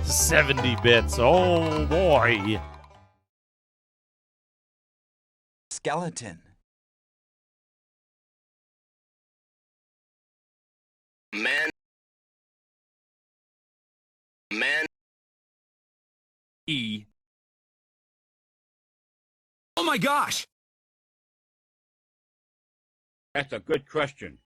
70 bits. Oh boy. Skeleton. Man. E. Oh my gosh! That's a good question.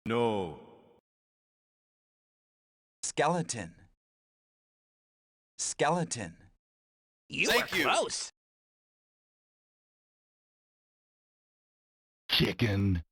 No. Skeleton. Skeleton. Thank you. Close. Chicken.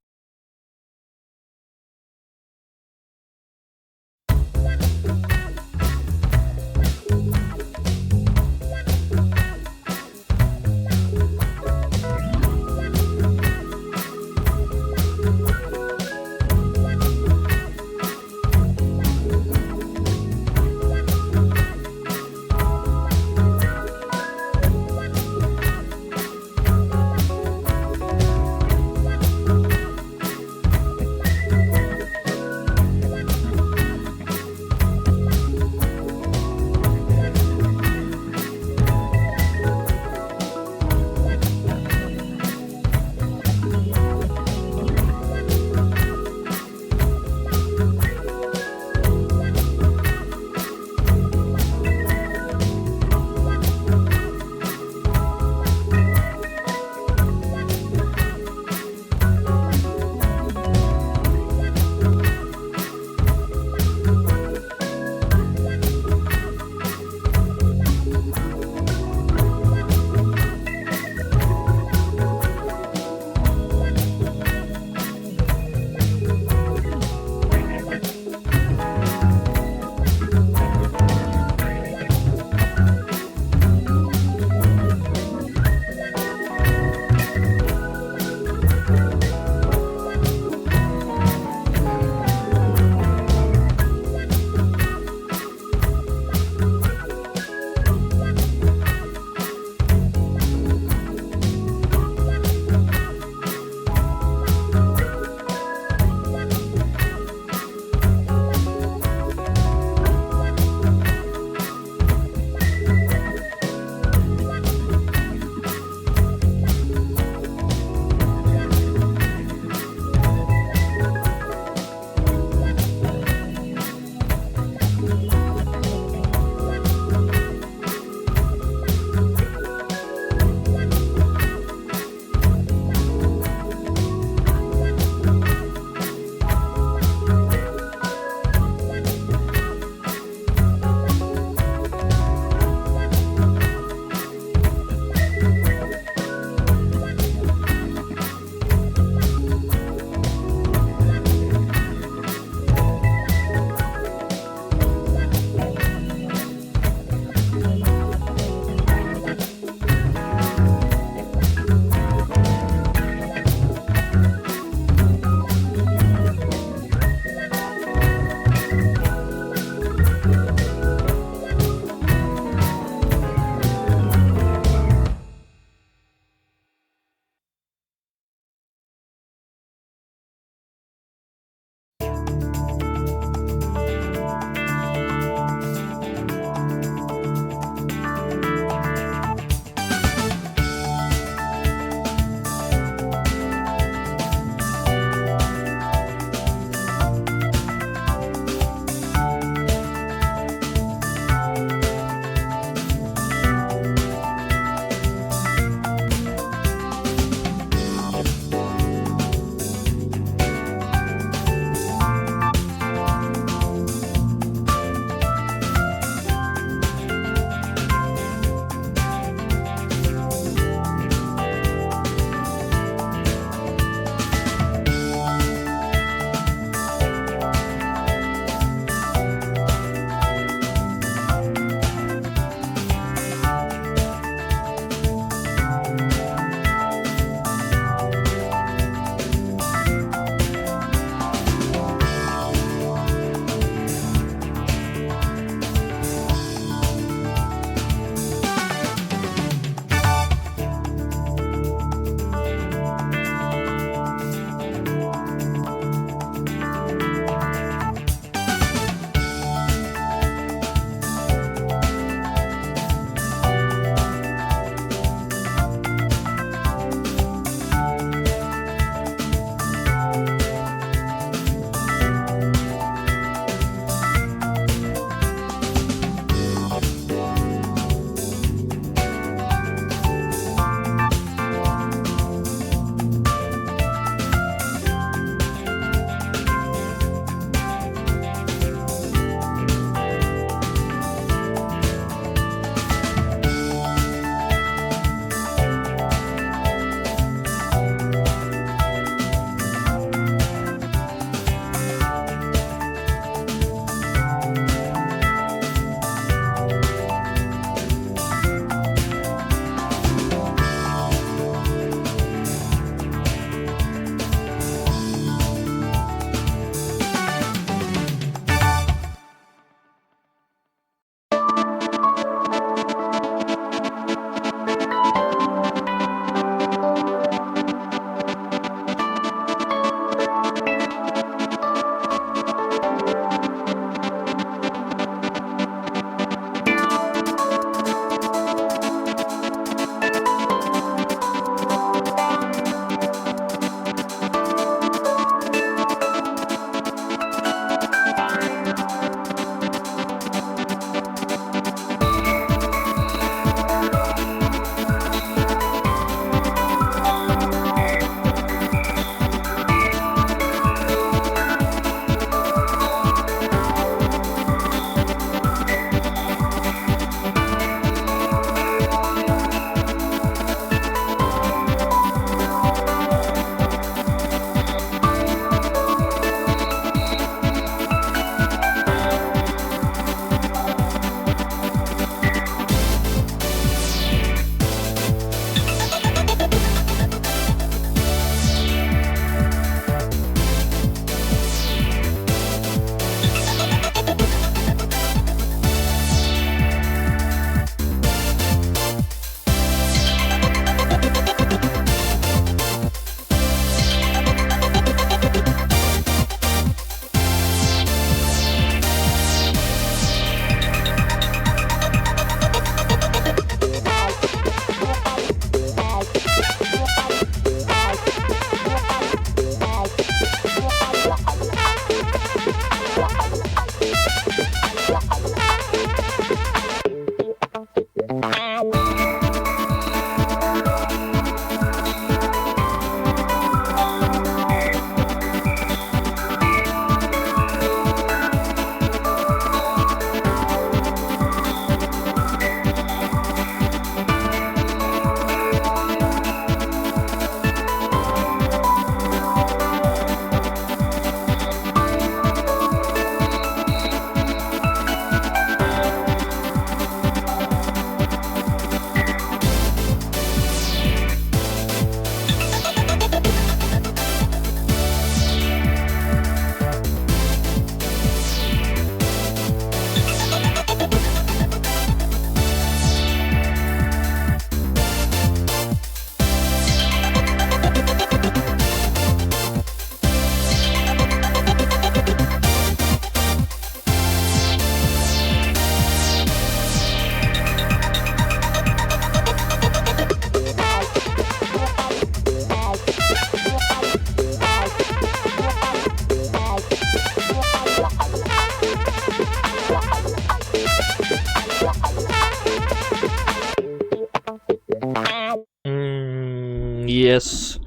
Yes.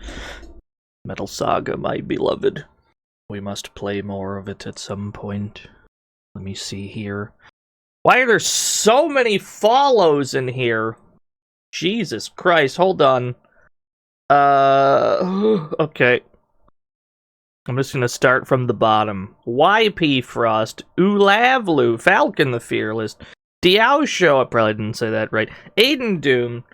Metal Saga, my beloved. We must play more of it at some point. Let me see here. Why are there so many follows in here? Jesus Christ, hold on. Okay. I'm just gonna start from the bottom. YP Frost, Ulavlu, Falcon the Fearless, Diao Show, I probably didn't say that right, Aiden Doom,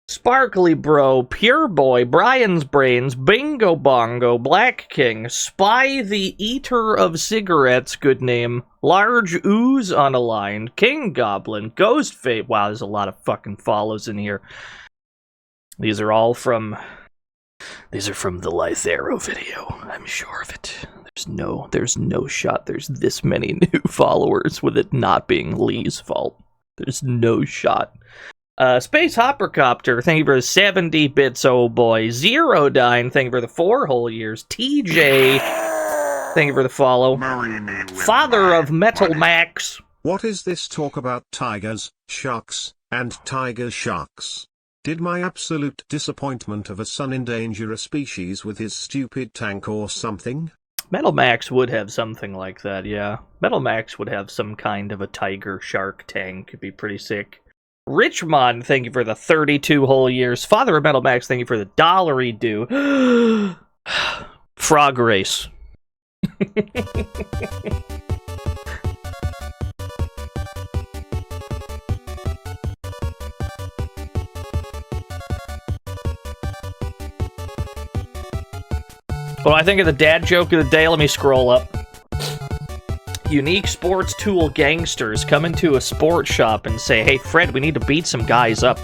Sparkly Bro, Pure Boy, Brian's Brains, Bingo Bongo, Black King, Spy the Eater of Cigarettes, good name, Large Ooze Unaligned, King Goblin, Ghost Fate. Wow, there's a lot of fucking follows in here. These are all from... These are from the Lythero video. I'm sure of it. There's no shot there's this many new followers with it not being Lee's fault. There's no shot. Space Hoppercopter, thank you for the 70 bits, oh boy. Zerodyne, thank you for the 4 whole years. TJ, thank you for the follow. Father of Metal Max. What is this talk about tigers, sharks, and Tigersharks? Did my absolute disappointment of a son endanger a species with his stupid tank or something? Metal Max would have something like that, yeah. Metal Max would have some kind of a tiger shark tank. It'd be pretty sick. Richmond, thank you for the 32 whole years. Father of Metal Max, thank you for the dollary do. Frog Race. Well, I think of the dad joke of the day. Let me scroll up. Unique sports tool gangsters come into a sports shop and say, "Hey, Fred, we need to beat some guys up."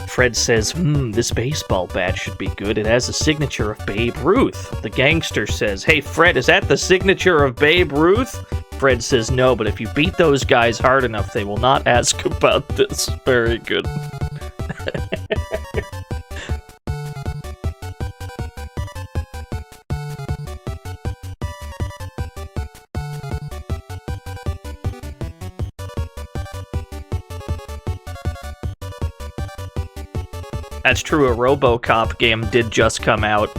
Fred says, "This baseball bat should be good. It has a signature of Babe Ruth." The gangster says, "Hey, Fred, is that the signature of Babe Ruth?" Fred says, "No, but if you beat those guys hard enough, they will not ask about this." Very good. That's true, a RoboCop game did just come out.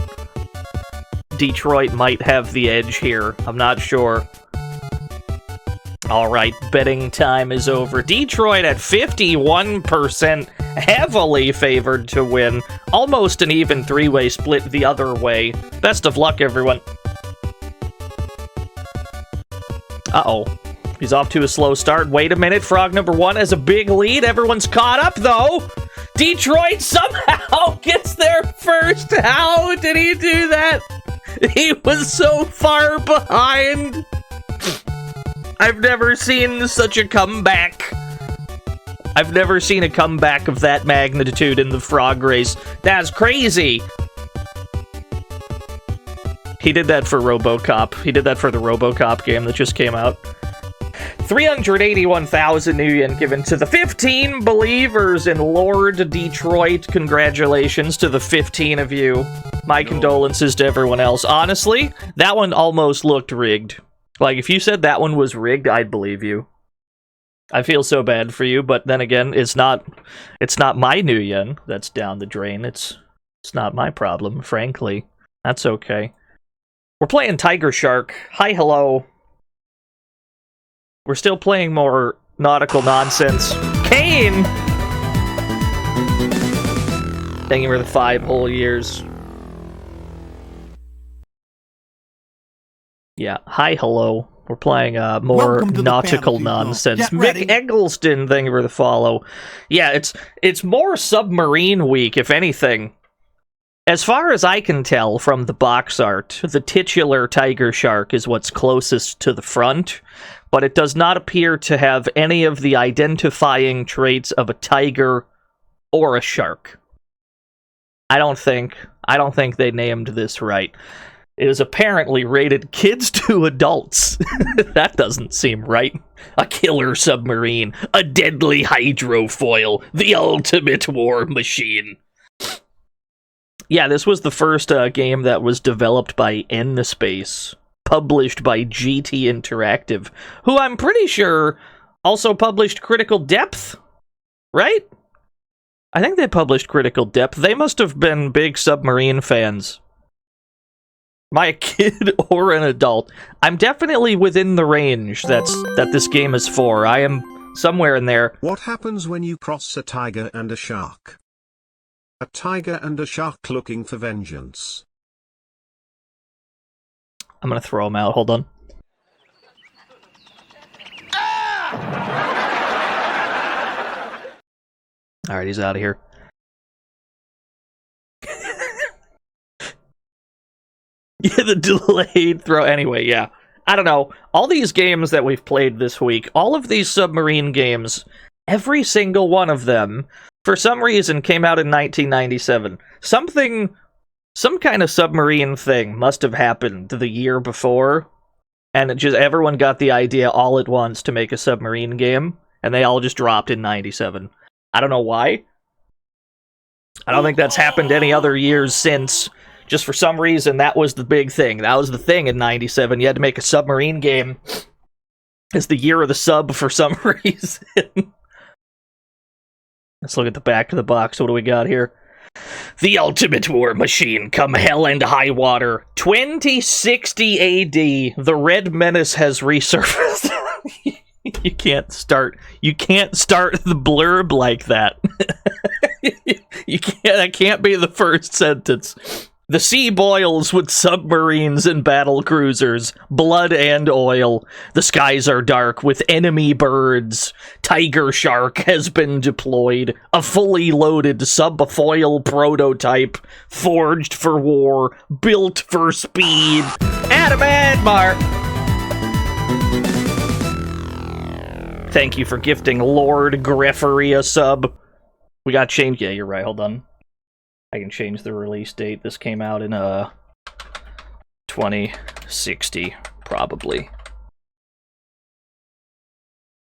Detroit might have the edge here. I'm not sure. Alright, betting time is over. Detroit at 51%, heavily favored to win. Almost an even three-way split the other way. Best of luck, everyone. Uh-oh. He's off to a slow start. Wait a minute, frog number 1 has a big lead. Everyone's caught up, though. Detroit somehow gets there first. How did he do that? He was so far behind. I've never seen such a comeback. I've never seen a comeback of that magnitude in the frog race. That's crazy. He did that for RoboCop. He did that for the RoboCop game that just came out. 381,000 new yen given to the 15 believers in Lord Detroit. Congratulations to the 15 of you. My condolences to everyone else. Honestly, that one almost looked rigged. Like, if you said that one was rigged, I'd believe you. I feel so bad for you, but then again, it's not my new yen that's down the drain. It's not my problem, frankly. That's okay. We're playing Tigershark. Hi, hello. We're still playing more nautical nonsense. Kane! Thank you for the 5 whole years. Yeah, hi, hello. We're playing more nautical nonsense. Mick Eggleston, thank you for the follow. Yeah, it's more submarine week, if anything. As far as I can tell from the box art, the titular Tigershark is what's closest to the front, but it does not appear to have any of the identifying traits of a tiger or a shark. I don't think they named this right. It is apparently rated kids to adults. That doesn't seem right. A killer submarine, a deadly hydrofoil, the ultimate war machine. Yeah, this was the first game that was developed by N-Space, published by GT Interactive, who I'm pretty sure also published Critical Depth, right? I think they published Critical Depth. They must have been big submarine fans. Am I a kid or an adult? I'm definitely within the range that this game is for. I am somewhere in there. What happens when you cross a tiger and a shark? A tiger and a shark looking for vengeance. I'm gonna throw him out. Hold on. Alright, he's out of here. Yeah, the delayed throw. Anyway, yeah. I don't know. All these games that we've played this week, all of these submarine games, every single one of them, for some reason, came out in 1997. Some kind of submarine thing must have happened the year before, and it just everyone got the idea all at once to make a submarine game, and they all just dropped in 97. I don't know why. I don't think that's happened any other years since. Just for some reason, that was the big thing. That was the thing in 97. You had to make a submarine game. It's the year of the sub for some reason. Let's look at the back of the box. What do we got here? The ultimate war machine, come hell and high water. 2060 AD. The Red Menace has resurfaced. You can't start the blurb like that. You can't. That can't be the first sentence. The sea boils with submarines and battle cruisers, blood and oil. The skies are dark with enemy birds. Tigershark has been deployed. A fully loaded subfoil prototype, forged for war, built for speed. Adam Admar! Thank you for gifting Lord Greffery a sub. We got changed. Yeah, you're right. Hold on. I can change the release date. This came out in 2060, probably.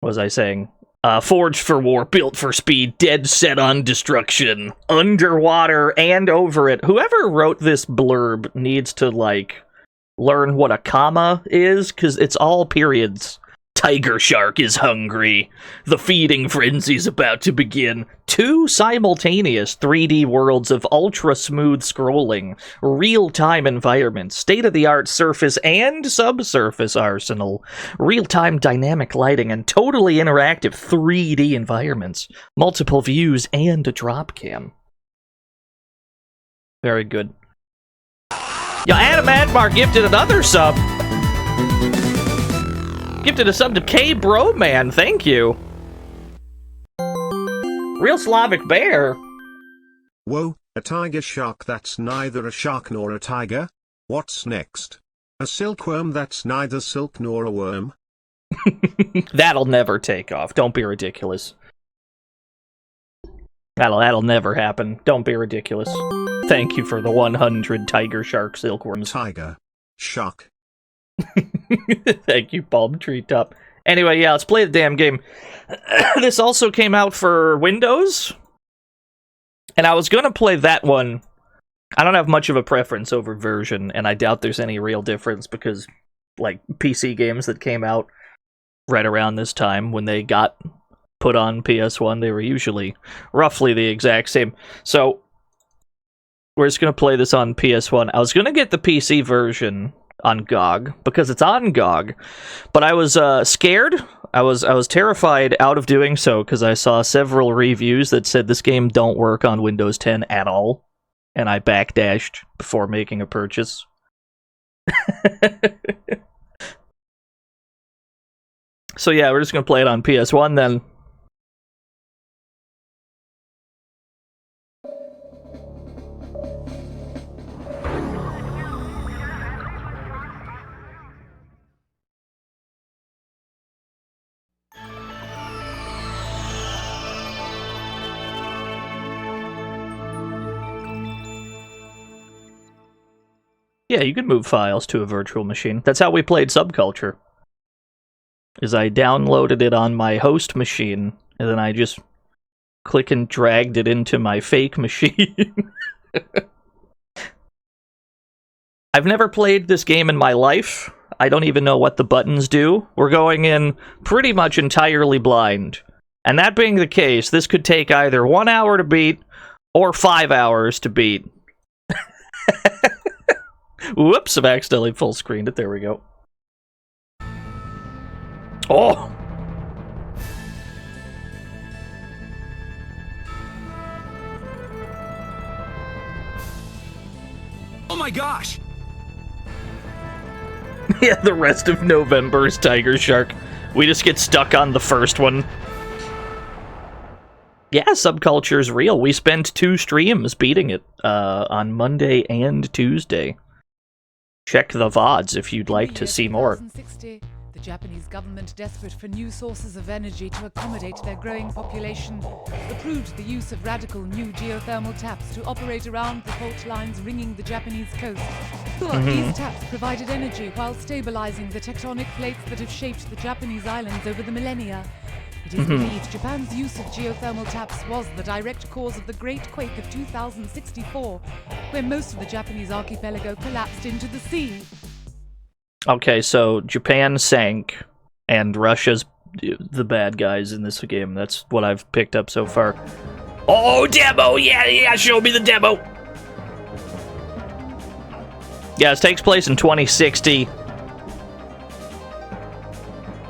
What was I saying? Forged for war, built for speed, dead set on destruction, underwater and over it. Whoever wrote this blurb needs to, like, learn what a comma is, because it's all periods. Tigershark is hungry. The feeding frenzy's about to begin. 2 simultaneous 3D worlds of ultra-smooth scrolling, real-time environments, state-of-the-art surface and subsurface arsenal, real-time dynamic lighting, and totally interactive 3D environments, multiple views, and a drop cam. Very good. Yeah, Adam Admar gifted another sub. Gifted a sub to K Bro Man, thank you. Real Slavic Bear. Whoa, a tiger shark that's neither a shark nor a tiger? What's next? A silkworm that's neither silk nor a worm? That'll never take off. Don't be ridiculous. That'll never happen. Don't be ridiculous. Thank you for the 100 Tigershark silkworms. Tiger. Shark. Thank you, Palm Treetop. Anyway, yeah, let's play the damn game. This also came out for Windows, and I was gonna play that one. I don't have much of a preference over version, and I doubt there's any real difference because, like, PC games that came out right around this time when they got put on PS1, they were usually roughly the exact same. So, we're just gonna play this on PS1. I was gonna get the PC version on GOG because it's on GOG, but I was scared. I was terrified out of doing so because I saw several reviews that said this game don't work on Windows 10 at all, and I backdashed before making a purchase. So yeah, we're just gonna play it on PS1 then. Yeah, you can move files to a virtual machine. That's how we played Subculture. Is I downloaded it on my host machine, and then I just click and dragged it into my fake machine. I've never played this game in my life. I don't even know what the buttons do. We're going in pretty much entirely blind. And that being the case, this could take either 1 hour to beat or 5 hours to beat. Whoops, I've accidentally full screened it. There we go. Oh! Oh my gosh! Yeah, the rest of November is Tigershark. We just get stuck on the first one. Yeah, Subculture's real. We spent 2 streams beating it on Monday and Tuesday. Check the VODs if you'd like to see more. 2060, the Japanese government, desperate for new sources of energy to accommodate their growing population, approved the use of radical new geothermal taps to operate around the fault lines ringing the Japanese coast. These taps provided energy while stabilizing the tectonic plates that have shaped the Japanese islands over the millennia. It is believed Japan's use of geothermal taps was the direct cause of the Great Quake of 2064, where most of the Japanese archipelago collapsed into the sea. Okay, so Japan sank, and Russia's the bad guys in this game. That's what I've picked up so far. Oh, demo! Yeah, show me the demo! Yeah, this takes place in 2060.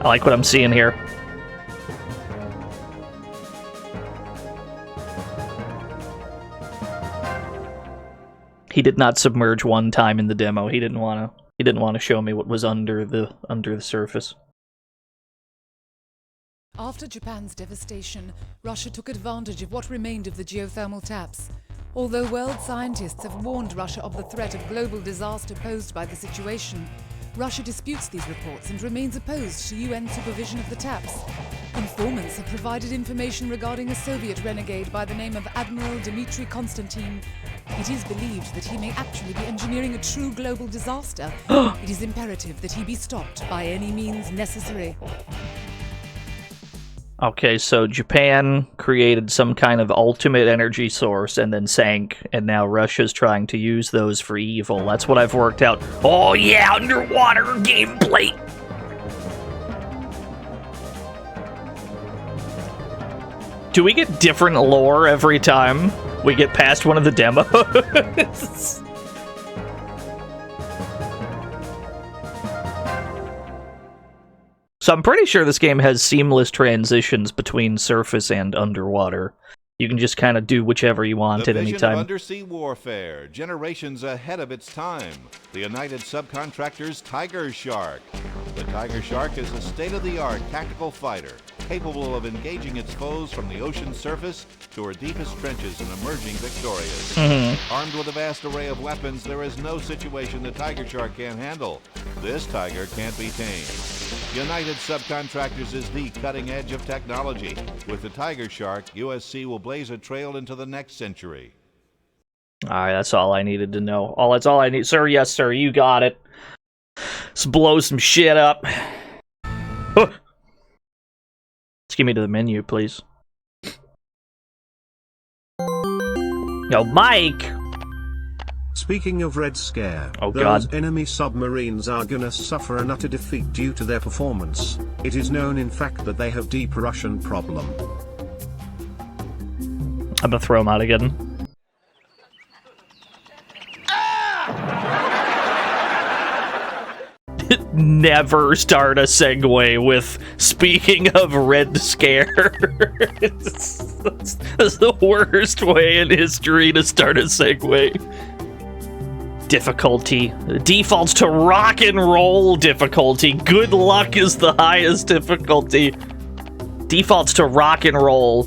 I like what I'm seeing here. He did not submerge one time in the demo. He didn't want to show me what was under the surface. After Japan's devastation, Russia took advantage of what remained of the geothermal taps. Although world scientists have warned Russia of the threat of global disaster posed by the situation, Russia disputes these reports and remains opposed to UN supervision of the taps. Informants have provided information regarding a Soviet renegade by the name of Admiral Dmitry Konstantin. It is believed that he may actually be engineering a true global disaster. It is imperative that he be stopped by any means necessary. Okay, so Japan created some kind of ultimate energy source and then sank, and now Russia's trying to use those for evil. That's what I've worked out. Oh yeah, underwater gameplay! Do we get different lore every time we get past one of the demos? So I'm pretty sure this game has seamless transitions between surface and underwater. You can just kind of do whichever you want at any time. Of undersea warfare, generations ahead of its time. The United Subcontractors Tigershark. The Tigershark is a state-of-the-art tactical fighter, capable of engaging its foes from the ocean surface to her deepest trenches and emerging victorious. Armed with a vast array of weapons, there is no situation the Tigershark can't handle. This tiger can't be tamed. United Subcontractors is the cutting edge of technology. With the Tigershark, USC will blaze a trail into the next century. Alright, that's all I needed to know. That's all I need. Sir, yes, sir, you got it. Let's blow some shit up. Let's give me to the menu, please. Yo, Mike! Speaking of Red Scare, oh, those God. enemy submarines are gonna suffer an utter defeat due to their performance. It is known in fact that they have deep Russian problem. I'm gonna throw him out again. Never start a segue with speaking of Red Scare. That's the worst way in history to start a segue. Difficulty. Defaults to rock and roll difficulty. Good luck is the highest difficulty. Defaults to rock and roll.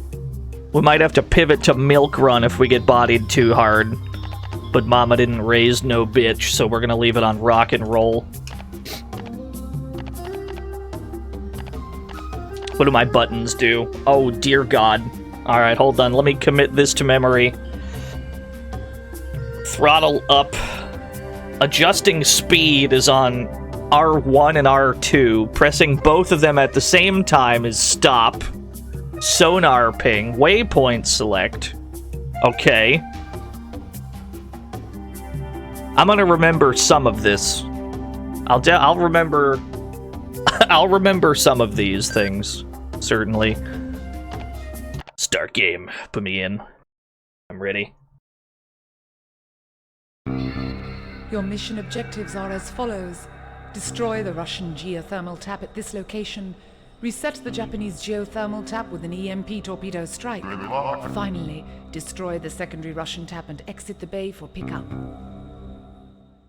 We might have to pivot to milk run if we get bodied too hard. But mama didn't raise no bitch, so we're gonna leave it on rock and roll. What do my buttons do? Oh, dear God. Alright, hold on. Let me commit this to memory. Throttle up. Adjusting speed is on R1 and R2. Pressing both of them at the same time is stop. Sonar ping. Waypoint select. Okay. I'm gonna remember some of this. I'll remember. I'll remember some of these things, certainly. Start game. Put me in. I'm ready. Your mission objectives are as follows. Destroy the Russian geothermal tap at this location. Reset the Japanese geothermal tap with an EMP torpedo strike. Finally, destroy the secondary Russian tap and exit the bay for pickup.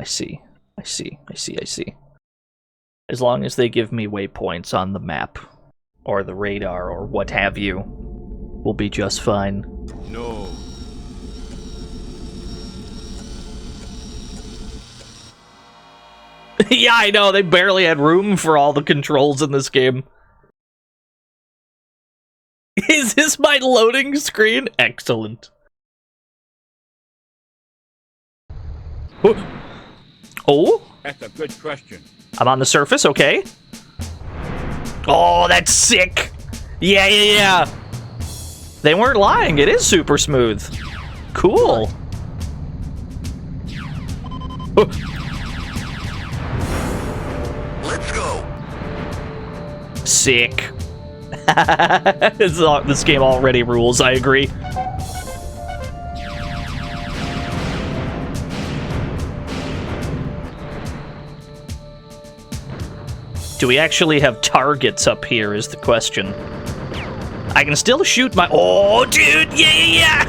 I see. As long as they give me waypoints on the map, or the radar, or what have you, we'll be just fine. No. Yeah, I know, they barely had room for all the controls in this game. Is this my loading screen? Excellent. Oh? That's a good question. I'm on the surface, okay. Oh, that's sick. Yeah. They weren't lying, it is super smooth. Cool. Let's go. Sick. This game already rules, I agree. Do we actually have targets up here is the question. I can still shoot my... Oh, dude! Yeah!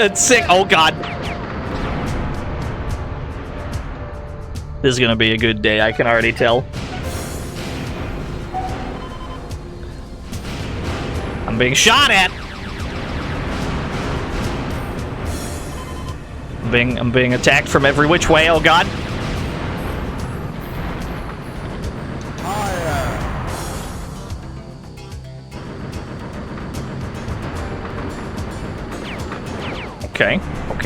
It's sick. Oh, God. This is gonna be a good day, I can already tell. I'm being shot at! I'm being attacked from every which way, oh God.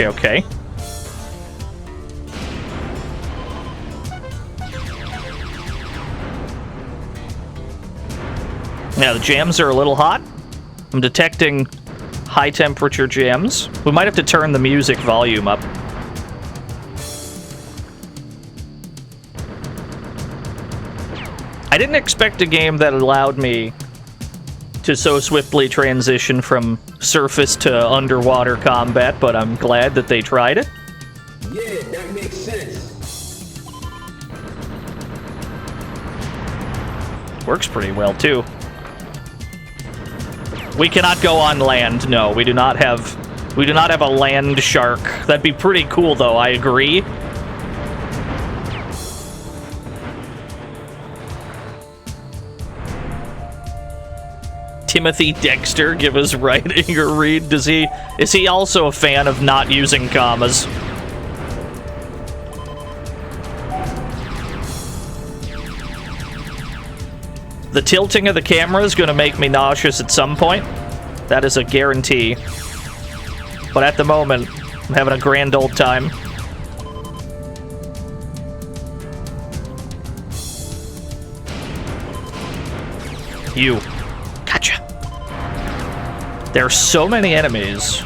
Okay. Now, the jams are a little hot. I'm detecting high temperature jams. We might have to turn the music volume up. I didn't expect a game that allowed me to so swiftly transition from surface to underwater combat, but I'm glad that they tried it. Yeah, that makes sense. Works pretty well, too. We cannot go on land. No, we do not have a land shark. That'd be pretty cool, though, I agree. Timothy Dexter, give us writing or read. Is he also a fan of not using commas? The tilting of the camera is going to make me nauseous at some point. That is a guarantee. But at the moment, I'm having a grand old time. You. Gotcha. There are so many enemies.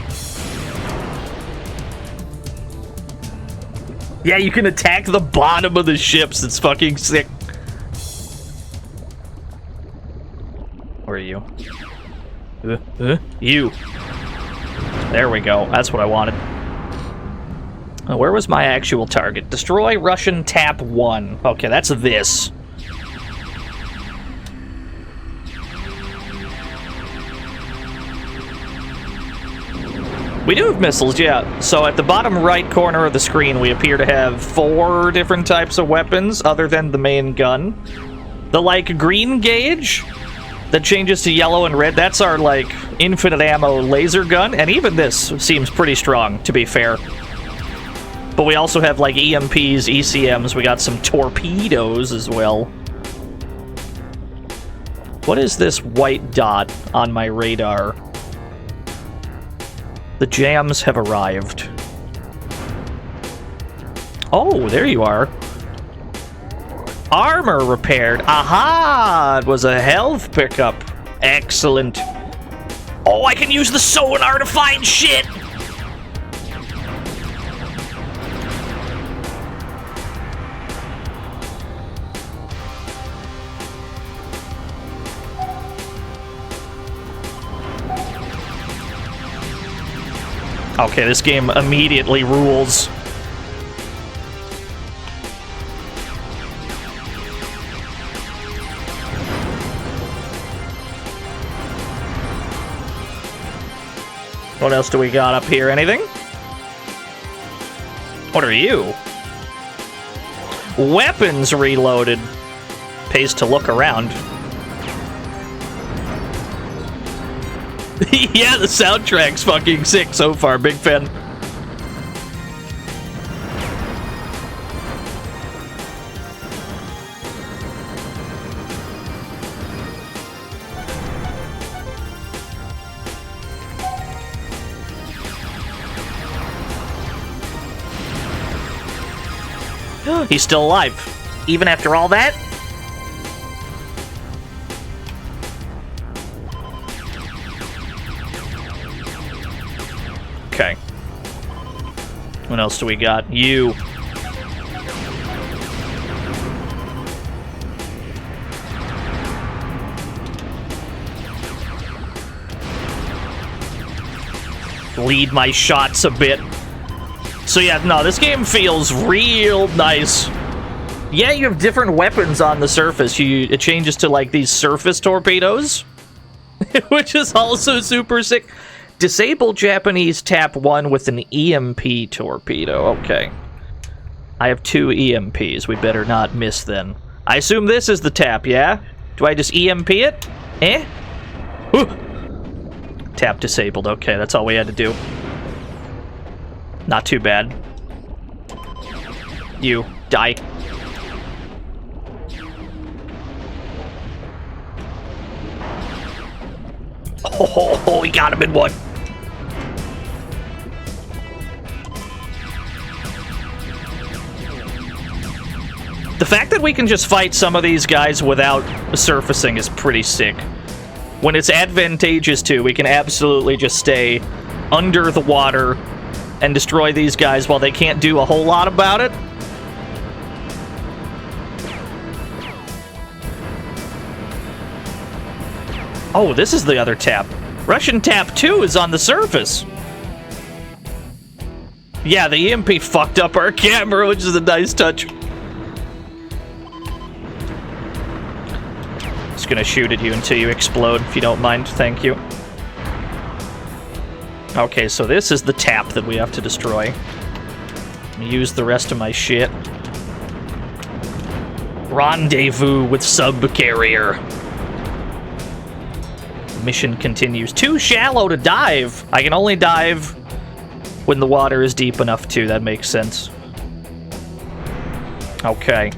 Yeah, you can attack the bottom of the ships. It's fucking sick. Where are you? You. There we go. That's what I wanted. Oh, where was my actual target? Destroy Russian Tap 1. Okay, that's this. We do have missiles, yeah. So at the bottom right corner of the screen, we appear to have 4 different types of weapons other than the main gun. The, like, green gauge that changes to yellow and red, that's our, like, infinite ammo laser gun. And even this seems pretty strong, to be fair. But we also have, like, EMPs, ECMs. We got some torpedoes as well. What is this white dot on my radar? The jams have arrived. Oh, there you are. Armor repaired. Aha! It was a health pickup. Excellent. Oh, I can use the sonar to find shit! Okay, this game immediately rules. What else do we got up here? Anything? What are you? Weapons reloaded. Pays to look around. Yeah, the soundtrack's fucking sick so far. Big fan. He's still alive, even after all that? Okay. What else do we got? You. Lead my shots a bit. So yeah, no, this game feels real nice. Yeah, you have different weapons on the surface. It changes to like these surface torpedoes, which is also super sick. Disable Japanese tap 1 with an EMP torpedo. Okay. I have 2 EMPs. We better not miss then. I assume this is the tap, yeah? Do I just EMP it? Eh? Ooh. Tap disabled. Okay, that's all we had to do. Not too bad. You. Die. Oh, we got him in one. The fact that we can just fight some of these guys without surfacing is pretty sick. When it's advantageous to, we can absolutely just stay under the water and destroy these guys while they can't do a whole lot about it. Oh, this is the other tap. Russian tap 2 is on the surface. Yeah, the EMP fucked up our camera, which is a nice touch. Just gonna shoot at you until you explode, if you don't mind. Thank you. Okay, so this is the tap that we have to destroy. Use the rest of my shit. Rendezvous with subcarrier. Mission continues. Too shallow to dive. I can only dive when the water is deep enough to. That makes sense. Okay.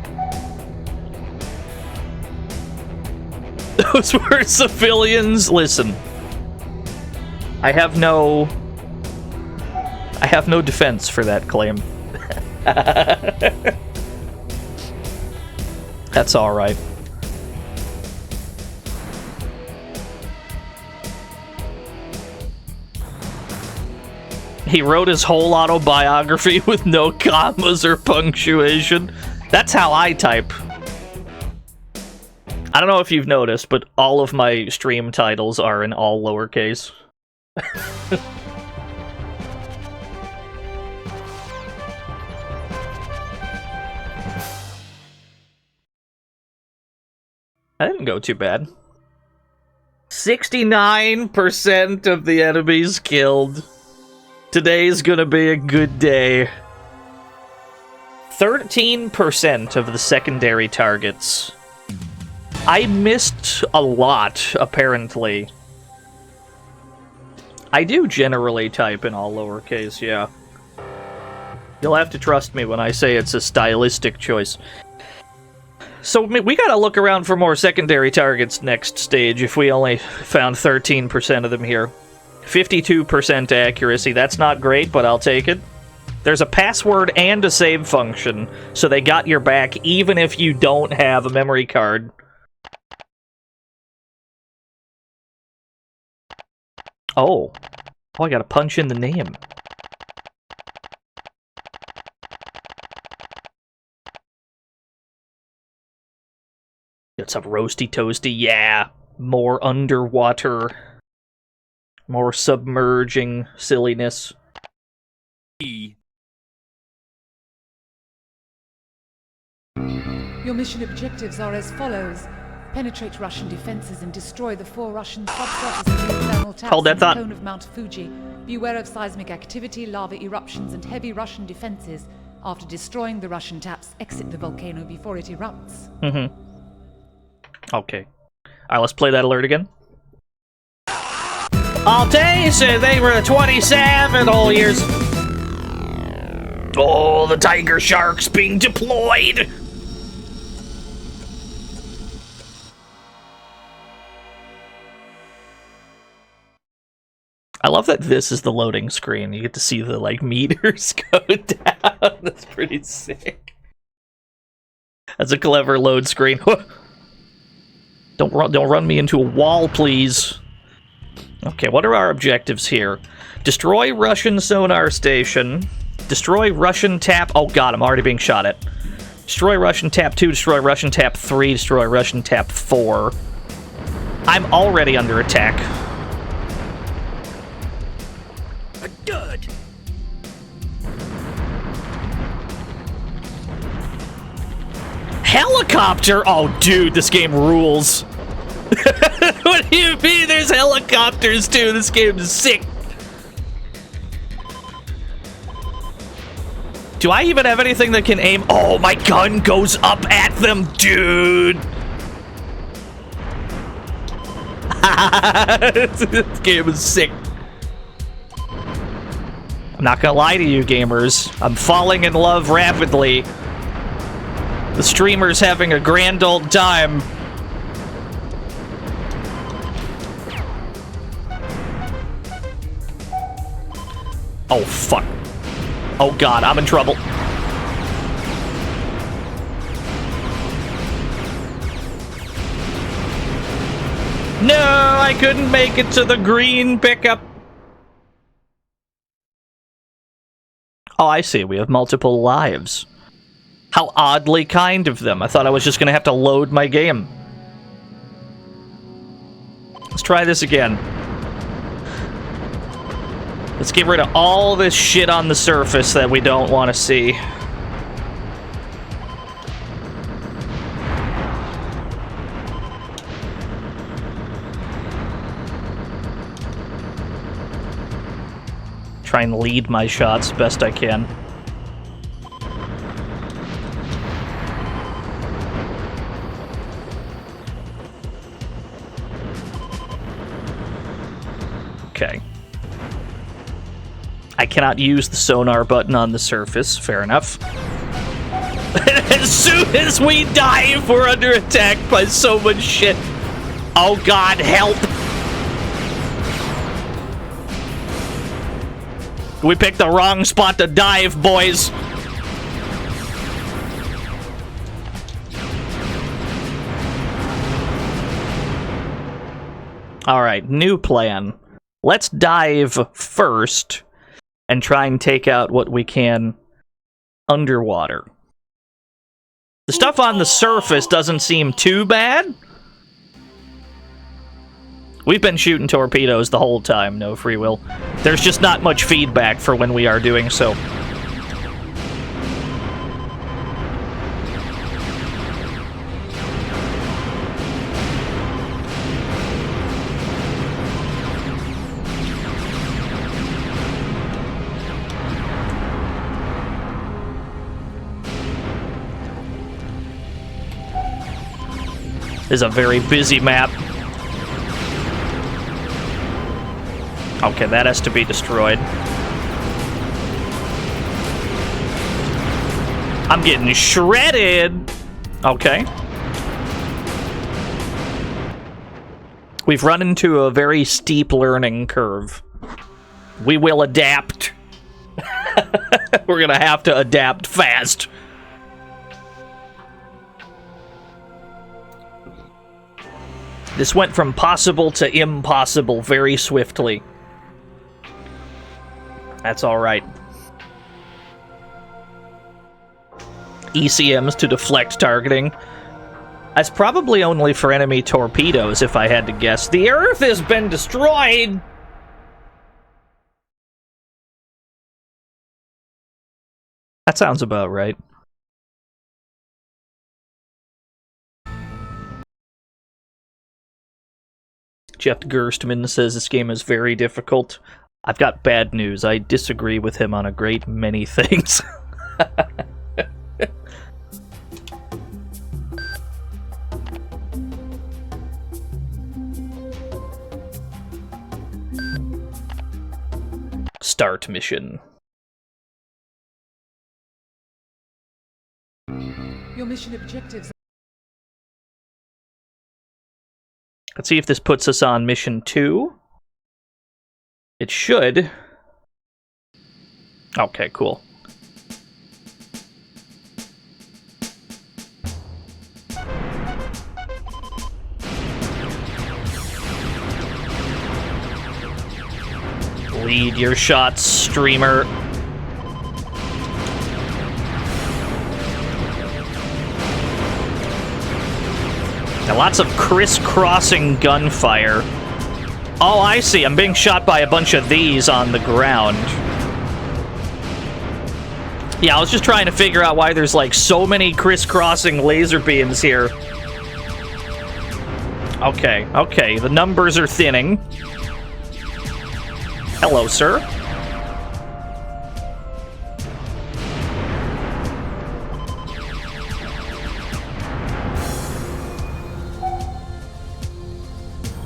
Those were civilians. Listen. I have no defense for that claim. That's all right. He wrote his whole autobiography with no commas or punctuation. That's how I type. I don't know if you've noticed, but all of my stream titles are in all lowercase. That didn't go too bad. 69% of the enemies killed. Today's gonna be a good day. 13% of the secondary targets. I missed a lot, apparently. I do generally type in all lowercase, yeah. You'll have to trust me when I say it's a stylistic choice. So we gotta look around for more secondary targets next stage if we only found 13% of them here. 52% accuracy, that's not great, but I'll take it. There's a password and a save function, so they got your back even if you don't have a memory card. Oh, I gotta punch in the name. What's up, Roasty Toasty? Yeah, more underwater, more submerging silliness. Your mission objectives are as follows. Penetrate Russian defenses and destroy the 4 Russian subsurface geothermal taps Hold that in the thought. cone of Mount Fuji. Beware of seismic activity, lava eruptions, and heavy Russian defenses. After destroying the Russian taps, exit the volcano before it erupts. Okay. Alright, let's play that alert again. All day said they were 27 whole years. Oh, the Tigershark's being deployed. I love that this is the loading screen. You get to see the, like, meters go down. That's pretty sick. That's a clever load screen. Don't run me into a wall, please. Okay, what are our objectives here? Destroy Russian sonar station. Destroy Russian tap... Oh god, I'm already being shot at. Destroy Russian tap 2, destroy Russian tap 3, destroy Russian tap 4. I'm already under attack. Good. Helicopter? Oh, dude, this game rules. What do you mean there's helicopters, too? This game is sick. Do I even have anything that can aim? Oh, my gun goes up at them, dude. This game is sick. I'm not gonna lie to you, gamers. I'm falling in love rapidly. The streamer's having a grand old time. Oh, fuck. Oh, God, I'm in trouble. No, I couldn't make it to the green pickup. Oh, I see. We have multiple lives. How oddly kind of them. I thought I was just going to have to load my game. Let's try this again. Let's get rid of all this shit on the surface that we don't want to see. Try and lead my shots best I can. Okay. I cannot use the sonar button on the surface. Fair enough. As soon as we dive, we're under attack by so much shit. Oh god, help! We picked the wrong spot to dive, boys. Alright, new plan. Let's dive first and try and take out what we can underwater. The stuff on the surface doesn't seem too bad. We've been shooting torpedoes the whole time, no free will. There's just not much feedback for when we are doing so. This is a very busy map. Okay, that has to be destroyed. I'm getting shredded! Okay. We've run into a very steep learning curve. We will adapt. We're gonna have to adapt fast. This went from possible to impossible very swiftly. That's alright. ECMs to deflect targeting. That's probably only for enemy torpedoes, if I had to guess. The Earth has been destroyed! That sounds about right. Jeff Gerstmann says this game is very difficult. I've got bad news. I disagree with him on a great many things. Start mission. Your mission objectives. Let's see if this puts us on mission 2. It should. Okay, cool. Lead your shots, streamer. Now, lots of crisscrossing gunfire. Oh, I see. I'm being shot by a bunch of these on the ground. Yeah, I was just trying to figure out why there's, like, so many crisscrossing laser beams here. Okay, okay. The numbers are thinning. Hello, sir.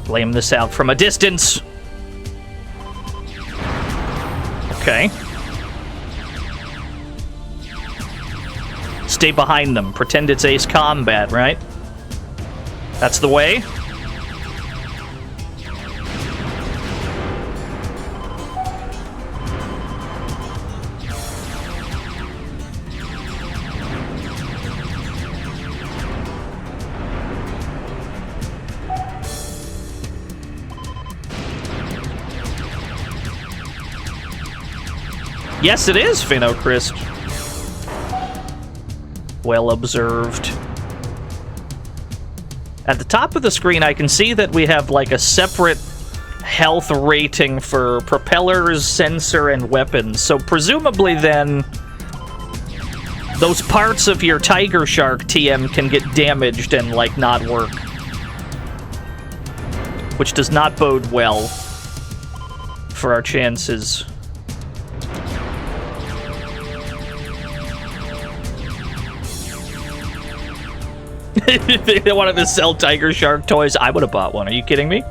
Blame this out from a distance. Okay. Stay behind them. Pretend it's Ace Combat, right? That's the way. Yes, it is, Finochrist. Well observed. At the top of the screen, I can see that we have, like, a separate health rating for propellers, sensor, and weapons. So presumably, then, those parts of your Tigershark TM can get damaged and, like, not work. Which does not bode well for our chances. If they wanted to sell Tigershark toys, I would have bought one. Are you kidding me?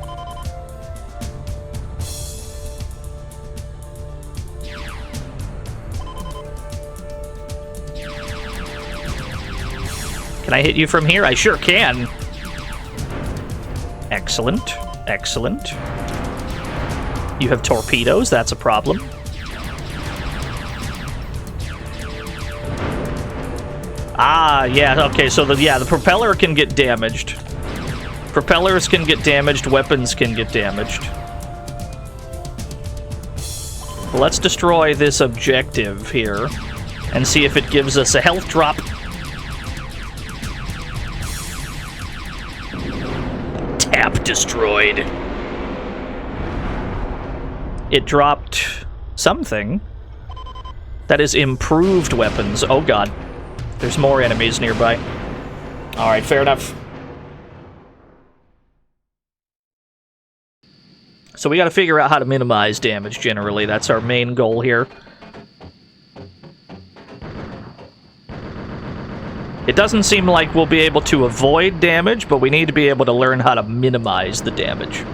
Can I hit you from here? I sure can. Excellent. Excellent. You have torpedoes. That's a problem. Ah, yeah, okay, so the propeller can get damaged. Propellers can get damaged, weapons can get damaged. Well, let's destroy this objective here and see if it gives us a health drop. Tap destroyed. It dropped something. That is improved weapons. Oh god. There's more enemies nearby. Alright, fair enough. So we gotta figure out how to minimize damage generally. That's our main goal here. It doesn't seem like we'll be able to avoid damage, but we need to be able to learn how to minimize the damage.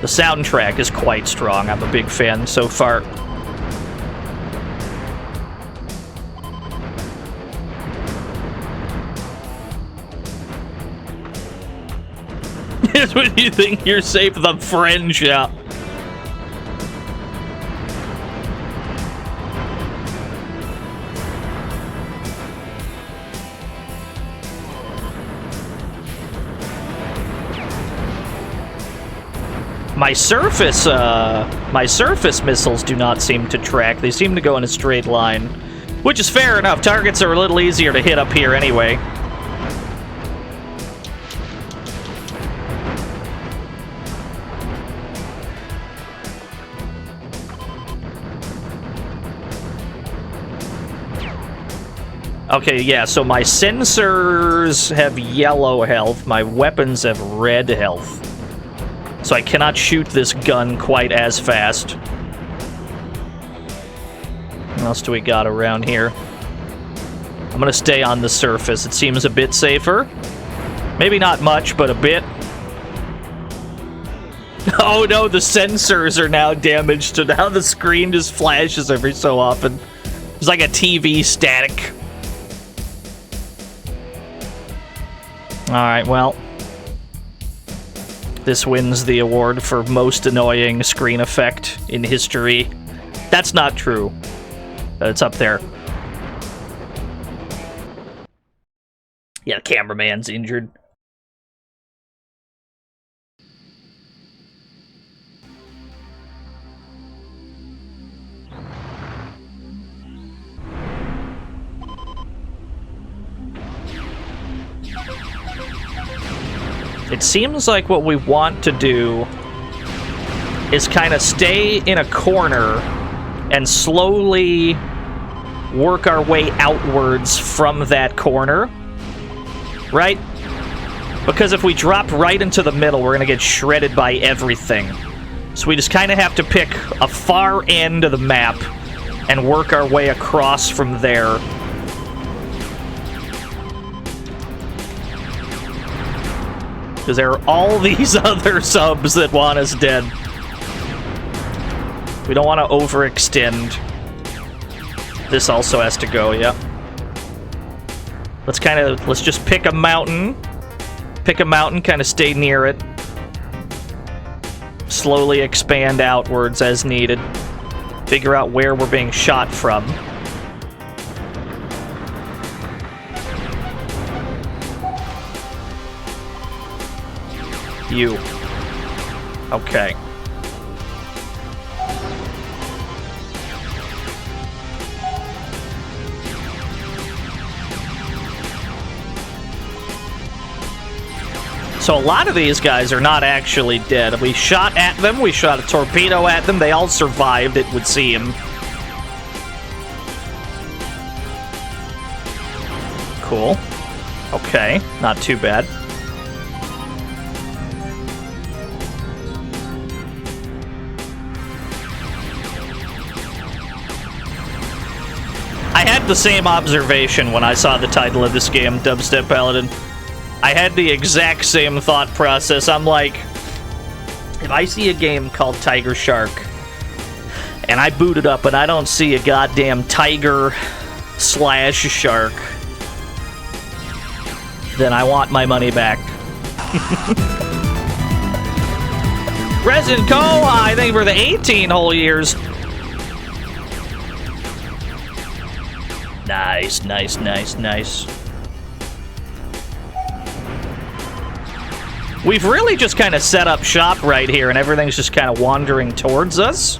The soundtrack is quite strong. I'm a big fan so far. Here's when you think you're safe, the fringe, yeah. My surface missiles do not seem to track. They seem to go in a straight line, which is fair enough. Targets are a little easier to hit up here anyway. Okay, yeah, so my sensors have yellow health, my weapons have red health. So I cannot shoot this gun quite as fast. What else do we got around here? I'm gonna stay on the surface. It seems a bit safer. Maybe not much, but a bit. Oh no, the sensors are now damaged, so now the screen just flashes every so often. It's like a TV static. Alright, well. This wins the award for most annoying screen effect in history. That's not true. It's up there. Yeah, the cameraman's injured. It seems like what we want to do is kind of stay in a corner and slowly work our way outwards from that corner, right? Because if we drop right into the middle, we're going to get shredded by everything. So we just kind of have to pick a far end of the map and work our way across from there. Because there are all these other subs that want us dead. We don't want to overextend. This also has to go, yeah. Let's just pick a mountain. Pick a mountain, kind of stay near it. Slowly expand outwards as needed. Figure out where we're being shot from. You. Okay. So a lot of these guys are not actually dead. We shot at them, we shot a torpedo at them, they all survived, it would seem. Cool. Okay, not too bad. I had the same observation when I saw the title of this game, Dubstep Paladin. I had the exact same thought process. I'm like, if I see a game called Tigershark, and I boot it up and I don't see a goddamn tiger slash shark, then I want my money back. Resident Co, I think for the 18 whole years. Nice, nice, nice, nice. We've really just kind of set up shop right here, and everything's just kind of wandering towards us.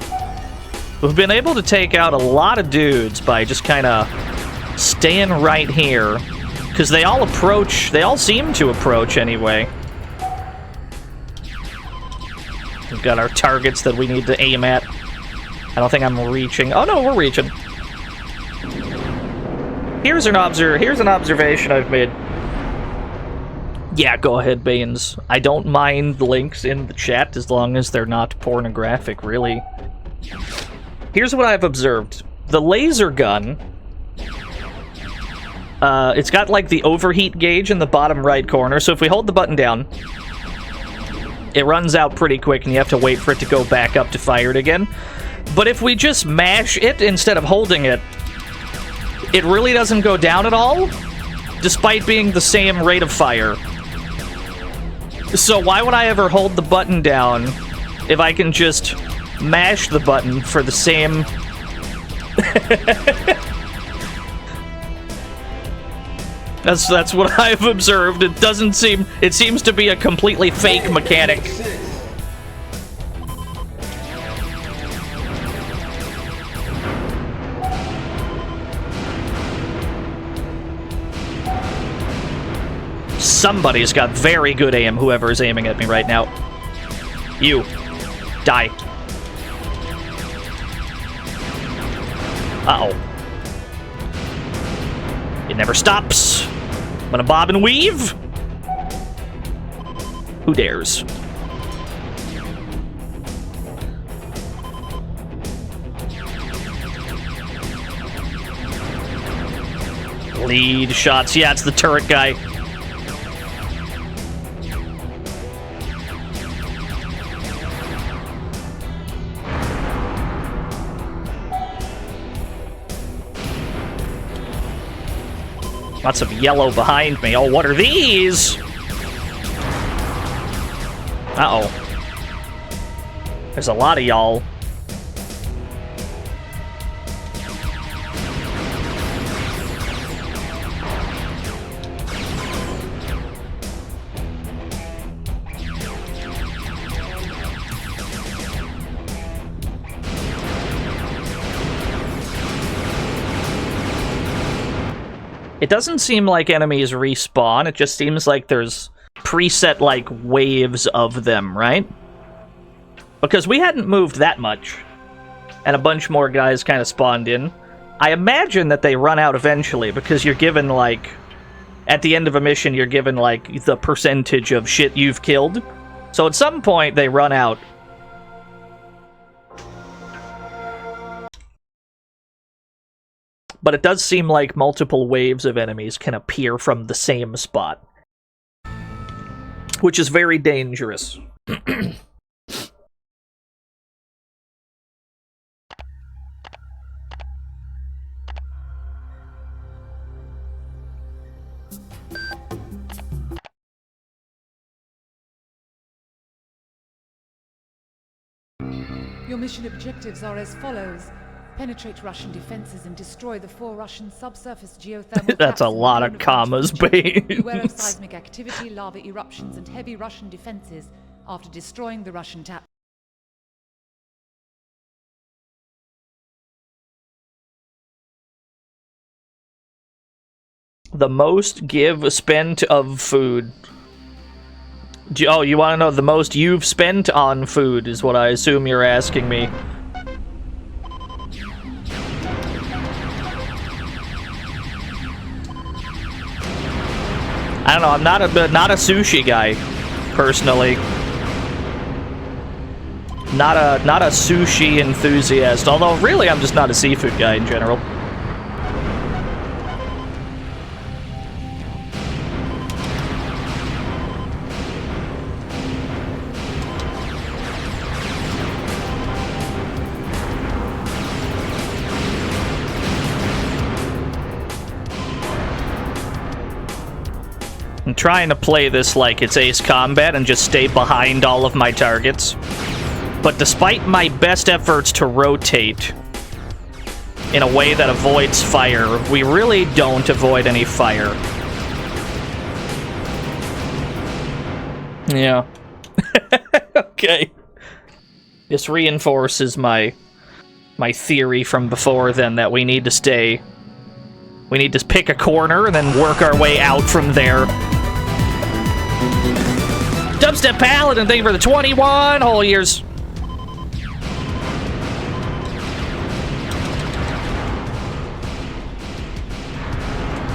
We've been able to take out a lot of dudes by just kind of staying right here. Because they all approach, they all seem to approach anyway. We've got our targets that we need to aim at. I don't think I'm reaching. Oh no, we're reaching. Here's an observation I've made. Yeah, go ahead, Baines. I don't mind links in the chat as long as they're not pornographic, really. Here's what I've observed. The laser gun, it's got like the overheat gauge in the bottom right corner, so if we hold the button down, it runs out pretty quick and you have to wait for it to go back up to fire it again. But if we just mash it instead of holding it, it really doesn't go down at all, despite being the same rate of fire. So why would I ever hold the button down if I can just mash the button for the same... That's what I've observed. It doesn't seem... It seems to be a completely fake mechanic. Somebody's got very good aim, whoever is aiming at me right now. You. Die. Uh-oh. It never stops. I'm gonna bob and weave. Who dares? Lead shots. Yeah, it's the turret guy. Lots of yellow behind me. Oh, what are these? Uh-oh. There's a lot of y'all. It doesn't seem like enemies respawn, it just seems like there's preset, like, waves of them, right? Because we hadn't moved that much, and a bunch more guys kind of spawned in. I imagine that they run out eventually, because you're given, like... At the end of a mission, you're given, like, the percentage of shit you've killed. So at some point, they run out. But it does seem like multiple waves of enemies can appear from the same spot. Which is very dangerous. Your mission objectives are as follows. Penetrate Russian defenses and destroy the 4 Russian subsurface geothermal That's a lot of commas, babe. Beware of seismic activity, lava eruptions, and heavy Russian defenses after destroying the Russian tap. The most give spent of food. Oh, you want to know the most you've spent on food is what I assume you're asking me. I don't know, I'm not a sushi guy, personally. Not a sushi enthusiast, although really I'm just not a seafood guy in general. I'm trying to play this like it's Ace Combat and just stay behind all of my targets. But despite my best efforts to rotate in a way that avoids fire, we really don't avoid any fire. Yeah. Okay. This reinforces my theory from before then that we need to stay. We need to pick a corner and then work our way out from there. Dubstep Paladin, thank you for the 21 whole years.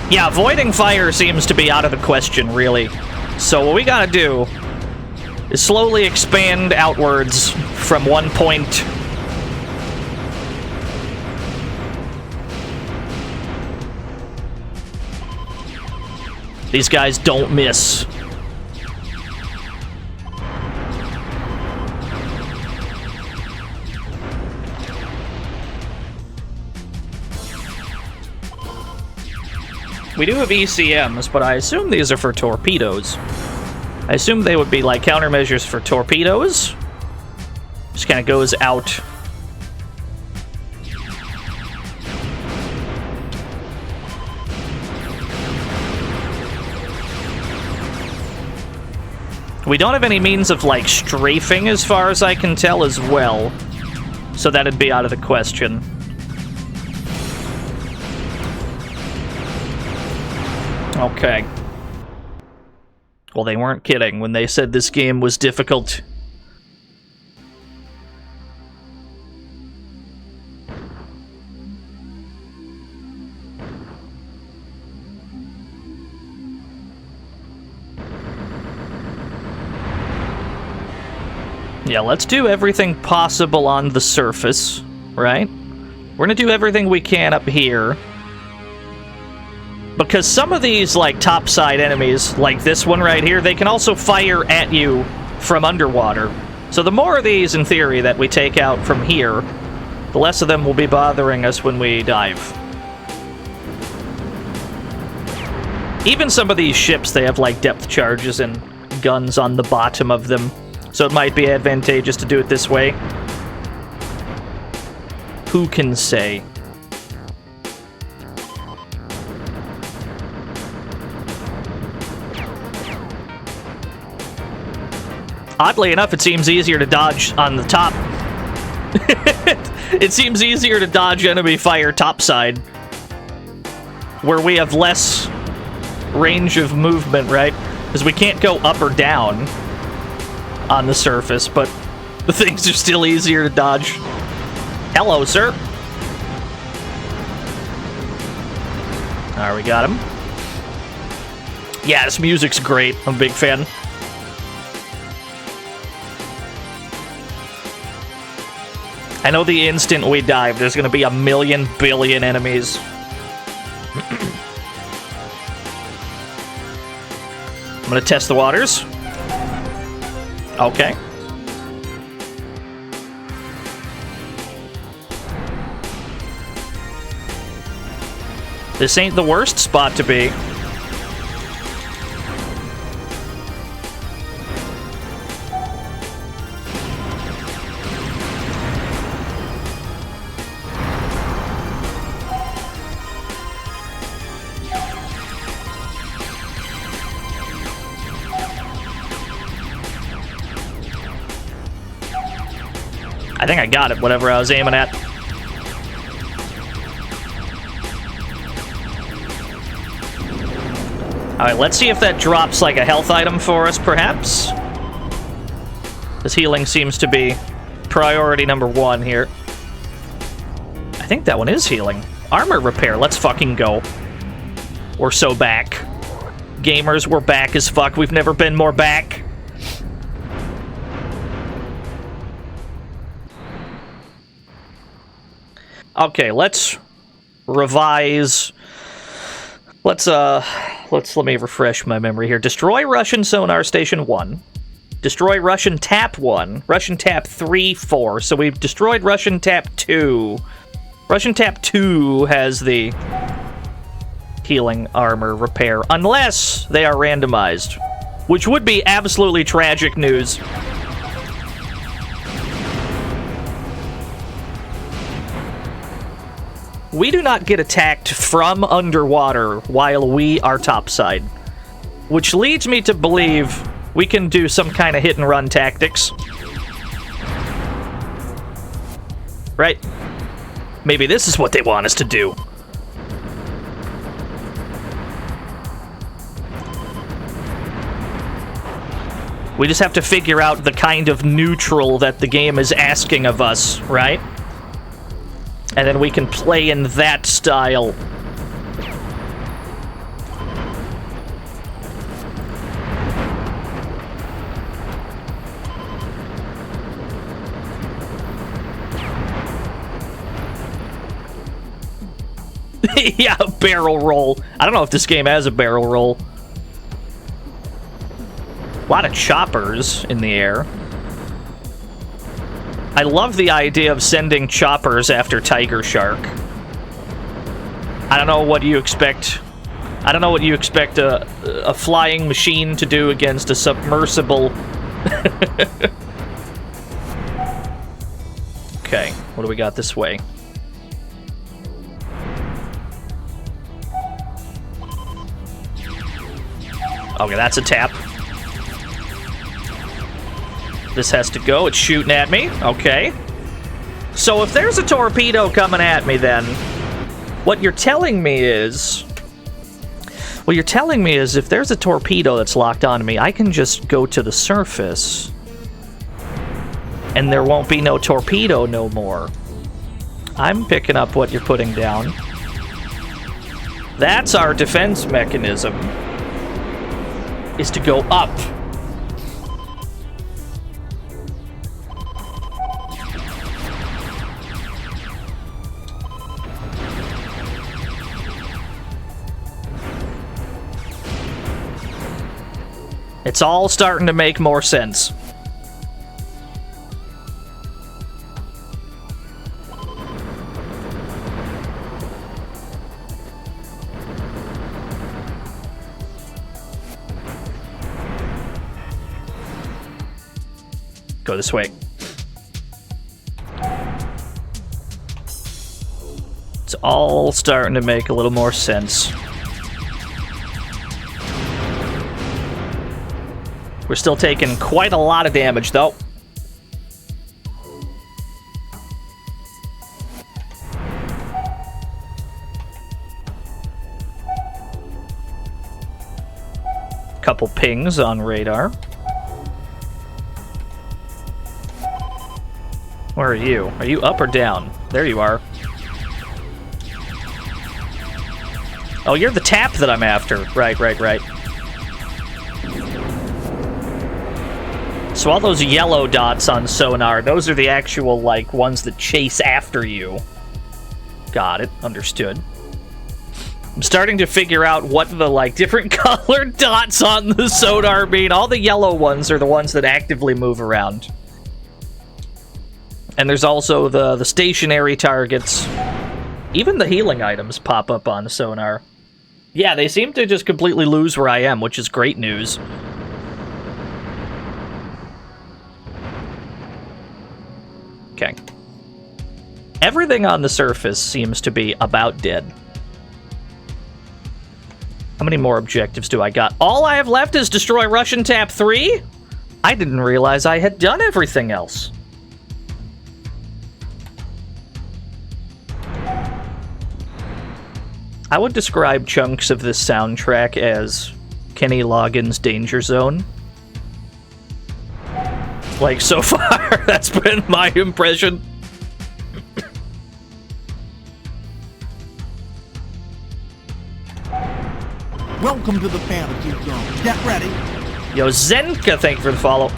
Yeah, avoiding fire seems to be out of the question, really. So what we gotta do is slowly expand outwards from one point. These guys don't miss. We do have ECMs, but I assume these are for torpedoes. I assume they would be like countermeasures for torpedoes. Just kind of goes out. We don't have any means of, like, strafing as far as I can tell as well. So that'd be out of the question. Okay. Well, they weren't kidding when they said this game was difficult. Yeah, let's do everything possible on the surface, right? We're gonna do everything we can up here. Because some of these, like, topside enemies, like this one right here, they can also fire at you from underwater. So the more of these, in theory, that we take out from here, the less of them will be bothering us when we dive. Even some of these ships, they have, like, depth charges and guns on the bottom of them. So it might be advantageous to do it this way. Who can say? Oddly enough, it seems easier to dodge on the top. It seems easier to dodge enemy fire topside, where we have less range of movement, right? Because we can't go up or down on the surface, but the things are still easier to dodge. Hello, sir. Alright, we got him. Yeah, this music's great. I'm a big fan. I know the instant we dive, there's gonna be a million billion enemies. I'm gonna test the waters. Okay. This ain't the worst spot to be. I think I got it, whatever I was aiming at. Alright, let's see if that drops like a health item for us, perhaps. This healing seems to be priority number 1 here. I think that one is healing. Armor repair, let's fucking go. We're so back. Gamers, we're back as fuck. We've never been more back. Okay, let's revise. Let me refresh my memory here. Destroy Russian sonar station 1. Destroy Russian tap 1. Russian tap 3, 4. So we've destroyed Russian tap 2. Russian tap 2 has the healing armor repair, unless they are randomized, which would be absolutely tragic news. We do not get attacked from underwater while we are topside, which leads me to believe we can do some kind of hit-and-run tactics. Right? Maybe this is what they want us to do. We just have to figure out the kind of neutral that the game is asking of us, right? And then we can play in that style. Yeah, a barrel roll. I don't know if this game has a barrel roll. A lot of choppers in the air. I love the idea of sending choppers after Tigershark. I don't know what you expect. I don't know what you expect a flying machine to do against a submersible. Okay, what do we got this way? Okay, that's a tap. This has to go. It's shooting at me. Okay. So if there's a torpedo coming at me, then what you're telling me is... What you're telling me is if there's a torpedo that's locked onto me, I can just go to the surface. And there won't be no torpedo no more. I'm picking up what you're putting down. That's our defense mechanism. Is to go up. It's all starting to make more sense. Go this way. It's all starting to make a little more sense. We're still taking quite a lot of damage, though. Couple pings on radar. Where are you? Are you up or down? There you are. Oh, you're the tap that I'm after. Right. So all those yellow dots on sonar, those are the actual, like, ones that chase after you. Got it. Understood. I'm starting to figure out what the, like, different colored dots on the sonar mean. All the yellow ones are the ones that actively move around. And there's also the stationary targets. Even the healing items pop up on sonar. Yeah, they seem to just completely lose where I am, which is great news. Okay. Everything on the surface seems to be about dead. How many more objectives do I got? All I have left is destroy Russian Tap 3? I didn't realize I had done everything else. I would describe chunks of this soundtrack as Kenny Loggins' Danger Zone. Like, so far, that's been my impression. Welcome to the fantasy zone. Get ready. Yo, Zenka, thank you for the follow.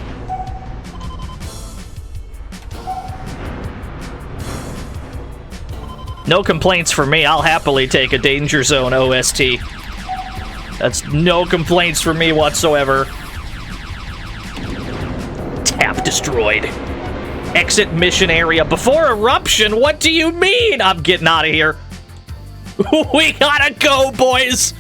No complaints for me. I'll happily take a Danger Zone OST. That's no complaints for me whatsoever. Tap destroyed. Exit mission area before eruption? What do you mean? I'm getting out of here. We gotta go, boys!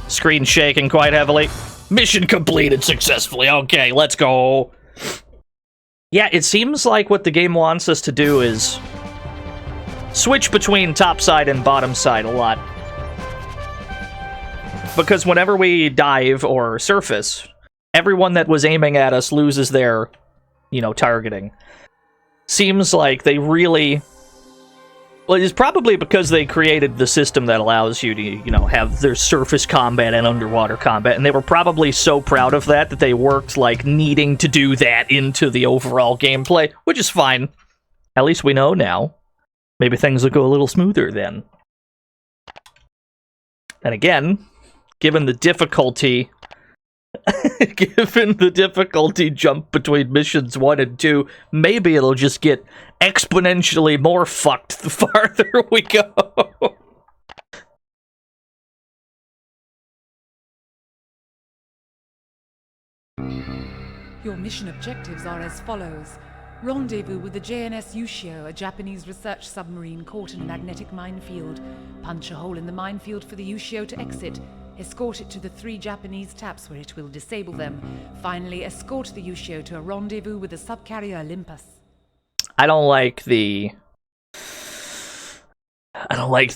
Screen shaking quite heavily. Mission completed successfully. Okay, let's go. Yeah, it seems like what the game wants us to do is switch between top side and bottom side a lot. Because whenever we dive or surface, everyone that was aiming at us loses their, targeting. Seems like they really... Well, it's probably because they created the system that allows you to, have their surface combat and underwater combat, and they were probably so proud of that that they worked, like, needing to do that into the overall gameplay, which is fine. At least we know now. Maybe things will go a little smoother then. And again, given the difficulty... given the difficulty jump between missions 1 and 2, maybe it'll just get exponentially more fucked the farther we go. Your mission objectives are as follows. Rendezvous with the JNS Ushio, a Japanese research submarine caught in a magnetic minefield. Punch a hole in the minefield for the Ushio to exit. Escort it to the 3 Japanese taps where it will disable them. Finally, escort the Ushio to a rendezvous with the subcarrier Olympus. I don't like the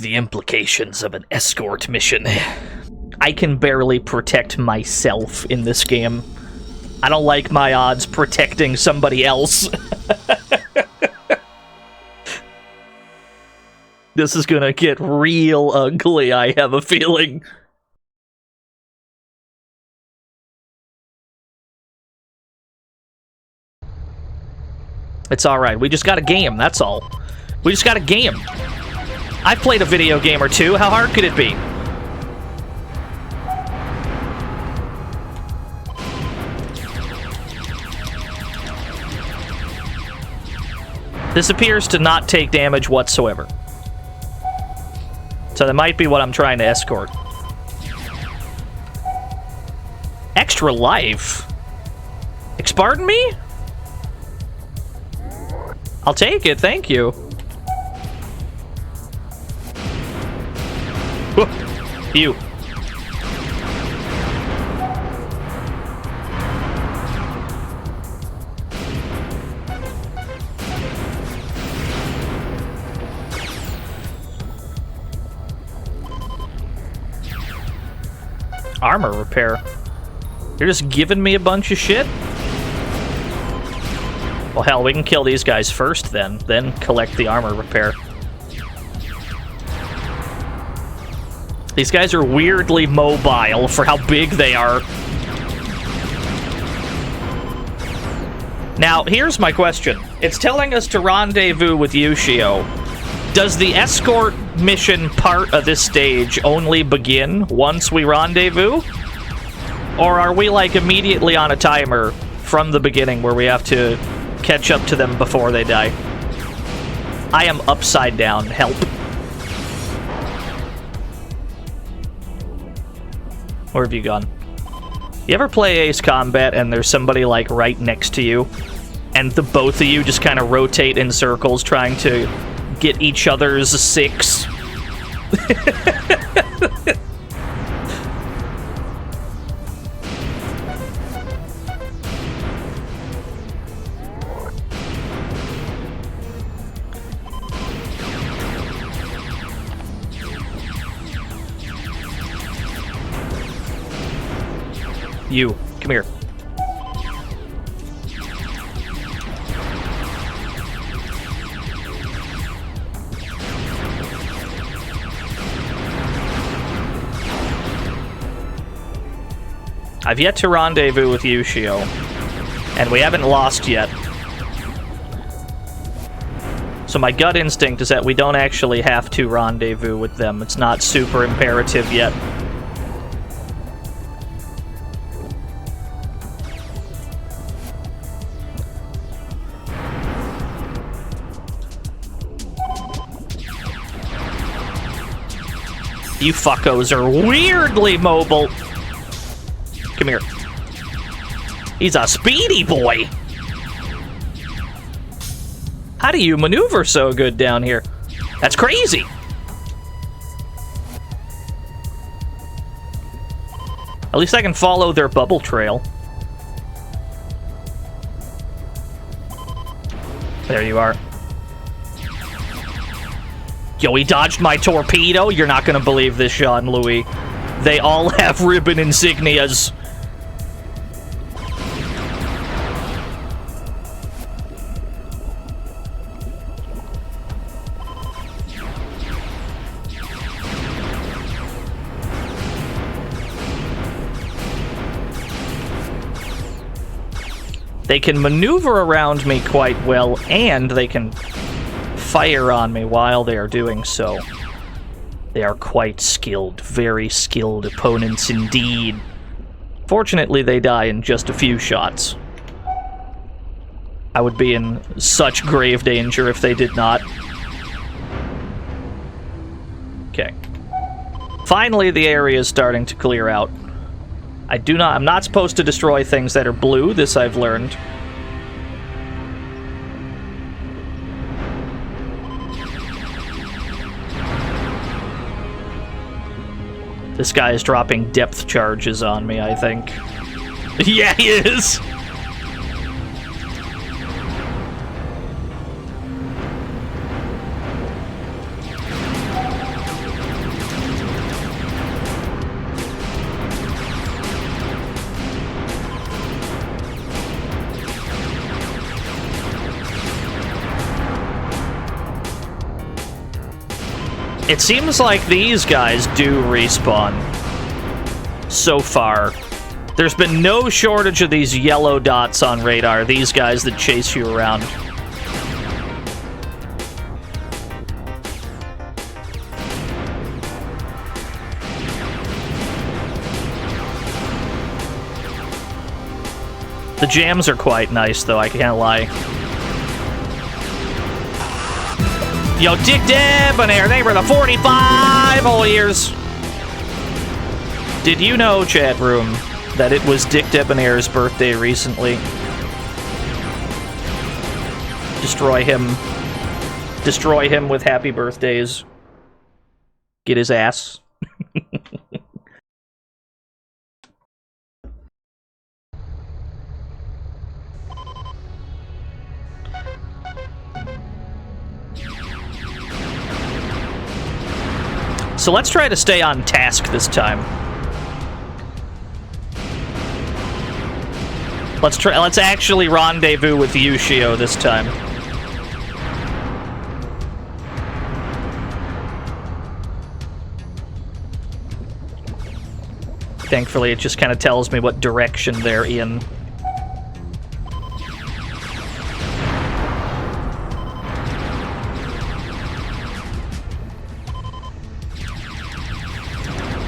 implications of an escort mission. I can barely protect myself in this game. I don't like my odds protecting somebody else. This is gonna get real ugly, I have a feeling. It's alright, we just got a game, that's all. We just got a game. I've played a video game or two, how hard could it be? This appears to not take damage whatsoever. So that might be what I'm trying to escort. Extra life? Pardon me? I'll take it, thank you. Whoa. You. Armor repair. You're just giving me a bunch of shit? Well, hell, we can kill these guys first then collect the armor repair. These guys are weirdly mobile for how big they are. Now, here's my question. It's telling us to rendezvous with Yushio. Does the escort mission part of this stage only begin once we rendezvous? Or are we, like, immediately on a timer from the beginning where we have to catch up to them before they die? I am upside down. Help. Where have you gone? You ever play Ace Combat and there's somebody, like, right next to you? And the both of you just kind of rotate in circles trying to get each other's six? You, come here. I've yet to rendezvous with Yushio, and we haven't lost yet. So my gut instinct is that we don't actually have to rendezvous with them. It's not super imperative yet. You fuckos are weirdly mobile. Come here. He's a speedy boy. How do you maneuver so good down here? That's crazy. At least I can follow their bubble trail. There you are. Yo, he dodged my torpedo? You're not gonna believe this, Jean-Louis. They all have ribbon insignias. They can maneuver around me quite well, and they can fire on me while they are doing so. They are quite skilled, very skilled opponents indeed. Fortunately, they die in just a few shots. I would be in such grave danger if they did not. Okay. Finally, the area is starting to clear out. I'm not supposed to destroy things that are blue, this I've learned. This guy is dropping depth charges on me, I think. Yeah, he is! It seems like these guys do respawn. So far. There's been no shortage of these yellow dots on radar, these guys that chase you around. The jams are quite nice, though, I can't lie. Yo, Dick Debonair, they were the 45 whole years. Did you know, chat room, that it was Dick Debonair's birthday recently? Destroy him. Destroy him with happy birthdays. Get his ass. So let's try to stay on task this time. Let's actually rendezvous with Yushio this time. Thankfully, it just kind of tells me what direction they're in.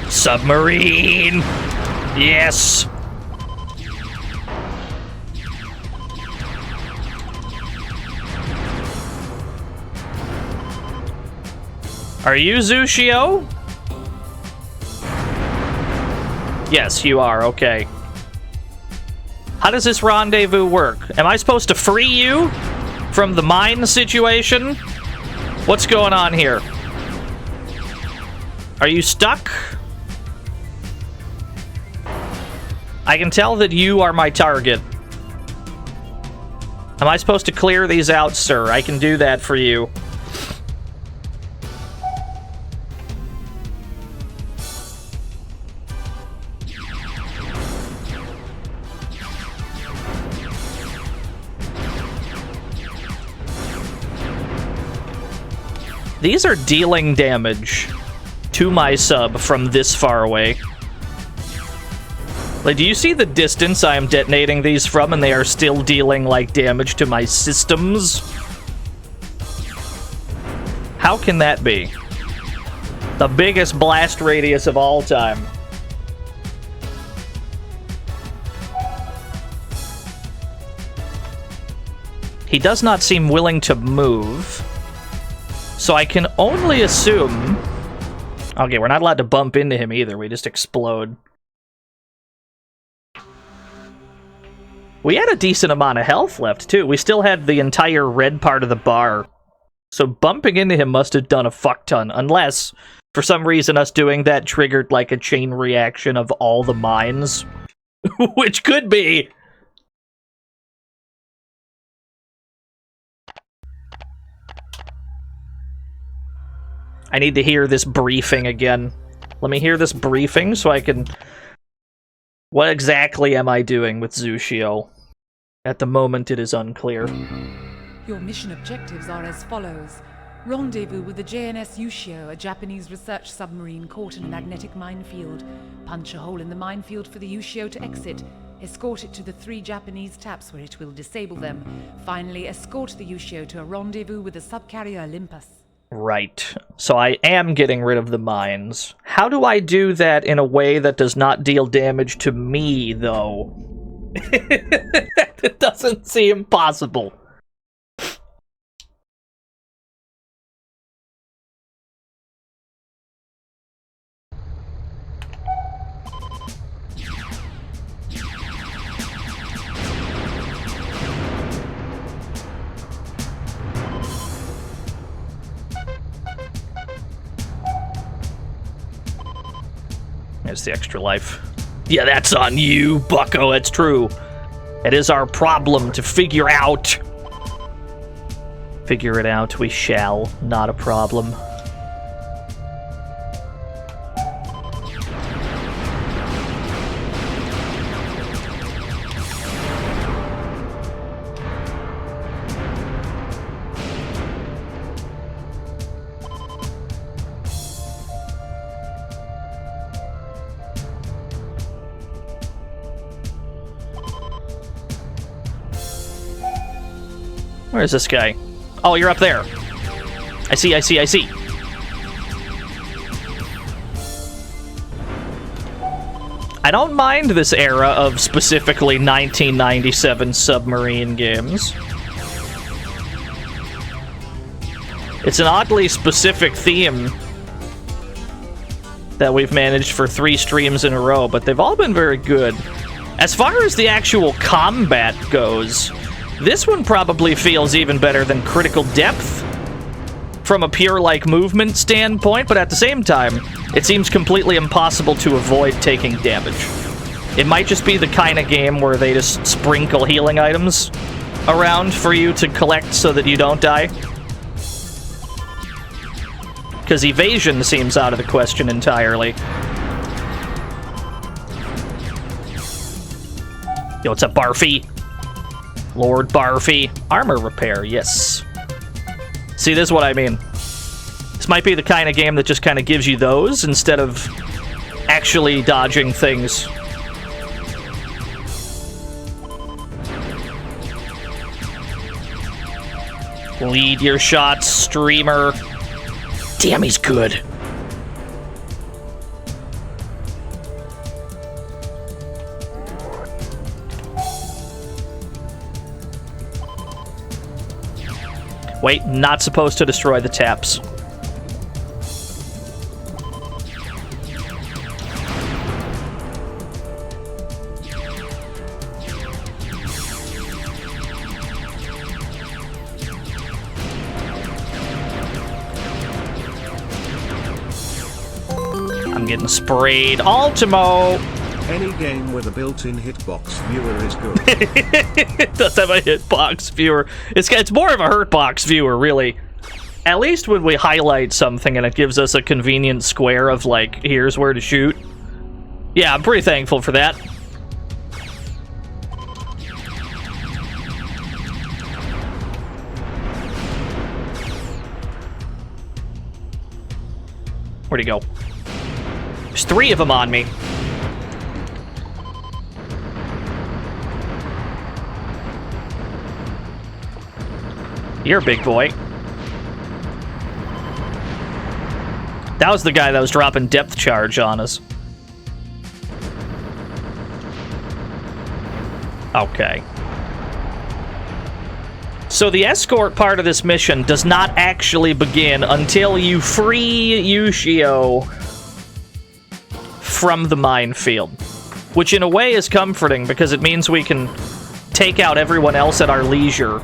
Submarine! Yes! Are you Zushio? Yes, you are. Okay. How does this rendezvous work? Am I supposed to free you from the mine situation? What's going on here? Are you stuck? I can tell that you are my target. Am I supposed to clear these out, sir? I can do that for you. These are dealing damage to my sub from this far away. Like, do you see the distance I am detonating these from, and they are still dealing, like, damage to my systems? How can that be? The biggest blast radius of all time. He does not seem willing to move. So I can only assume... Okay, we're not allowed to bump into him either. We just explode. We had a decent amount of health left, too. We still had the entire red part of the bar. So bumping into him must have done a fuck ton. Unless, for some reason, us doing that triggered, like, a chain reaction of all the mines. Which could be... I need to hear this briefing again. Let me hear this briefing so I can... What exactly am I doing with Zushio? At the moment, it is unclear. Your mission objectives are as follows. Rendezvous with the JNS Yushio, a Japanese research submarine caught in a magnetic minefield. Punch a hole in the minefield for the Yushio to exit. Escort it to the 3 Japanese taps where it will disable them. Finally, escort the Yushio to a rendezvous with the subcarrier Olympus. Right. So I am getting rid of the mines. How do I do that in a way that does not deal damage to me, though? It doesn't seem possible. There's the extra life. Yeah, that's on you, bucko, it's true. It is our problem to figure out. Figure it out, we shall. Not a problem. Where's this guy? Oh, you're up there. I see. I don't mind this era of specifically 1997 submarine games. It's an oddly specific theme that we've managed for 3 streams in a row, but they've all been very good. As far as the actual combat goes, this one probably feels even better than Critical Depth from a pure, like, movement standpoint, but at the same time, it seems completely impossible to avoid taking damage. It might just be the kind of game where they just sprinkle healing items around for you to collect so that you don't die. Because evasion seems out of the question entirely. Yo, what's up, Barfy? Lord Barfy. Armor repair, yes. See, this is what I mean. This might be the kind of game that just kind of gives you those instead of actually dodging things. Lead your shots, streamer. Damn, he's good. Wait, not supposed to destroy the taps. I'm getting sprayed. Ultimo! Any game with a built-in hitbox viewer is good. It does have a hitbox viewer. It's more of a hurtbox viewer, really. At least when we highlight something and it gives us a convenient square of, like, here's where to shoot. Yeah, I'm pretty thankful for that. Where'd he go? There's 3 of them on me. You're a big boy. That was the guy that was dropping depth charge on us. Okay. So the escort part of this mission does not actually begin until you free Yushio from the minefield. Which in a way is comforting because it means we can take out everyone else at our leisure.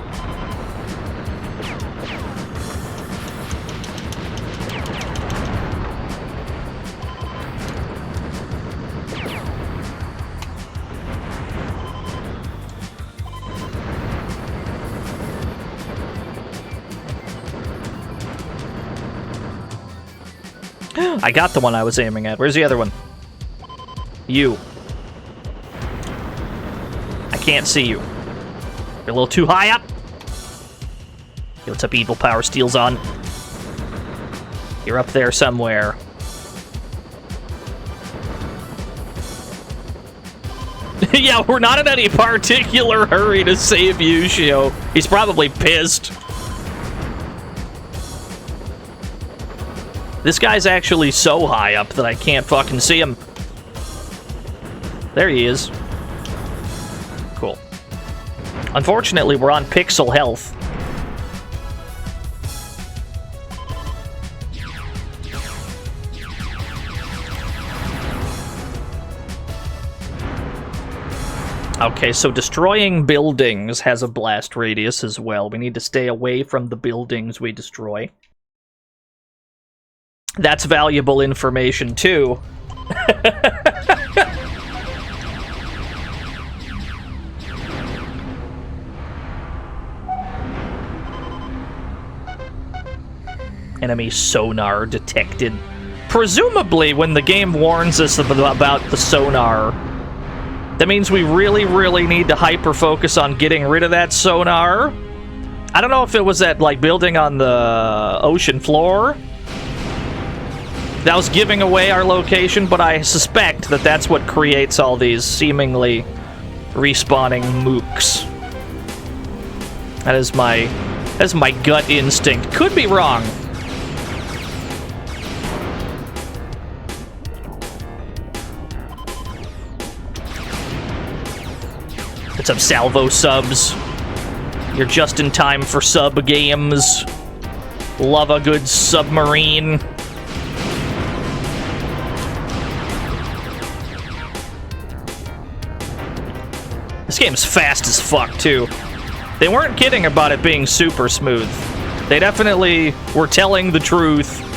I got the one I was aiming at. Where's the other one? You. I can't see you. You're a little too high up. Yo, what's up, Evil Power Steel's on? You're up there somewhere. Yeah, we're not in any particular hurry to save Yushio. He's probably pissed. This guy's actually so high up that I can't fucking see him. There he is. Cool. Unfortunately, we're on pixel health. Okay, so destroying buildings has a blast radius as well. We need to stay away from the buildings we destroy. That's valuable information, too. Enemy sonar detected. Presumably, when the game warns us about the sonar, that means we really, really need to hyper-focus on getting rid of that sonar. I don't know if it was that, like, building on the ocean floor that was giving away our location, but I suspect that that's what creates all these seemingly respawning mooks. That is my gut instinct. Could be wrong. What's up, Salvo subs? You're just in time for sub games. Love a good submarine. This game's fast as fuck, too. They weren't kidding about it being super smooth. They definitely were telling the truth.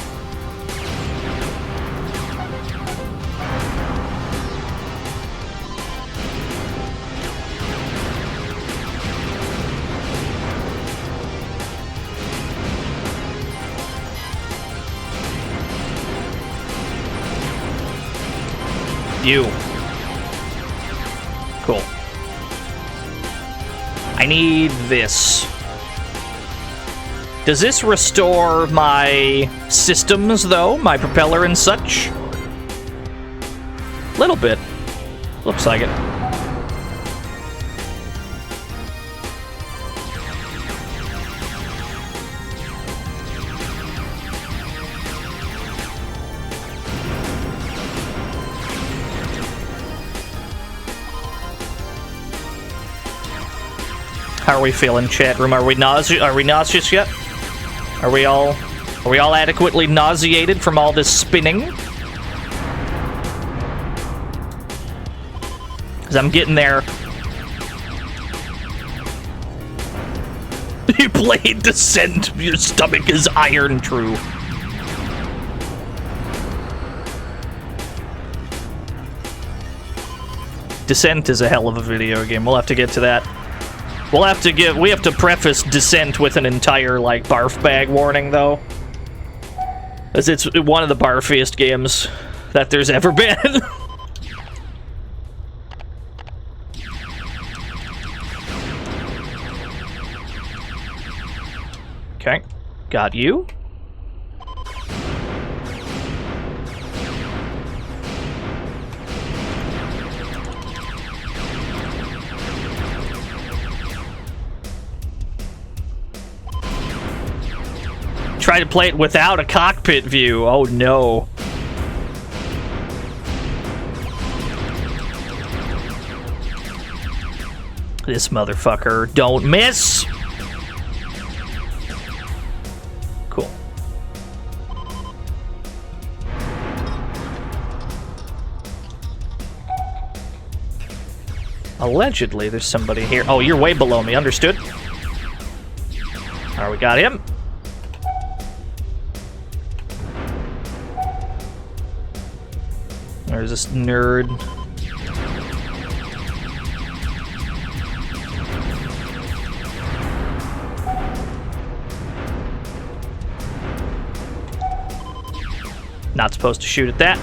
You. Cool. I need this. Does this restore my systems, though? My propeller and such? Little bit. Looks like it. How are we feeling, chat room? Are we nauseous yet? Are we all adequately nauseated from all this spinning? Cause I'm getting there. You played Descent, your stomach is iron true. Descent is a hell of a video game. We'll have to get to that. We have to preface Descent with an entire, like, barf bag warning, though. As it's one of the barfiest games that there's ever been. Okay. Got you. Try to play it without a cockpit view. Oh no. This motherfucker. Don't miss! Cool. Allegedly, there's somebody here. Oh, you're way below me. Understood. Alright, we got him. There's this nerd. Not supposed to shoot at that.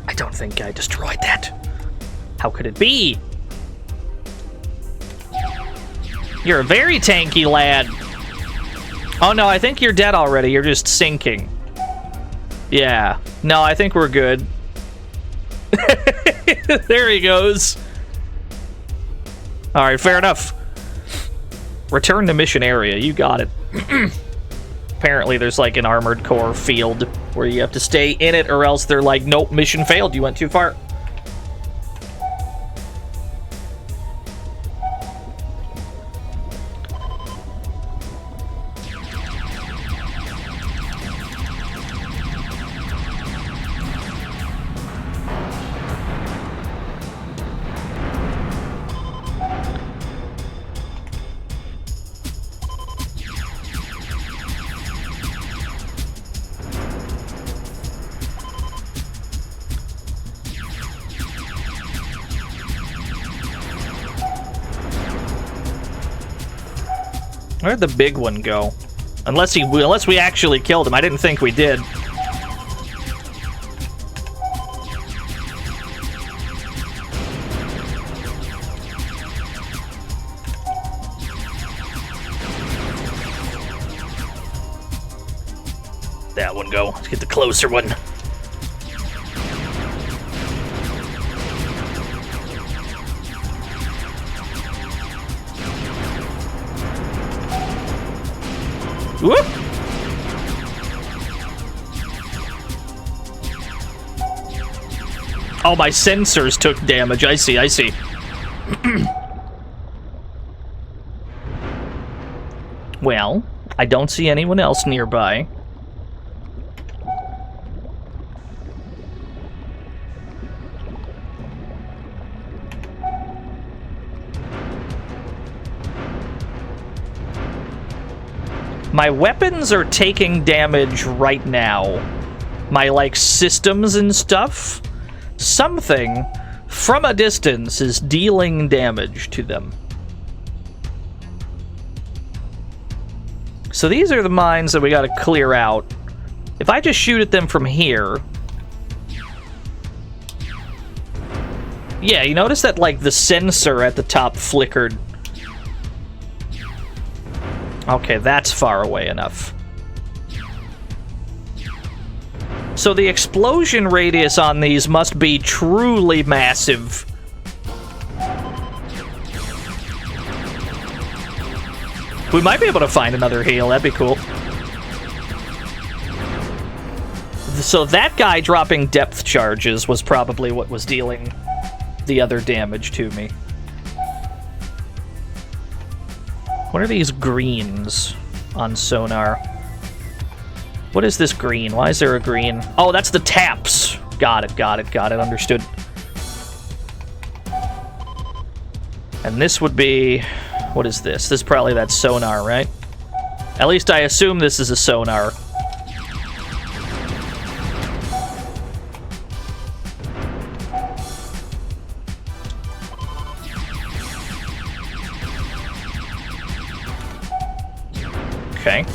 I don't think I destroyed that. How could it be? You're a very tanky lad. Oh no, I think you're dead already. You're just sinking. Yeah. No, I think we're good. There he goes. Alright, fair enough. Return to mission area. You got it. Apparently there's like an armored core field where you have to stay in it, or else they're like, nope, mission failed. You went too far. Where'd the big one go? Unless we actually killed him. I didn't think we did. That one go. Let's get the closer one. Oh, my sensors took damage. I see, I see. Well, I don't see anyone else nearby. My weapons are taking damage right now. My, like, systems and stuff. Something from a distance is dealing damage to them. So these are the mines that we gotta clear out. If I just shoot at them from here... Yeah, you notice that, like, the sensor at the top flickered. Okay, that's far away enough. So the explosion radius on these must be truly massive. We might be able to find another heal, that'd be cool. So that guy dropping depth charges was probably what was dealing the other damage to me. What are these greens on sonar? What is this green? Why is there a green? Oh, that's the taps. Got it, got it, got it. Understood. And this would be... What is this? This is probably that sonar, right? At least I assume this is a sonar. Okay.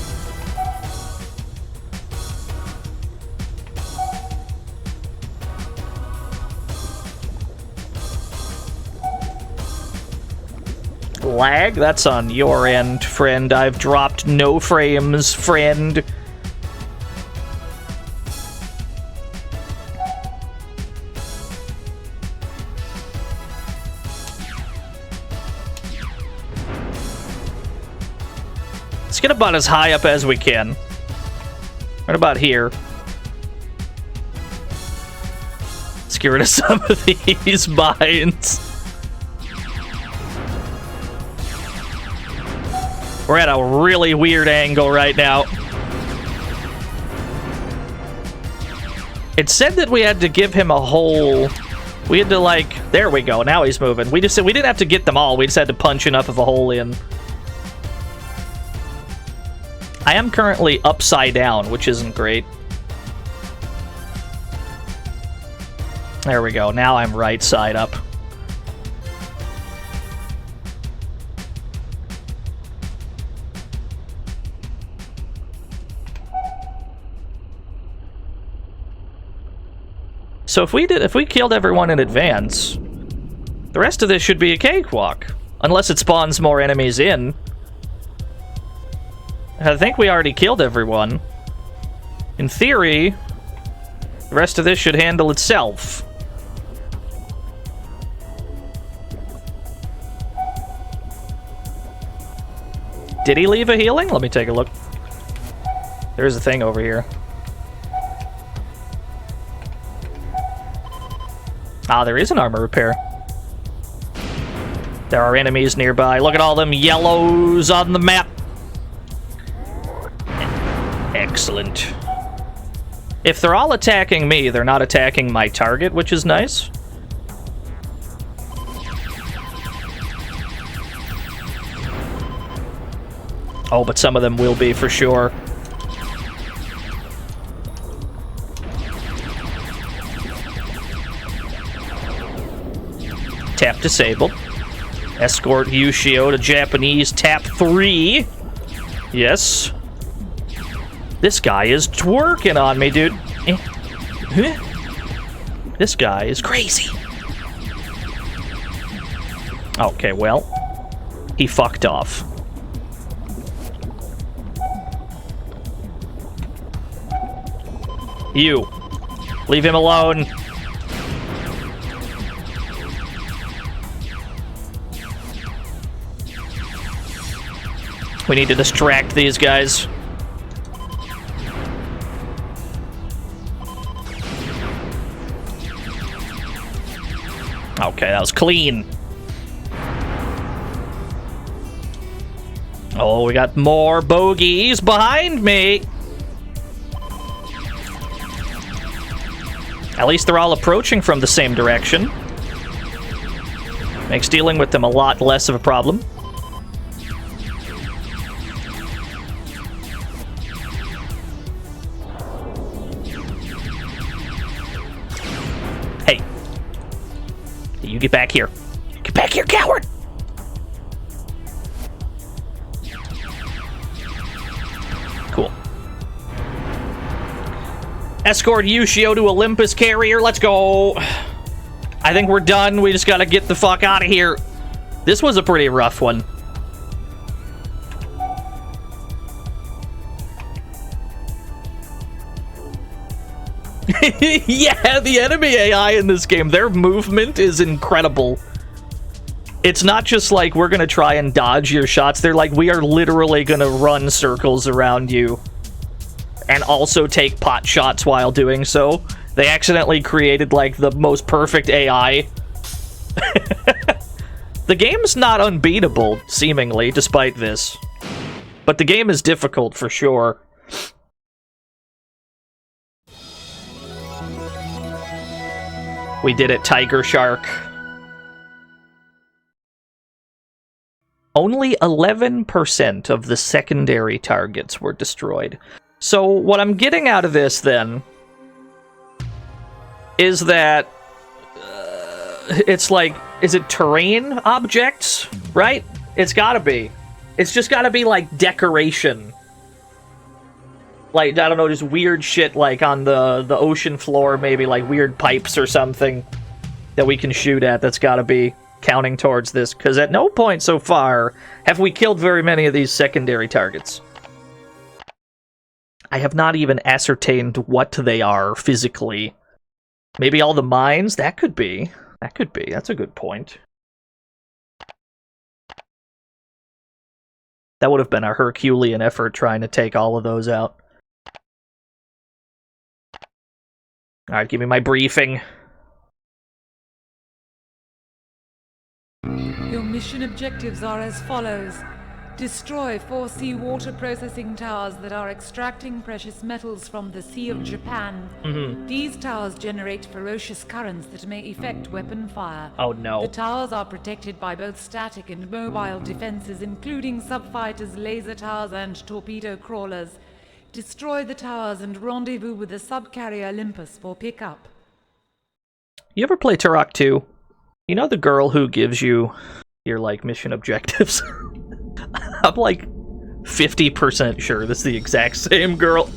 Lag? That's on your end, friend. I've dropped no frames, friend. Let's get about as high up as we can. Right about here. Let's get rid of some of these mines. We're at a really weird angle right now. It said that we had to give him a hole. We had to, like... There we go. Now he's moving. We just said we didn't have to get them all. We just had to punch enough of a hole in. I am currently upside down, which isn't great. There we go. Now I'm right side up. So if we killed everyone in advance, the rest of this should be a cakewalk. Unless it spawns more enemies in. I think we already killed everyone. In theory, the rest of this should handle itself. Did he leave a healing? Let me take a look. There's a thing over here. Ah, there is an armor repair. There are enemies nearby. Look at all them yellows on the map. Excellent. If they're all attacking me, they're not attacking my target, which is nice. Oh, but some of them will be for sure. Tap disabled. Escort Yushio to Japanese tap 3. Yes. This guy is twerking on me, dude. This guy is crazy. Okay, well, he fucked off. You. Leave him alone. We need to distract these guys. Okay, that was clean. Oh, we got more bogeys behind me. At least they're all approaching from the same direction. Makes dealing with them a lot less of a problem. Hey. You get back here. Get back here, coward! Cool. Escort Yushio to Olympus carrier. Let's go. I think we're done. We just gotta get the fuck out of here. This was a pretty rough one. Yeah, the enemy AI in this game, their movement is incredible. It's not just like we're gonna try and dodge your shots. They're like, we are literally gonna run circles around you and also take pot shots while doing so. They accidentally created like the most perfect AI. The game's not unbeatable, seemingly, despite this. But the game is difficult for sure. We did it, Tigershark. Only 11% of the secondary targets were destroyed. So what I'm getting out of this, then, is that it's like, is it terrain objects, right? It's gotta be. It's just gotta be, like, decoration. Like, I don't know, just weird shit, like, on the ocean floor, maybe, like, weird pipes or something that we can shoot at. That's gotta be counting towards this, because at no point so far have we killed very many of these secondary targets. I have not even ascertained what they are physically. Maybe all the mines? That could be. That could be. That's a good point. That would have been a Herculean effort trying to take all of those out. Alright, give me my briefing. Your mission objectives are as follows. Destroy 4 seawater processing towers that are extracting precious metals from the Sea of Japan. These towers generate ferocious currents that may effect weapon fire. Oh no. The towers are protected by both static and mobile defenses, including subfighters, laser towers, and torpedo crawlers. Destroy the towers and rendezvous with the subcarrier Olympus for pickup. You ever play Turok 2? You know the girl who gives you your, like, mission objectives? I'm like 50% sure this is the exact same girl.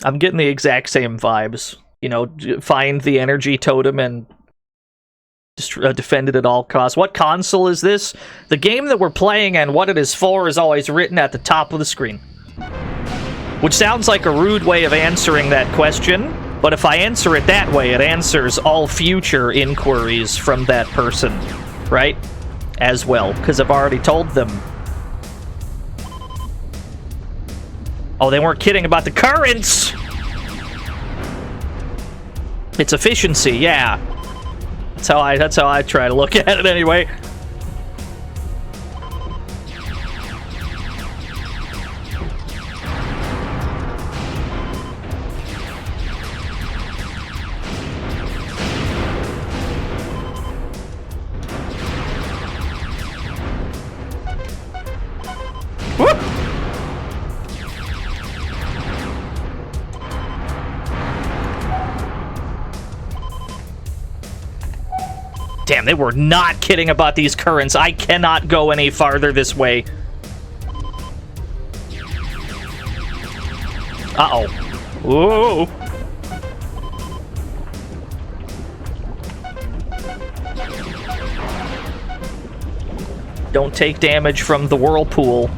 I'm getting the exact same vibes. You know, find the energy totem and defend it at all costs. What console is this? The game that we're playing and what it is for is always written at the top of the screen. Which sounds like a rude way of answering that question, but if I answer it that way, it answers all future inquiries from that person, right? As well, because I've already told them. Oh, they weren't kidding about the currents! It's efficiency, yeah. That's how I try to look at it anyway. Damn, they were not kidding about these currents. I cannot go any farther this way. Uh-oh. Whoa. Don't take damage from the whirlpool.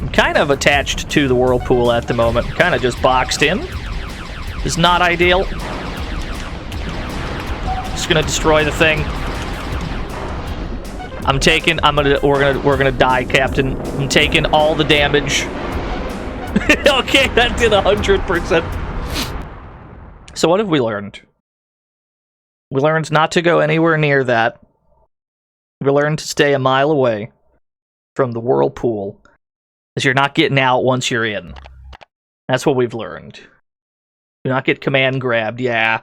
I'm kind of attached to the whirlpool at the moment. Kind of just boxed in. Is not ideal. Just gonna destroy the thing. We're gonna die, Captain. I'm taking all the damage. Okay, that did 100%. So what have we learned? We learned not to go anywhere near that. We learned to stay a mile away from the whirlpool, as you're not getting out once you're in. That's what we've learned. Do not get command grabbed, yeah.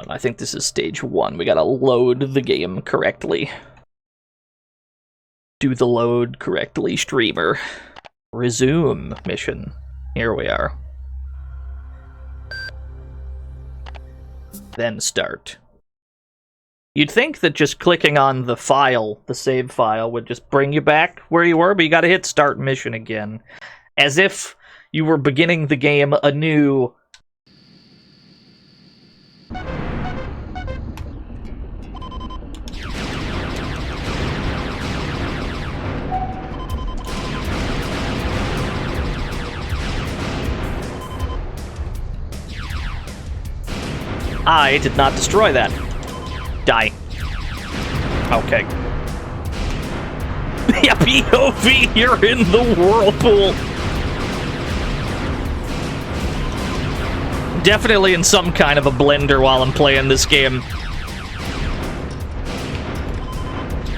I think this is stage 1. We gotta load the game correctly. Do the load correctly, streamer. Resume mission. Here we are. Then start. You'd think that just clicking on the file, the save file, would just bring you back where you were, but you gotta hit start mission again. As if you were beginning the game anew. I did not destroy that. Die. Okay. Yeah, POV, you're in the whirlpool. Definitely in some kind of a blender while I'm playing this game.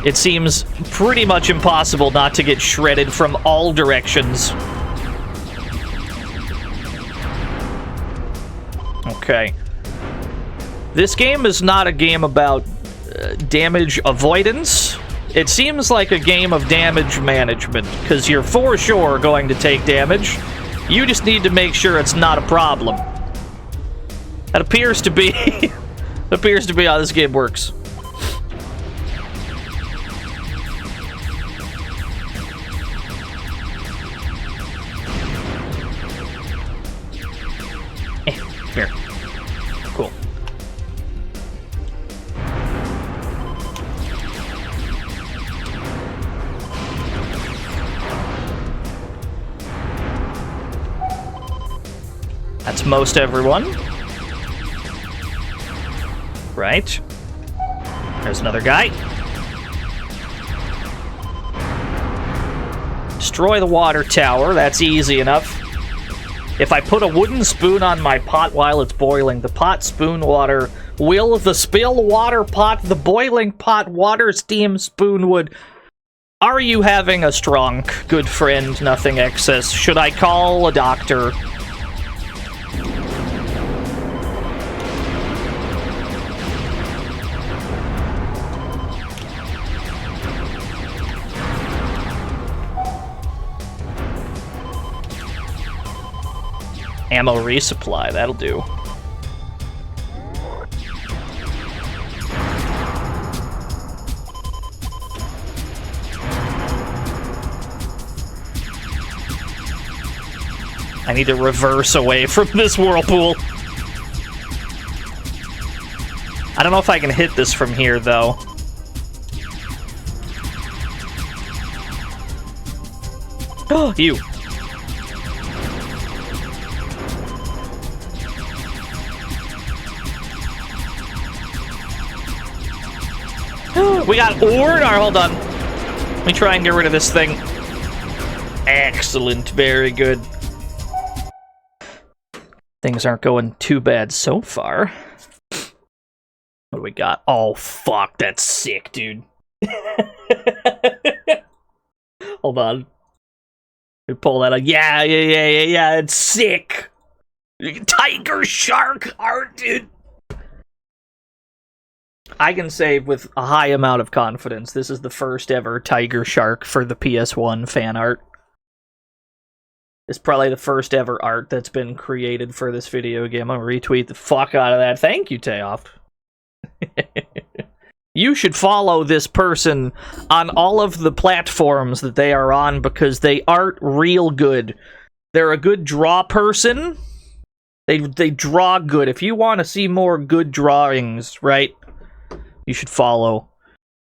It seems pretty much impossible not to get shredded from all directions. Okay. This game is not a game about damage avoidance. It seems like a game of damage management, because you're for sure going to take damage. You just need to make sure it's not a problem. That appears to be appears to be how this game works. Here. Cool. That's most everyone. Right. There's another guy. Destroy the water tower. That's easy enough. If I put a wooden spoon on my pot while it's boiling, the pot spoon water will the spill water pot, the boiling pot water steam spoon would. Are you having a strong good friend, nothing excess? Should I call a doctor? Ammo resupply, that'll do. I need to reverse away from this whirlpool. I don't know if I can hit this from here, though. Oh, you. We got ore? Alright, hold on. Let me try and get rid of this thing. Excellent. Very good. Things aren't going too bad so far. What do we got? Oh, fuck. That's sick, dude. Hold on. Let me pull that out. Yeah. It's sick. Tigershark art, dude. I can say with a high amount of confidence, this is the first ever Tigershark for the PS1 fan art. It's probably the first ever art that's been created for this video game. I'm gonna retweet the fuck out of that. Thank you, Tayoff. You should follow this person on all of the platforms that they are on because they art real good. They're a good draw person. They draw good. If you want to see more good drawings, right? You should follow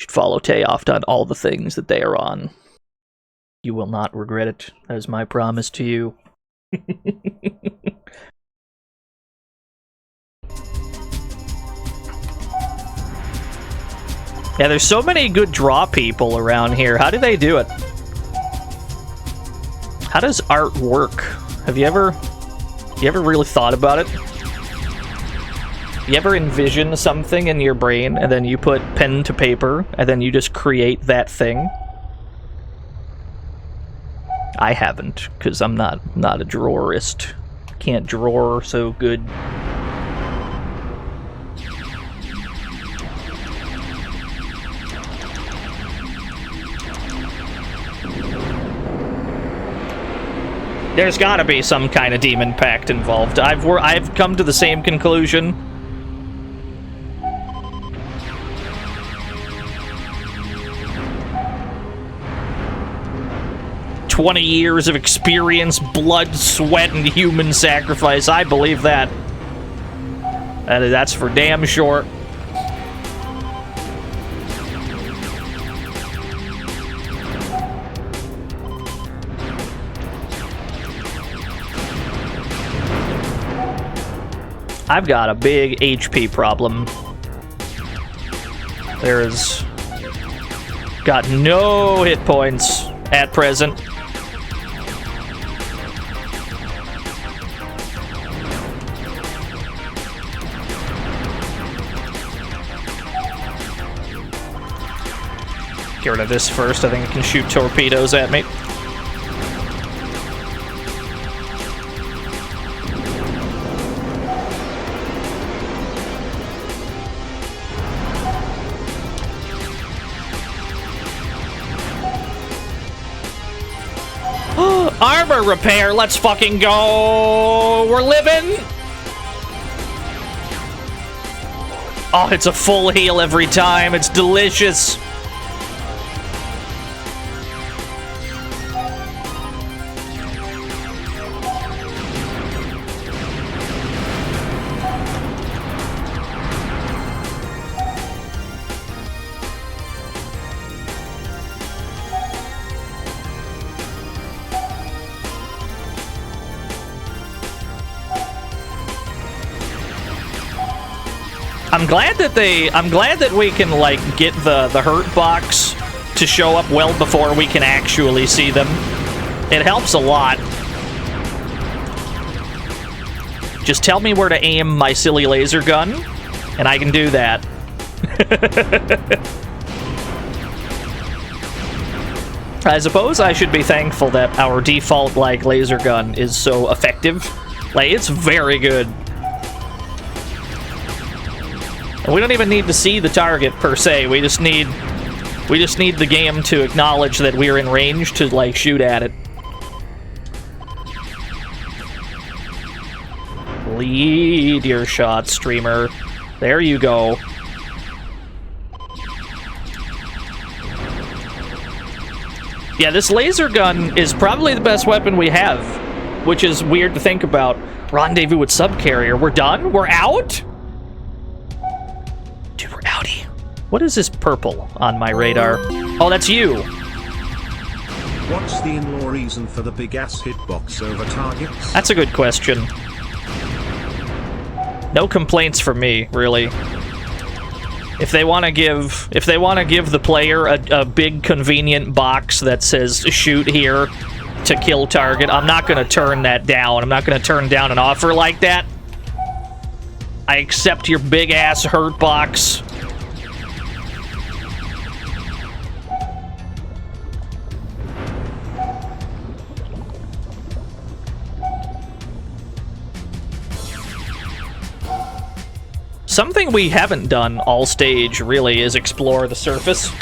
Tayoff on all the things that they are on. You will not regret it. That is my promise to you. Yeah, there's so many good draw people around here. How do they do it? How does art work? Have you ever really thought about it? You ever envision something in your brain and then you put pen to paper and then you just create that thing? I haven't, because I'm not a drawerist. Can't draw so good. There's gotta be some kind of demon pact involved. I've come to the same conclusion. "20 years of experience, blood, sweat, and human sacrifice." I believe that. That's for damn sure. I've got a big HP problem. There's got no hit points at present. Get rid of this first. I think it can shoot torpedoes at me. Armor repair, let's fucking go! We're living! Oh, it's a full heal every time. It's delicious. I'm glad that we can, like, get the hurt box to show up well before we can actually see them. It helps a lot. Just tell me where to aim my silly laser gun, and I can do that. I suppose I should be thankful that our default, like, laser gun is so effective. Like, it's very good. We don't even need to see the target per se. We just need the game to acknowledge that we're in range to, like, shoot at it. Lead your shot, streamer. There you go. Yeah, this laser gun is probably the best weapon we have, which is weird to think about. Rendezvous with subcarrier. We're done? We're out? Dude, we're outie. What is this purple on my radar? Oh, that's you. What's the in-law reason for the big-ass hitbox over targets? That's a good question. No complaints from me, really. If they want to give the player a big convenient box that says shoot here to kill target, I'm not going to turn that down. I'm not going to turn down an offer like that. I accept your big-ass hurt box. Something we haven't done all stage, really, is explore the surface.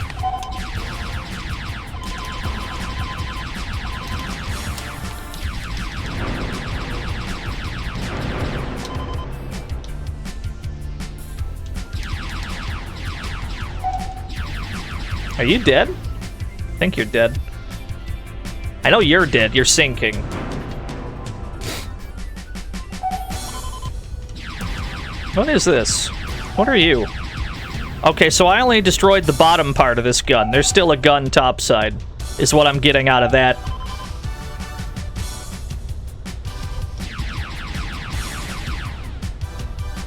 Are you dead? I think you're dead. I know you're dead. You're sinking. What is this? What are you? Okay, so I only destroyed the bottom part of this gun. There's still a gun topside, is what I'm getting out of that.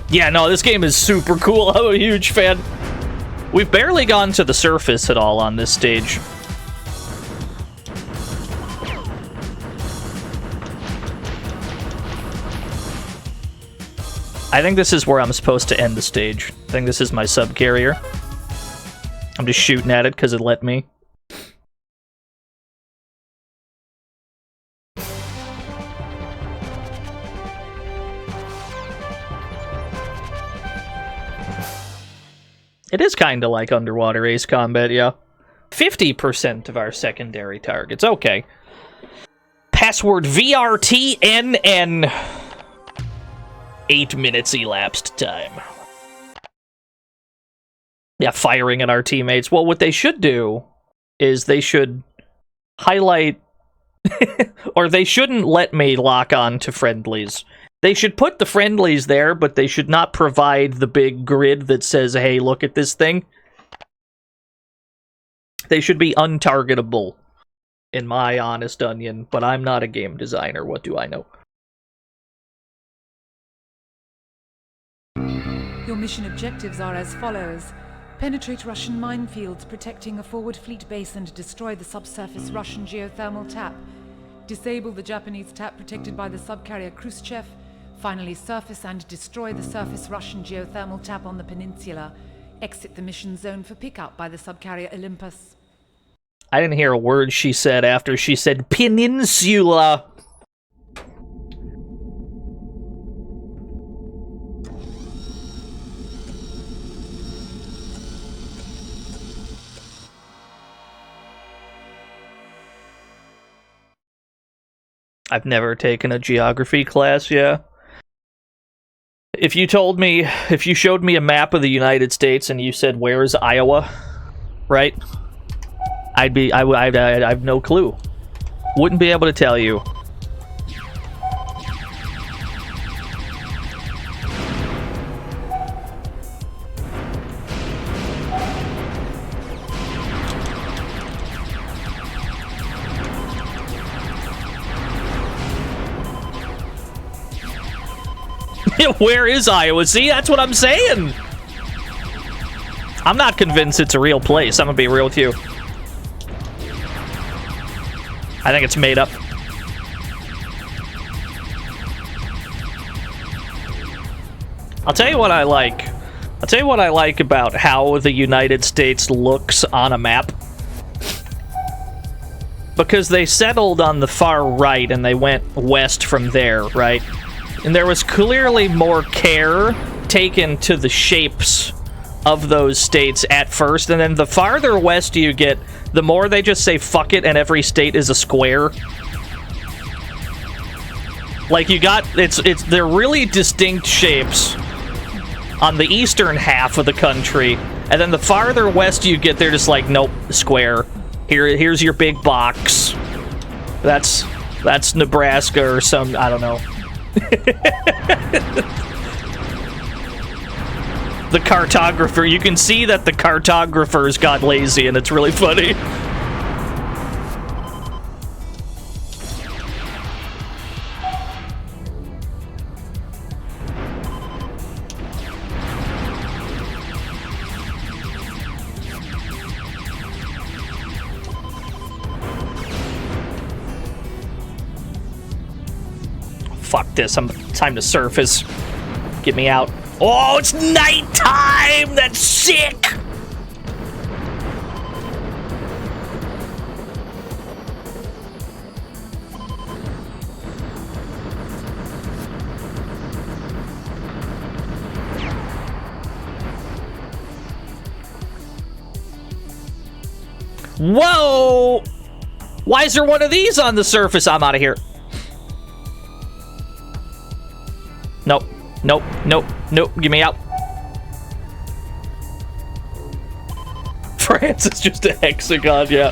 Yeah, no, this game is super cool. I'm a huge fan. We've barely gone to the surface at all on this stage. I think this is where I'm supposed to end the stage. I think this is my subcarrier. I'm just shooting at it because it let me. It is kind of like underwater ace combat, yeah. 50% of our secondary targets. Okay. Password VRTNN. 8 minutes elapsed time. Yeah, firing at our teammates. Well, what they should do is they should highlight... or they shouldn't let me lock on to friendlies. They should put the friendlies there, but they should not provide the big grid that says, hey, look at this thing. They should be untargetable, in my honest onion, but I'm not a game designer. What do I know? Your mission objectives are as follows. Penetrate Russian minefields, protecting a forward fleet base, and destroy the subsurface Russian geothermal tap. Disable the Japanese tap protected by the subcarrier Khrushchev. Finally, surface and destroy the surface Russian geothermal tap on the peninsula. Exit the mission zone for pickup by the subcarrier Olympus. I didn't hear a word she said after she said peninsula. I've never taken a geography class, yeah. If you showed me a map of the United States and you said, where's Iowa, right? I have no clue. Wouldn't be able to tell you. Where is Iowa? See, that's what I'm saying. I'm not convinced it's a real place. I'm gonna be real with you. I think it's made up. I'll tell you what I like. I'll tell you what I like about how the United States looks on a map. Because they settled on the far right and they went west from there, right? And there was clearly more care taken to the shapes of those states at first, and then the farther west you get, the more they just say fuck it and every state is a square. Like you got, they're really distinct shapes on the eastern half of the country, and then the farther west you get, they're just like, nope, square. Here's your big box. That's Nebraska or some, I don't know. The cartographer, you can see that the cartographers got lazy and it's really funny. Fuck this, time to surface. Get me out. Oh, it's nighttime! That's sick! Whoa! Why is there one of these on the surface? I'm out of here. Nope. Nope. Nope. Nope. Get me out. France is just a hexagon, yeah.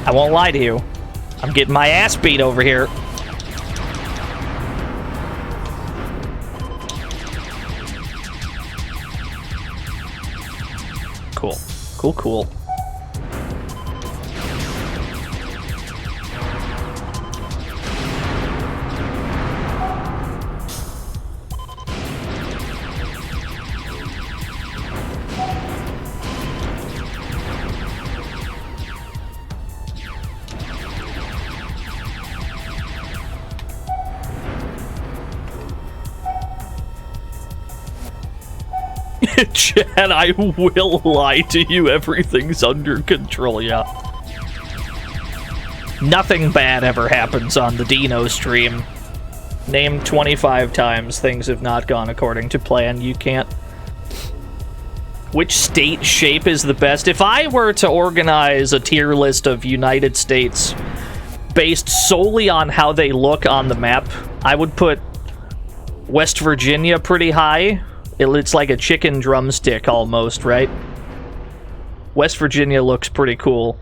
I won't lie to you. I'm getting my ass beat over here. Cool. Cool, cool. Chad, I will lie to you. Everything's under control, yeah. Nothing bad ever happens on the Dino stream. Name 25 times things have not gone according to plan. You can't. Which state shape is the best? If I were to organize a tier list of United States based solely on how they look on the map, I would put West Virginia pretty high. It's like a chicken drumstick almost, right? West Virginia looks pretty cool.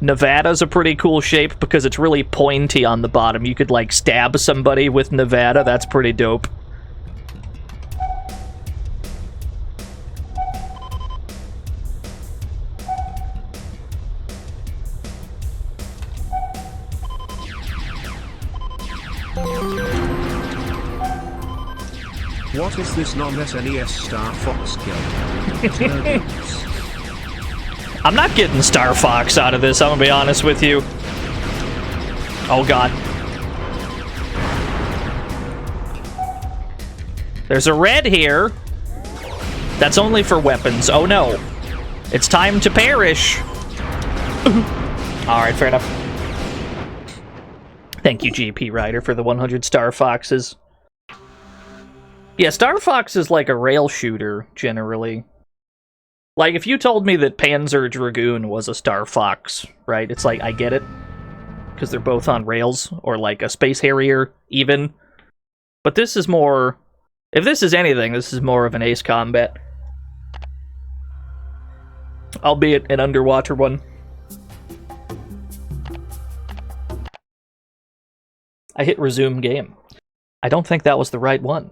Nevada's a pretty cool shape because it's really pointy on the bottom. You could, like, stab somebody with Nevada. That's pretty dope. What is this non-SNES Star Fox kill? Turtles. I'm not getting Star Fox out of this, I'm gonna be honest with you. Oh god. There's a red here. That's only for weapons. Oh no. It's time to perish. Alright, fair enough. Thank you, GP Rider, for the 100 Star Foxes. Yeah, Star Fox is like a rail shooter, generally. Like, if you told me that Panzer Dragoon was a Star Fox, right? It's like, I get it. Because they're both on rails, or like a Space Harrier, even. But this is more... If this is anything, this is more of an Ace Combat. Albeit an underwater one. I hit resume game. I don't think that was the right one.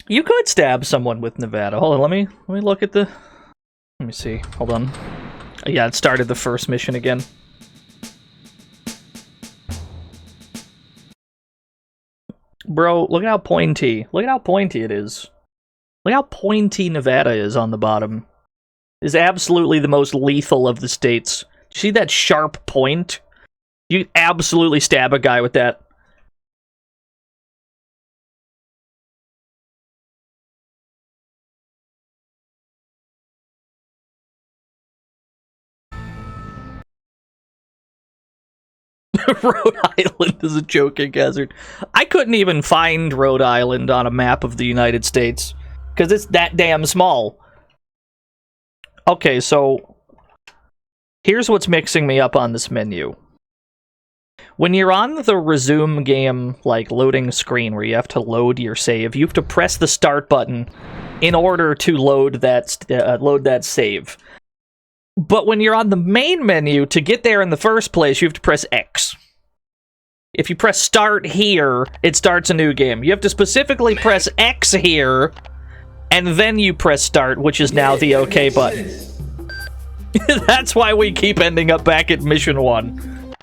You could stab someone with Nevada. Hold on, let me look at the... Let me see. Hold on. Yeah, it started the first mission again. Bro, look at how pointy. Look at how pointy it is. Look how pointy Nevada is on the bottom. It is absolutely the most lethal of the states. See that sharp point? You absolutely stab a guy with that. Rhode Island is a joking hazard. I couldn't even find Rhode Island on a map of the United States because it's that damn small. Okay, so here's what's mixing me up on this menu. When you're on the resume game, like, loading screen where you have to load your save, you have to press the start button in order to load that save. But when you're on the main menu, to get there in the first place, you have to press X. If you press start here, it starts a new game. You have to specifically press X here, and then you press start, which is now the OK button. That's why we keep ending up back at mission 1.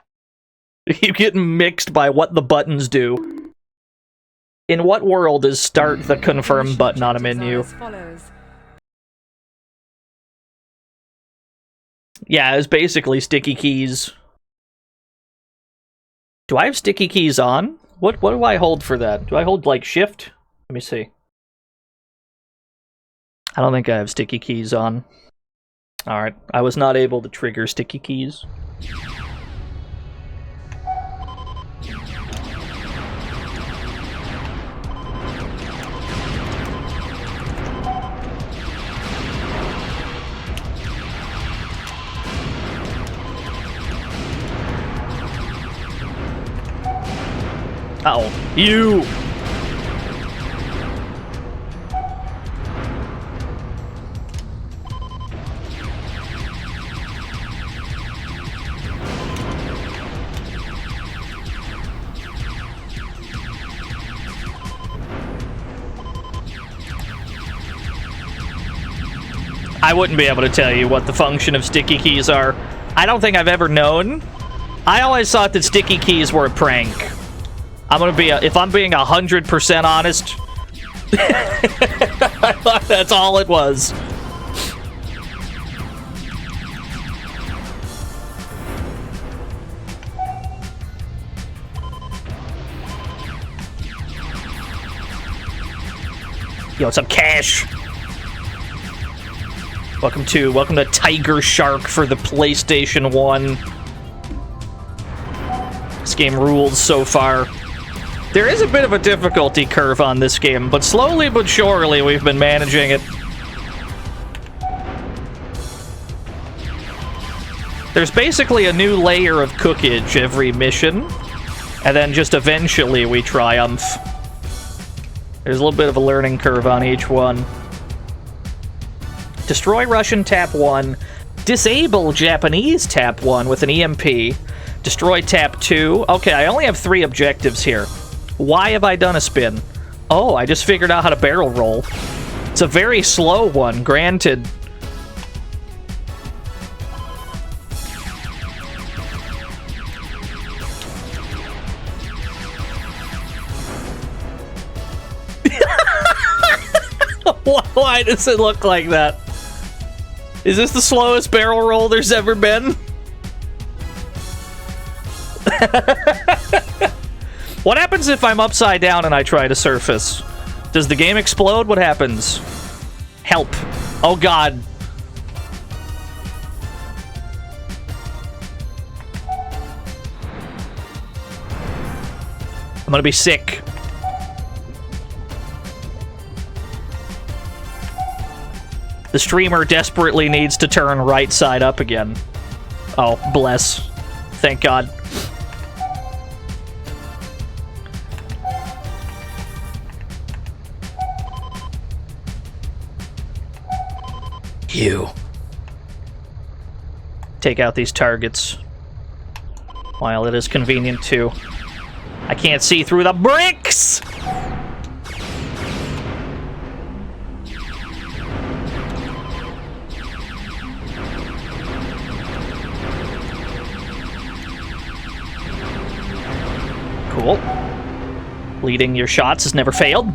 You get mixed by what the buttons do. In what world is start the confirm button on a menu? Yeah, it's basically sticky keys. Do I have sticky keys on? What do I hold for that? Do I hold, like, shift? Let me see. I don't think I have sticky keys on. Alright, I was not able to trigger sticky keys. Uh-oh. You! I wouldn't be able to tell you what the function of sticky keys are. I don't think I've ever known. I always thought that sticky keys were a prank. I'm gonna be, if I'm being 100% honest, I thought that's all it was. Yo, what's up, Cash? Welcome to Tigershark for the PlayStation 1. This game rules so far. There is a bit of a difficulty curve on this game, but slowly but surely we've been managing it. There's basically a new layer of cookage every mission, and then just eventually we triumph. There's a little bit of a learning curve on each one. Destroy Russian Tap 1. Disable Japanese Tap 1 with an EMP. Destroy Tap 2. Okay, I only have 3 objectives here. Why have I done a spin? Oh, I just figured out how to barrel roll. It's a very slow one, granted. Why does it look like that? Is this the slowest barrel roll there's ever been? What happens if I'm upside down and I try to surface? Does the game explode? What happens? Help. Oh god. I'm gonna be sick. The streamer desperately needs to turn right side up again. Oh, bless. Thank God. You. Take out these targets. While it is convenient too. I can't see through the bricks! Cool. Leading your shots has never failed.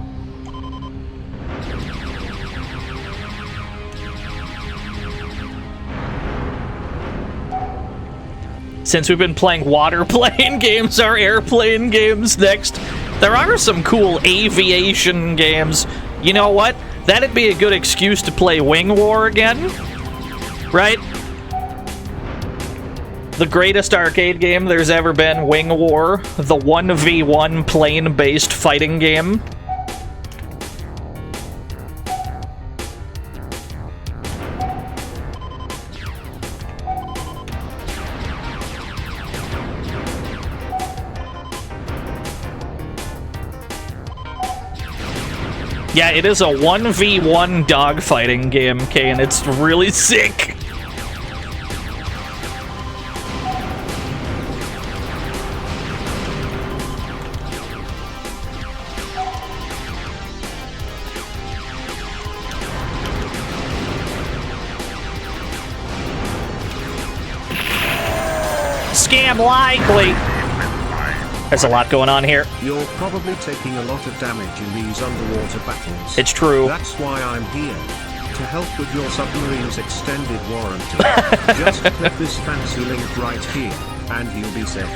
Since we've been playing water plane games, our airplane games next. There are some cool aviation games. You know what? That'd be a good excuse to play Wing War again. Right? The greatest arcade game there's ever been, Wing War, the 1v1 plane-based fighting game. Yeah, it is a 1v1 dogfighting game, okay, and it's really sick. Scam likely. There's a lot going on here. You're probably taking a lot of damage in these underwater battles. It's true. That's why I'm here. To help with your submarine's extended warranty. Just click this fancy link right here, and you'll be set.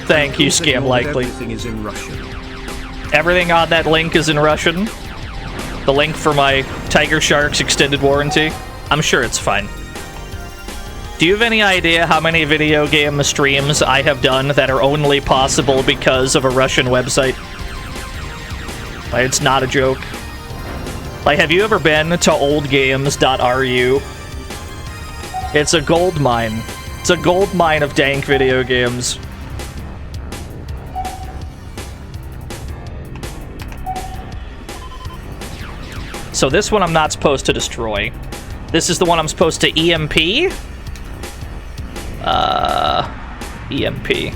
Thank you, Scam likely. Everything is in Russian. Everything on that link is in Russian. The link for my Tigershark's extended warranty. I'm sure it's fine. Do you have any idea how many video game streams I have done that are only possible because of a Russian website? Like, it's not a joke. Like, have you ever been to oldgames.ru? It's a gold mine. It's a gold mine of dank video games. So this one I'm not supposed to destroy. This is the one I'm supposed to EMP? EMP.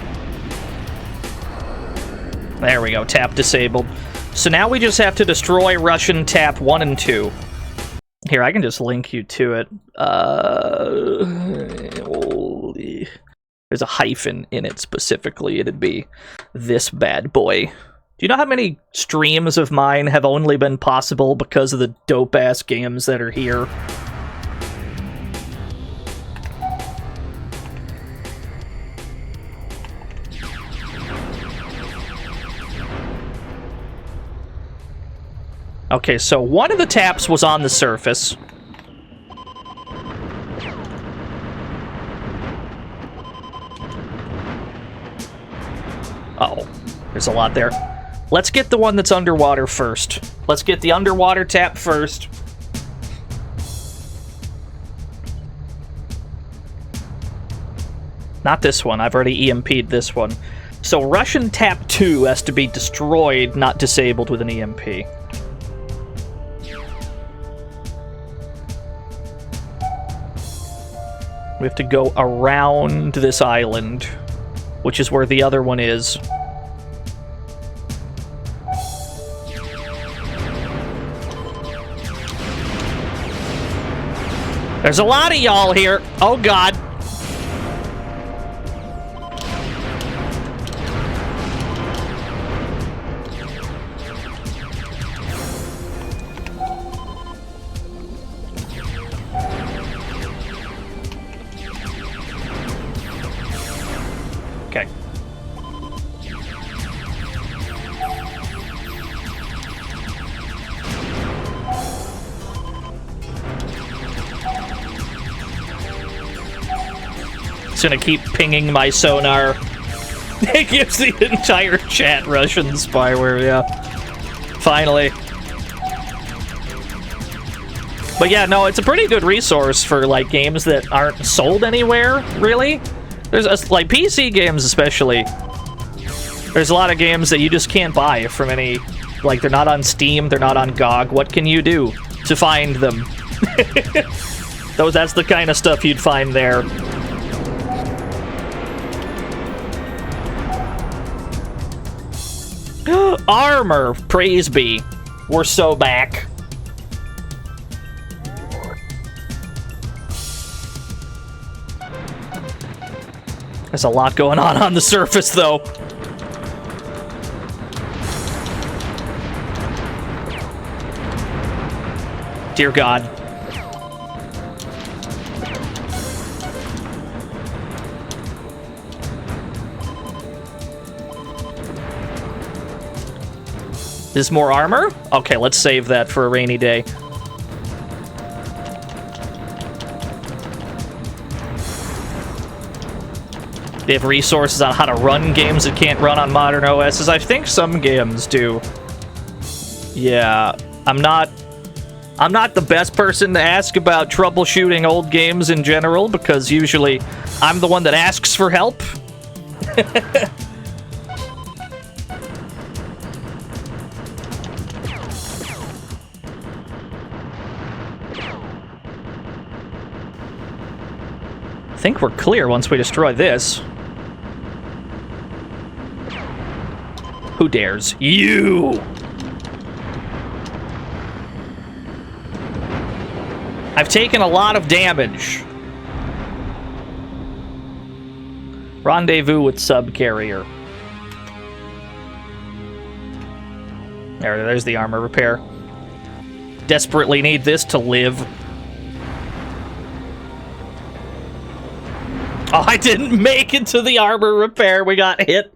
There we go, tap disabled. So now we just have to destroy Russian tap 1 and 2. Here, I can just link you to it. Holy. There's a hyphen in it specifically. It'd be this bad boy. Do you know how many streams of mine have only been possible because of the dope-ass games that are here? Okay, so one of the taps was on the surface. Uh-oh. There's a lot there. Let's get the one that's underwater first. Let's get the underwater tap first. Not this one. I've already EMP'd this one. So Russian tap 2 has to be destroyed, not disabled with an EMP. We have to go around this island, which is where the other one is. There's a lot of y'all here. Oh, God. Okay. It's gonna keep pinging my sonar. It gives the entire chat Russian spyware, yeah. Finally. But yeah, no, it's a pretty good resource for, like, games that aren't sold anywhere, really. There's, like, PC games especially. There's a lot of games that you just can't buy from any... Like, they're not on Steam, they're not on GOG. What can you do to find them? That's the kind of stuff you'd find there. Armor! Praise be. We're so back. There's a lot going on the surface, though. Dear God. Is more armor? Okay, let's save that for a rainy day. They have resources on how to run games that can't run on modern OSs. I think some games do. Yeah, I'm not the best person to ask about troubleshooting old games in general, because usually I'm the one that asks for help. I think we're clear once we destroy this. Who dares? You! I've taken a lot of damage. Rendezvous with subcarrier. There's the armor repair. Desperately need this to live. Oh, I didn't make it to the armor repair. We got hit.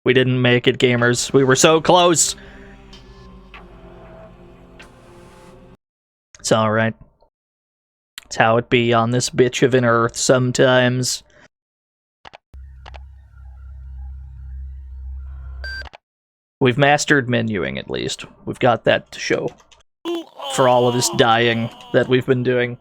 We didn't make it, gamers. We were so close. It's alright. It's how it be on this bitch of an earth sometimes. We've mastered menuing, at least. We've got that to show. For all of this dying that we've been doing.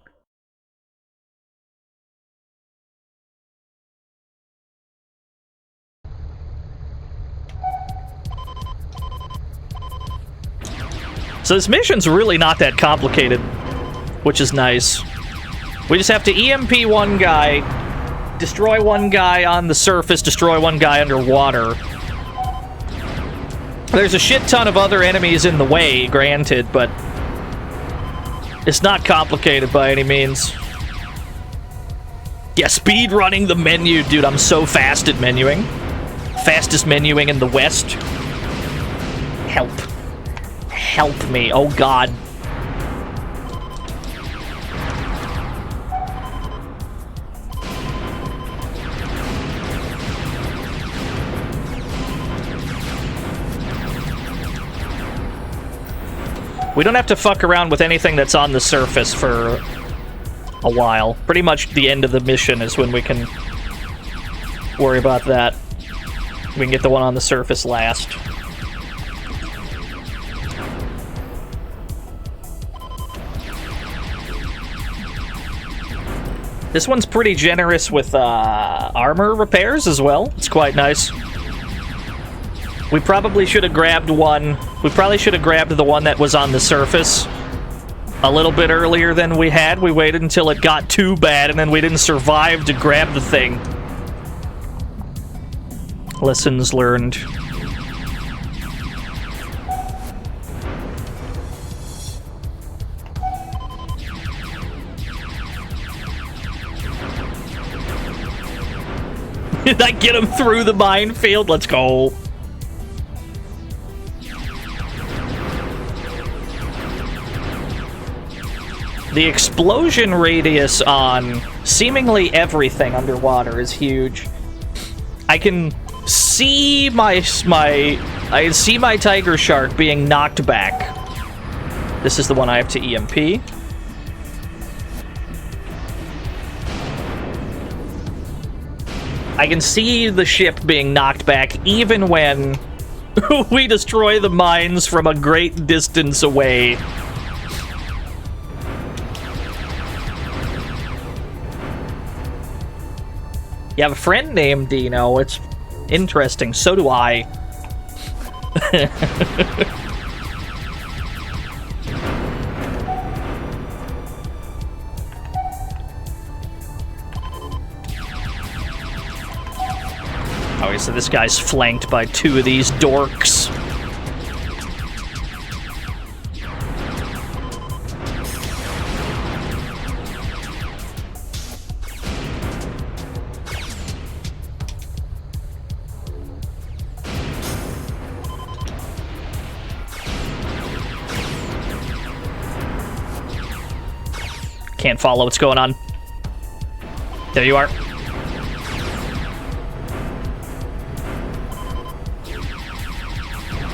So this mission's really not that complicated, which is nice. We just have to EMP one guy, destroy one guy on the surface, destroy one guy underwater. There's a shit ton of other enemies in the way, granted, but it's not complicated by any means. Yeah, speed running the menu, dude. I'm so fast at menuing. Fastest menuing in the West. Help. Help me, oh God. We don't have to fuck around with anything that's on the surface for a while. Pretty much the end of the mission is when we can worry about that. We can get the one on the surface last. This one's pretty generous with armor repairs as well. It's quite nice. We probably should have grabbed one. We probably should have grabbed the one that was on the surface a little bit earlier than we had. We waited until it got too bad, and then we didn't survive to grab the thing. Lessons learned. Did I get him through the minefield? Let's go. The explosion radius on seemingly everything underwater is huge. I can see my Tigershark being knocked back. This is the one I have to EMP. I can see the ship being knocked back even when we destroy the mines from a great distance away. You have a friend named Dino. It's interesting. So do I. Okay, so this guy's flanked by two of these dorks. Can't follow what's going on. There you are.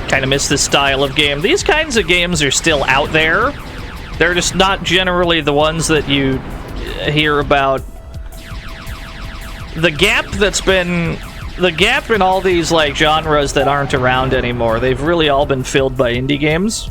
Kind of miss this style of game. These kinds of games are still out there. They're just not generally the ones that you hear about. The gap in all these like genres that aren't around anymore, they've really all been filled by indie games.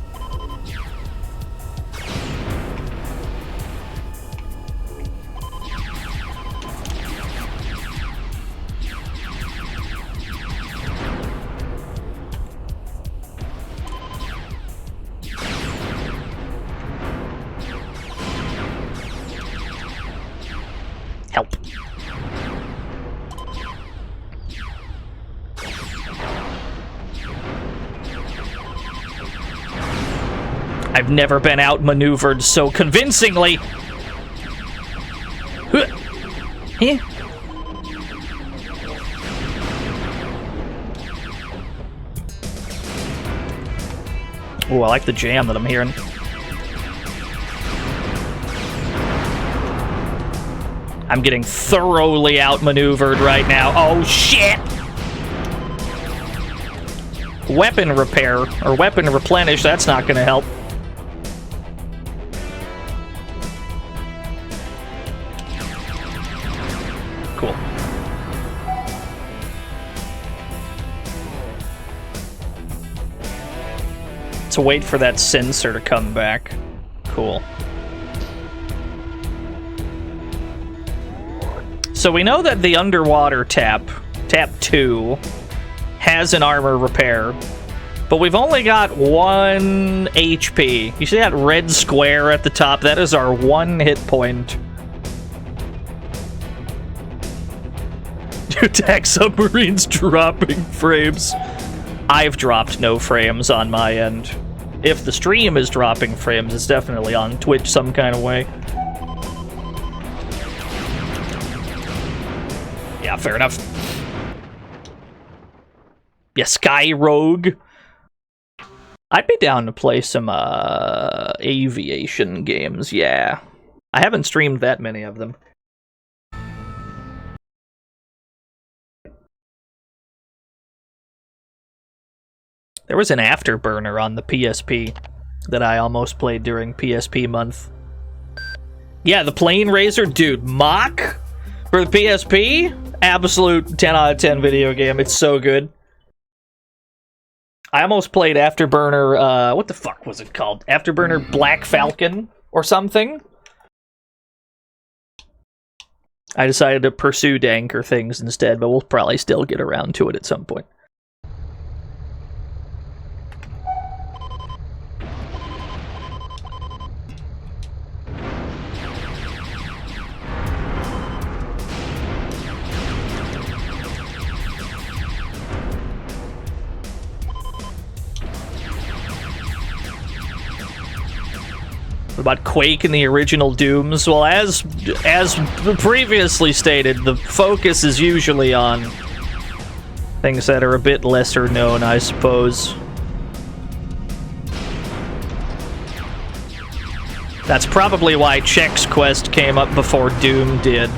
Help. I've never been outmaneuvered so convincingly. Huh. Oh, I like the jam that I'm hearing. I'm getting thoroughly outmaneuvered right now. Oh, shit! Weapon repair, or weapon replenish, that's not gonna help. Cool. To wait for that sensor to come back. Cool. So we know that the underwater tap 2, has an armor repair, but we've only got 1 HP. You see that red square at the top? That is our 1 hit point. Attack submarines dropping frames. I've dropped no frames on my end. If the stream is dropping frames, it's definitely on Twitch some kind of way. Yeah, fair enough. Yeah, Sky Rogue. I'd be down to play some aviation games, yeah. I haven't streamed that many of them. There was an Afterburner on the PSP. that I almost played during PSP month. Yeah, the Plane Racer, dude, Mach for the PSP? Absolute 10 out of 10 video game. It's so good. I almost played Afterburner, what the fuck was it called? Afterburner Black Falcon or something? I decided to pursue Danker things instead, but we'll probably still get around to it at some point. About Quake and the original Dooms? Well, as previously stated, the focus is usually on things that are a bit lesser known, I suppose. That's probably why Chex Quest came up before Doom did.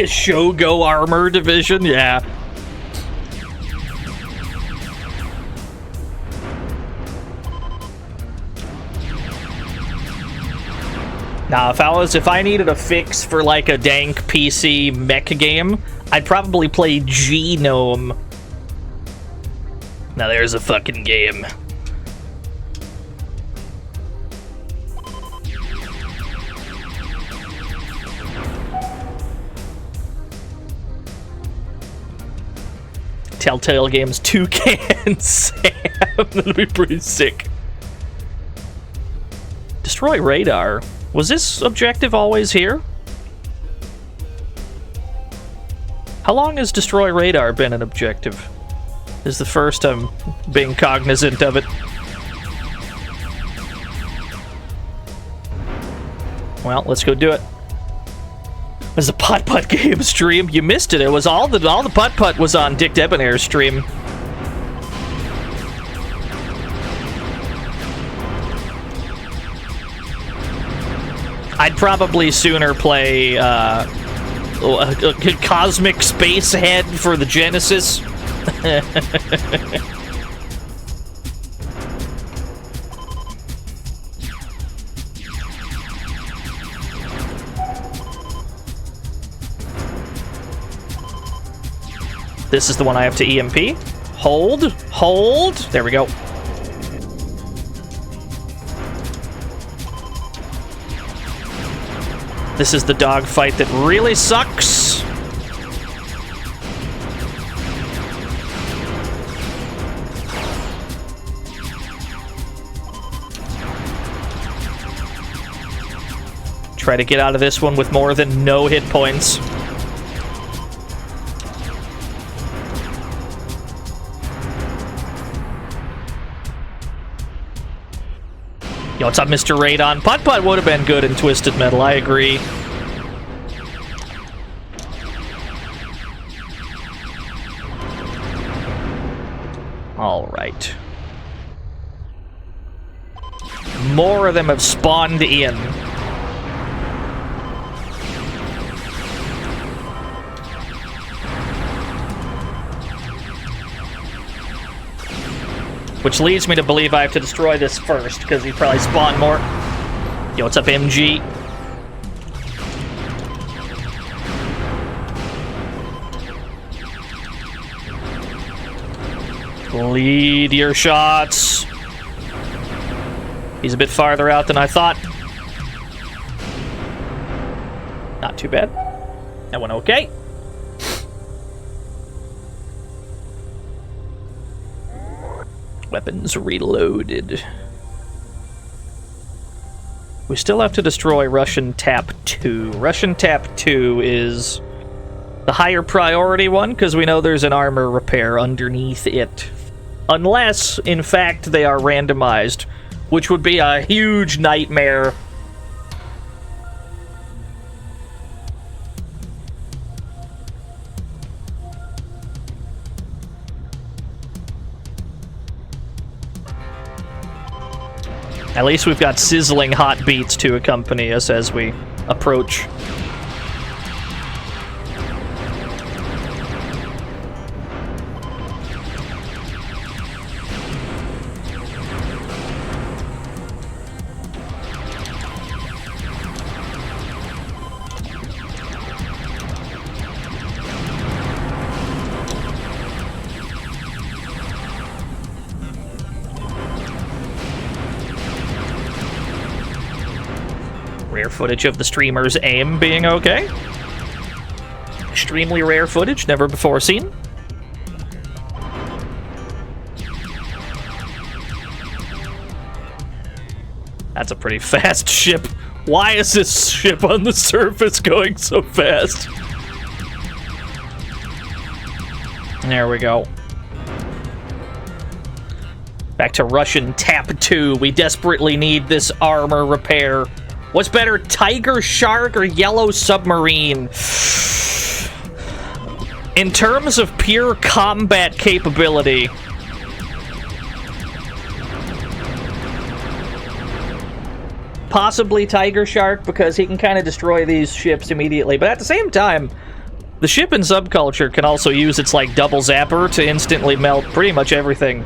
Shogo Armor Division, yeah. Now, if I needed a fix for like a dank PC mech game, I'd probably play Genome. Now there's a fucking game. Telltale Games Toucan Sam. That'll be pretty sick. Destroy radar. Was this objective always here? How long has Destroy radar been an objective? This is the first I'm being cognizant of it. Well, let's go do it. It was a putt-putt game stream. You missed it. It was all the putt-putt was on Dick Debonair's stream. I'd probably sooner play a Cosmic Space Head for the Genesis. This is the one I have to EMP. Hold, hold. There we go. This is the dogfight that really sucks. Try to get out of this one with more than no hit points. Yo, what's up, Mr. Radon? Putt-putt would have been good in Twisted Metal, I agree. Alright. More of them have spawned in. Which leads me to believe I have to destroy this first, because he probably spawned more. Yo, what's up, MG? Lead your shots. He's a bit farther out than I thought. Not too bad. That went okay. Weapons reloaded. We still have to destroy Russian Tap 2. Russian Tap 2 is the higher priority one, because we know there's an armor repair underneath it. Unless, in fact, they are randomized, which would be a huge nightmare. At least we've got sizzling hot beats to accompany us as we approach. Rare footage of the streamer's aim being okay. Extremely rare footage, never before seen. That's a pretty fast ship. Why is this ship on the surface going so fast? There we go. Back to Russian Tap 2. We desperately need this armor repair. What's better, Tigershark or Yellow Submarine? In terms of pure combat capability, possibly Tigershark, because he can kind of destroy these ships immediately. But at the same time, the ship in Subculture can also use its, like, double zapper to instantly melt pretty much everything.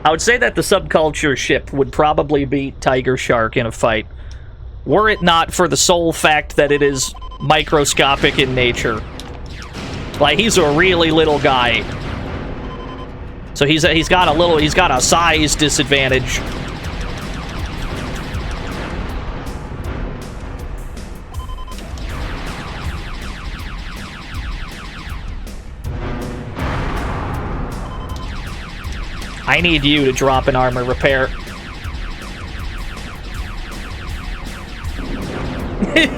I would say that the Subculture ship would probably beat Tigershark in a fight, were it not for the sole fact that it is microscopic in nature. Like, he's a really little guy. So he's got a size disadvantage. I need you to drop an armor repair.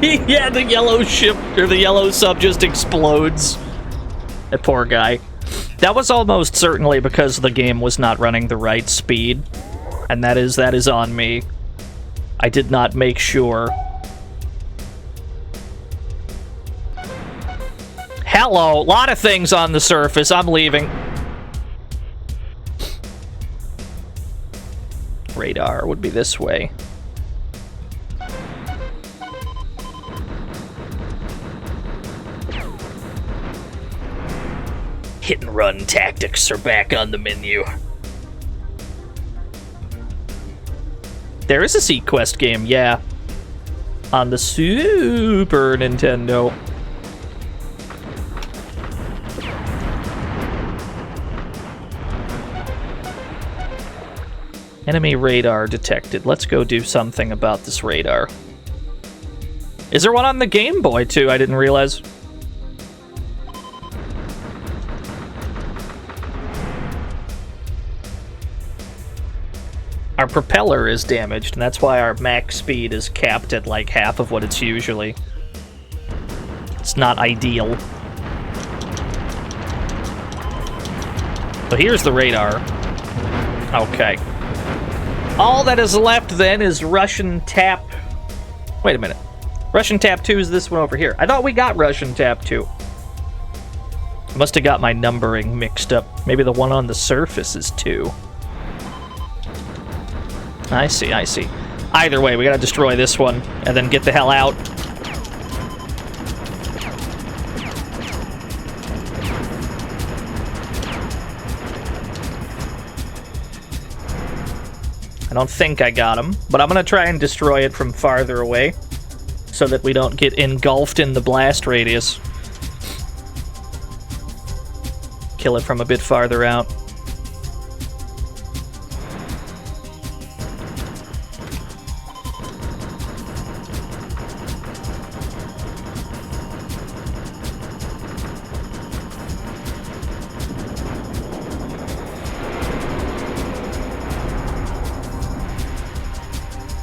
Yeah, the yellow ship, or the yellow sub just explodes. That poor guy. That was almost certainly because the game was not running the right speed. And that is on me. I did not make sure. Hello, a lot of things on the surface. I'm leaving. Radar would be this way. Hit and run tactics are back on the menu. There is a Sequest game, yeah. On the Super Nintendo. Enemy radar detected. Let's go do something about this radar. Is there one on the Game Boy, too? I didn't realize. Our propeller is damaged, and that's why our max speed is capped at like half of what it's usually. It's not ideal. So here's the radar. Okay. All that is left, then, is Russian Tap... Wait a minute. Russian Tap 2 is this one over here. I thought we got Russian Tap 2. I must have got my numbering mixed up. Maybe the one on the surface is 2. I see, I see. Either way, we gotta destroy this one, and then get the hell out. I don't think I got him, but I'm gonna try and destroy it from farther away, so that we don't get engulfed in the blast radius. Kill it from a bit farther out.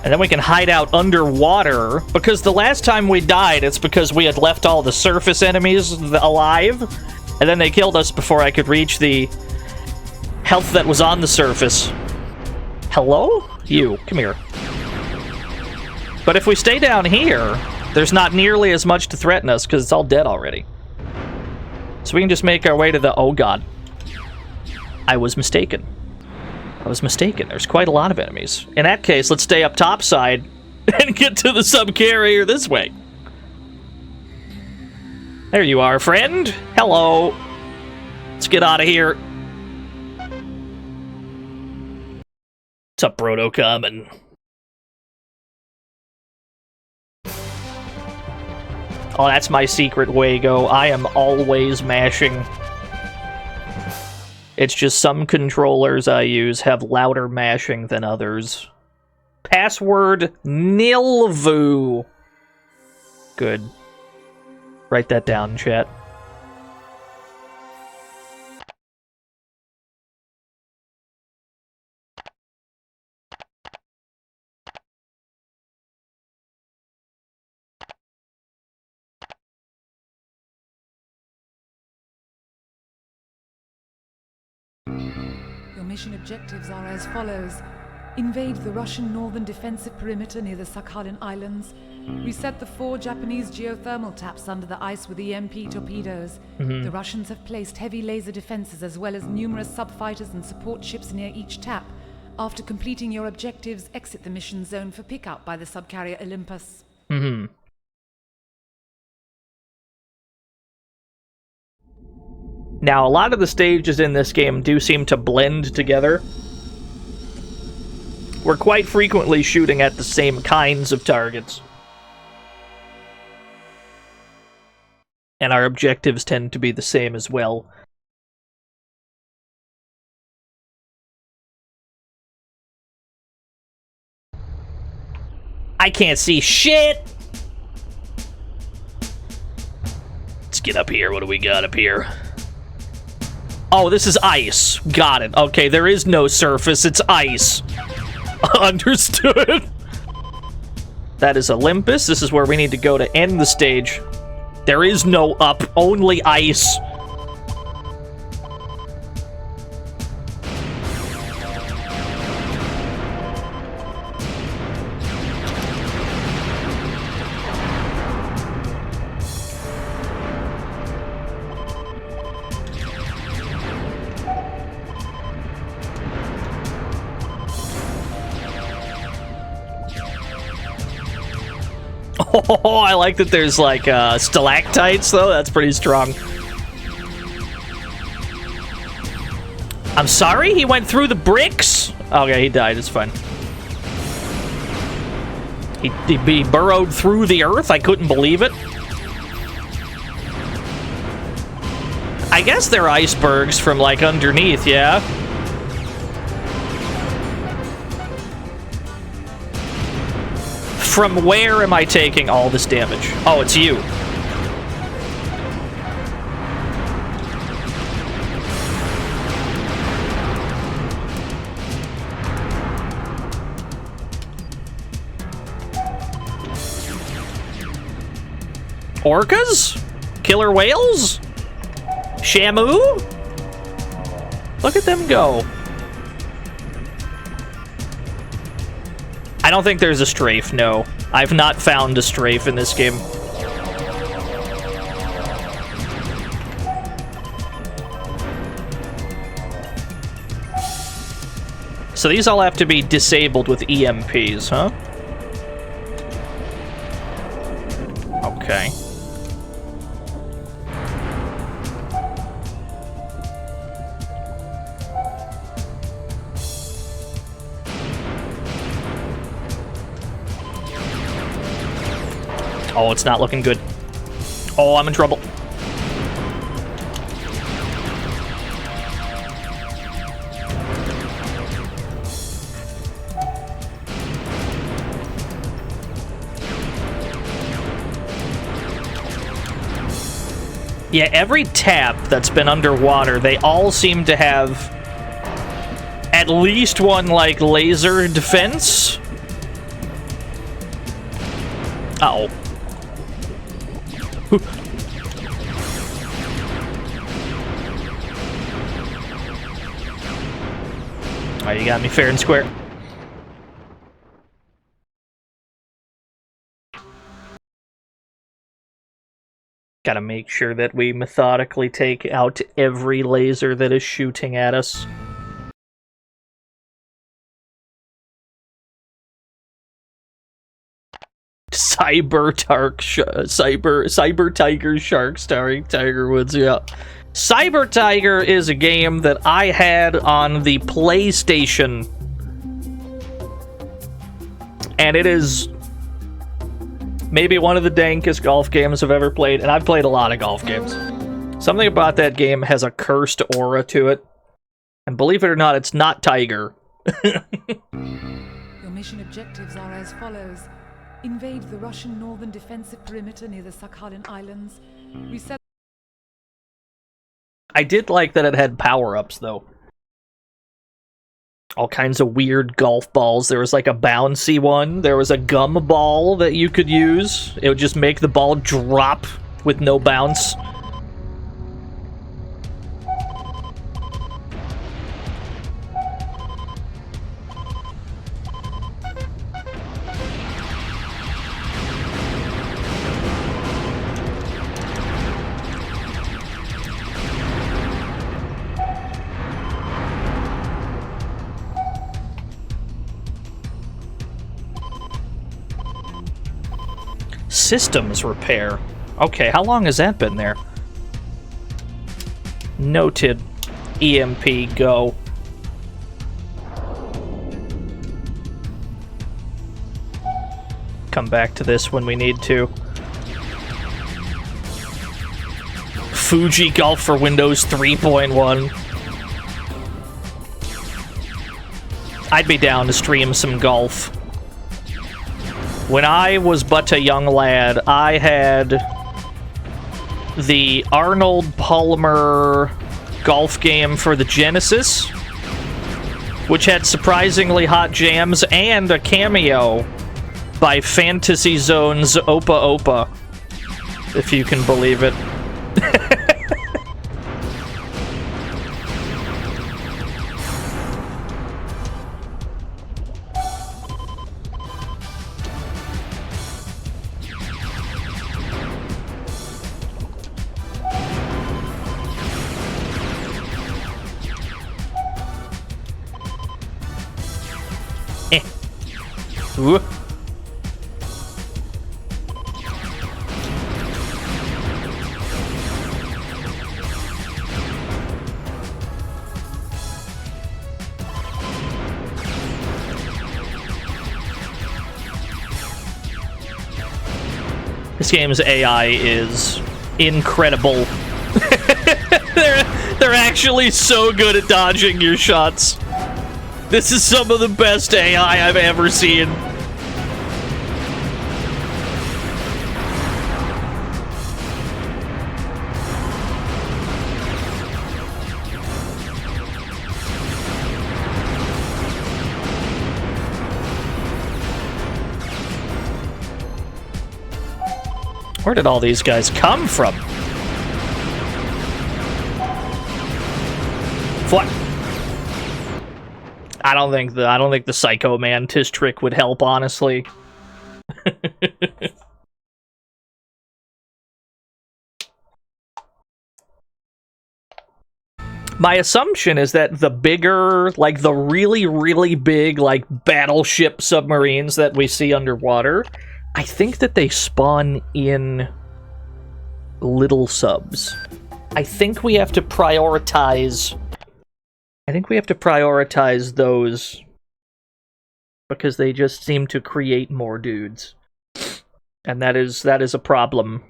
And then we can hide out underwater, because the last time we died, it's because we had left all the surface enemies alive, and then they killed us before I could reach the health that was on the surface. Hello? You, come here. But if we stay down here, there's not nearly as much to threaten us, because it's all dead already. So we can just make our way to the... Oh god. I was mistaken. I was mistaken. There's quite a lot of enemies. In that case, let's stay up topside and get to the subcarrier this way. There you are, friend. Hello. Let's get out of here. What's up, Brodo Common? Oh, that's my secret Wago. I am always mashing. It's just some controllers I use have louder mashing than others. Password Nilvu. Good. Write that down, chat. Your mission objectives are as follows. Invade the Russian northern defensive perimeter near the Sakhalin Islands. Reset the 4 Japanese geothermal taps under the ice with EMP torpedoes. The Russians have placed heavy laser defenses as well as numerous subfighters and support ships near each tap. After completing your objectives, exit the mission zone for pickup by the subcarrier Olympus. Now, a lot of the stages in this game do seem to blend together. We're quite frequently shooting at the same kinds of targets. And our objectives tend to be the same as well. I can't see shit! Let's get up here. What do we got up here? Oh, this is ice. Got it. Okay, there is no surface. It's ice. Understood. That is Olympus. This is where we need to go to end the stage. There is no up, only ice. Oh, I like that there's like stalactites though. That's pretty strong. I'm sorry? He went through the bricks? Okay, he died. It's fine. He burrowed through the earth? I couldn't believe it. I guess they're icebergs from like underneath, yeah? From where am I taking all this damage? Oh, it's you. Orcas? Killer whales? Shamu? Look at them go. I don't think there's a strafe, no. I've not found a strafe in this game. So these all have to be disabled with EMPs, huh? Okay. Oh, it's not looking good. Oh, I'm in trouble. Yeah, every tap that's been underwater, they all seem to have at least one, like, laser defense. Uh-oh. Oh, you got me fair and square. Gotta make sure that we methodically take out every laser that is shooting at us. Cyber Tiger Shark starring Tiger Woods. Yeah, Cyber Tiger is a game that I had on the PlayStation, and it is maybe one of the dankest golf games I've ever played, and I've played a lot of golf games. Something about that game has a cursed aura to it, and believe it or not, it's not Tiger. Your mission objectives are as follows. Invade the Russian northern defensive perimeter near the Sakhalin Islands. Reset. I did like that it had power-ups, though. All kinds of weird golf balls. There was like a bouncy one. There was a gum ball that you could use. It would just make the ball drop with no bounce. Systems repair. Okay, how long has that been there? Noted. EMP, go. Come back to this when we need to. Fuji Golf for Windows 3.1. I'd be down to stream some golf. When I was but a young lad, I had the Arnold Palmer golf game for the Genesis, which had surprisingly hot jams and a cameo by Fantasy Zone's Opa Opa, if you can believe it. Ooh. This game's AI is incredible. They're actually so good at dodging your shots. This is some of the best AI I've ever seen. Where did all these guys come from? What? I don't think the Psycho Mantis trick would help, honestly. My assumption is that the bigger, like the really, really big, like battleship submarines that we see underwater, I think that they spawn in little subs. I think we have to prioritize those because they just seem to create more dudes. And that is a problem.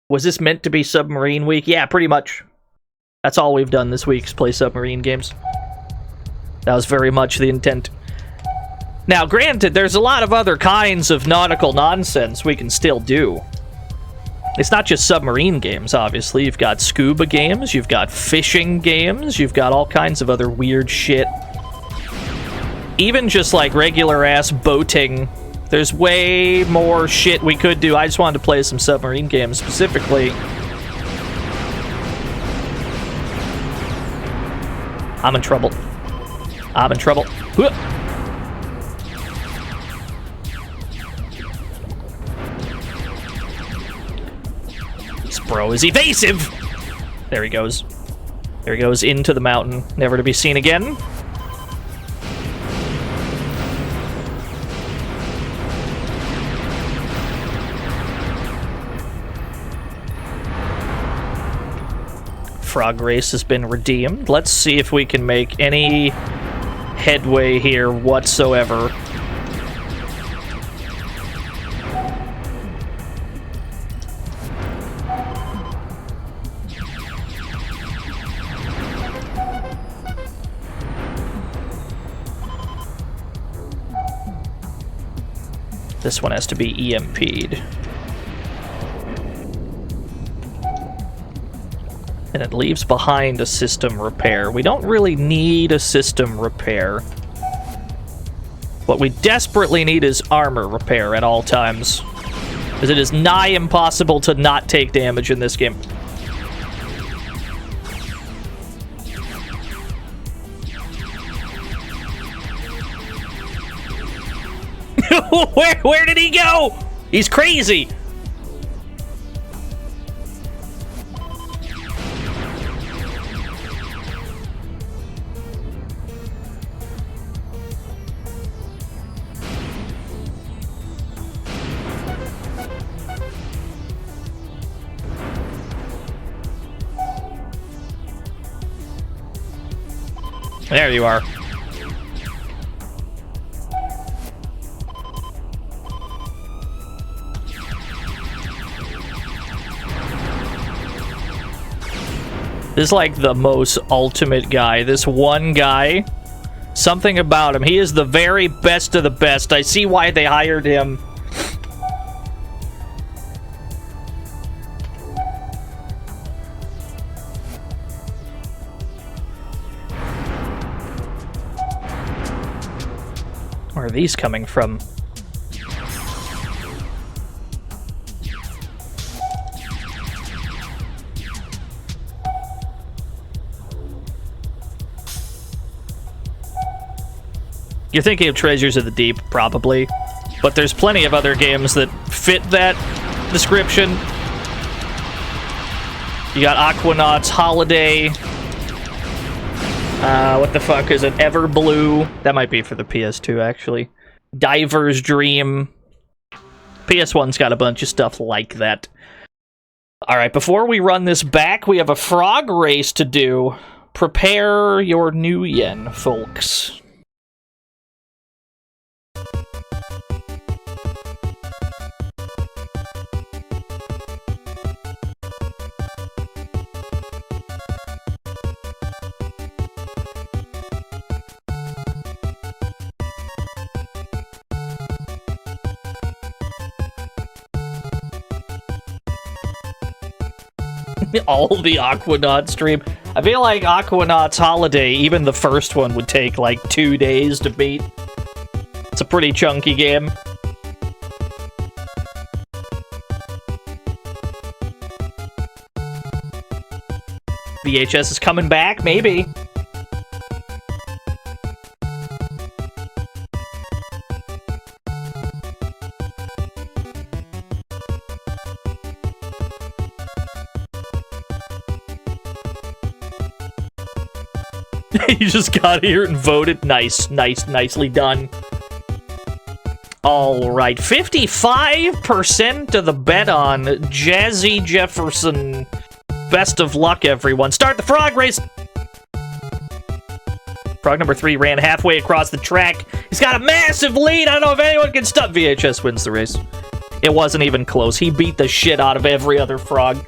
Was this meant to be Submarine Week? Yeah, pretty much. That's all we've done this week is play submarine games. That was very much the intent. Now, granted, there's a lot of other kinds of nautical nonsense we can still do. It's not just submarine games, obviously. You've got scuba games, you've got fishing games, you've got all kinds of other weird shit. Even just, like, regular-ass boating. There's way more shit we could do. I just wanted to play some submarine games specifically. I'm in trouble. I'm in trouble. This bro is evasive! There he goes. There he goes into the mountain, never to be seen again. frog race has been redeemed. Let's see if we can make any headway here whatsoever. This one has to be EMP'd. And it leaves behind a system repair. We don't really need a system repair. What we desperately need is armor repair at all times, because it is nigh impossible to not take damage in this game. Where did he go? He's crazy. There you are. This is like the most ultimate guy. This one guy, something about him. He is the very best of the best. I see why they hired him. Where are these coming from? You're thinking of Treasures of the Deep, probably. But there's plenty of other games that fit that description. You got Aquanauts, Holiday. What the fuck is it? Everblue. That might be for the PS2, actually. Diver's Dream. PS1's got a bunch of stuff like that. Alright, before we run this back, we have a frog race to do. Prepare your new yen, folks. All the Aquanauts stream. I feel like Aquanauts Holiday, even the first one, would take like 2 days to beat. It's a pretty chunky game. VHS is coming back, maybe. You just got here and voted. Nicely done. Alright, 55% of the bet on Jazzy Jefferson. Best of luck, everyone. Start the frog race! Frog number 3 ran halfway across the track. He's got a massive lead. I don't know if anyone can stop. VHS wins the race. It wasn't even close. He beat the shit out of every other frog.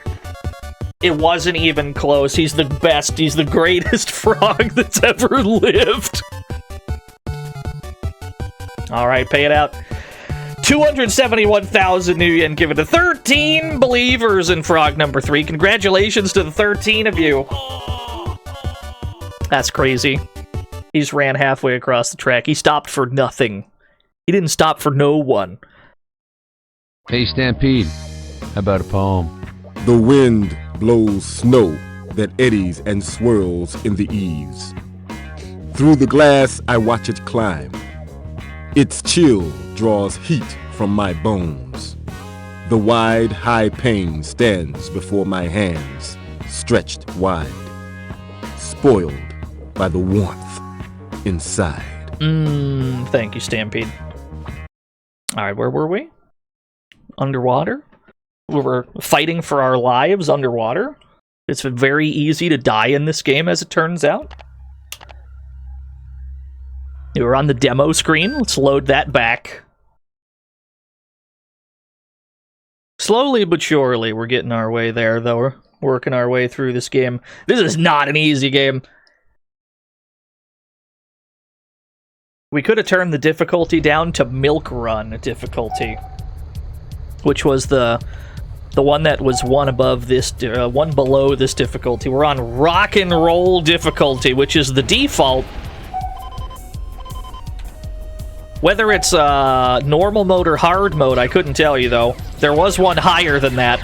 It wasn't even close. He's the best. He's the greatest frog that's ever lived. Alright, pay it out. 271,000 new yen given to 13 believers in frog number 3. Congratulations to the 13 of you. That's crazy. He just ran halfway across the track. He stopped for nothing. He didn't stop for no one. Hey, Stampede. How about a poem? The wind blows snow that eddies and swirls in the eaves. Through the glass I watch it climb. Its chill draws heat from my bones. The wide, high pane stands before my hands, stretched wide, spoiled by the warmth inside. Thank you, Stampede. Alright, where were we? Underwater? We were fighting for our lives underwater? It's very easy to die in this game, as it turns out. We're on the demo screen. Let's load that back. Slowly but surely, we're getting our way there, though. We're working our way through this game. This is not an easy game. We could have turned the difficulty down to Milk Run difficulty, which was the one that was one above this, one below this difficulty. We're on Rock and Roll difficulty, which is the default. Whether it's normal mode or hard mode, I couldn't tell you, though. There was one higher than that.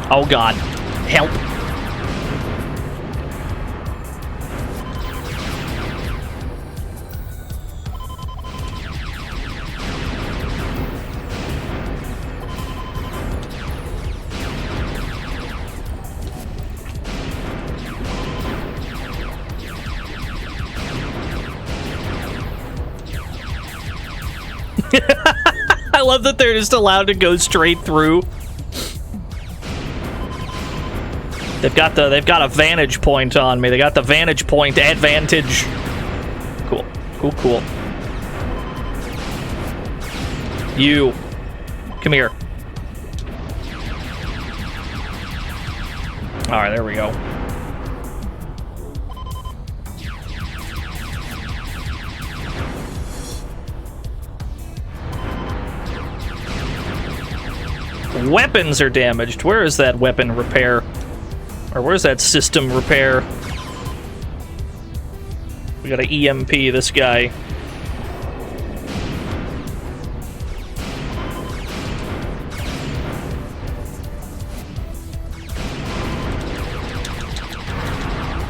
Oh god. Help. I love that they're just allowed to go straight through. They've got a vantage point on me. They got the vantage point advantage. Cool. Cool, cool. You. Come here. Alright, there we go. Weapons are damaged. Where is that weapon repair? Or where's that system repair? We gotta EMP this guy.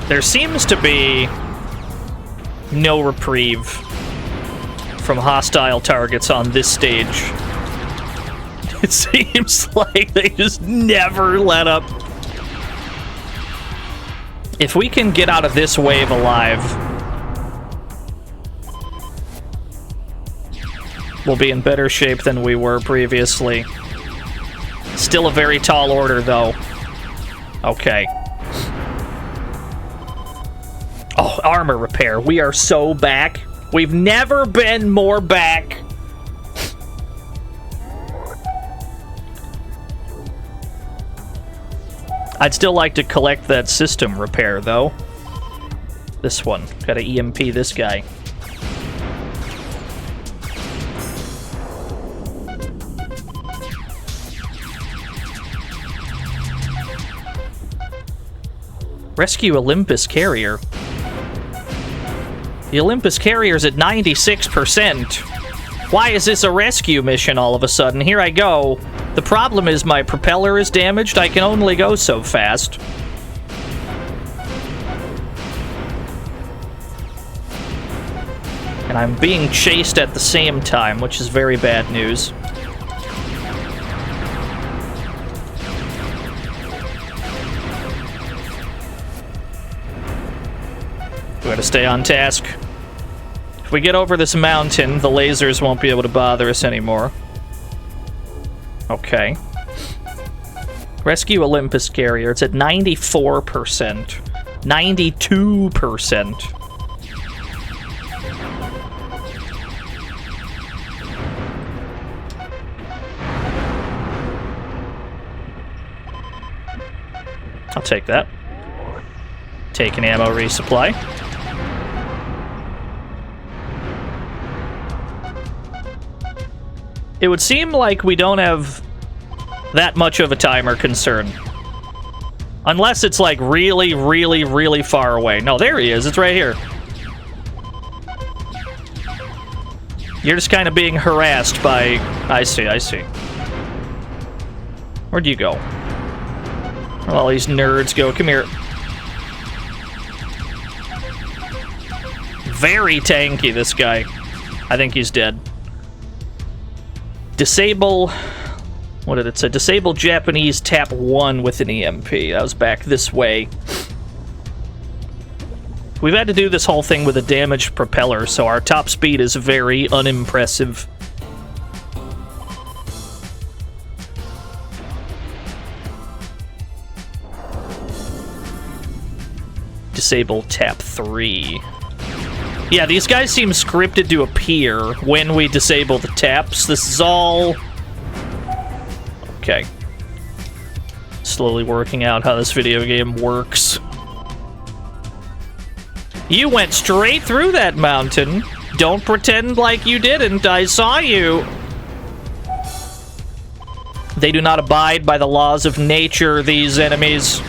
There seems to be no reprieve from hostile targets on this stage. It seems like they just never let up. If we can get out of this wave alive, we'll be in better shape than we were previously. Still a very tall order, though. Okay. Oh, armor repair. We are so back. We've never been more back. I'd still like to collect that system repair, though. This one. Gotta EMP this guy. Rescue Olympus Carrier. The Olympus Carrier's at 96%. Why is this a rescue mission all of a sudden? Here I go. The problem is my propeller is damaged. I can only go so fast. And I'm being chased at the same time, which is very bad news. We gotta stay on task. If we get over this mountain, the lasers won't be able to bother us anymore. Okay. Rescue Olympus Carrier. It's at 94%. 92%. I'll take that. Take an ammo resupply. It would seem like we don't have that much of a timer concern. Unless it's like really, really, really far away. No, there he is. It's right here. You're just kind of being harassed by... I see, I see. Where'd you go? Where'd all these nerds go? Come here. Very tanky, this guy. I think he's dead. Disable... What did it say? Disable Japanese tap 1 with an EMP. That was back this way. We've had to do this whole thing with a damaged propeller, so our top speed is very unimpressive. Disable tap 3. Yeah, these guys seem scripted to appear when we disable the taps. This is all... Okay. Slowly working out how this video game works. You went straight through that mountain. Don't pretend like you didn't. I saw you. They do not abide by the laws of nature, these enemies.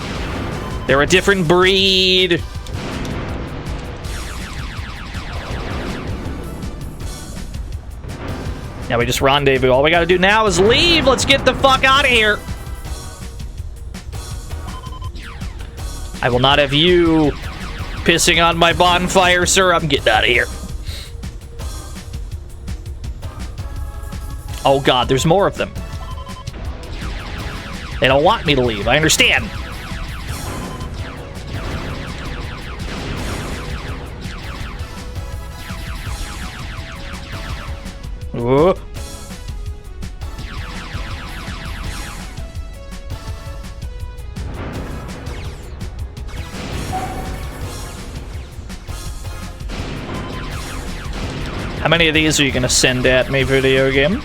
They're a different breed. Now we just rendezvous. All we gotta do now is leave. Let's get the fuck out of here. I will not have you pissing on my bonfire, sir. I'm getting out of here. Oh god, there's more of them. They don't want me to leave. I understand. Whoa. How many of these are you gonna send at me, video game?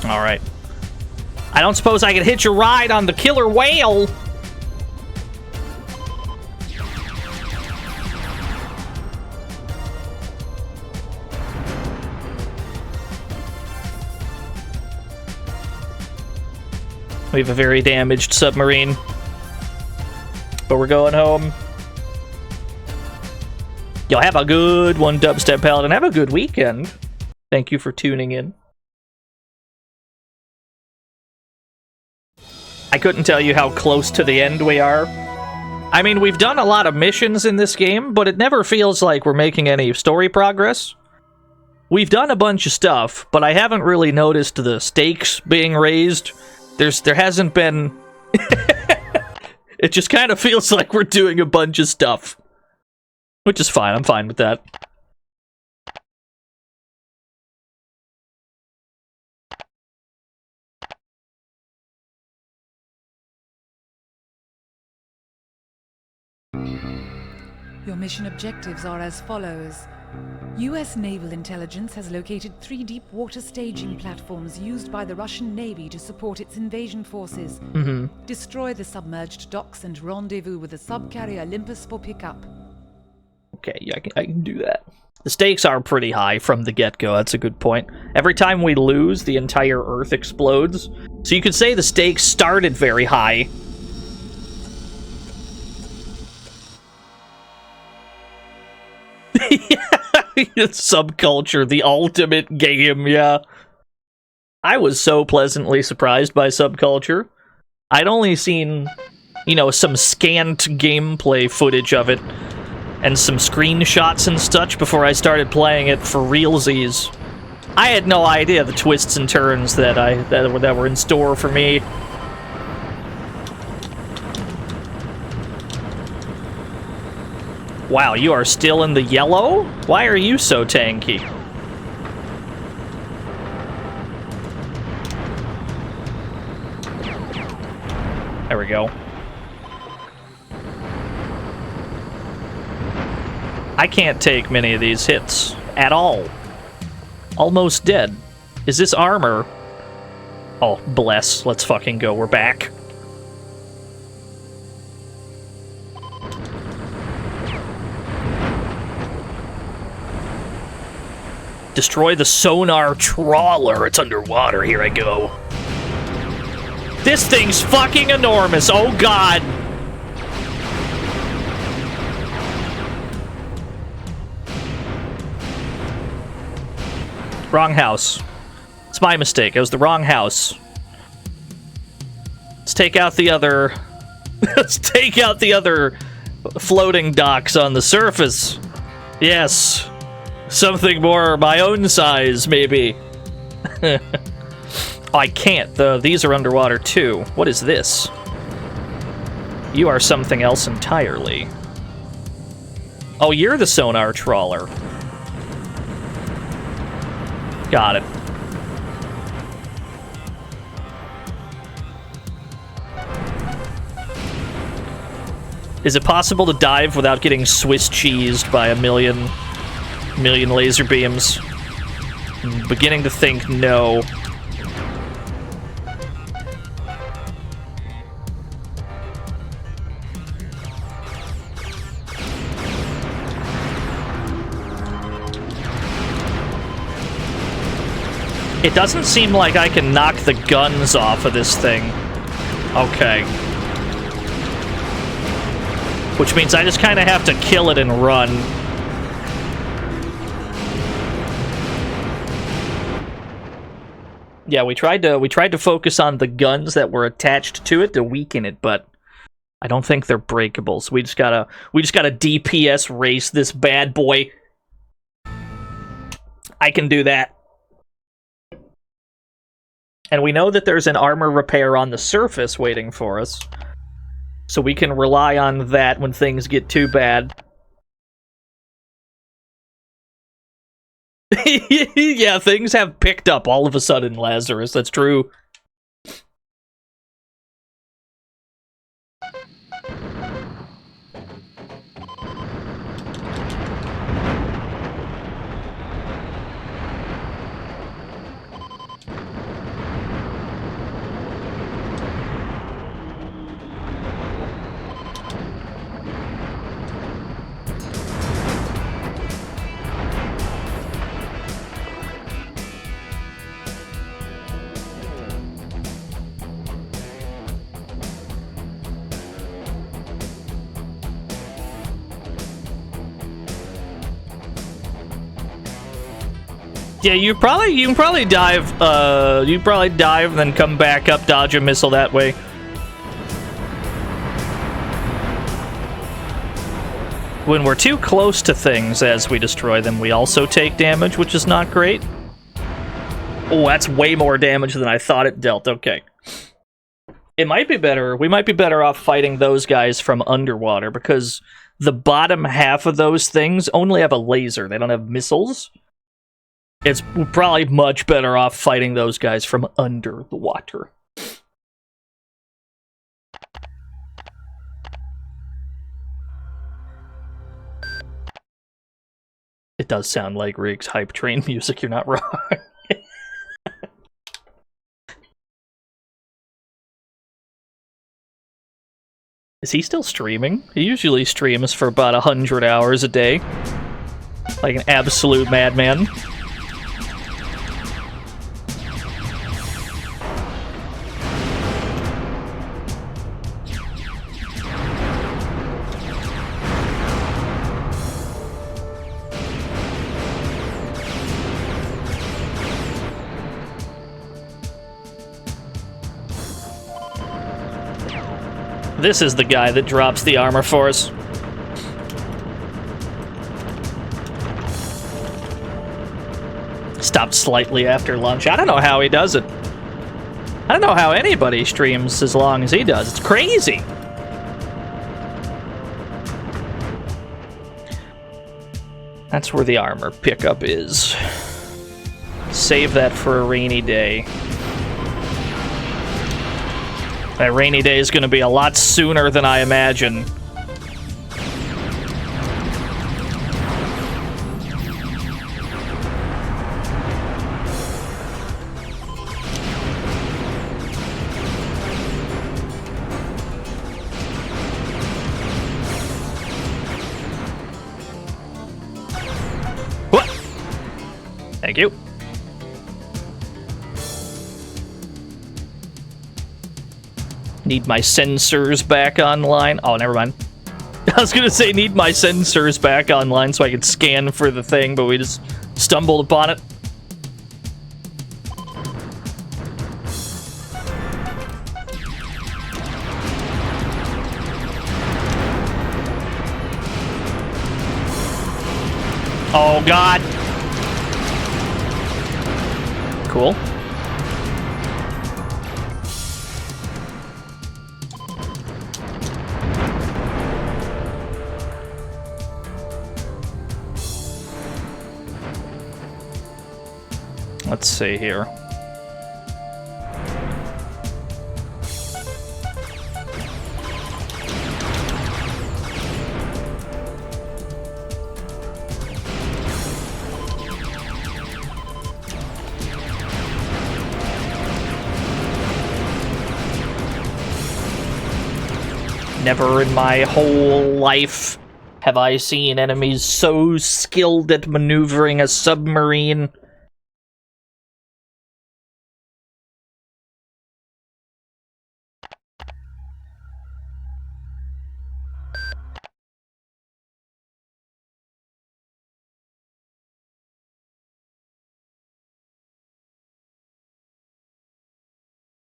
Alright. I don't suppose I can hitch a ride on the killer whale. We have a very damaged submarine. But we're going home. Y'all have a good one, Dubstep Paladin. Have a good weekend. Thank you for tuning in. I couldn't tell you how close to the end we are. I mean, we've done a lot of missions in this game, but it never feels like we're making any story progress. We've done a bunch of stuff, but I haven't really noticed the stakes being raised. There hasn't been... It just kind of feels like we're doing a bunch of stuff. Which is fine, I'm fine with that. Your mission objectives are as follows. U.S. Naval Intelligence has located 3 deep water staging platforms used by the Russian Navy to support its invasion forces. Destroy the submerged docks and rendezvous with the subcarrier Olympus for pickup. Okay, yeah, I can do that. The stakes are pretty high from the get-go, that's a good point. Every time we lose, the entire Earth explodes. So you could say the stakes started very high. Subculture, the ultimate game, yeah. I was so pleasantly surprised by Subculture. I'd only seen, you know, some scant gameplay footage of it, and some screenshots and such before I started playing it for realsies. I had no idea the twists and turns that were in store for me. Wow, you are still in the yellow? Why are you so tanky? There we go. I can't take many of these hits at all. Almost dead. Is this armor? Oh, bless. Let's fucking go. We're back. Destroy the sonar trawler. It's underwater. Here I go. This thing's fucking enormous. Oh, God. Wrong house. It's my mistake. It was the wrong house. Let's take out the other... Let's take out the other floating docks on the surface. Yes. Something more my own size, maybe. I can't. These are underwater too. What is this? You are something else entirely. Oh, you're the sonar trawler. Got it. Is it possible to dive without getting Swiss cheesed by a million laser beams? I'm beginning to think no. It doesn't seem like I can knock the guns off of this thing. Okay. Which means I just kind of have to kill it and run. Yeah, we tried to focus on the guns that were attached to it to weaken it, but I don't think they're breakable. So we just gotta DPS race this bad boy. I can do that. And we know that there's an armor repair on the surface waiting for us. So we can rely on that when things get too bad. Yeah, things have picked up all of a sudden, Lazarus. That's true. Yeah, you can probably dive. You probably dive and then come back up, dodge a missile that way. When we're too close to things as we destroy them, we also take damage, which is not great. Oh, that's way more damage than I thought it dealt. Okay. It might be better. We might be better off fighting those guys from underwater because the bottom half of those things only have a laser. They don't have missiles. It's probably much better off fighting those guys from under the water. It does sound like Riggs hype train music, you're not wrong. Is he still streaming? He usually streams for about 100 hours a day. Like an absolute madman. This is the guy that drops the armor for us. Stopped slightly after lunch. I don't know how he does it. I don't know how anybody streams as long as he does. It's crazy. That's where the armor pickup is. Save that for a rainy day. That rainy day is going to be a lot sooner than I imagine. What? Thank you. Need my sensors back online. Oh, never mind. I was gonna say need my sensors back online so I could scan for the thing, but we just stumbled upon it. Oh, God. cool. Let's see here. Never in my whole life have I seen enemies so skilled at maneuvering a submarine.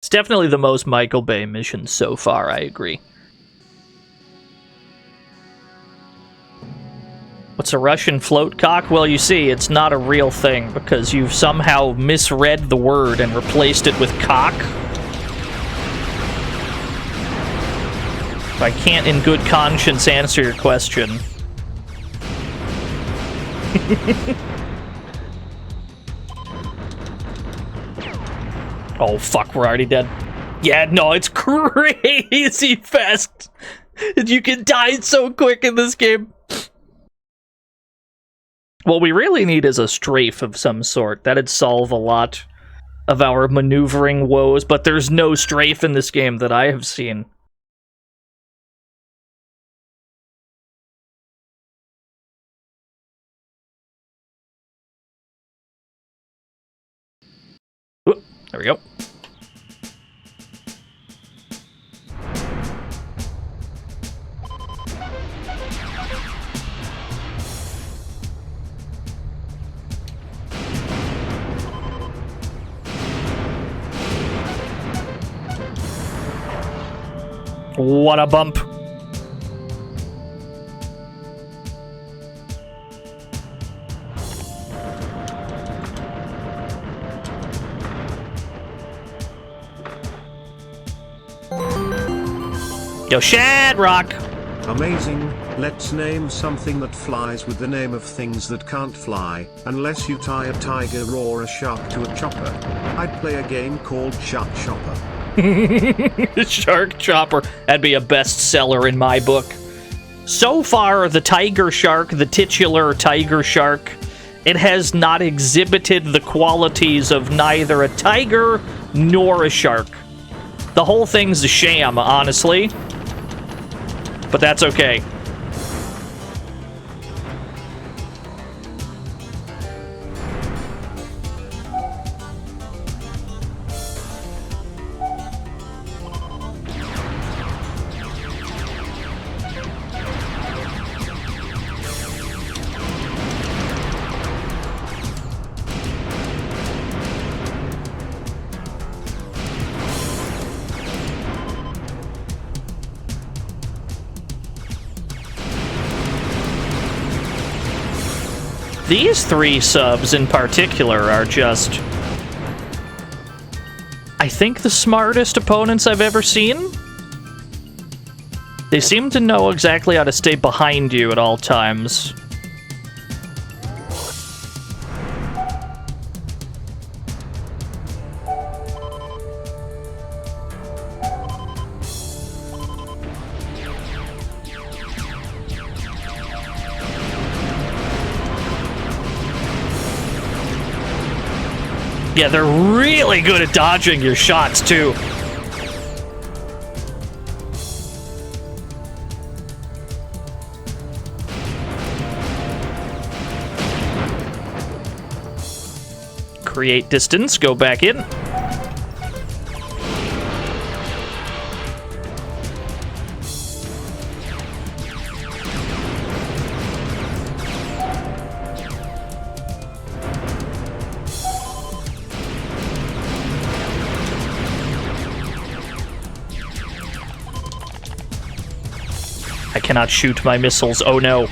It's definitely the most Michael Bay mission so far, I agree. What's a Russian float cock? Well, you see, it's not a real thing, because you've somehow misread the word and replaced it with cock. I can't in good conscience answer your question. Oh, fuck, we're already dead. Yeah, no, it's crazy fast. You can die so quick in this game. What we really need is a strafe of some sort. That'd solve a lot of our maneuvering woes, but there's no strafe in this game that I have seen. Oop, there we go. What a bump. Yo, Shadrock! Amazing. Let's name something that flies with the name of things that can't fly, unless you tie a tiger or a shark to a chopper. I'd play a game called Shark Chopper. Shark Chopper. That'd be a bestseller in my book. So far, the Tigershark, the titular Tigershark, it has not exhibited the qualities of neither a tiger nor a shark. The whole thing's a sham, honestly. But that's okay. These three subs in particular are just, I think, the smartest opponents I've ever seen. They seem to know exactly how to stay behind you at all times. Yeah, they're really good at dodging your shots, too. Create distance, go back in. I cannot shoot my missiles. Oh no.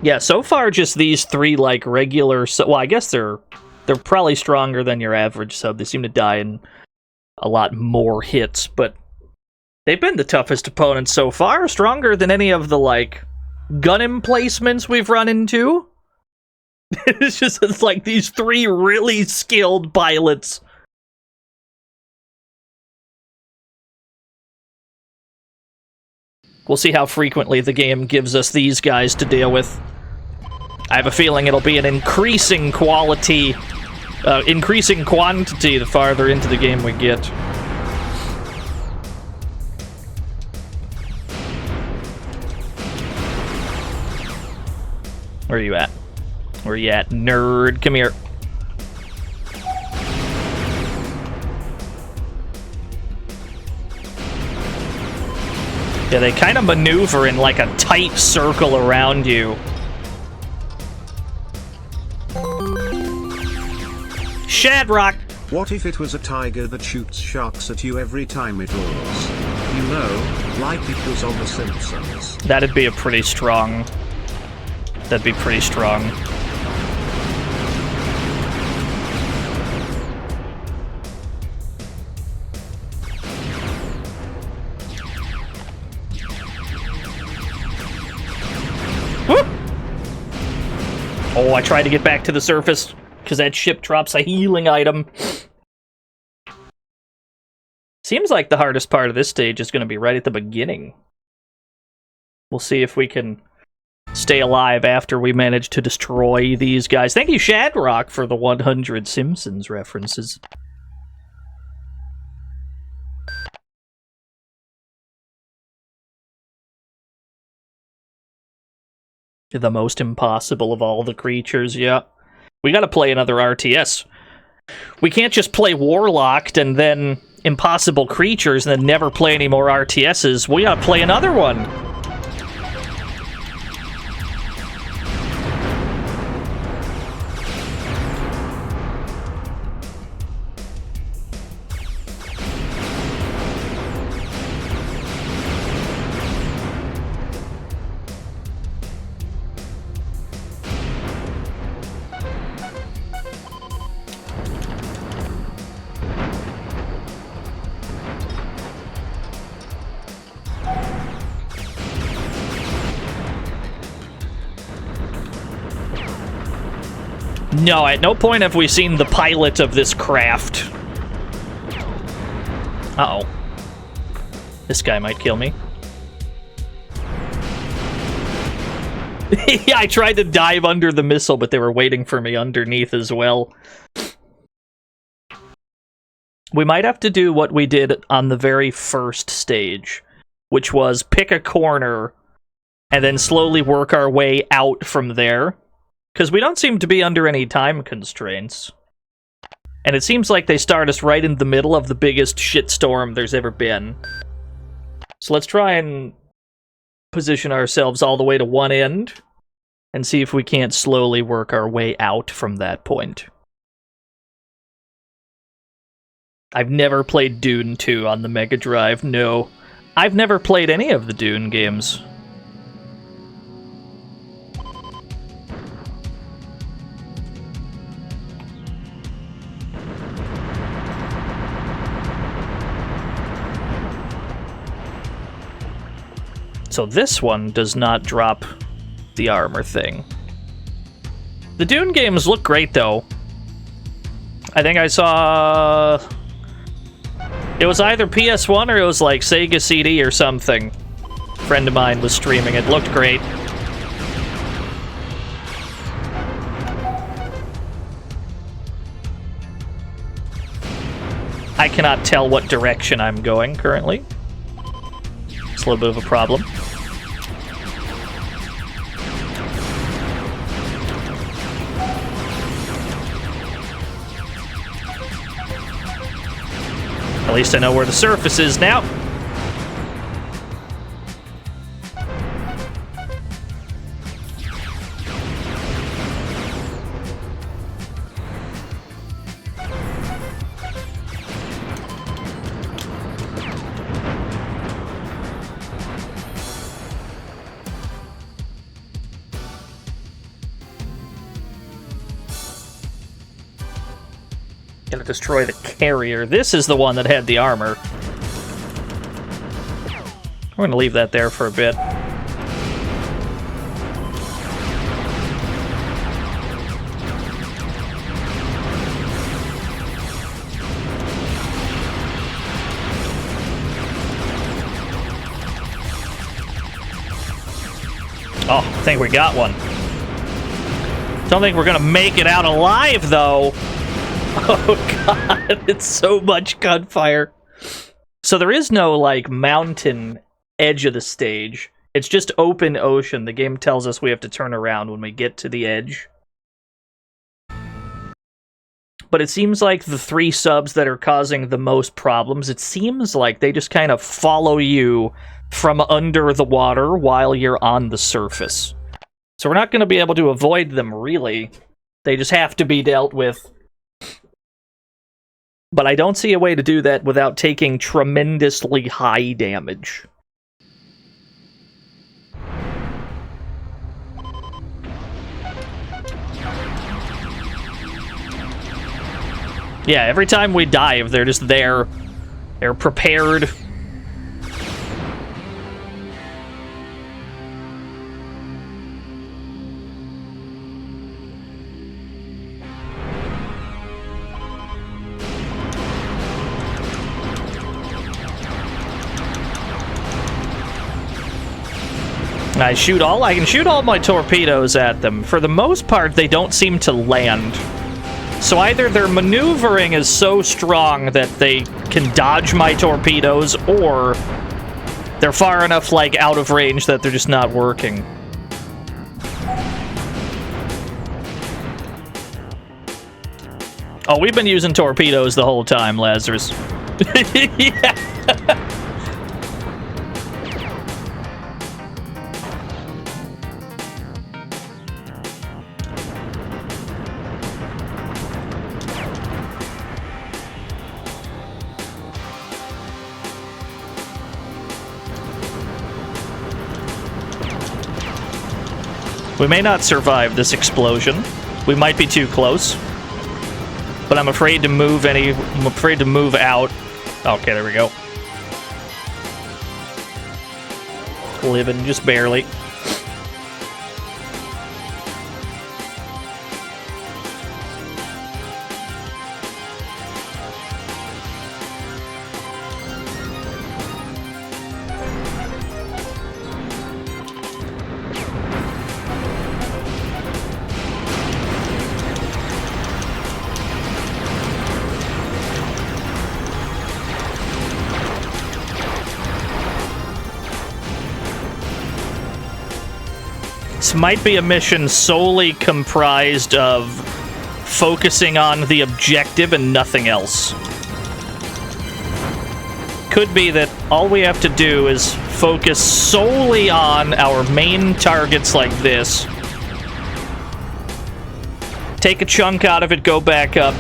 Yeah, so far just these three, like, regular... well, I guess they're probably stronger than your average sub. They seem to die in a lot more hits, but they've been the toughest opponents so far. Stronger than any of the, like, gun emplacements we've run into. It's like these three really skilled pilots. We'll see how frequently the game gives us these guys to deal with. I have a feeling it'll be an increasing quantity the farther into the game we get. Where are you at? Where you at, nerd? Come here. Yeah, they kind of maneuver in like a tight circle around you. Shadrock! What if it was a tiger that shoots sharks at you every time it roars? You know, like it was on The Simpsons. That'd be a pretty strong... That'd be pretty strong. Whoop! Oh, I tried to get back to the surface, because that ship drops a healing item. Seems like the hardest part of this stage is going to be right at the beginning. We'll see if we can stay alive after we manage to destroy these guys. Thank you, Shadrock, for the 100 Simpsons references. The most impossible of all the creatures, yeah. We gotta play another RTS. We can't just play Warlocked and then impossible creatures and then never play any more RTSs. We gotta play another one. No, at no point have we seen the pilot of this craft. Uh-oh. This guy might kill me. Yeah, I tried to dive under the missile, but they were waiting for me underneath as well. We might have to do what we did on the very first stage, which was pick a corner and then slowly work our way out from there. Because we don't seem to be under any time constraints. And it seems like they start us right in the middle of the biggest shitstorm there's ever been. So let's try and position ourselves all the way to one end and see if we can't slowly work our way out from that point. I've never played Dune 2 on the Mega Drive, no. I've never played any of the Dune games. So this one does not drop the armor thing. The Dune games look great, though. I think I saw... It was either PS1 or it was like Sega CD or something. A friend of mine was streaming it. Looked great. I cannot tell what direction I'm going currently. It's a little bit of a problem. At least I know where the surface is now. Gonna destroy the carrier. This is the one that had the armor. We're gonna leave that there for a bit. Oh, I think we got one. Don't think we're gonna make it out alive, though. Oh god, it's so much gunfire. So there is no, like, mountain edge of the stage. It's just open ocean. The game tells us we have to turn around when we get to the edge. But it seems like the 3 subs that are causing the most problems, it seems like they just kind of follow you from under the water while you're on the surface. So we're not going to be able to avoid them, really. They just have to be dealt with. But I don't see a way to do that without taking tremendously high damage. Yeah, every time we dive, they're just there. They're prepared. I can shoot all my torpedoes at them. For the most part, they don't seem to land. So either their maneuvering is so strong that they can dodge my torpedoes, or they're far enough, like, out of range that they're just not working. Oh, we've been using torpedoes the whole time, Lazarus. Yeah. We may not survive this explosion. We might be too close. But I'm afraid to move I'm afraid to move out. Okay, there we go. Living just barely. This might be a mission solely comprised of focusing on the objective and nothing else. Could be that all we have to do is focus solely on our main targets like this. Take a chunk out of it, go back up.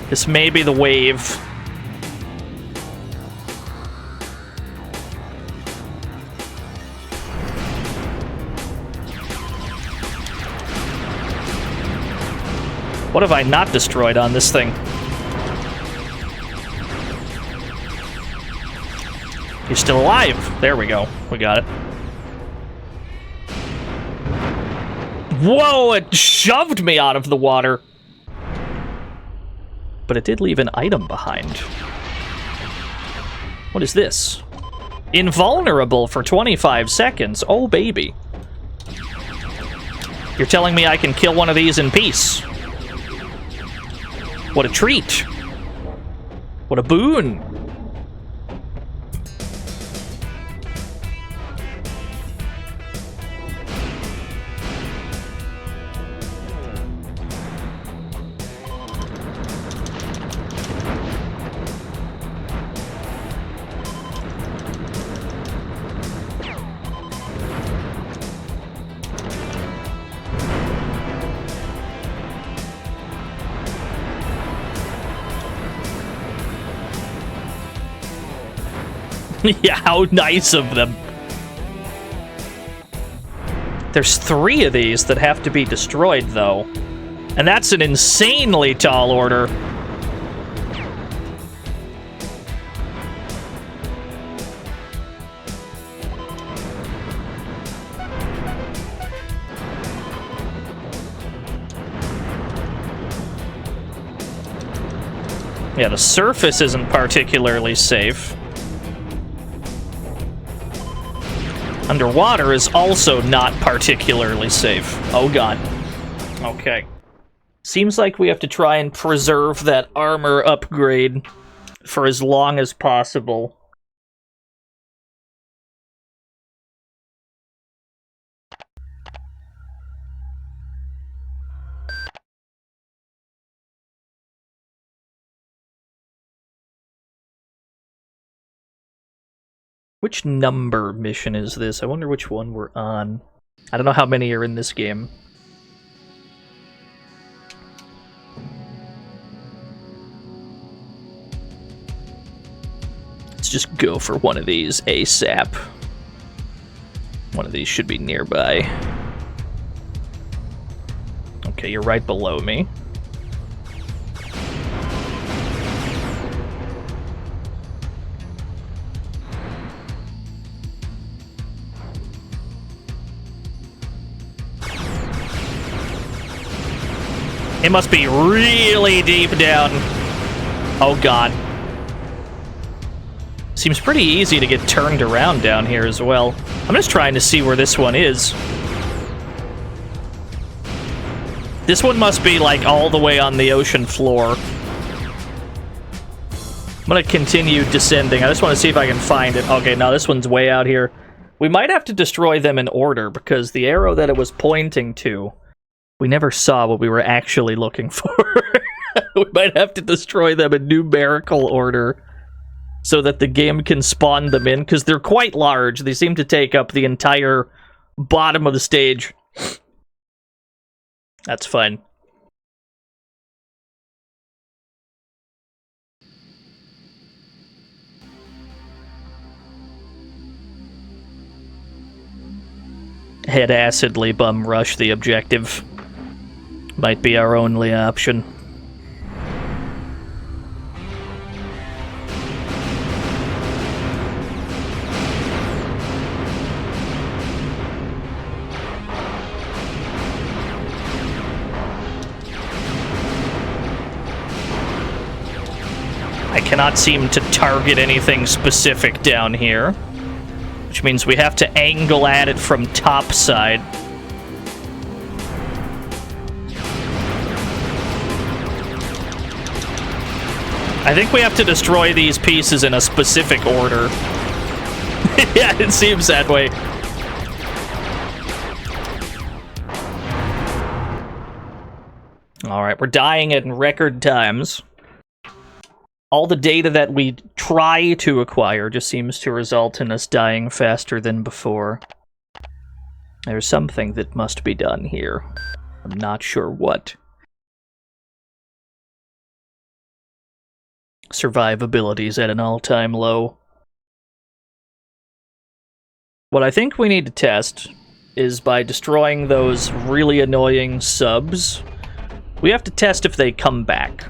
This may be the wave. What have I not destroyed on this thing? He's still alive. There we go. We got it. Whoa, it shoved me out of the water. But it did leave an item behind. What is this? Invulnerable for 25 seconds. Oh, baby. You're telling me I can kill one of these in peace? What a treat. What a boon. Yeah, how nice of them. There's 3 of these that have to be destroyed, though. And that's an insanely tall order. Yeah, the surface isn't particularly safe. Underwater is also not particularly safe. Oh god. Okay. Seems like we have to try and preserve that armor upgrade for as long as possible. Which number mission is this? I wonder which one we're on. I don't know how many are in this game. Let's just go for one of these ASAP. One of these should be nearby. Okay, you're right below me. It must be really deep down. Oh god. Seems pretty easy to get turned around down here as well. I'm just trying to see where this one is. This one must be like all the way on the ocean floor. I'm gonna continue descending. I just want to see if I can find it. Okay, no, this one's way out here. We might have to destroy them in order because the arrow that it was pointing to, we never saw what we were actually looking for. We might have to destroy them in numerical order so that the game can spawn them in, because they're quite large. They seem to take up the entire bottom of the stage. That's fine. Head acidly bum rush the objective. Might be our only option. I cannot seem to target anything specific down here, which means we have to angle at it from topside. I think we have to destroy these pieces in a specific order. Yeah, it seems that way. Alright, we're dying in record times. All the data that we try to acquire just seems to result in us dying faster than before. There's something that must be done here. I'm not sure what. Survivability's at an all-time low. What I think we need to test is by destroying those really annoying subs, we have to test if they come back.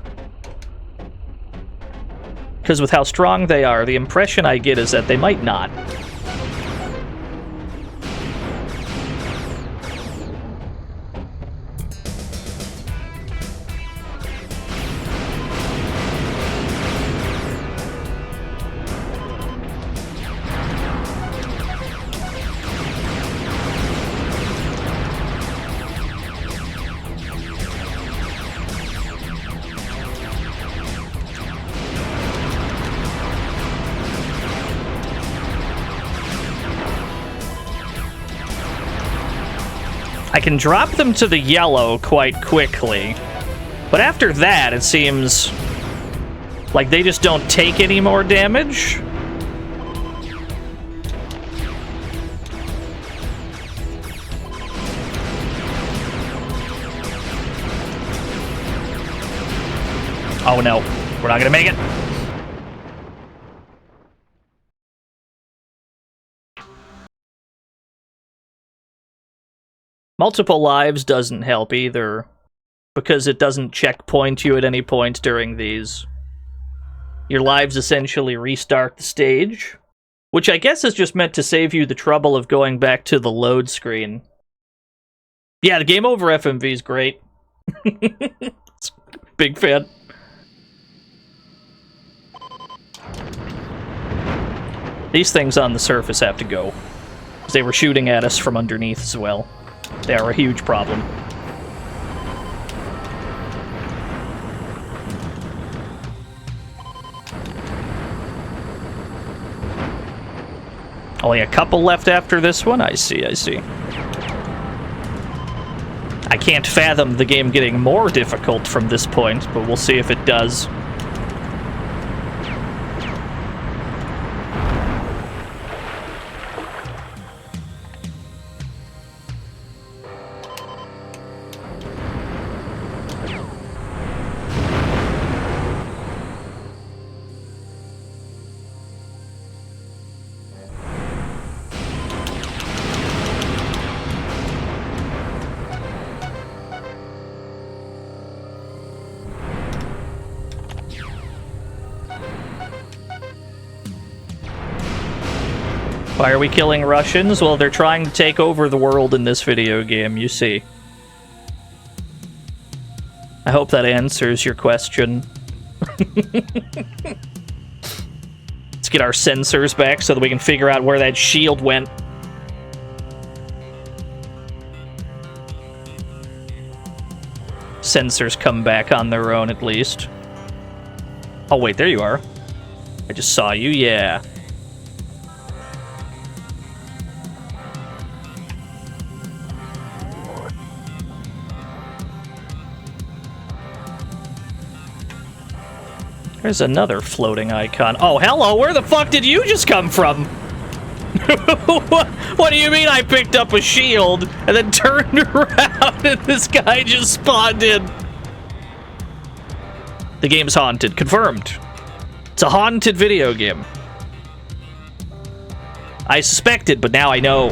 Because with how strong they are, the impression I get is that they might not. I can drop them to the yellow quite quickly, but after that it seems like they just don't take any more damage. Oh no, we're not gonna make it. Multiple lives doesn't help either. because it doesn't checkpoint you at any point during these. Your lives essentially restart the stage, which I guess is just meant to save you the trouble of going back to the load screen. Yeah, the Game Over FMV is great. Big fan. These things on the surface have to go. They were shooting at us from underneath as well. They are a huge problem. Only a couple left after this one? I see, I see. I can't fathom the game getting more difficult from this point, but we'll see if it does. Why are we killing Russians? Well, they're trying to take over the world in this video game, you see. I hope that answers your question. Let's get our sensors back so that we can figure out where that shield went. Sensors come back on their own, at least. Oh, wait, there you are. I just saw you, yeah. There's another floating icon. Oh, hello, where the fuck did you just come from? What do you mean I picked up a shield and then turned around and this guy just spawned in? The game's haunted. Confirmed. It's a haunted video game. I suspected, but now I know.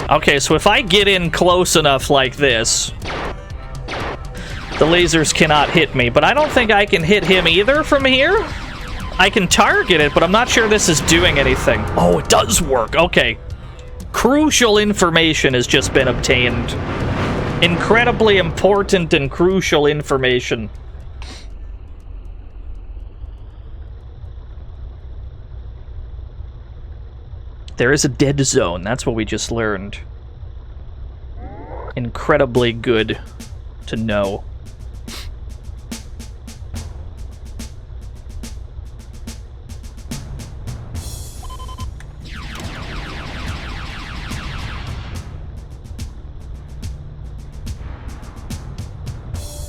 Okay, so if I get in close enough like this, the lasers cannot hit me, but I don't think I can hit him either from here. I can target it, but I'm not sure this is doing anything. Oh, it does work. Okay. Crucial information has just been obtained. Incredibly important and crucial information. There is a dead zone. That's what we just learned. Incredibly good to know.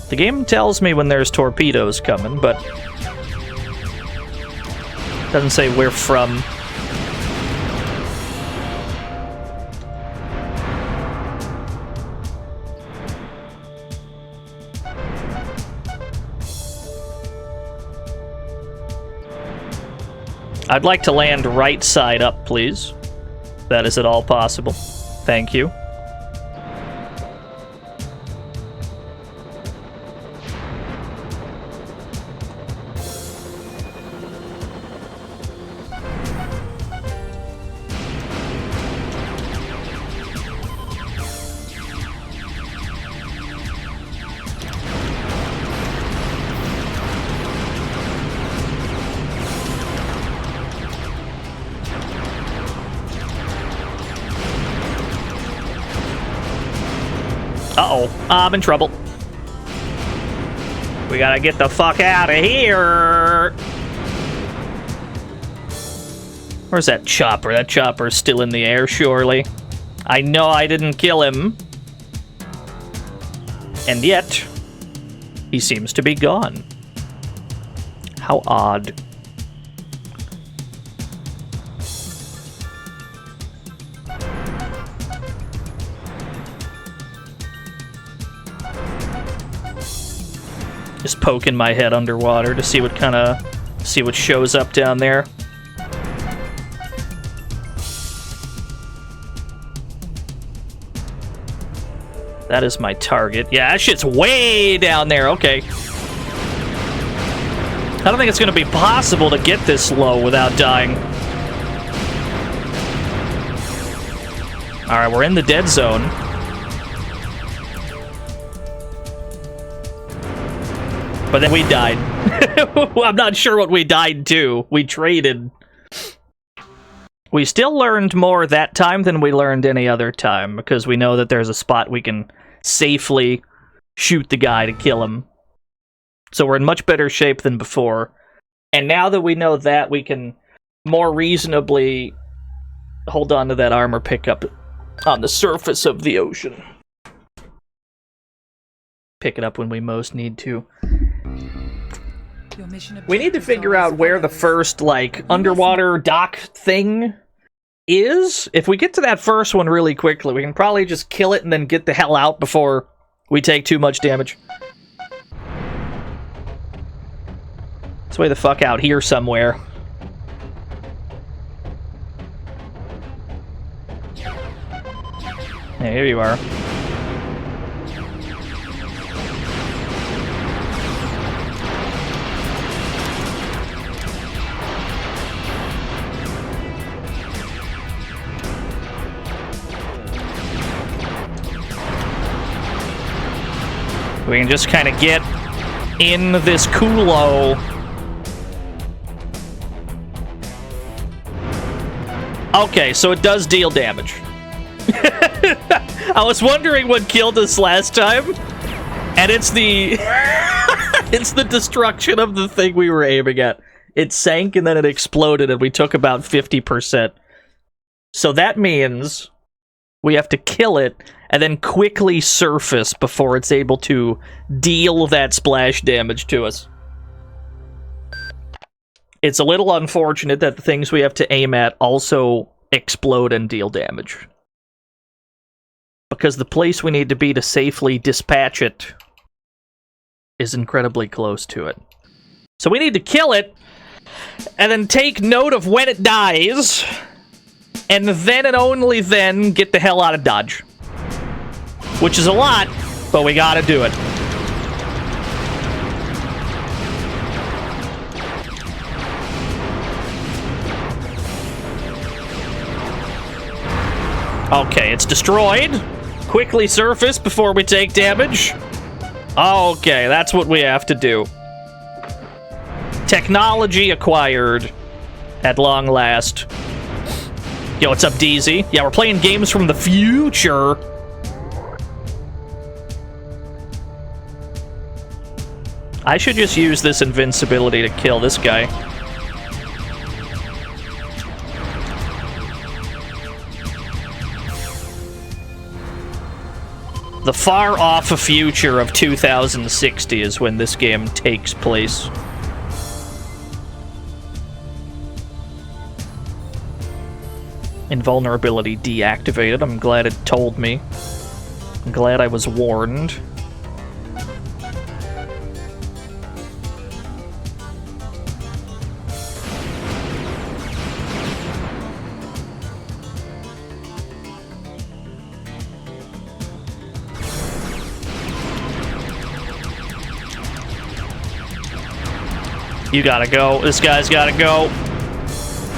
The game tells me when there's torpedoes coming, but doesn't say where from. I'd like to land right side up, please. That is at all possible. Thank you. Uh-oh, I'm in trouble. We gotta get the fuck out of here. Where's that chopper? That chopper's still in the air, surely. I know I didn't kill him. And yet, he seems to be gone. How odd. Just poking my head underwater to see what shows up down there. That is my target. Yeah, that shit's way down there. Okay. I don't think it's going to be possible to get this low without dying. Alright, we're in the dead zone. But then we died. I'm not sure what we died to. We traded. We still learned more that time than we learned any other time, because we know that there's a spot we can safely shoot the guy to kill him. So we're in much better shape than before. And now that we know that, we can more reasonably hold on to that armor pickup on the surface of the ocean. Pick it up when we most need to. We need to figure out where the first, like, underwater dock thing is. If we get to that first one really quickly, we can probably just kill it and then get the hell out before we take too much damage. It's way the fuck out here somewhere. Yeah, here you are. We can just kind of get in this culo. Okay, so it does deal damage. I was wondering what killed us last time, and it's the it's the destruction of the thing we were aiming at. It sank and then it exploded, and we took about 50%. So that means we have to kill it and then quickly surface before it's able to deal that splash damage to us. It's a little unfortunate that the things we have to aim at also explode and deal damage, because the place we need to be to safely dispatch it is incredibly close to it. So we need to kill it, and then take note of when it dies, and then and only then get the hell out of Dodge. Which is a lot, but we gotta do it. Okay, it's destroyed. Quickly surface before we take damage. Okay, that's what we have to do. Technology acquired at long last. Yo, what's up, DZ? Yeah, we're playing games from the future. I should just use this invincibility to kill this guy. The far-off future of 2060 is when this game takes place. Invulnerability deactivated. I'm glad it told me. I'm glad I was warned. You gotta go. This guy's gotta go.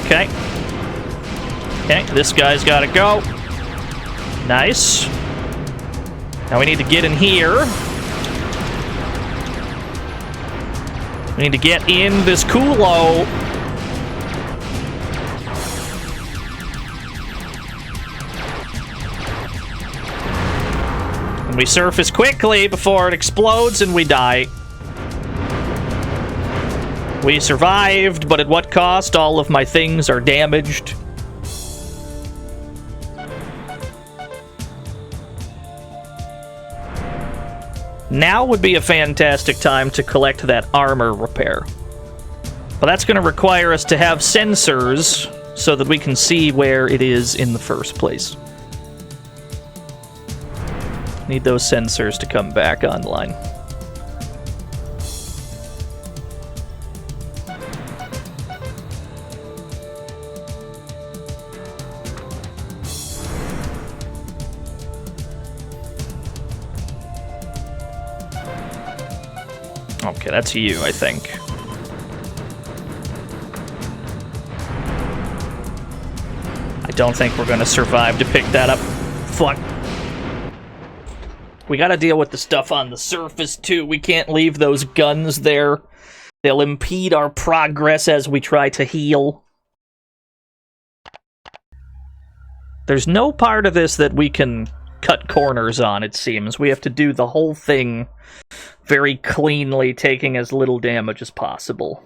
Okay. Okay, this guy's gotta go. Nice. Now we need to get in here. We need to get in this culo. And we surface quickly before it explodes and we die. We survived, but at what cost? All of my things are damaged. Now would be a fantastic time to collect that armor repair. But that's going to require us to have sensors so that we can see where it is in the first place. Need those sensors to come back online. Okay, that's you, I think. I don't think we're gonna survive to pick that up. Fuck. We gotta deal with the stuff on the surface, too. We can't leave those guns there. They'll impede our progress as we try to heal. There's no part of this that we can cut corners on, it seems. We have to do the whole thing very cleanly, taking as little damage as possible.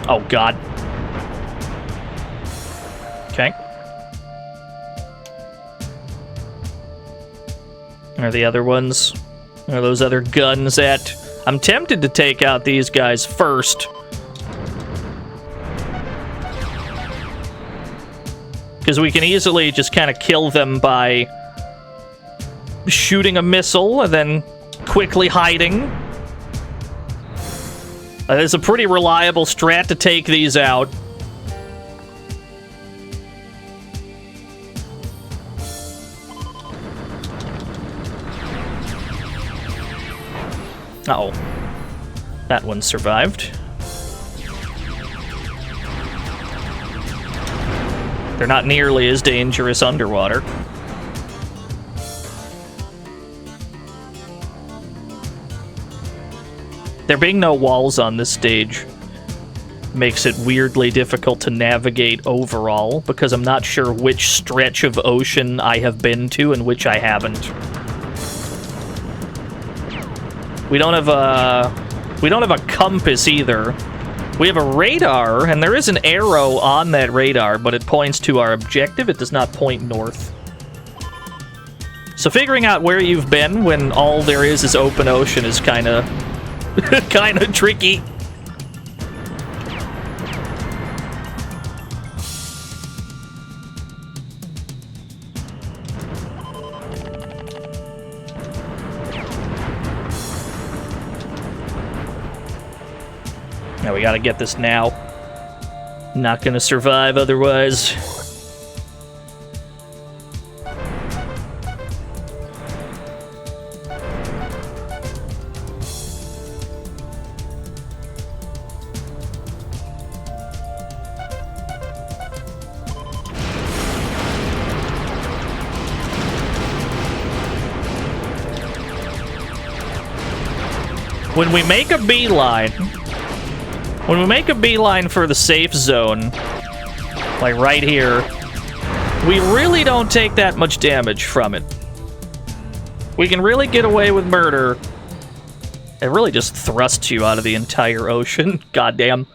Oh, God. Okay. Are the other ones? Are those other guns at? I'm tempted to take out these guys first. Because we can easily just kind of kill them by shooting a missile and then quickly hiding. It's a pretty reliable strat to take these out. Uh-oh. That one survived. They're not nearly as dangerous underwater. There being no walls on this stage makes it weirdly difficult to navigate overall, because I'm not sure which stretch of ocean I have been to and which I haven't. We don't have a compass either. We have a radar, and there is an arrow on that radar, but it points to our objective. It does not point north. So figuring out where you've been when all there is open ocean is kind of tricky. Now we gotta get this now. Not gonna survive otherwise. When we make a beeline for the safe zone, like right here, we really don't take that much damage from it. We can really get away with murder. It really just thrusts you out of the entire ocean. Goddamn.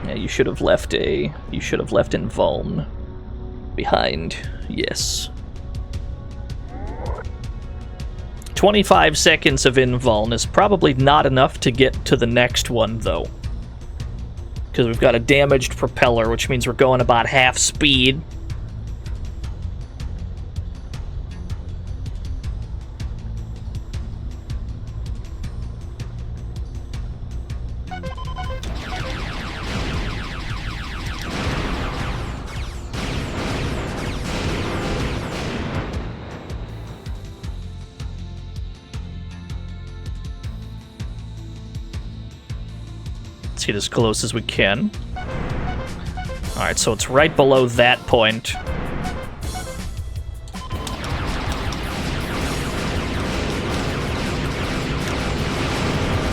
Yeah, you should have left Invuln behind. Yes. 25 seconds of Invuln is probably not enough to get to the next one, though. Because we've got a damaged propeller, which means we're going about half speed. Get as close as we can. Alright, so it's right below that point.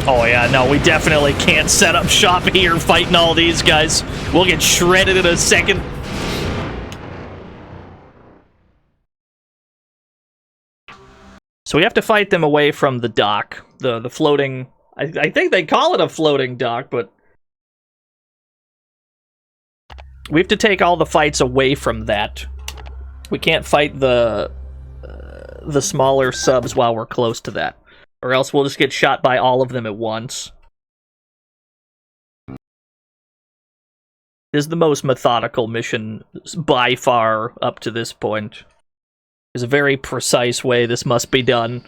Oh yeah, no, we definitely can't set up shop here fighting all these guys. We'll get shredded in a second. So we have to fight them away from the dock. The floating... I think they call it a floating dock, but... we have to take all the fights away from that. We can't fight the the smaller subs while we're close to that. Or else we'll just get shot by all of them at once. This is the most methodical mission by far up to this point. There's a very precise way this must be done.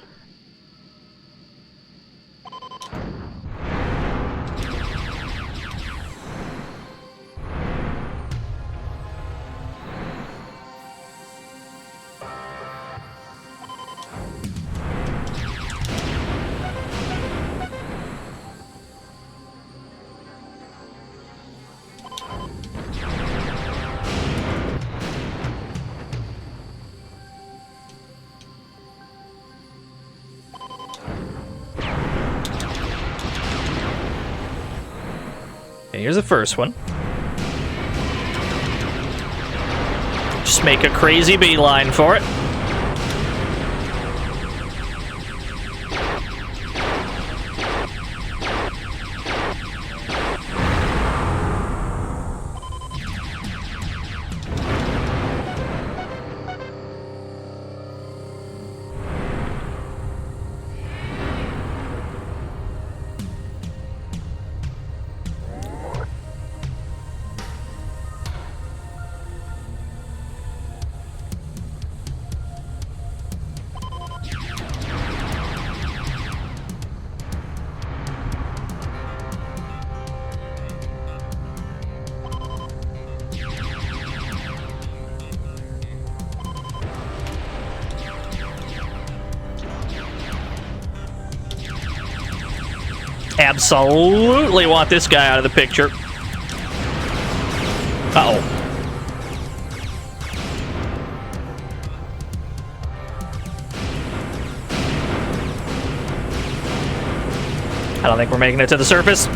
Here's the first one. Just make a crazy beeline for it. Absolutely want this guy out of the picture. Uh-oh. I don't think we're making it to the surface.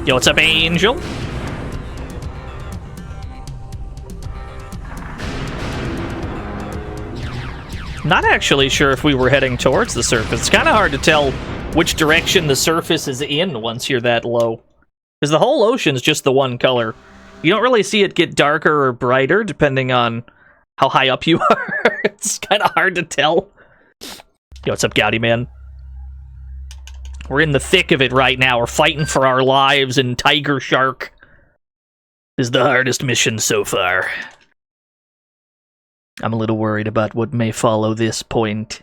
Yo, what's up, Angel? Not actually sure if we were heading towards the surface. It's kind of hard to tell which direction the surface is in once you're that low. Because the whole ocean's just the one color. You don't really see it get darker or brighter depending on how high up you are. It's kind of hard to tell. Yo, what's up, Gouty Man? We're in the thick of it right now. We're fighting for our lives in Tigershark. This is the hardest mission so far. I'm a little worried about what may follow this point.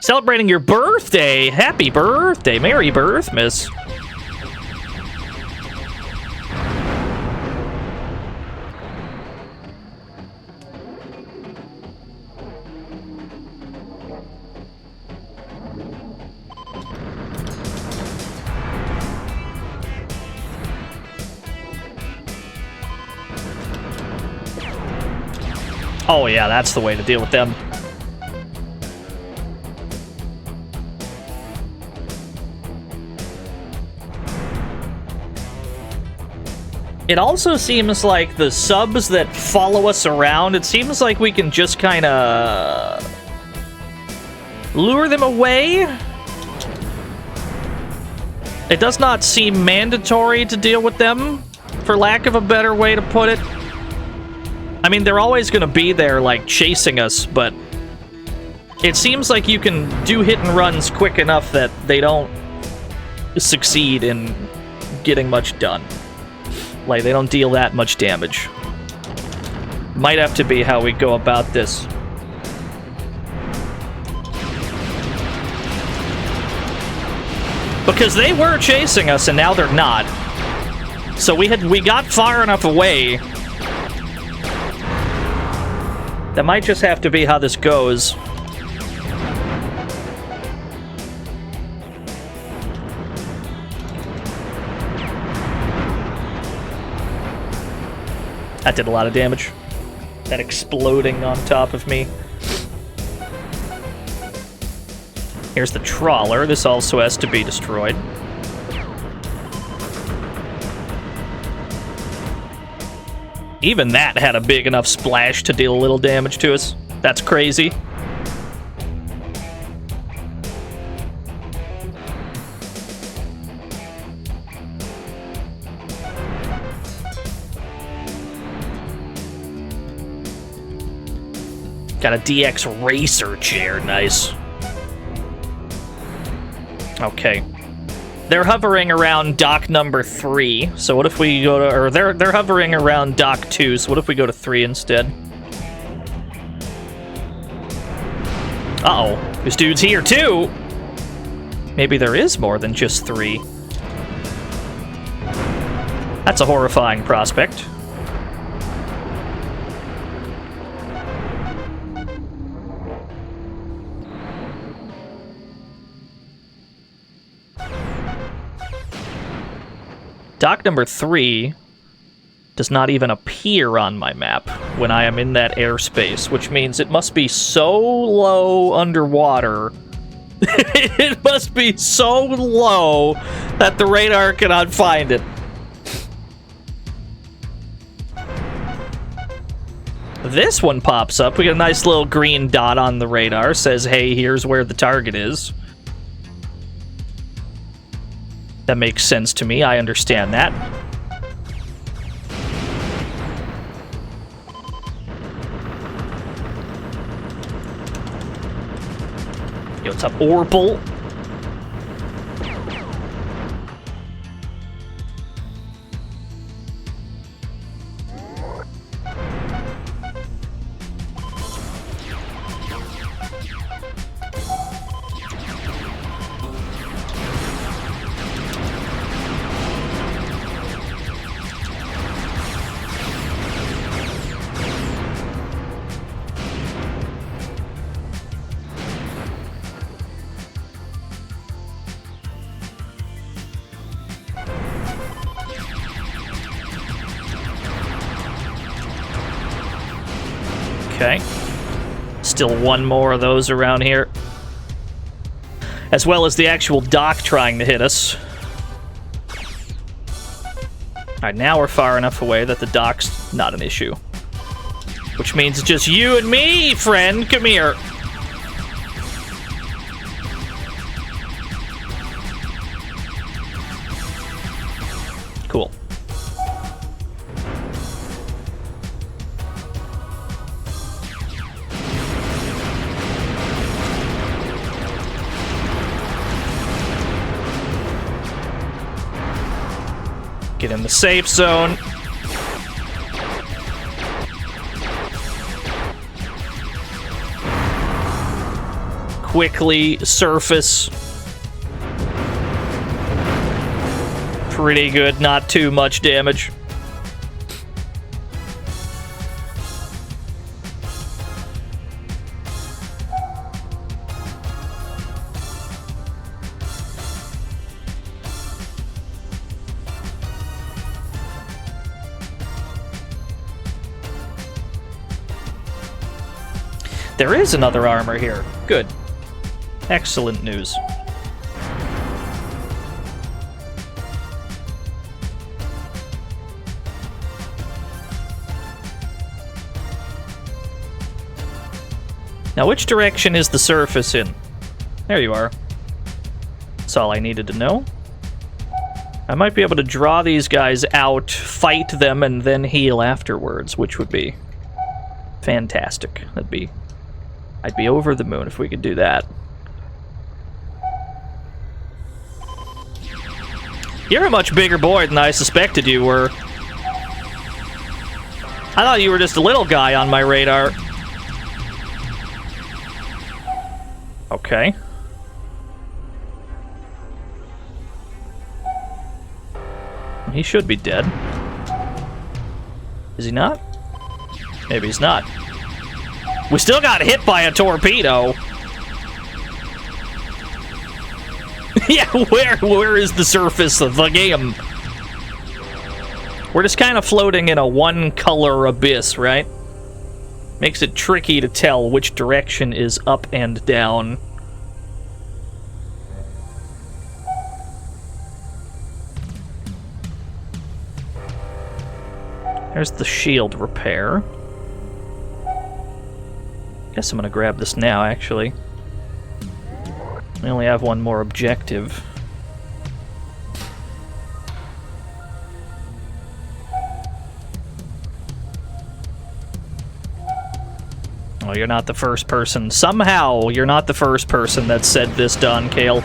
Celebrating your birthday! Happy birthday! Merry birth, miss. Oh yeah, that's the way to deal with them. It also seems like the subs that follow us around, it seems like we can just kind of lure them away. It does not seem mandatory to deal with them, for lack of a better way to put it. I mean, they're always going to be there, like, chasing us, but it seems like you can do hit and runs quick enough that they don't succeed in getting much done. Like, they don't deal that much damage. Might have to be how we go about this. Because they were chasing us, and now they're not. So we got far enough away. That might just have to be how this goes. That did a lot of damage. That exploding on top of me. Here's the trawler. This also has to be destroyed. Even that had a big enough splash to deal a little damage to us. That's crazy. Got a DX Racer chair, nice. Okay. They're hovering around dock number 3, so what if we go to... Or they're hovering around dock 2, so what if we go to 3 instead? Uh-oh. This dude's here, too! Maybe there is more than just 3. That's a horrifying prospect. Dock number 3 does not even appear on my map when I am in that airspace, which means it must be so low underwater. It must be so low that the radar cannot find it. This one pops up. We got a nice little green dot on the radar. Says, hey, here's where the target is. That makes sense to me. I understand that. Yo, what's up, Orpal? Okay. Still one more of those around here. As well as the actual dock trying to hit us. Alright, now we're far enough away that the dock's not an issue. Which means it's just you and me, friend! Come here! Cool. Get in the safe zone. Quickly surface. Pretty good, not too much damage. There is another armor here. Good. Excellent news. Now, which direction is the surface in? There you are. That's all I needed to know. I might be able to draw these guys out, fight them, and then heal afterwards, which would be fantastic. I'd be over the moon if we could do that. You're a much bigger boy than I suspected you were. I thought you were just a little guy on my radar. Okay. He should be dead. Is he not? Maybe he's not. We still got hit by a torpedo. Yeah, where is the surface of the game? We're just kind of floating in a one-color abyss, right? Makes it tricky to tell which direction is up and down. There's the shield repair. Guess I'm gonna grab this now, actually. We only have one more objective. Well, you're not the first person. Somehow, you're not the first person that said this, Don Kale.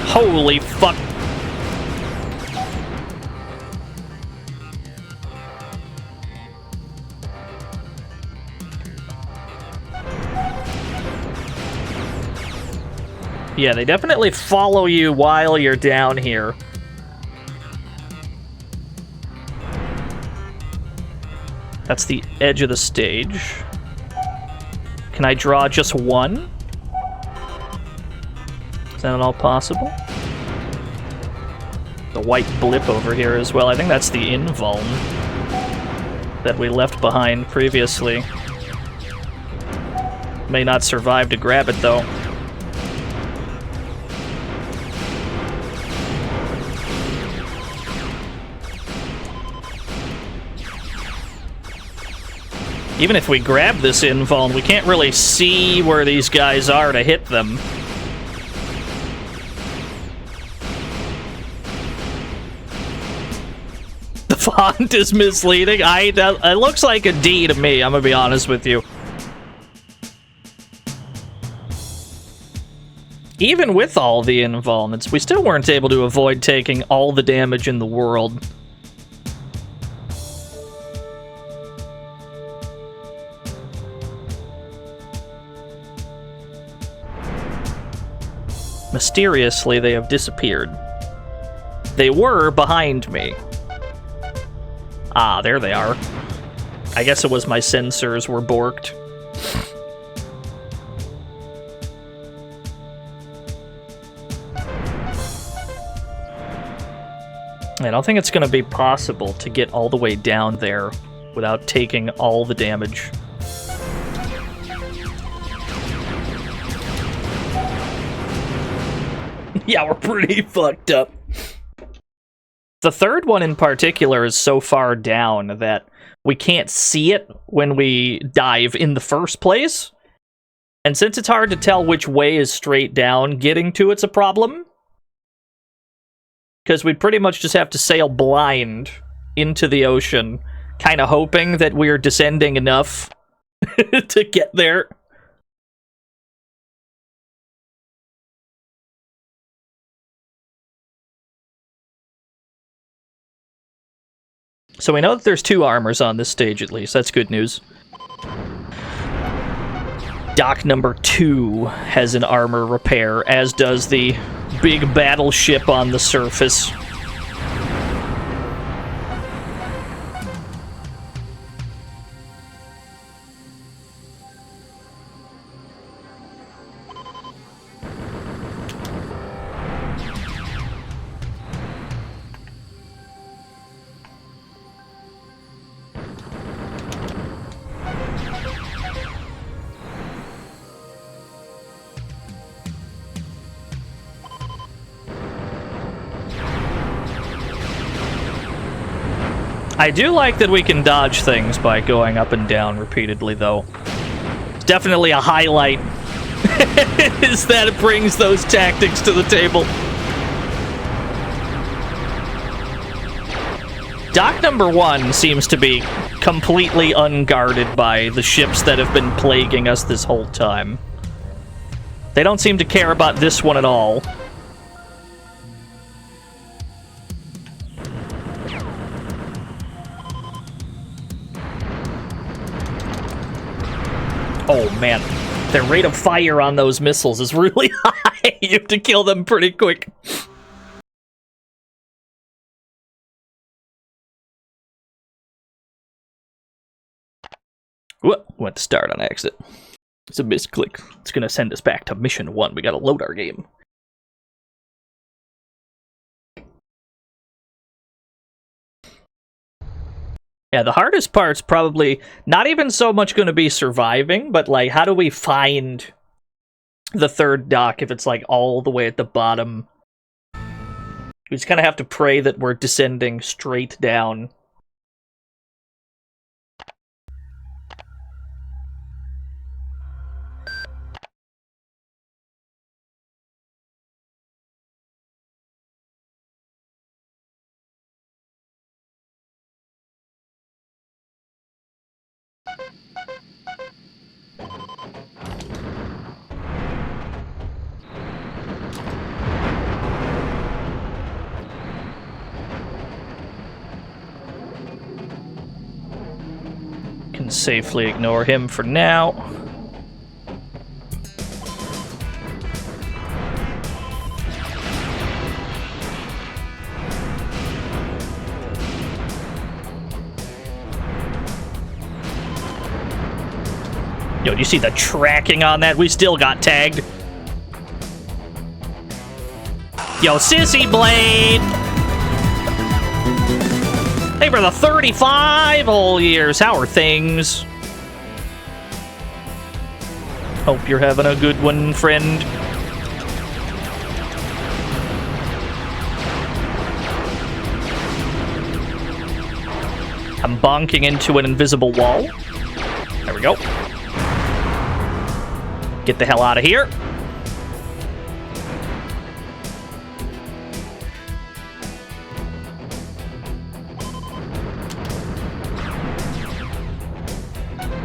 Holy fuck. Yeah, they definitely follow you while you're down here. That's the edge of the stage. Can I draw just one? Is that at all possible? The white blip over here as well. I think that's the invuln that we left behind previously. May not survive to grab it, though. Even if we grab this invuln, we can't really see where these guys are to hit them. The font is misleading. It looks like a D to me, I'm gonna be honest with you. Even with all the invulns, we still weren't able to avoid taking all the damage in the world. Mysteriously, they have disappeared. They were behind me. Ah, there they are. I guess it was my sensors were borked. I don't think it's going to be possible to get all the way down there without taking all the damage. Yeah, we're pretty fucked up. The third one in particular is so far down that we can't see it when we dive in the first place. And since it's hard to tell which way is straight down, getting to it's a problem. Because we'd pretty much just have to sail blind into the ocean, kind of hoping that we're descending enough to get there. So we know that there's 2 armors on this stage at least. That's good news. Dock number 2 has an armor repair, as does the big battleship on the surface. I do like that we can dodge things by going up and down repeatedly, though. It's definitely a highlight, is that it brings those tactics to the table. Dock number 1 seems to be completely unguarded by the ships that have been plaguing us this whole time. They don't seem to care about this one at all. Oh man, their rate of fire on those missiles is really high. You have to kill them pretty quick. Whoop, went to start on accident. It's a misclick. It's gonna send us back to mission 1. We gotta load our game. Yeah, the hardest part's probably not even so much going to be surviving, but, like, how do we find the third dock if it's, like, all the way at the bottom? We just kind of have to pray that we're descending straight down. Can safely ignore him for now. Yo, do you see the tracking on that? We still got tagged. Yo, Sissy Blade! Hey, for the 35 whole years, how are things? Hope you're having a good one, friend. I'm bonking into an invisible wall. There we go. Get the hell out of here.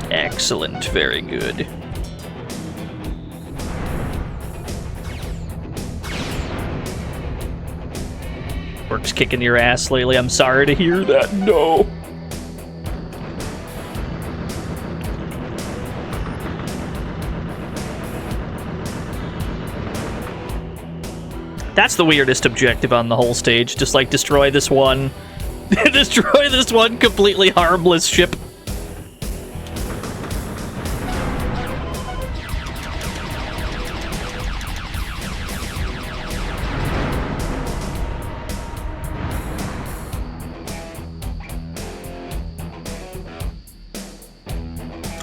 Excellent, very good. Work's kicking your ass lately. I'm sorry to hear that. No. That's the weirdest objective on the whole stage. Just like destroy this one. Destroy this one completely harmless ship.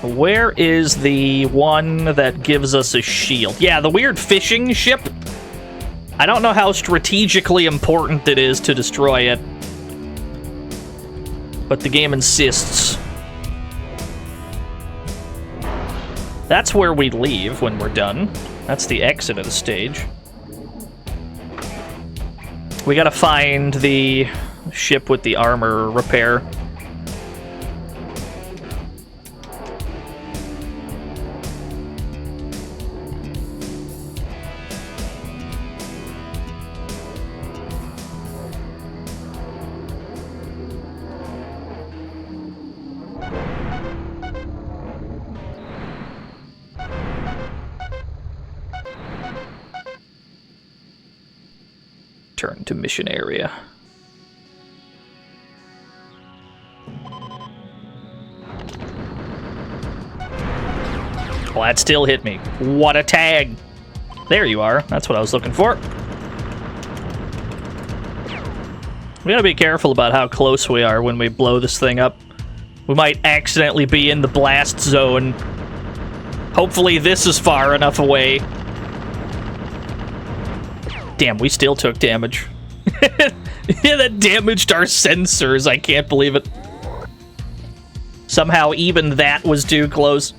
Where is the one that gives us a shield? Yeah, the weird fishing ship. I don't know how strategically important it is to destroy it, but the game insists. That's where we leave when we're done. That's the exit of the stage. We gotta find the ship with the armor repair. Turn to mission area. Well, that still hit me. What a tag! There you are. That's what I was looking for. We gotta be careful about how close we are when we blow this thing up. We might accidentally be in the blast zone. Hopefully this is far enough away. Damn, we still took damage. Yeah, that damaged our sensors. I can't believe it. Somehow even that was too close.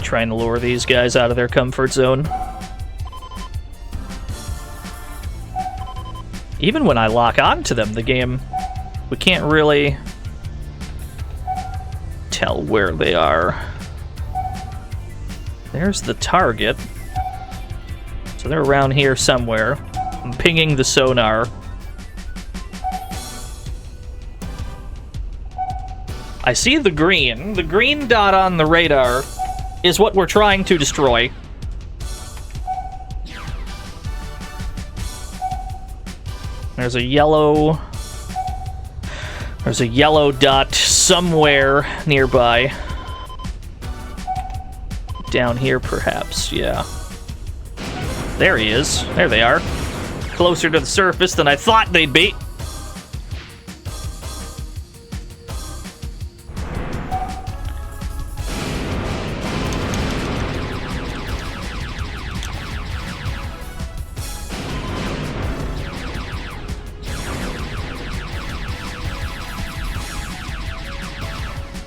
Trying to lure these guys out of their comfort zone. Even when I lock onto them, the game, we can't really tell where they are. There's the target. So they're around here somewhere. I'm pinging the sonar. I see the green. The green dot on the radar is what we're trying to destroy. There's a yellow There's a yellow dot somewhere nearby. Down here, perhaps, yeah. There he is. There they are. Closer to the surface than I thought they'd be.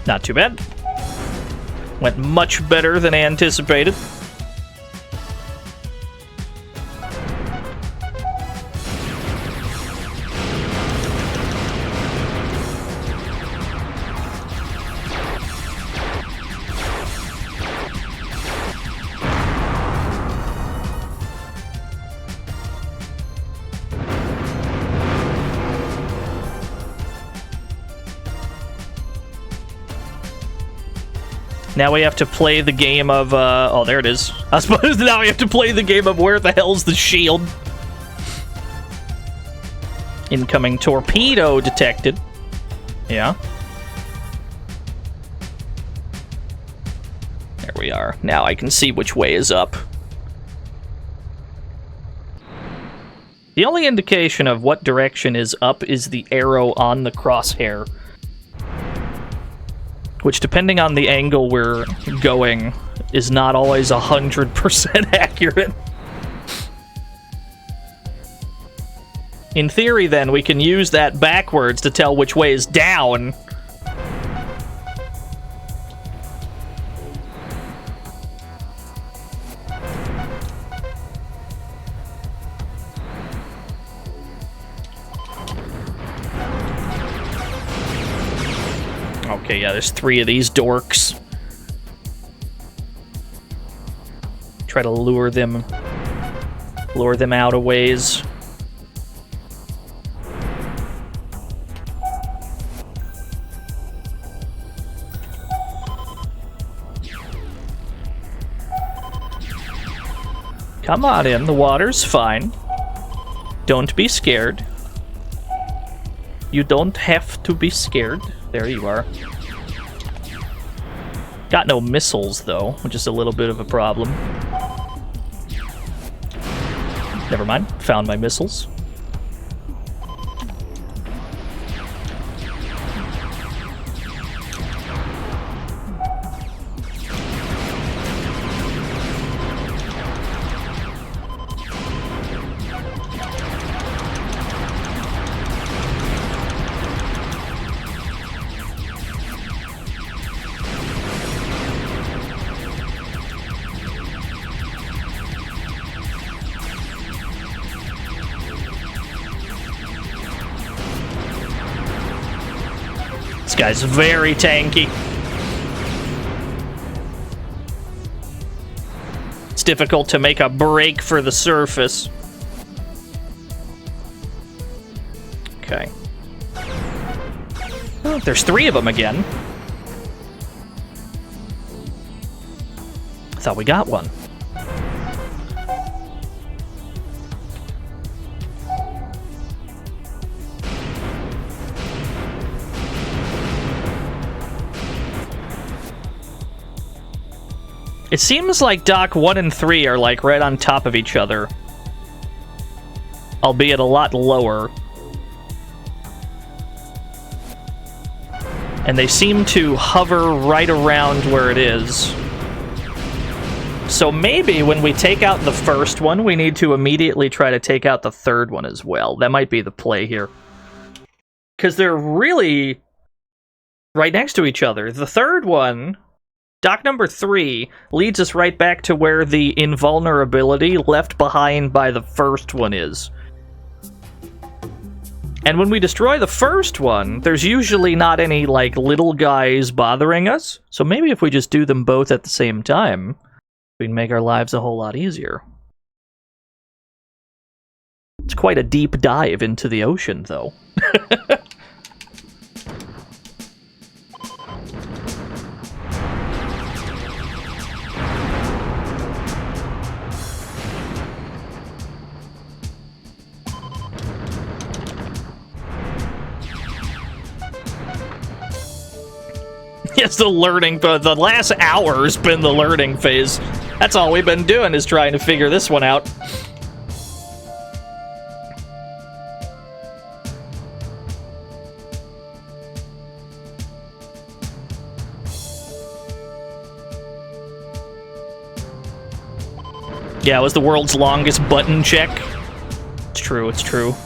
Not too bad. Went much better than anticipated. Now we have to play the game of, oh, there it is. I suppose now we have to play the game of where the hell's the shield? Incoming torpedo detected. Yeah. There we are. Now I can see which way is up. The only indication of what direction is up is the arrow on the crosshair. Which, depending on the angle we're going, is not always 100% accurate. In theory, then, we can use that backwards to tell which way is down. Okay, yeah, there's 3 of these dorks. Try to lure them out a ways. Come on in, the water's fine. Don't be scared. You don't have to be scared. There you are. Got no missiles, though, which is a little bit of a problem. Never mind. Found my missiles. This guy's very tanky. It's difficult to make a break for the surface. Okay. Oh, there's 3 of them again. I thought we got one. It seems like Dock 1 and 3 are like right on top of each other. Albeit a lot lower. And they seem to hover right around where it is. So maybe when we take out the first one, we need to immediately try to take out the third one as well. That might be the play here. Because they're really right next to each other. The third one... Dock number 3 leads us right back to where the invulnerability left behind by the first one is. And when we destroy the first one, there's usually not any, like, little guys bothering us. So maybe if we just do them both at the same time, we can make our lives a whole lot easier. It's quite a deep dive into the ocean, though. Yes, the learning, but the last hour's been the learning phase. That's all we've been doing is trying to figure this one out. Yeah, it was the world's longest button check. It's true, it's true.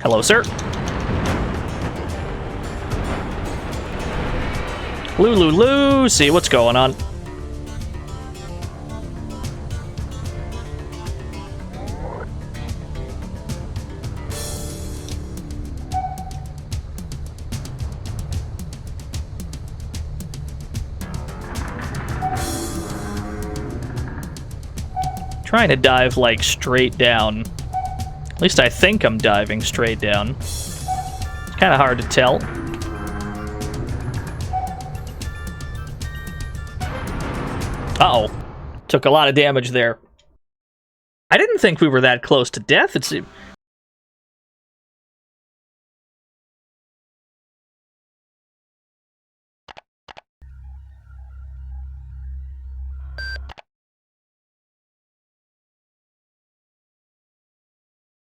Hello, sir. Lulu, see what's going on. Trying to dive like straight down. At least I think I'm diving straight down. It's kind of hard to tell. Uh-oh. Took a lot of damage there. I didn't think we were that close to death, it seemed.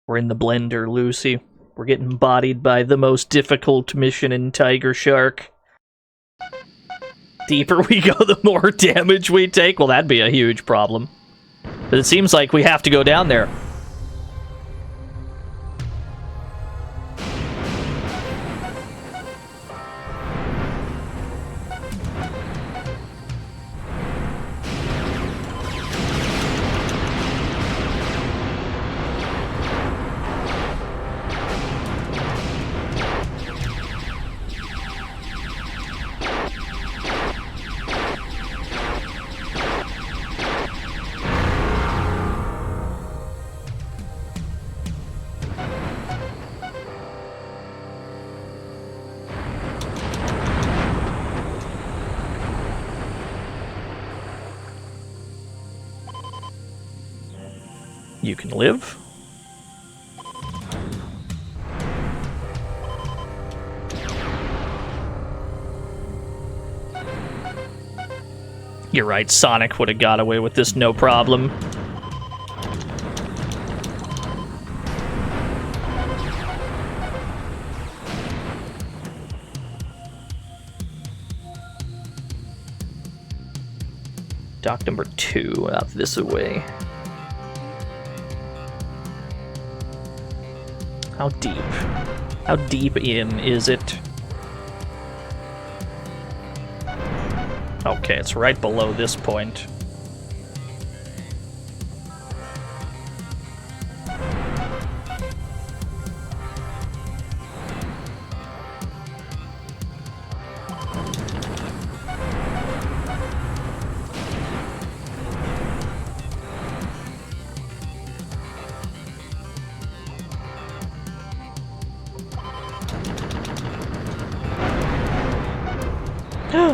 We're in the blender, Lucy. We're getting bodied by the most difficult mission in Tigershark. Deeper we go, the more damage we take. Well, that'd be a huge problem. But it seems like we have to go down there. You can live. You're right, Sonic would have got away with this no problem. Dock number 2, out this way. How deep? How deep in is it? Okay, it's right below this point.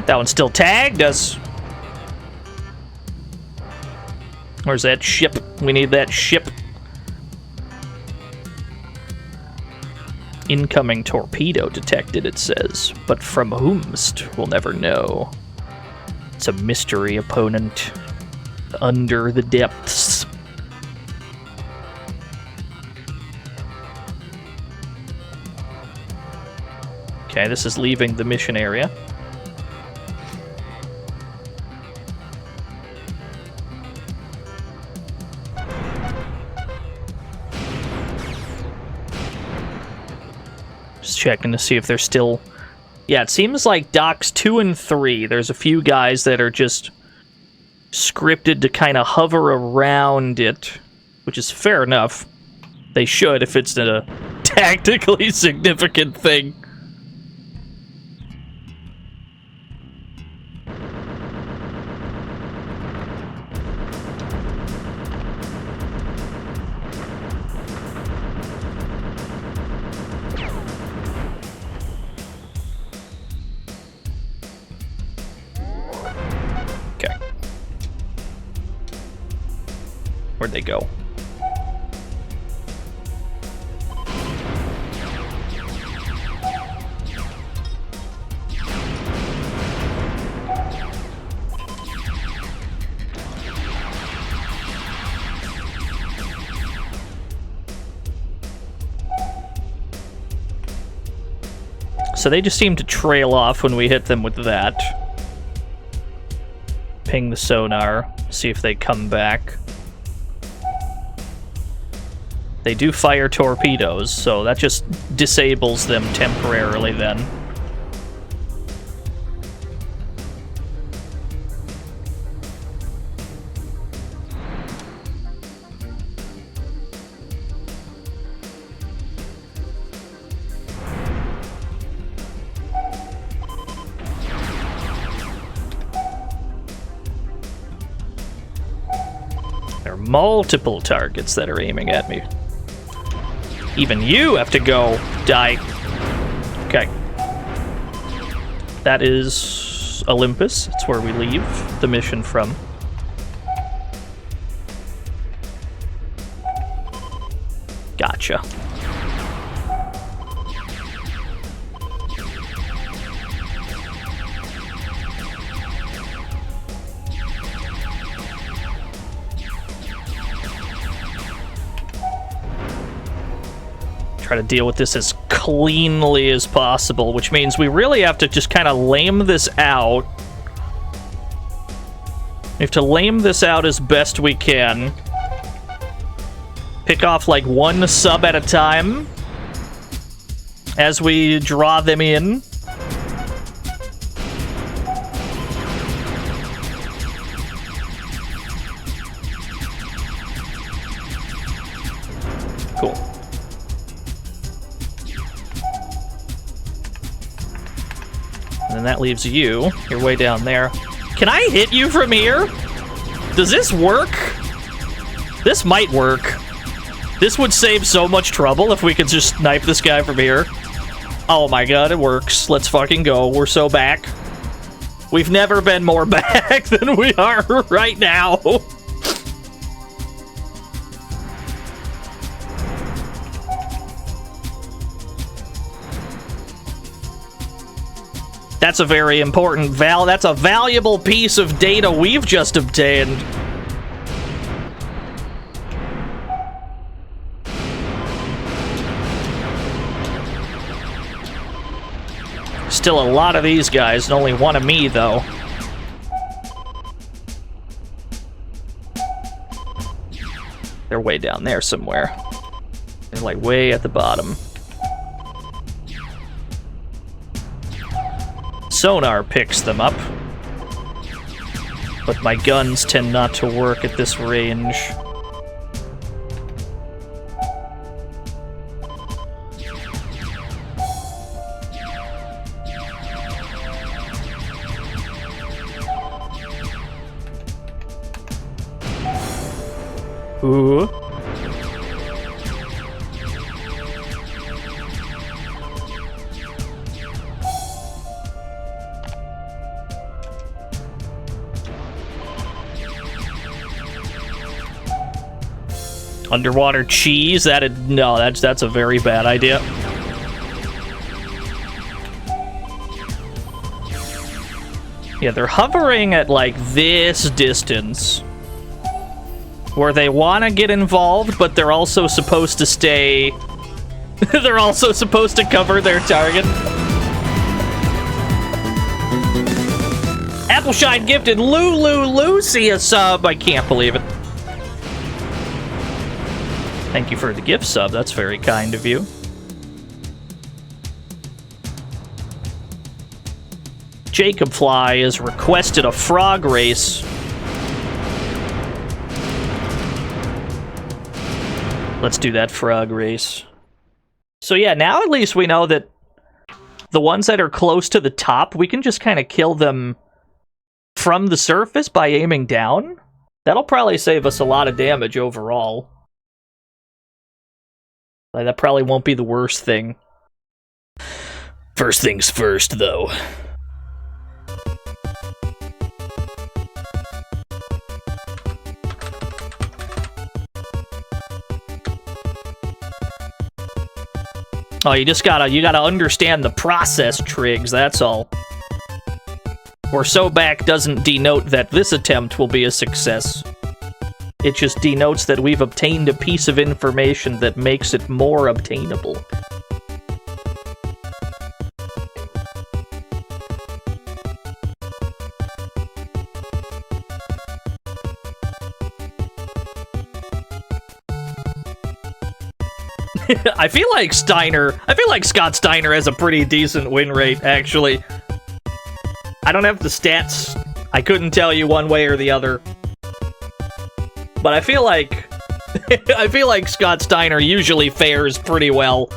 That one still tagged us. Where's that ship? We need that ship. Incoming torpedo detected, it says. But from whomst, we'll never know. It's a mystery opponent. Under the depths. Okay, this is leaving the mission area. Checking to see if they're still... Yeah, it seems like docks 2 and 3, there's a few guys that are just scripted to kind of hover around it, which is fair enough. They should if it's a tactically significant thing. Where'd they go? So they just seem to trail off when we hit them with that. Ping the sonar, see if they come back. They do fire torpedoes, so that just disables them temporarily then. There are multiple targets that are aiming at me. Even you have to go die. Okay. That is Olympus. It's where we leave the mission from. Gotcha. Try to deal with this as cleanly as possible, which means we really have to just kind of lame this out. We have to lame this out as best we can. Pick off like one sub at a time as we draw them in. Cool. And then that leaves you. You're way down there. Can I hit you from here? Does this work? This might work. This would save so much trouble if we could just snipe this guy from here. Oh my god, it works. Let's fucking go. We're so back. We've never been more back than we are right now. That's a very important that's a valuable piece of data we've just obtained. Still a lot of these guys, and only one of me, though. They're way down there somewhere. They're like way at the bottom. Sonar picks them up, but my guns tend not to work at this range. Ooh. Underwater cheese? No, that's a very bad idea. Yeah, they're hovering at like this distance, where they want to get involved, but they're also supposed to stay. They're also supposed to cover their target. Appleshine gifted Lucy a sub. I can't believe it. Thank you for the gift sub. That's very kind of you. Jacob Fly has requested a frog race. Let's do that frog race. So yeah, now at least we know that the ones that are close to the top, we can just kind of kill them from the surface by aiming down. That'll probably save us a lot of damage overall. That probably won't be the worst thing. First things first, though. Oh, you gotta understand the process, Triggs, that's all. Or so back doesn't denote that this attempt will be a success. It just denotes that we've obtained a piece of information that makes it more obtainable. I feel like Scott Steiner has a pretty decent win rate, actually. I don't have the stats. I couldn't tell you one way or the other. But I feel like Scott Steiner usually fares pretty well.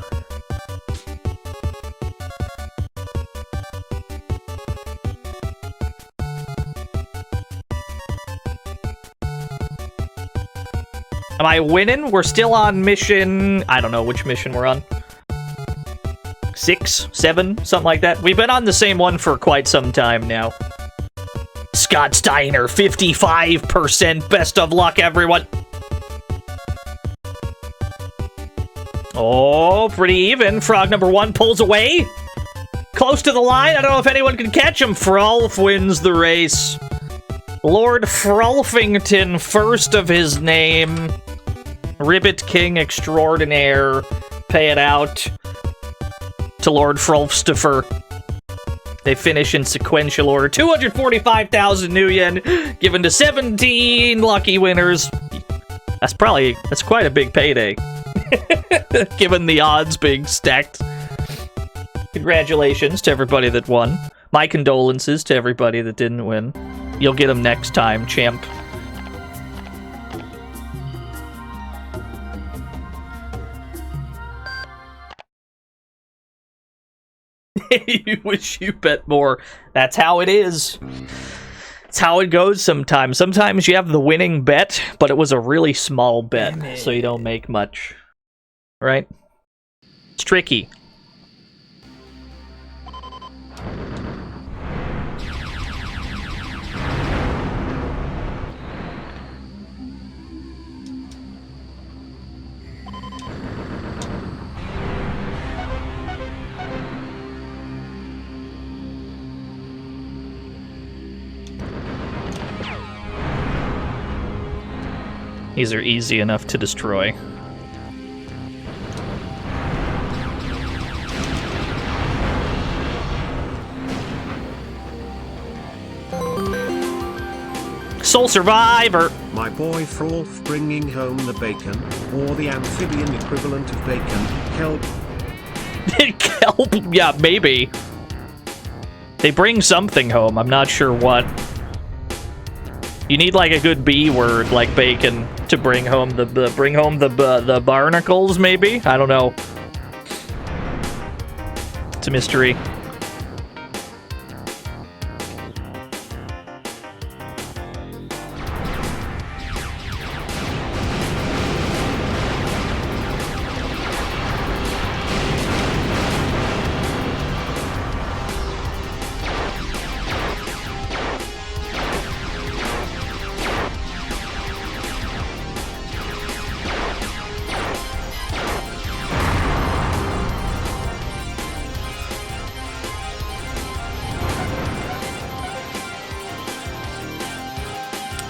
Am I winning? We're still on mission... I don't know which mission we're on. 6? 7? Something like that. We've been on the same one for quite some time now. Scott Steiner, 55%. Best of luck, everyone. Oh, pretty even. Frog number 1 pulls away. Close to the line. I don't know if anyone can catch him. Frolf wins the race. Lord Frolfington, first of his name. Ribbit King extraordinaire. Pay it out to Lord Frolfstifer. They finish in sequential order. 245,000 new yen given to 17 lucky winners. That's quite a big payday. Given the odds being stacked. Congratulations to everybody that won. My condolences to everybody that didn't win. You'll get them next time, champ. You wish you bet more. That's how it is. It's how it goes sometimes. Sometimes you have the winning bet, but it was a really small bet, so you don't make much. Right? It's tricky. These are easy enough to destroy. Soul Survivor! My boy Frolf bringing home the bacon, or the amphibian equivalent of bacon, kelp. Kelp? Yeah, maybe. They bring something home, I'm not sure what. You need like a good B word like bacon to bring home the barnacles, maybe? I don't know. It's a mystery.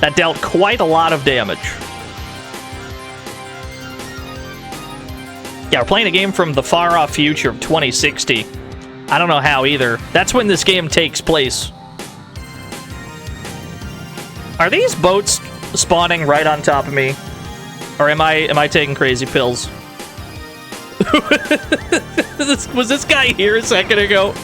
That dealt quite a lot of damage. Yeah, we're playing a game from the far-off future of 2060. I don't know how either. That's when this game takes place. Are these boats spawning right on top of me? Or am I taking crazy pills? Was this guy here a second ago?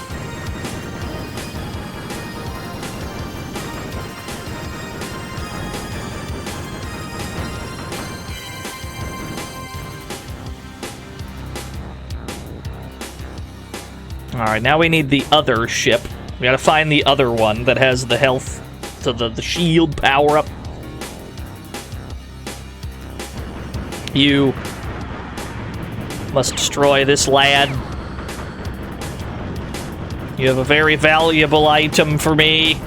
Alright, now we need the other ship. We gotta find the other one that has the health, so the shield power-up. You must destroy this lad. You have a very valuable item for me.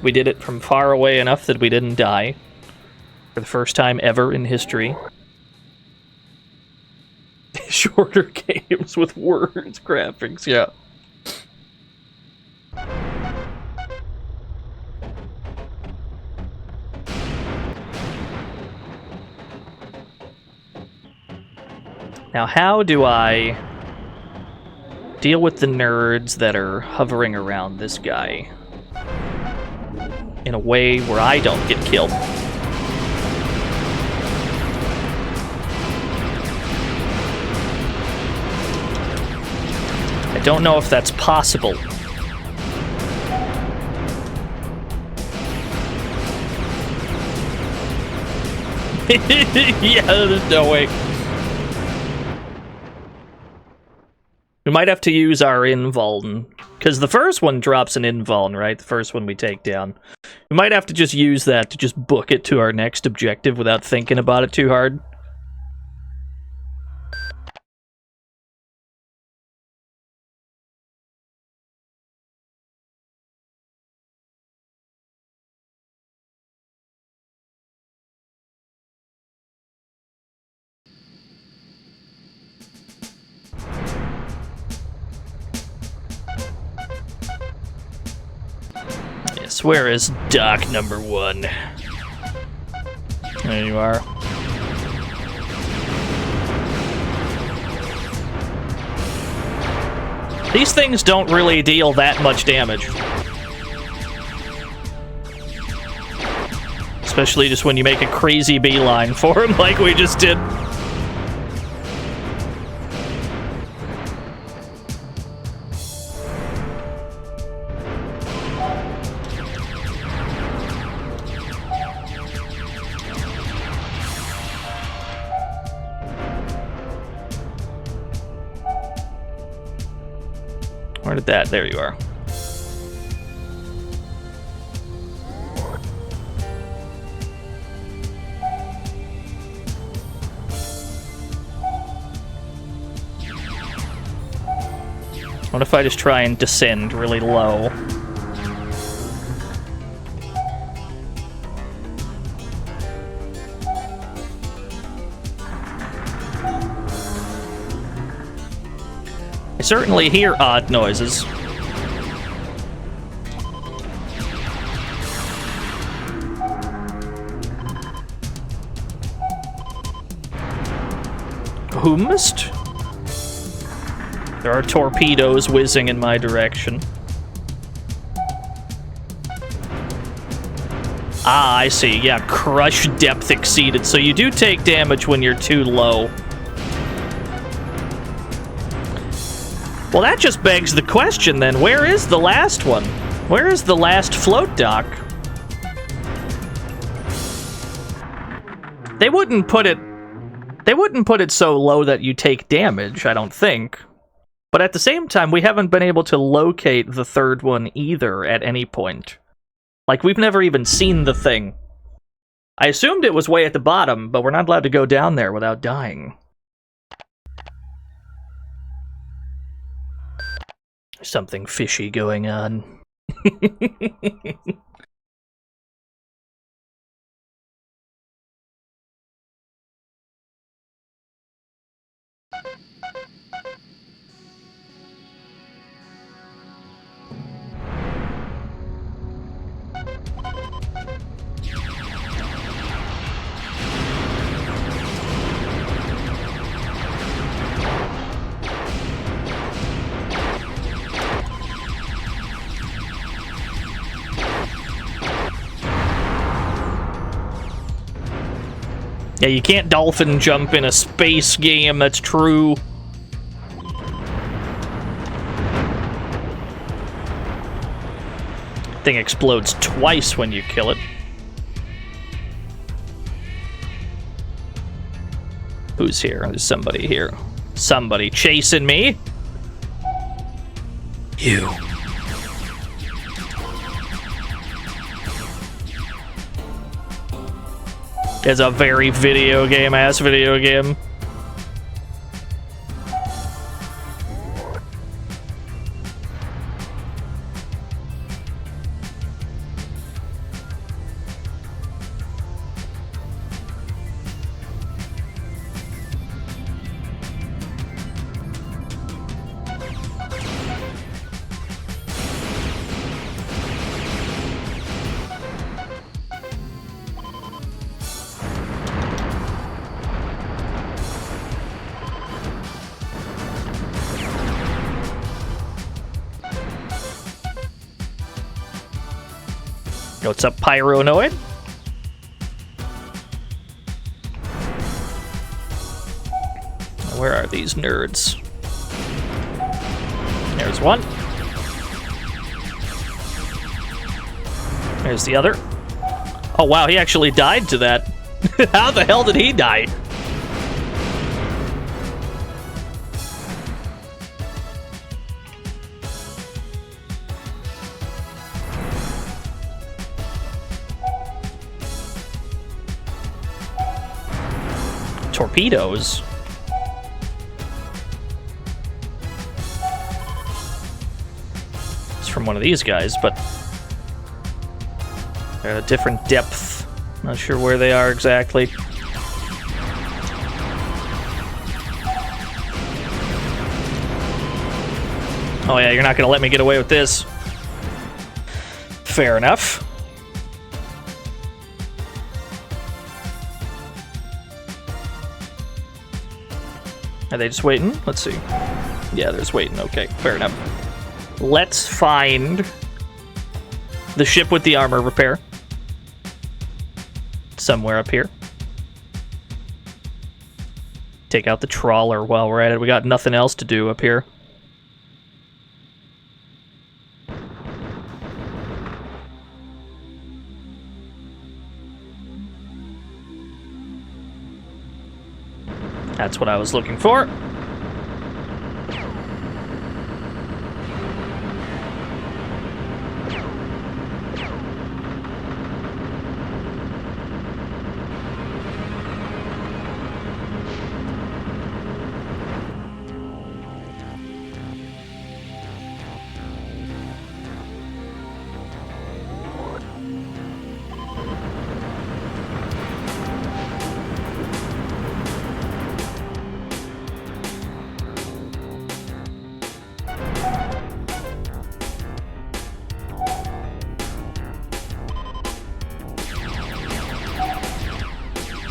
We did it from far away enough that we didn't die. For the first time ever in history. Shorter games with words, graphics, yeah. Now, how do I deal with the nerds that are hovering around this guy in a way where I don't get killed? I don't know if that's possible. Yeah, there's no way. We might have to use our invuln, because the first one drops an invuln, right? The first one we take down. We might have to just use that to just book it to our next objective without thinking about it too hard. Yes, where is dock number 1? There you are. These things don't really deal that much damage. Especially just when you make a crazy beeline for them like we just did. Where did that? There you are. What if I just try and descend really low? I certainly hear odd noises. Whomst? There are torpedoes whizzing in my direction. Ah, I see. Yeah, crush depth exceeded. So you do take damage when you're too low. Well, that just begs the question then. Where is the last one? Where is the last float dock? They wouldn't put it so low that you take damage, I don't think. But at the same time, we haven't been able to locate the third one either at any point. Like, we've never even seen the thing. I assumed it was way at the bottom, but we're not allowed to go down there without dying. Something fishy going on. Yeah, you can't dolphin jump in a space game, that's true. Thing explodes twice when you kill it. Who's here? There's somebody here. Somebody chasing me. You. It's a very video game-ass video game. What's up, Pyronoid? Where are these nerds? There's one. There's the other. Oh wow, he actually died to that. How the hell did he die? Torpedoes? It's from one of these guys, but they're at a different depth. Not sure where they are exactly. Oh yeah, you're not gonna let me get away with this. Fair enough. Are they just waiting? Let's see. Yeah, they're just waiting. Okay, fair enough. Let's find the ship with the armor repair. Somewhere up here. Take out the trawler while we're at it. We got nothing else to do up here. That's what I was looking for.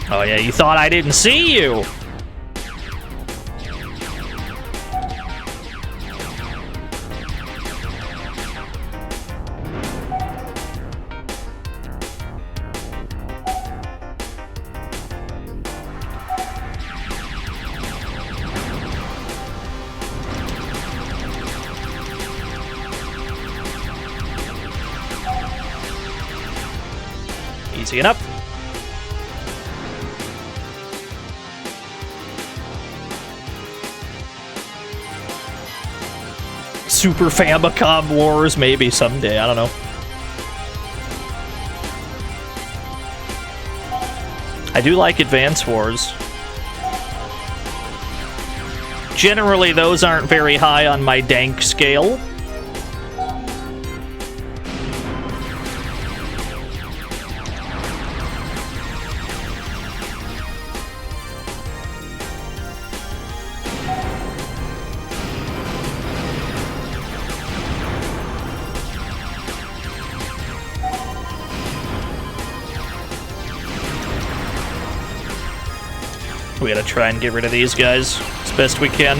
Oh yeah, you thought I didn't see you! Easy enough. Super Famicom Wars, maybe someday, I don't know. I do like Advance Wars. Generally, those aren't very high on my dank scale. We gotta try and get rid of these guys as best we can.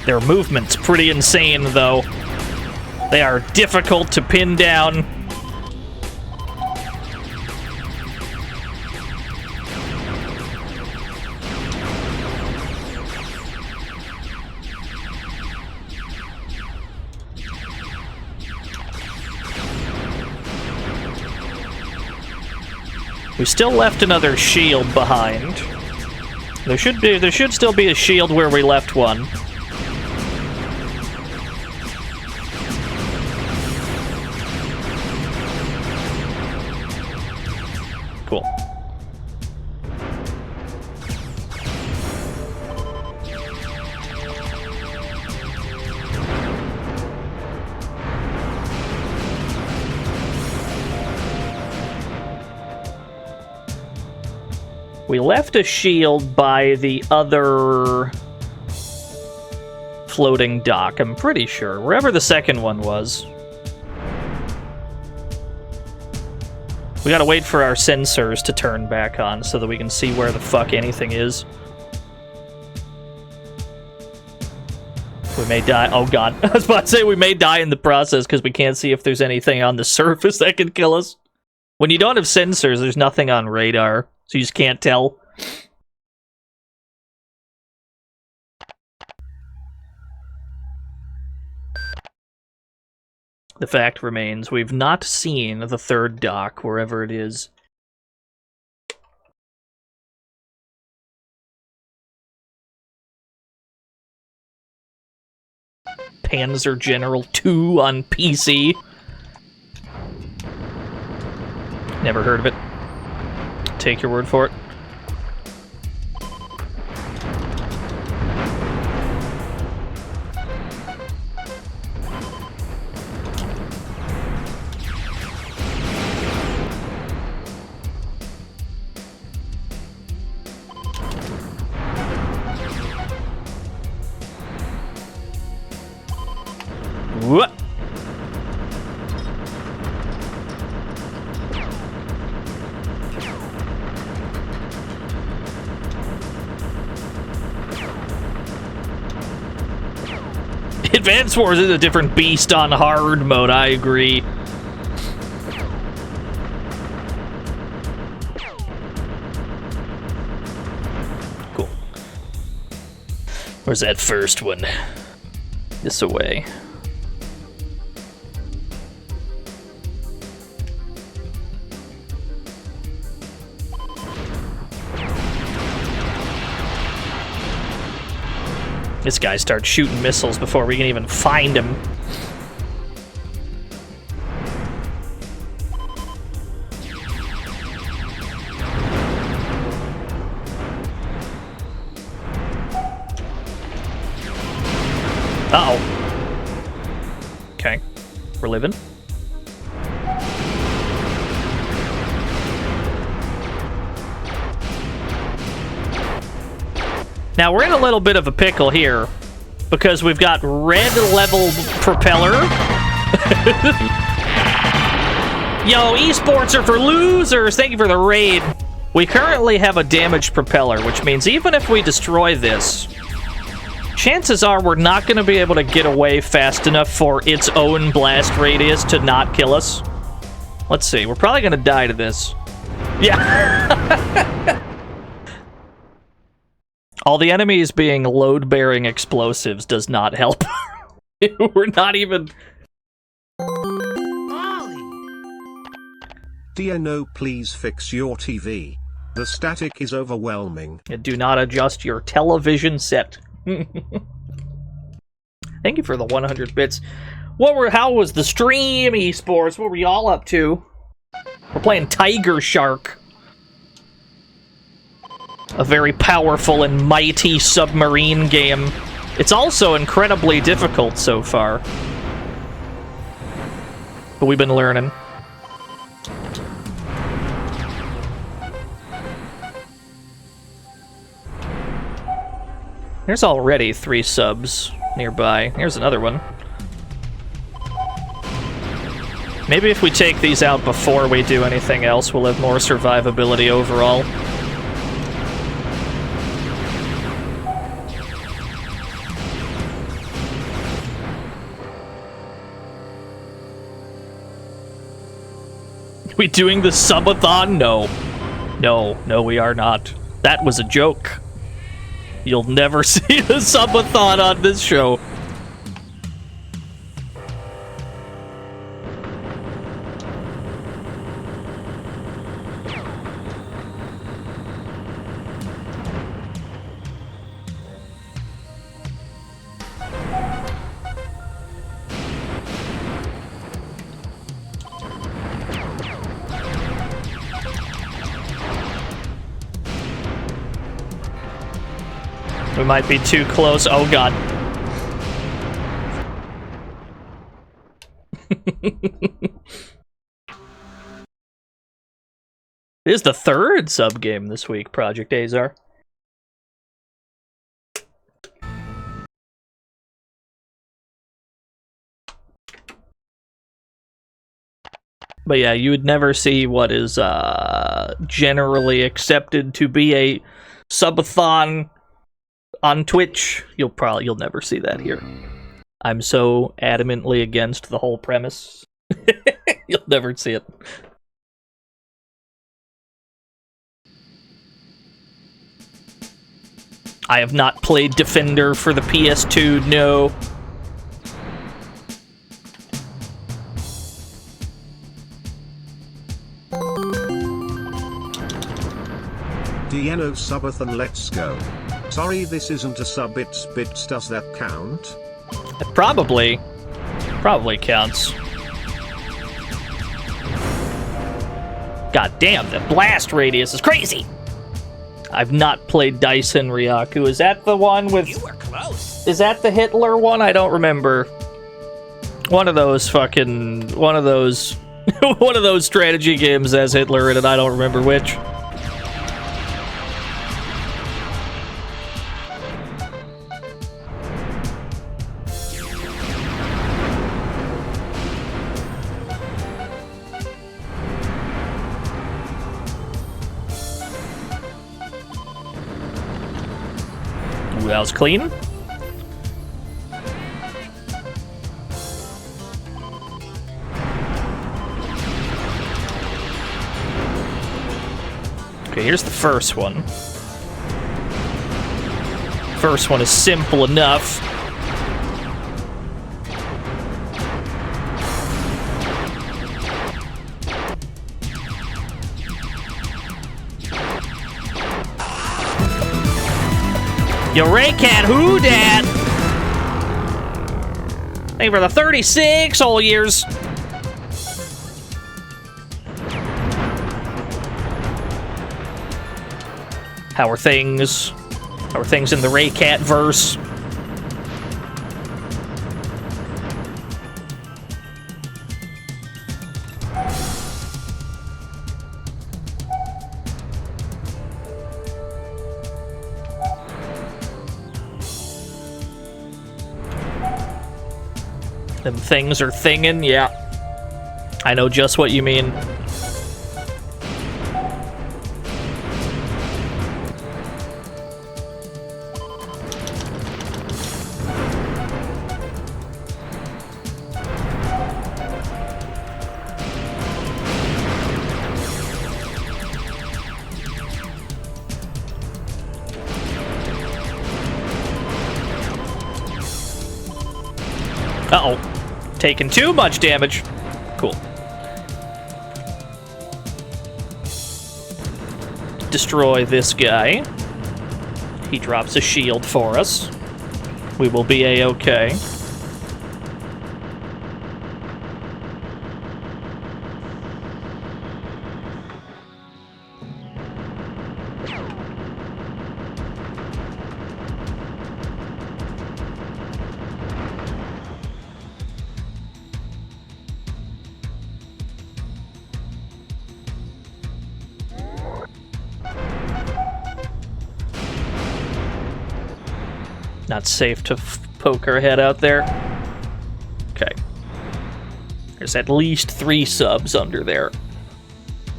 Their movement's pretty insane, though. They are difficult to pin down. We still left another shield behind. There should still be a shield where we left one. Cool. We left a shield by the other floating dock, I'm pretty sure. Wherever the second one was. We gotta wait for our sensors to turn back on so that we can see where the fuck anything is. We may die. Oh god. I was about to say we may die in the process because we can't see if there's anything on the surface that can kill us. When you don't have sensors, there's nothing on radar, so you just can't tell. The fact remains, we've not seen the third dock, wherever it is. Panzer General 2 on PC. Never heard of it. Take your word for it. What? Advanced Wars is a different beast on hard mode, I agree. Cool. Where's that first one? This away. This guy starts shooting missiles before we can even find him. Uh-oh. Okay. We're living. Now, we're in a little bit of a pickle here, because we've got red-leveled propeller. Yo, esports are for losers! Thank you for the raid. We currently have a damaged propeller, which means even if we destroy this, chances are we're not going to be able to get away fast enough for its own blast radius to not kill us. Let's see, we're probably going to die to this. Yeah. All the enemies being load-bearing explosives does not help. We're not even... DNO, please fix your TV. The static is overwhelming. Do not adjust your television set. Thank you for the 100 bits. How was the stream, esports? What were y'all up to? We're playing Tigershark. A very powerful and mighty submarine game. It's also incredibly difficult so far. But we've been learning. There's already 3 subs nearby. Here's another one. Maybe if we take these out before we do anything else, we'll have more survivability overall. We doing the subathon? No. No, we are not. That was a joke. You'll never see the subathon on this show. We might be too close. Oh god. It is the 3rd sub game this week, Project Azar. But yeah, you would never see what is generally accepted to be a subathon on Twitch. You'll never see that here. I'm so adamantly against the whole premise. You'll never see it. I have not played Defender for the PS2, no. Dieno subathon, let's go. Sorry, this isn't a sub, it's bits. Does that count? It probably counts. God damn, the blast radius is crazy! I've not played Dyson Ryaku. Is that the one with... You were close. Is that the Hitler one? I don't remember. One of those fucking... One of those strategy games as Hitler in it. I don't remember which. That was clean. Okay, here's the first one. First one is simple enough. Ray-Cat, who dat? Thank you for the 36 whole years. How are things? How are things in the Ray-Cat verse? Them things are thingin', yeah. I know just what you mean. Uh-oh. Taking too much damage. Cool. Destroy this guy. He drops a shield for us. We will be A-okay. Not safe to poke our head out there. Okay. There's at least 3 subs under there.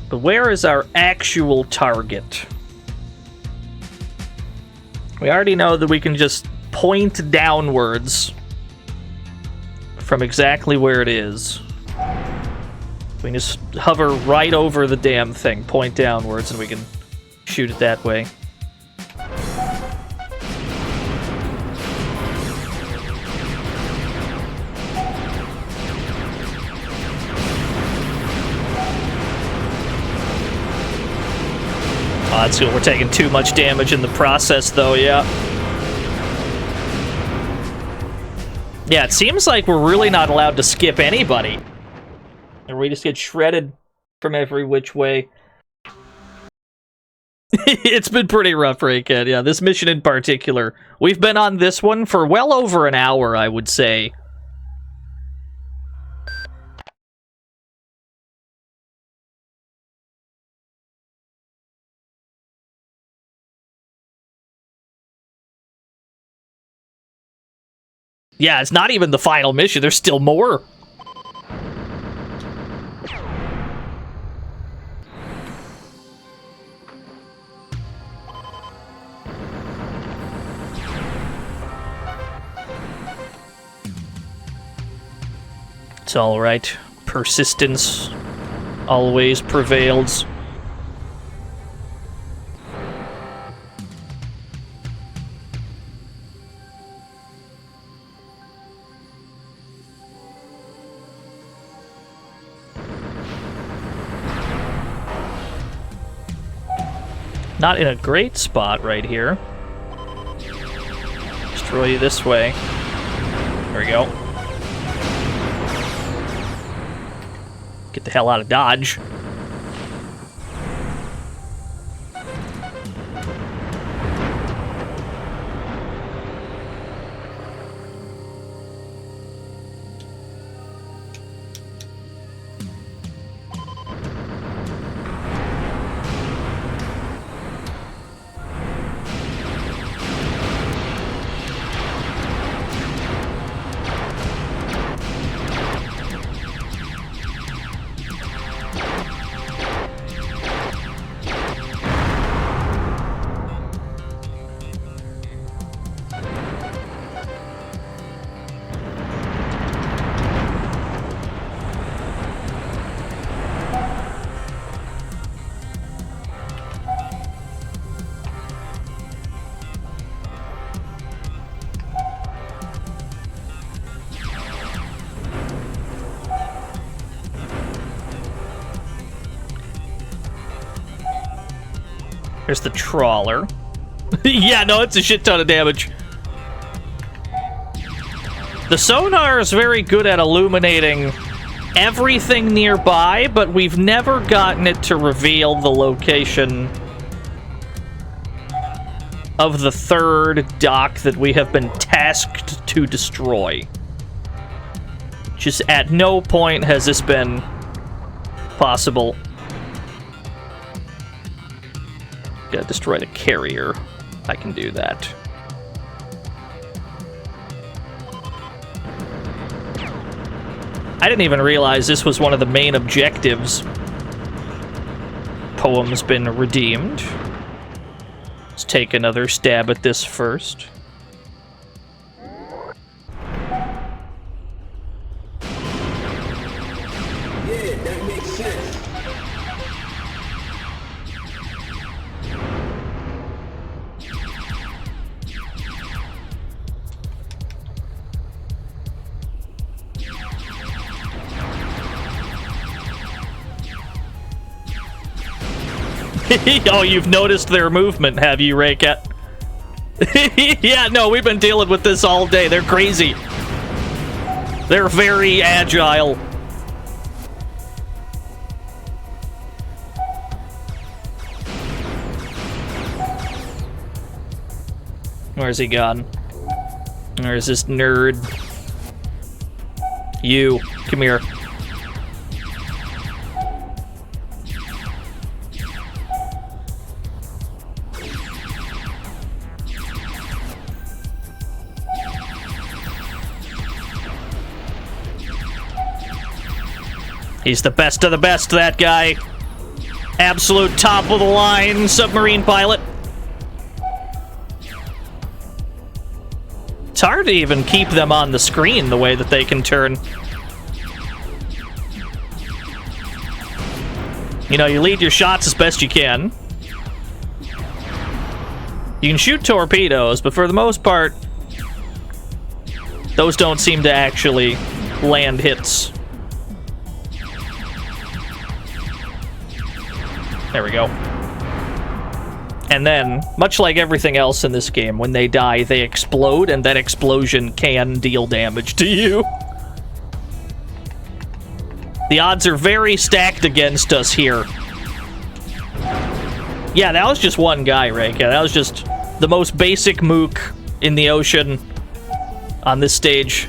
But where is our actual target? We already know that we can just point downwards from exactly where it is. We can just hover right over the damn thing, point downwards, and we can shoot it that way. Oh, that's good. We're taking too much damage in the process, though, yeah. Yeah, it seems like we're really not allowed to skip anybody. And we just get shredded from every which way. It's been pretty rough, Ray-Cat. Yeah, this mission in particular. We've been on this one for well over an hour, I would say. Yeah, it's not even the final mission. There's still more. It's alright. Persistence always prevails. Not in a great spot right here. Destroy you this way. There we go. Get the hell out of Dodge. There's the trawler. Yeah, no, it's a shit ton of damage. The sonar is very good at illuminating everything nearby, but we've never gotten it to reveal the location of the third dock that we have been tasked to destroy. Just at no point has this been possible. Gotta destroy the carrier. I can do that. I didn't even realize this was one of the main objectives. Poem's been redeemed. Let's take another stab at this first. Yeah, that makes sense. Oh, you've noticed their movement, have you, Raycat? Yeah, no, we've been dealing with this all day. They're crazy. They're very agile. Where's he gone? Where's this nerd? You, come here. He's the best of the best, that guy. Absolute top of the line submarine pilot. It's hard to even keep them on the screen the way that they can turn. You know, you lead your shots as best you can. You can shoot torpedoes, but for the most part, those don't seem to actually land hits. There we go. And then, much like everything else in this game, when they die, they explode, and that explosion can deal damage to you. The odds are very stacked against us here. Yeah, that was just one guy, Rayka. That was just the most basic mook in the ocean on this stage.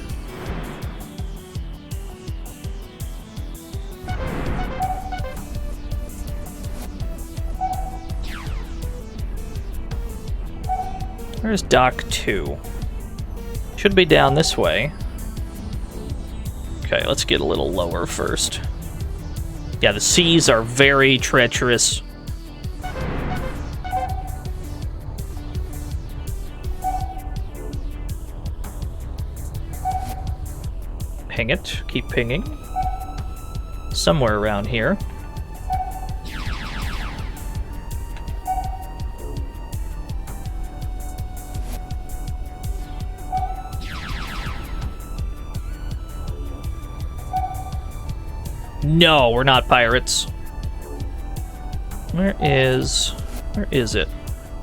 Where's Dock 2? Should be down this way. Okay, let's get a little lower first. Yeah, the seas are very treacherous. Hang ping it. Keep pinging. Somewhere around here. No, we're not pirates. Where is it?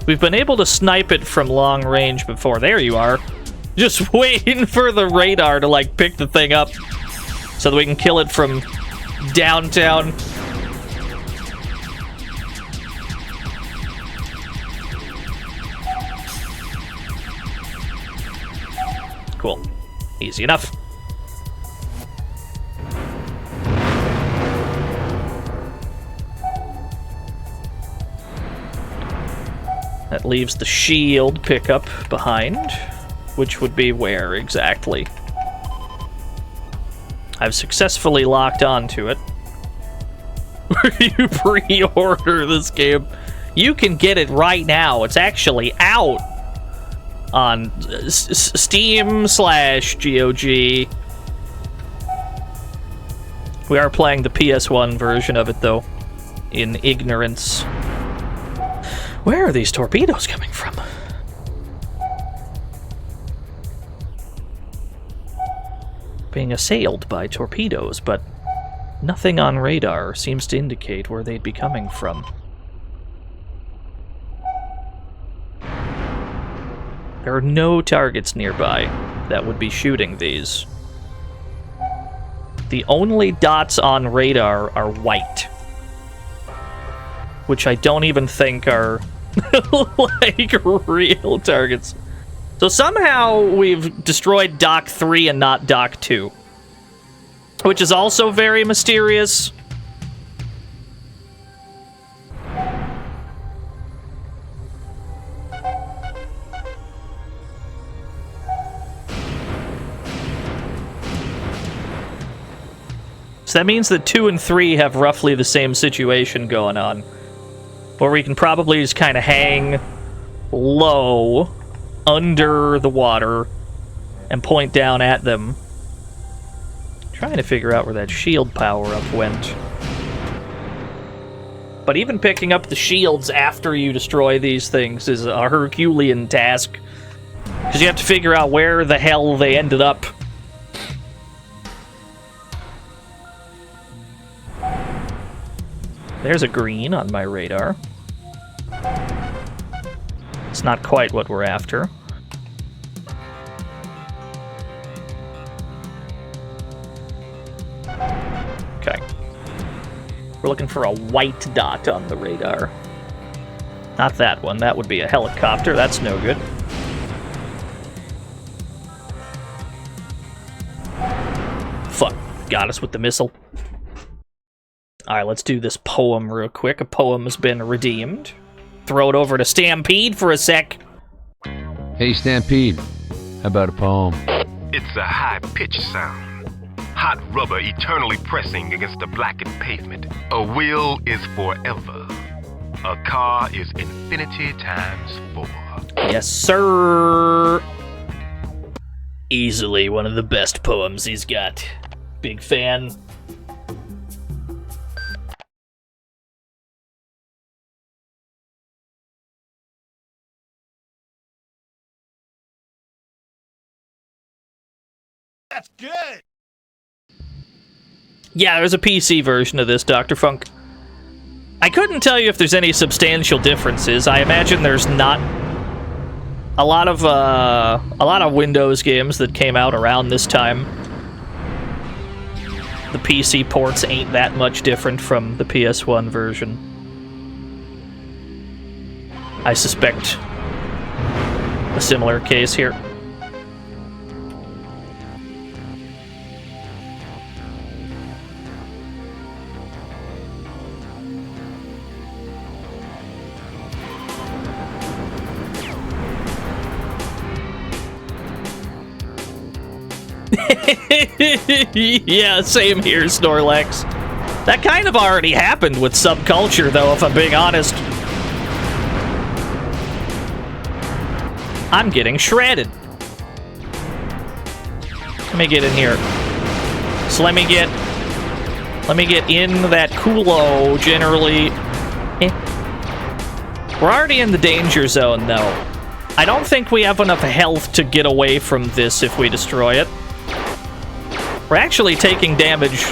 We've been able to snipe it from long range before. There you are. Just waiting for the radar to, like, pick the thing up so that we can kill it from downtown. Cool. Easy enough. That leaves the shield pickup behind, which would be where exactly? I've successfully locked onto it. You pre-order this game, you can get it right now. It's actually out on Steam/GOG. We are playing the PS1 version of it, though, in ignorance. Where are these torpedoes coming from? Being assailed by torpedoes, but nothing on radar seems to indicate where they'd be coming from. There are no targets nearby that would be shooting these. The only dots on radar are white, which I don't even think are like real targets. So somehow we've destroyed Dock 3 and not Dock 2, which is also very mysterious. So that means that 2 and 3 have roughly the same situation going on, where we can probably just kind of hang low under the water and point down at them. Trying to figure out where that shield power-up went. But even picking up the shields after you destroy these things is a Herculean task, because you have to figure out where the hell they ended up. There's a green on my radar. It's not quite what we're after. Okay. We're looking for a white dot on the radar. Not that one. That would be a helicopter. That's no good. Fuck. Got us with the missile. Alright, let's do this poem real quick. A poem has been redeemed. Throw it over to Stampede for a sec. Hey, Stampede. How about a poem? It's a high-pitched sound. Hot rubber eternally pressing against a blackened pavement. A will is forever. A car is infinity times 4. Yes, sir. Easily one of the best poems he's got. Big fan. That's good. Yeah, there's a PC version of this, Dr. Funk. I couldn't tell you if there's any substantial differences. I imagine there's not. A lot of Windows games that came out around this time, the PC ports ain't that much different from the PS1 version. I suspect a similar case here. Yeah, same here, Snorlax. That kind of already happened with Subculture, though, if I'm being honest. I'm getting shredded. Let me get in here. So let me get in that culo, generally. We're already in the danger zone, though. I don't think we have enough health to get away from this if we destroy it. We're actually taking damage.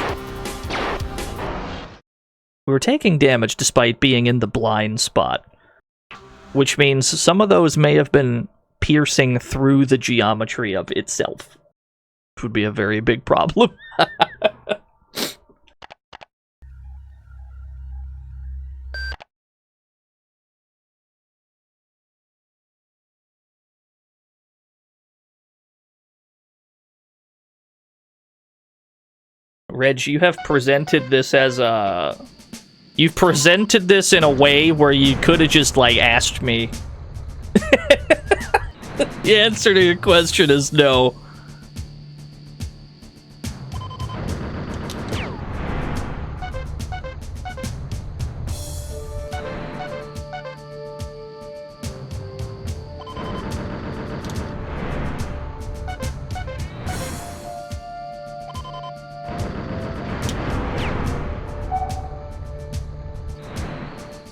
We were taking damage despite being in the blind spot. Which means some of those may have been piercing through the geometry of itself. Which would be a very big problem. Reg, you have presented this as a... You've presented this in a way where you could have just, like, asked me. The answer to your question is no.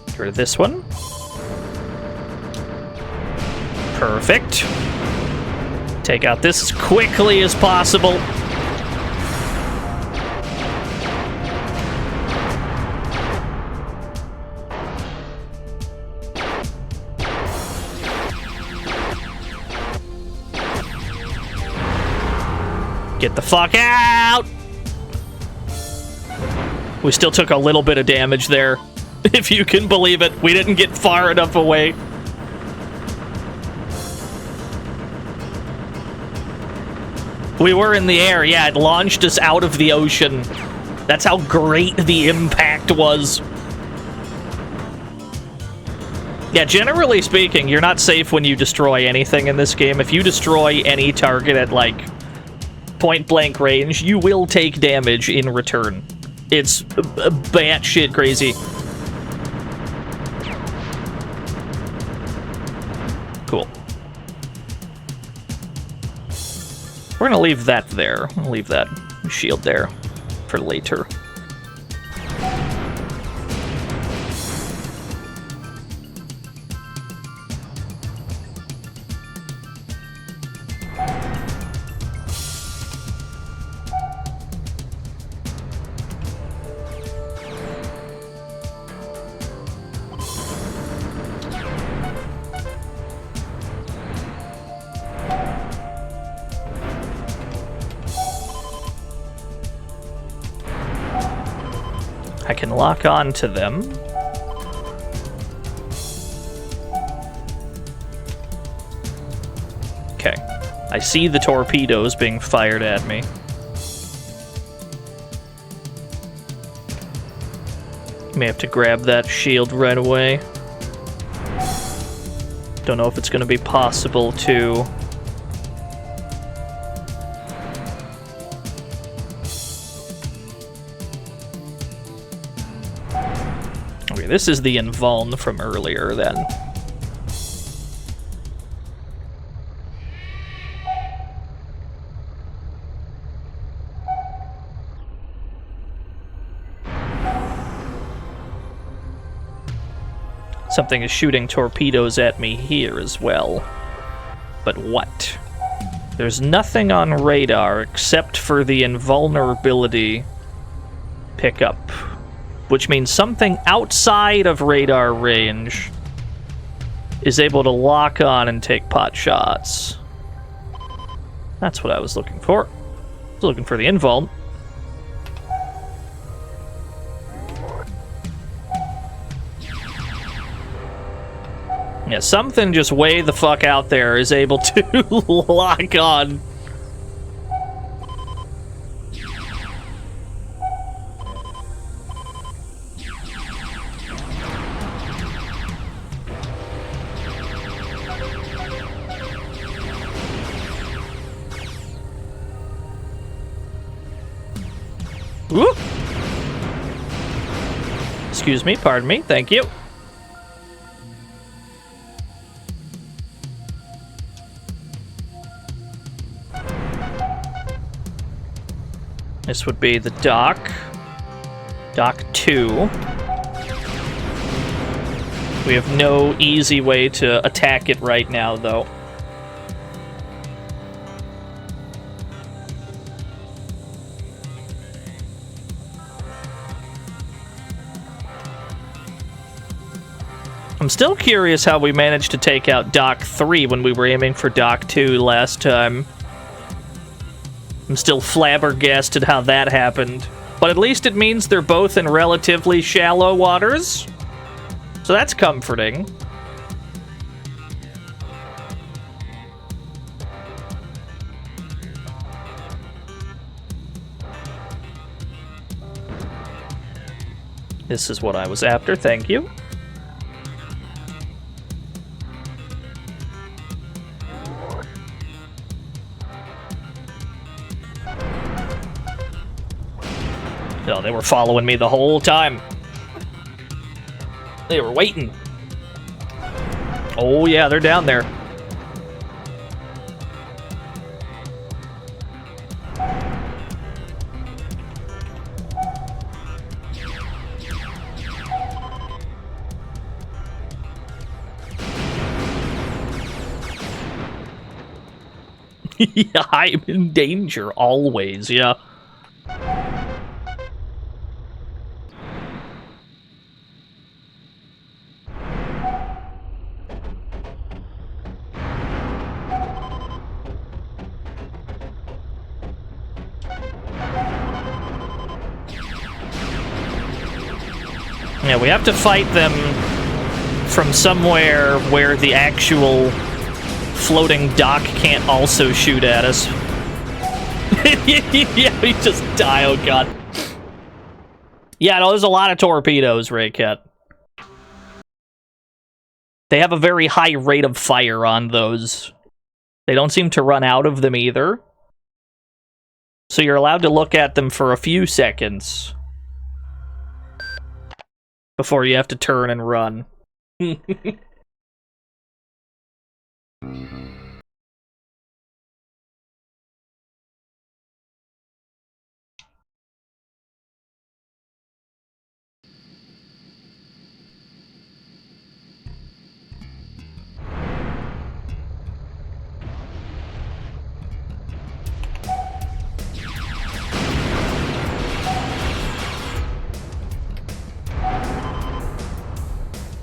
Get rid of this one. Perfect. Take out this as quickly as possible. Get the fuck out! We still took a little bit of damage there. If you can believe it, we didn't get far enough away. We were in the air, yeah, it launched us out of the ocean. That's how great the impact was. Yeah, generally speaking, you're not safe when you destroy anything in this game. If you destroy any target at, like, point-blank range, you will take damage in return. It's batshit crazy. Cool. We're gonna leave that there. I'll leave that shield there for later. I can lock on to them. Okay. I see the torpedoes being fired at me. May have to grab that shield right away. Don't know if it's going to be possible to... Okay, this is the invuln from earlier, then. Something is shooting torpedoes at me here as well. But what? There's nothing on radar except for the invulnerability pickup. Which means something outside of radar range is able to lock on and take pot shots. That's what I was looking for. I was looking for the invuln. Yeah, something just way the fuck out there is able to lock on. Whoop. Excuse me, pardon me, thank you. This would be the dock. Dock 2. We have no easy way to attack it right now, though. I'm still curious how we managed to take out Dock 3 when we were aiming for Dock 2 last time. I'm still flabbergasted how that happened. But at least it means they're both in relatively shallow waters. So that's comforting. This is what I was after, thank you. No, they were following me the whole time. They were waiting. Oh yeah, they're down there. Yeah, I'm in danger always, yeah. Yeah, we have to fight them from somewhere where the actual floating dock can't also shoot at us. Yeah, we just die, oh god. Yeah, no, there's a lot of torpedoes, Raycat. They have a very high rate of fire on those. They don't seem to run out of them either. So you're allowed to look at them for a few seconds before you have to turn and run.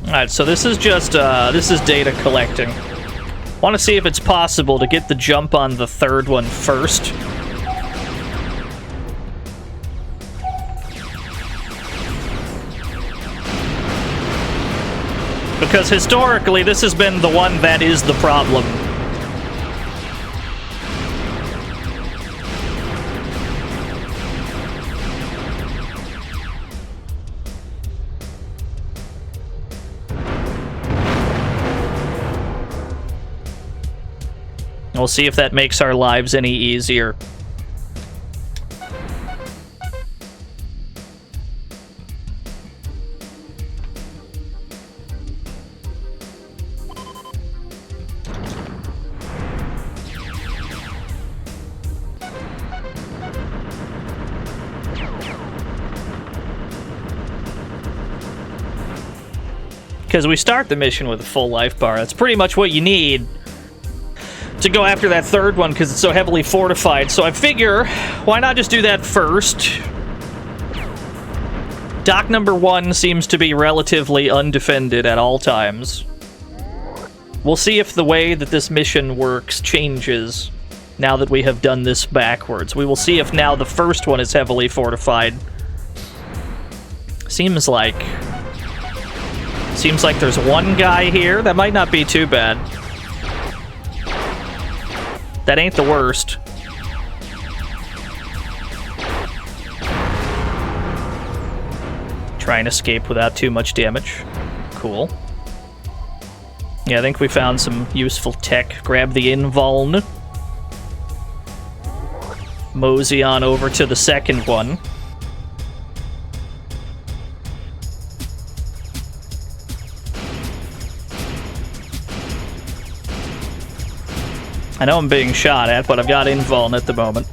Alright, so this is just, this is data collecting. Want to see if it's possible to get the jump on the third one first. Because historically, this has been the one that is the problem. We'll see if that makes our lives any easier. Because we start the mission with a full life bar. That's pretty much what you need to go after that third one, because it's so heavily fortified. So I figure, why not just do that first? Dock number 1 seems to be relatively undefended at all times. We'll see if the way that this mission works changes now that we have done this backwards. We will see if now the first one is heavily fortified. Seems like there's one guy here. That might not be too bad. That ain't the worst. Try and escape without too much damage. Cool. Yeah, I think we found some useful tech. Grab the invuln. Mosey on over to the second one. I know I'm being shot at, but I've got invuln at the moment.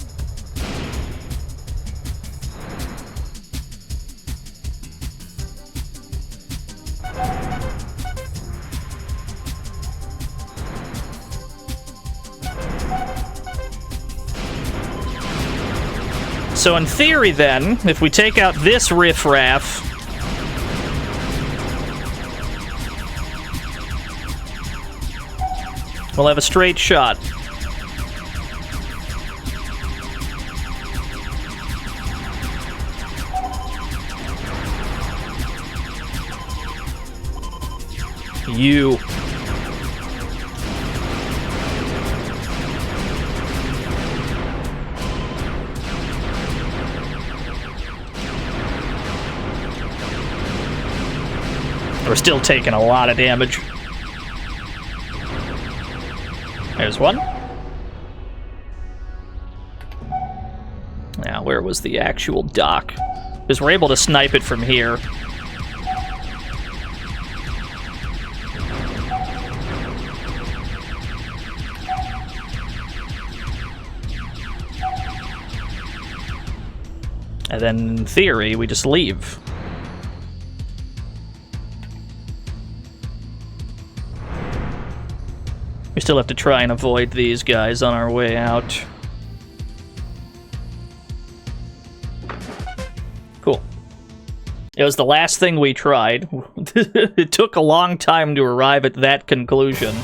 So in theory, then, if we take out this riffraff, we'll have a straight shot. You. We're still taking a lot of damage. There's one. Now, where was the actual dock? Because we're able to snipe it from here. And then, in theory, we just leave. We still have to try and avoid these guys on our way out. Cool. It was the last thing we tried. It took a long time to arrive at that conclusion.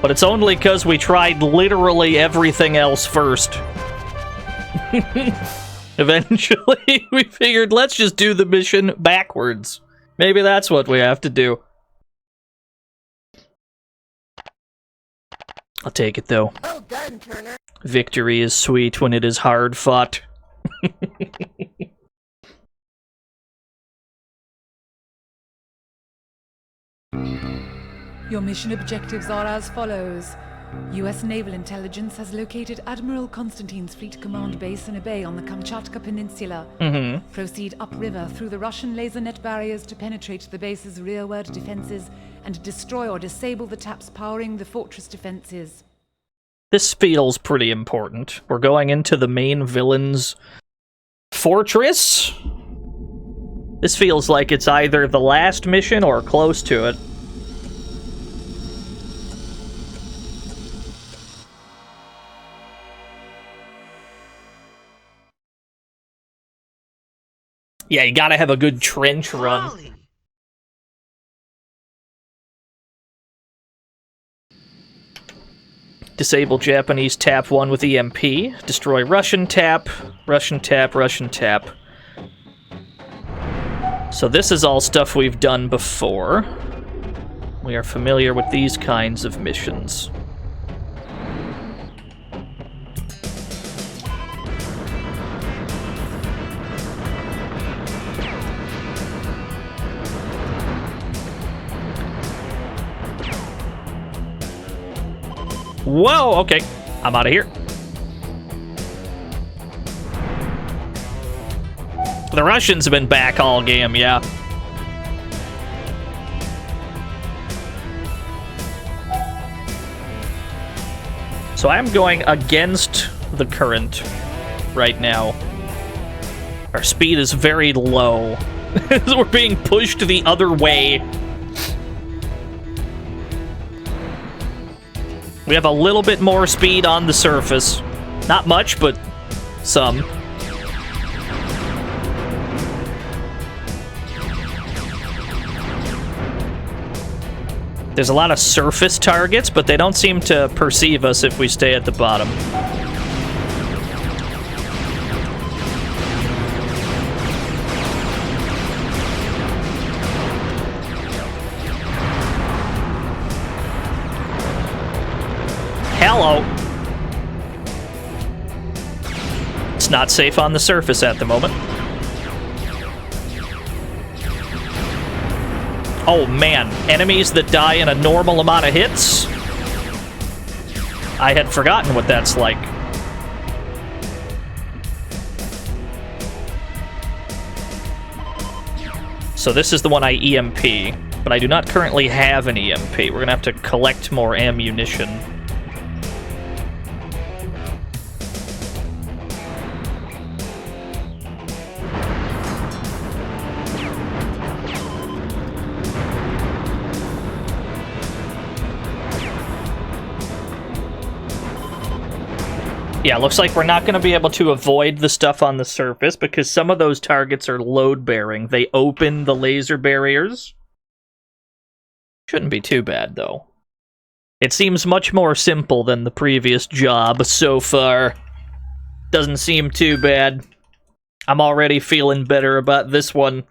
But it's only because we tried literally everything else first. Eventually, we figured, let's just do the mission backwards. Maybe that's what we have to do. I'll take it, though. Well done, Turner. Victory is sweet when it is hard fought. Your mission objectives are as follows. U.S. Naval Intelligence has located Admiral Konstantin's fleet command base in a bay on the Kamchatka Peninsula. Proceed upriver through the Russian laser net barriers to penetrate the base's rearward defenses and destroy or disable the taps powering the fortress defenses. This feels pretty important. We're going into the main villain's fortress? This feels like it's either the last mission or close to it. Yeah, you gotta have a good trench run. Disable Japanese tap 1 with EMP. Destroy Russian tap, Russian tap, Russian tap. So this is all stuff we've done before. We are familiar with these kinds of missions. Whoa, okay. I'm out of here. The Russians have been back all game, yeah. So I'm going against the current right now. Our speed is very low. We're being pushed the other way. We have a little bit more speed on the surface. Not much, but some. There's a lot of surface targets, but they don't seem to perceive us if we stay at the bottom. Hello. It's not safe on the surface at the moment. Oh man, enemies that die in a normal amount of hits? I had forgotten what that's like. So this is the one I EMP, but I do not currently have an EMP. We're gonna have to collect more ammunition. Yeah, looks like we're not going to be able to avoid the stuff on the surface because some of those targets are load-bearing. They open the laser barriers. Shouldn't be too bad, though. It seems much more simple than the previous job so far. Doesn't seem too bad. I'm already feeling better about this one.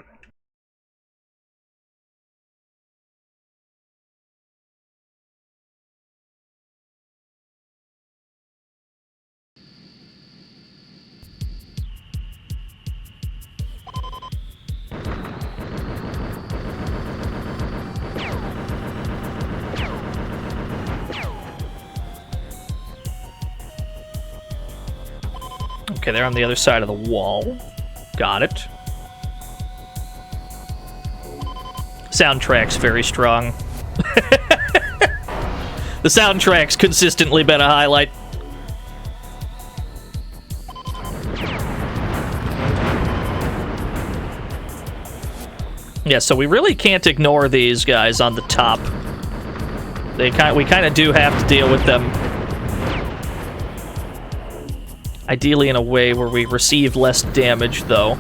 Okay, they're on the other side of the wall. Got it. Soundtrack's very strong. The soundtrack's consistently been a highlight. Yeah, so we really can't ignore these guys on the top. We kind of do have to deal with them. Ideally in a way where we receive less damage, though.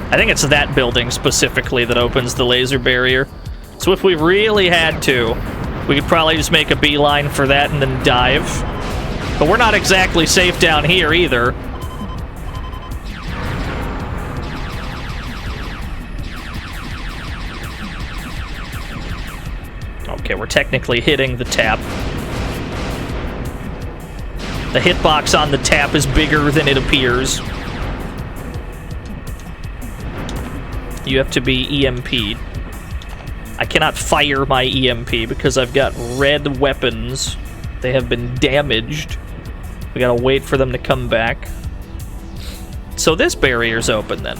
I think it's that building specifically that opens the laser barrier. So if we really had to, we could probably just make a beeline for that and then dive. But we're not exactly safe down here either. Okay, we're technically hitting the tap. The hitbox on the tap is bigger than it appears. You have to be EMP'd. I cannot fire my EMP because I've got red weapons. They have been damaged. We gotta wait for them to come back. So this barrier's open then.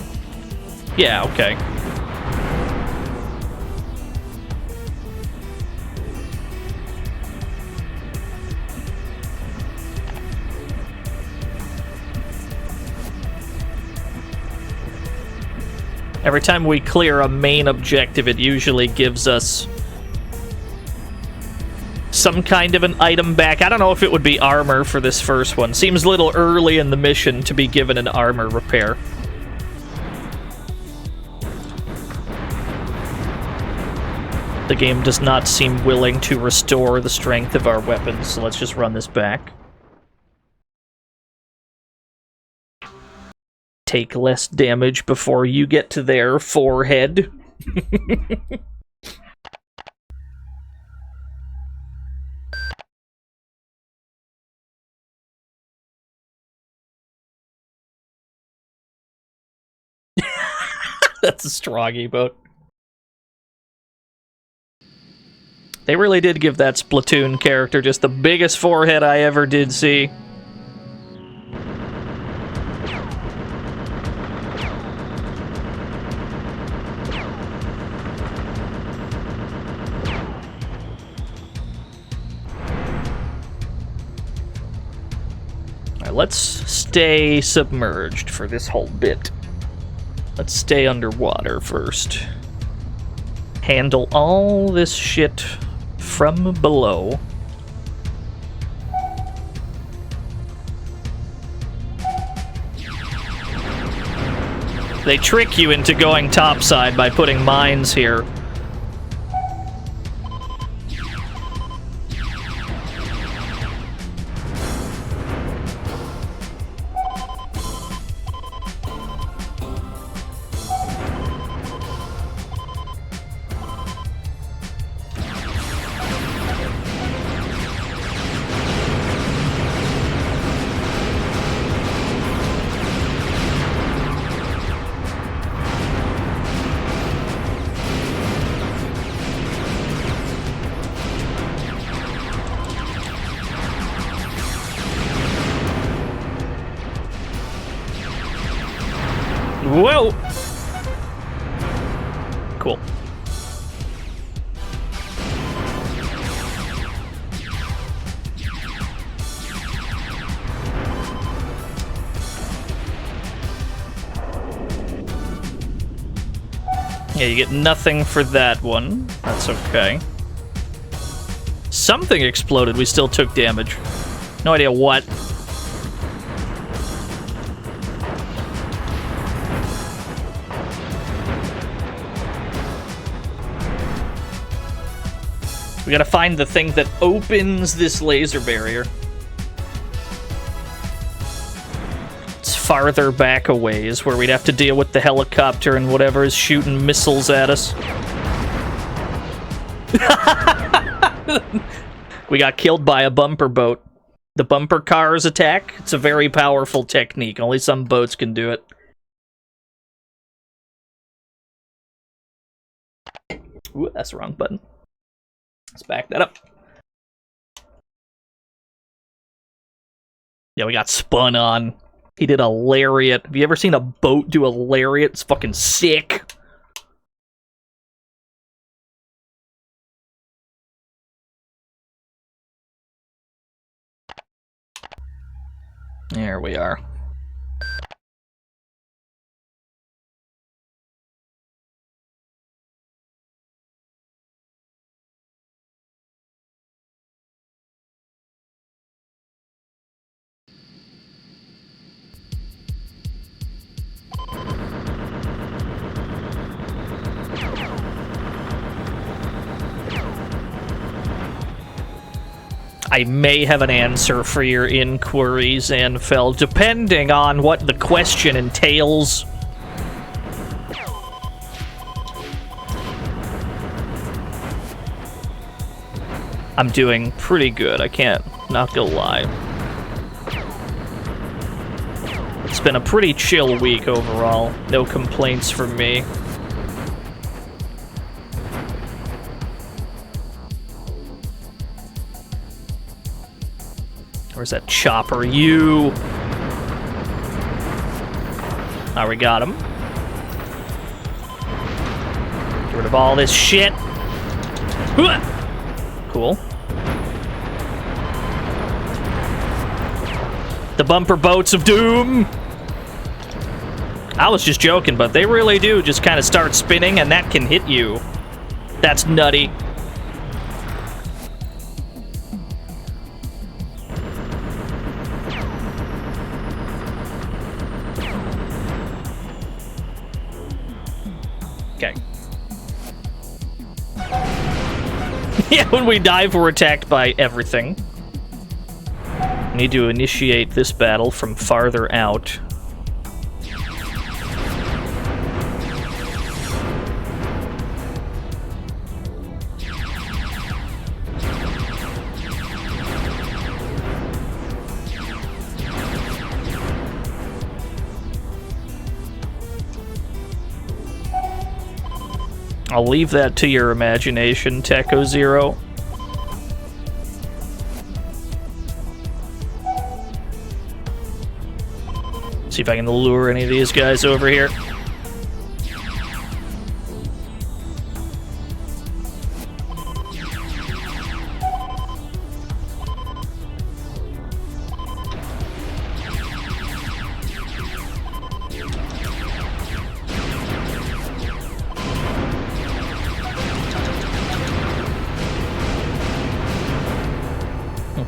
Yeah, okay. Every time we clear a main objective, it usually gives us some kind of an item back. I don't know if it would be armor for this first one. Seems a little early in the mission to be given an armor repair. The game does not seem willing to restore the strength of our weapons, so let's just run this back. Take less damage before you get to their forehead. That's a strong emote. They really did give that Splatoon character just the biggest forehead I ever did see. Alright, let's stay submerged for this whole bit. Let's stay underwater first. Handle all this shit from below. They trick you into going topside by putting mines here. Whoa! Cool. Yeah, you get nothing for that one. That's okay. Something exploded. We still took damage. No idea what. We gotta find the thing that opens this laser barrier. It's farther back a ways, where we'd have to deal with the helicopter and whatever is shooting missiles at us. We got killed by a bumper boat. The bumper cars attack. It's a very powerful technique. Only some boats can do it. Ooh, that's the wrong button. Let's back that up. Yeah, we got spun on. He did a lariat. Have you ever seen a boat do a lariat? It's fucking sick. There we are. I may have an answer for your inquiries, Anfeld, depending on what the question entails. I'm doing pretty good, I can't, not gonna lie. It's been a pretty chill week overall. No complaints from me. Where's that chopper? You! Now we got him. Get rid of all this shit. Cool. The bumper boats of doom! I was just joking, but they really do just kind of start spinning and that can hit you. That's nutty. Okay. Yeah, when we dive, we're attacked by everything. We need to initiate this battle from farther out. I'll leave that to your imagination, Techo Zero. See if I can lure any of these guys over here.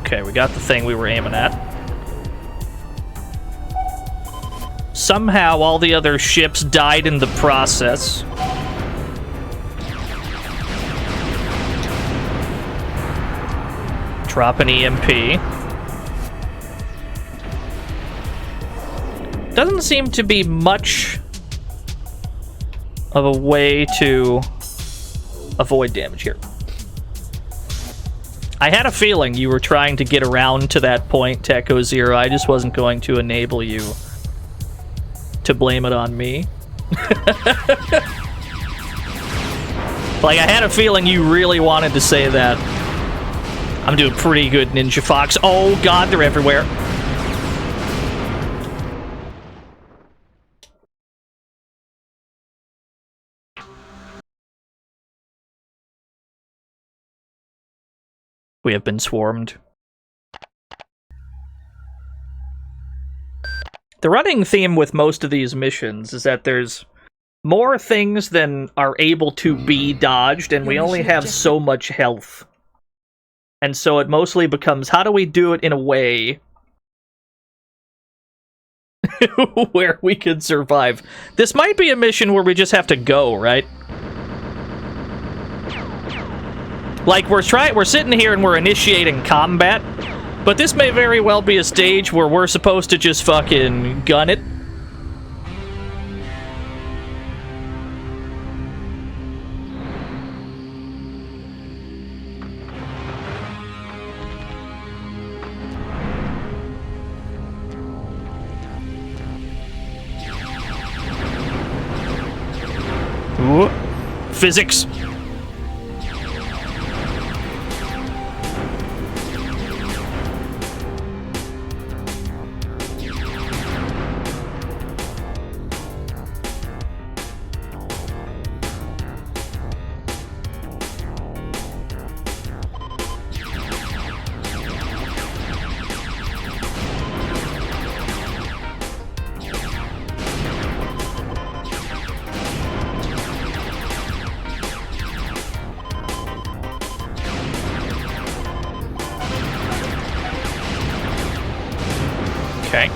Okay, we got the thing we were aiming at. Somehow all the other ships died in the process. Drop an EMP. Doesn't seem to be much of a way to avoid damage here. I had a feeling you were trying to get around to that point, Techo Zero. I just wasn't going to enable you to blame it on me. Like, I had a feeling you really wanted to say that. I'm doing pretty good, Ninja Fox. Oh god, they're everywhere. We have been swarmed. The running theme with most of these missions is that there's more things than are able to be dodged, and we only have so much health. And so it mostly becomes, how do we do it in a way where we can survive? This might be a mission where we just have to go, right? Like, we're sitting here and we're initiating combat, but this may very well be a stage where we're supposed to just fucking gun it. Ooh. Physics. Okay.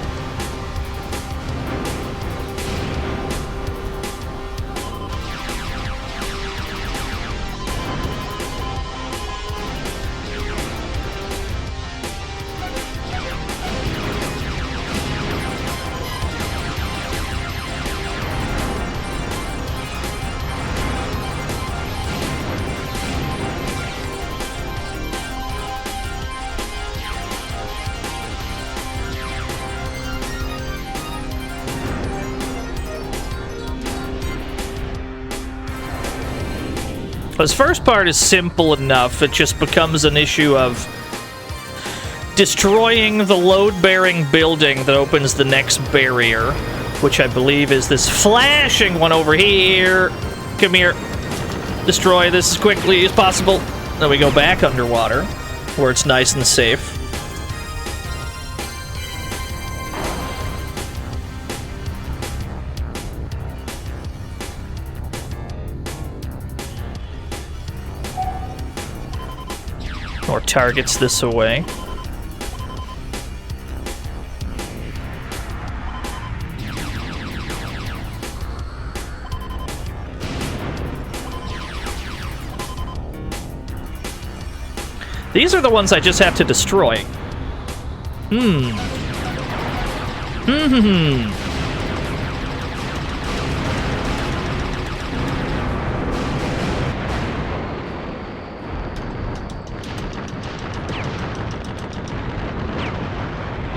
This first part is simple enough, it just becomes an issue of destroying the load-bearing building that opens the next barrier, which I believe is this flashing one over here. Come here. Destroy this as quickly as possible. Then we go back underwater, where it's nice and safe. More targets this away. These are the ones I just have to destroy.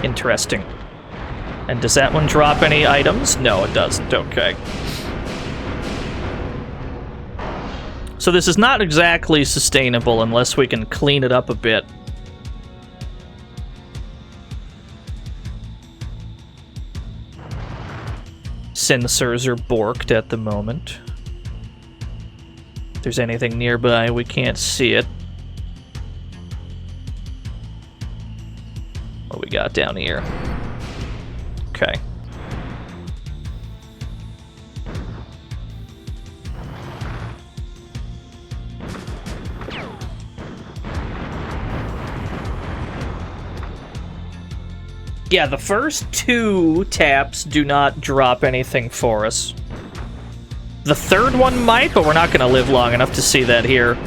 Interesting. And does that one drop any items? No, it doesn't. Okay. So this is not exactly sustainable unless we can clean it up a bit. Sensors are borked at the moment. If there's anything nearby, we can't see it. What we got down here? Okay. Yeah, the first two taps do not drop anything for us. The third one might, but we're not going to live long enough to see that here.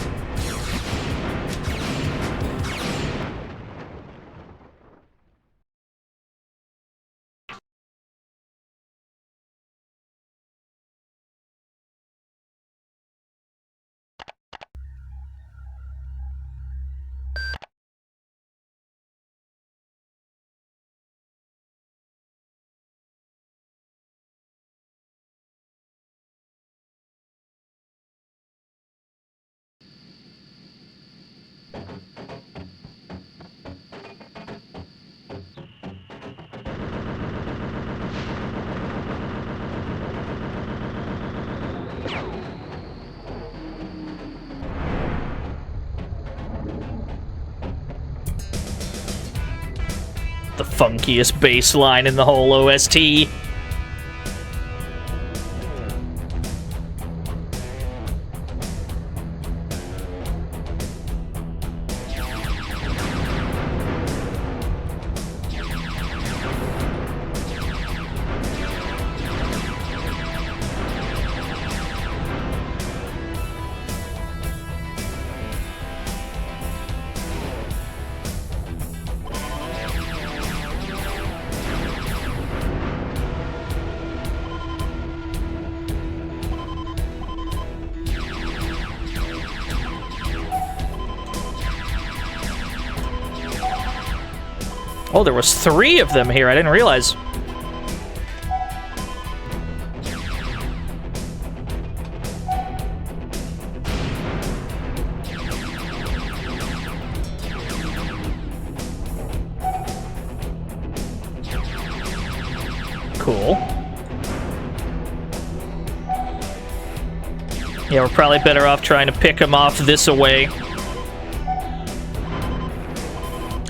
The funkiest bass line in the whole OST. Oh, there was 3 of them here. I didn't realize. Cool. Yeah, we're probably better off trying to pick him off this away.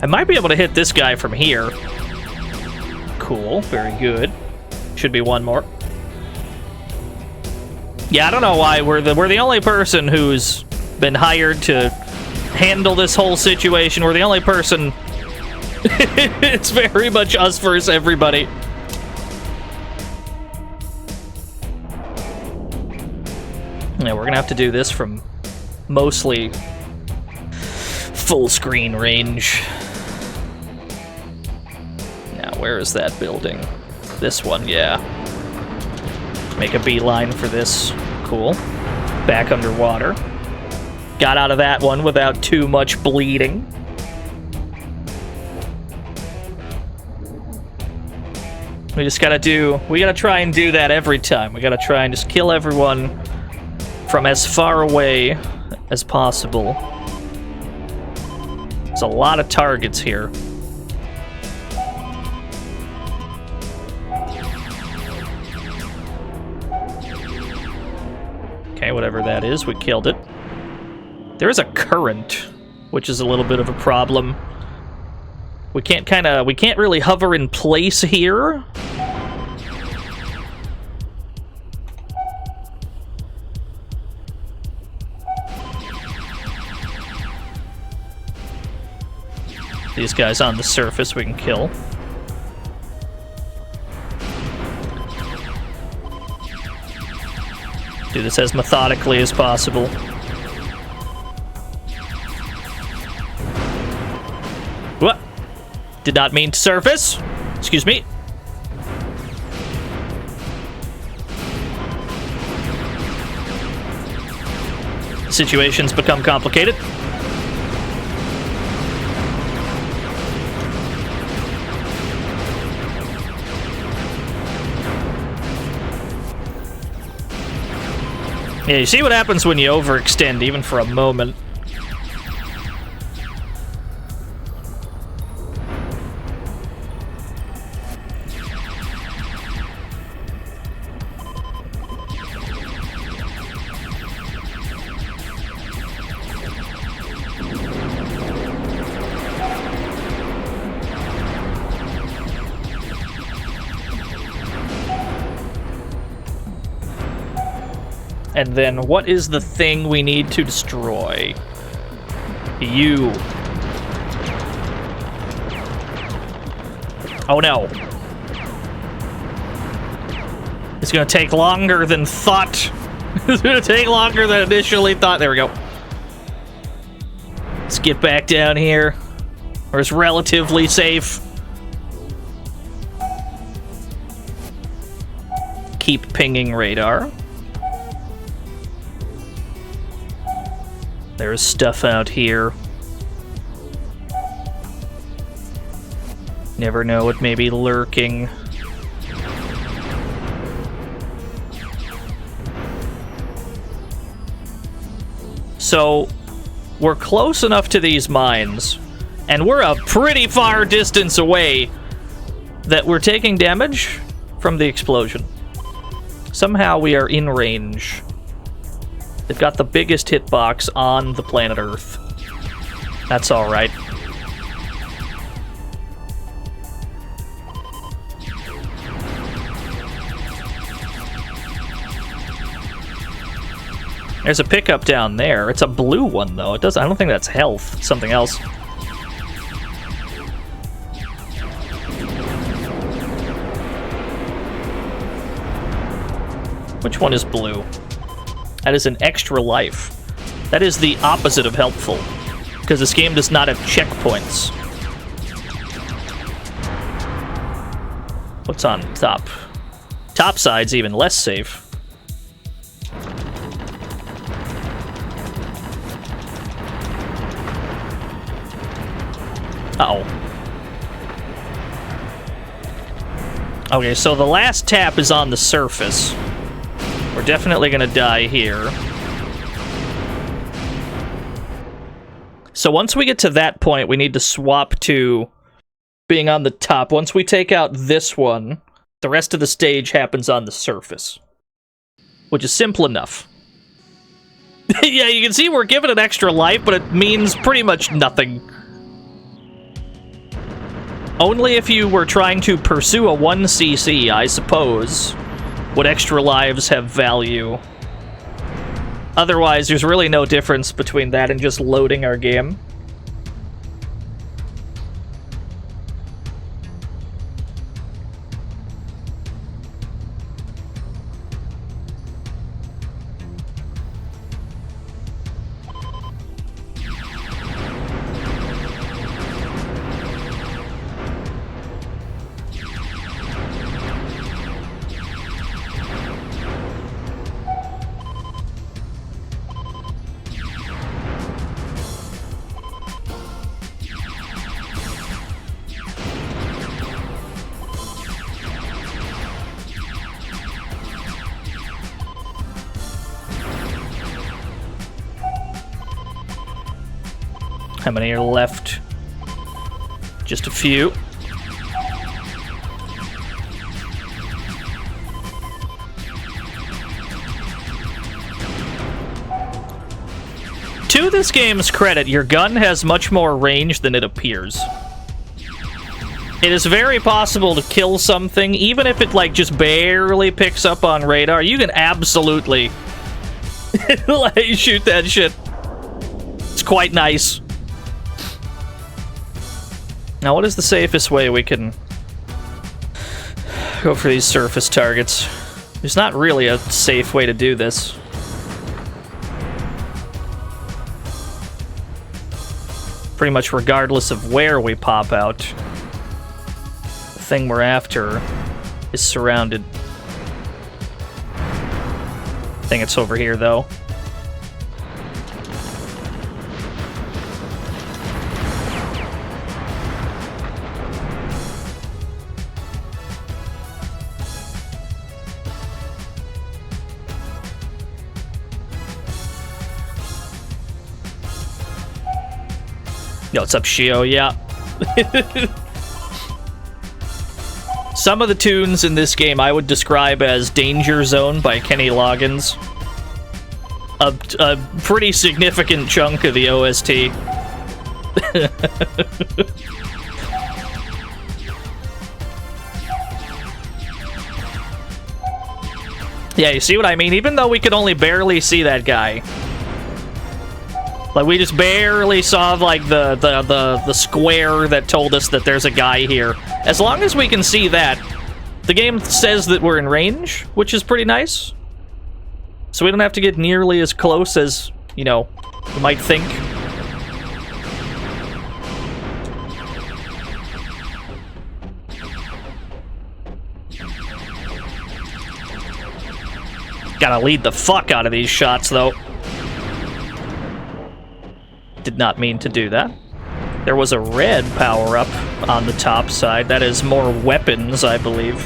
I might be able to hit this guy from here. Cool, very good. Should be one more. Yeah, I don't know why we're the only person who's been hired to handle this whole situation. We're the only person. It's very much us versus everybody. Yeah, we're gonna have to do this from mostly full screen range. Now, where is that building? This one, yeah. Make a beeline for this. Cool. Back underwater. Got out of that one without too much bleeding. We just gotta try and do that every time. We gotta try and just kill everyone from as far away as possible. There's a lot of targets here. Okay, whatever that is, we killed it. There is a current, which is a little bit of a problem. We can't really hover in place here. These guys on the surface we can kill. Do this as methodically as possible. What? Did not mean to surface. Excuse me. Situations become complicated. Yeah, you see what happens when you overextend, even for a moment. And then, what is the thing we need to destroy? You. Oh no. It's gonna take longer than thought. It's gonna take longer than initially thought. There we go. Let's get back down here, where it's relatively safe. Keep pinging radar. There's stuff out here. Never know what may be lurking. So, we're close enough to these mines, and we're a pretty far distance away that we're taking damage from the explosion. Somehow we are in range. They've got the biggest hitbox on the planet Earth. That's alright. There's a pickup down there. It's a blue one, though. I don't think that's health. It's something else. Which one is blue? That is an extra life. That is the opposite of helpful, because this game does not have checkpoints. What's on top? Top side's even less safe. Uh-oh. Okay, so the last tap is on the surface. We're definitely gonna die here. So once we get to that point, we need to swap to being on the top. Once we take out this one, the rest of the stage happens on the surface. Which is simple enough. Yeah, you can see we're given an extra life, but it means pretty much nothing. Only if you were trying to pursue a 1cc, I suppose, would extra lives have value. Otherwise, there's really no difference between that and just loading our game. How many are left? Just a few. To this game's credit, your gun has much more range than it appears. It is very possible to kill something, even if it, like, just barely picks up on radar. You can absolutely like, shoot that shit. It's quite nice. Now, what is the safest way we can go for these surface targets? There's not really a safe way to do this. Pretty much regardless of where we pop out, the thing we're after is surrounded. I think it's over here, though. Yo, what's up, Shio? Yeah. Some of the tunes in this game I would describe as Danger Zone by Kenny Loggins. A pretty significant chunk of the OST. Yeah, you see what I mean? Even though we could only barely see that guy. Like, we just barely saw, like, the square that told us that there's a guy here. As long as we can see that, the game says that we're in range, which is pretty nice. So we don't have to get nearly as close as, you know, you might think. Gotta lead the fuck out of these shots, though. Did not mean to do that. There was a red power-up on the top side. That is more weapons, I believe.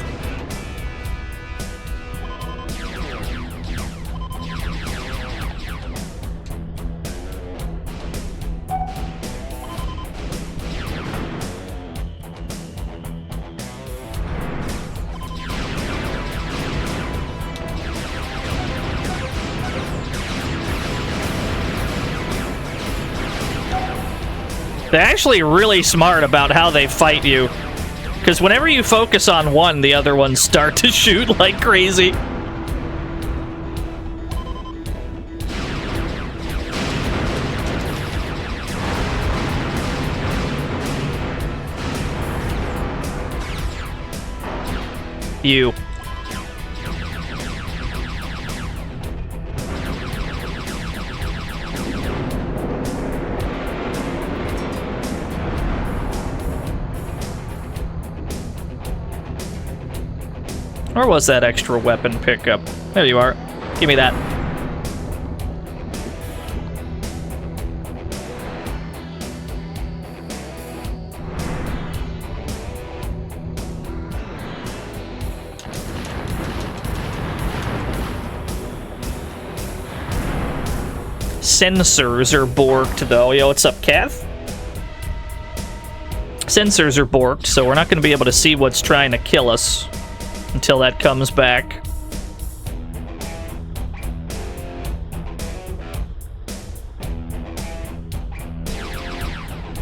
They're actually really smart about how they fight you. Because whenever you focus on one, the other ones start to shoot like crazy. You. Or was that extra weapon pickup? There you are. Give me that. sensors are borked, though. Yo, what's up, Kev? Sensors are borked, so we're not going to be able to see what's trying to kill us until that comes back.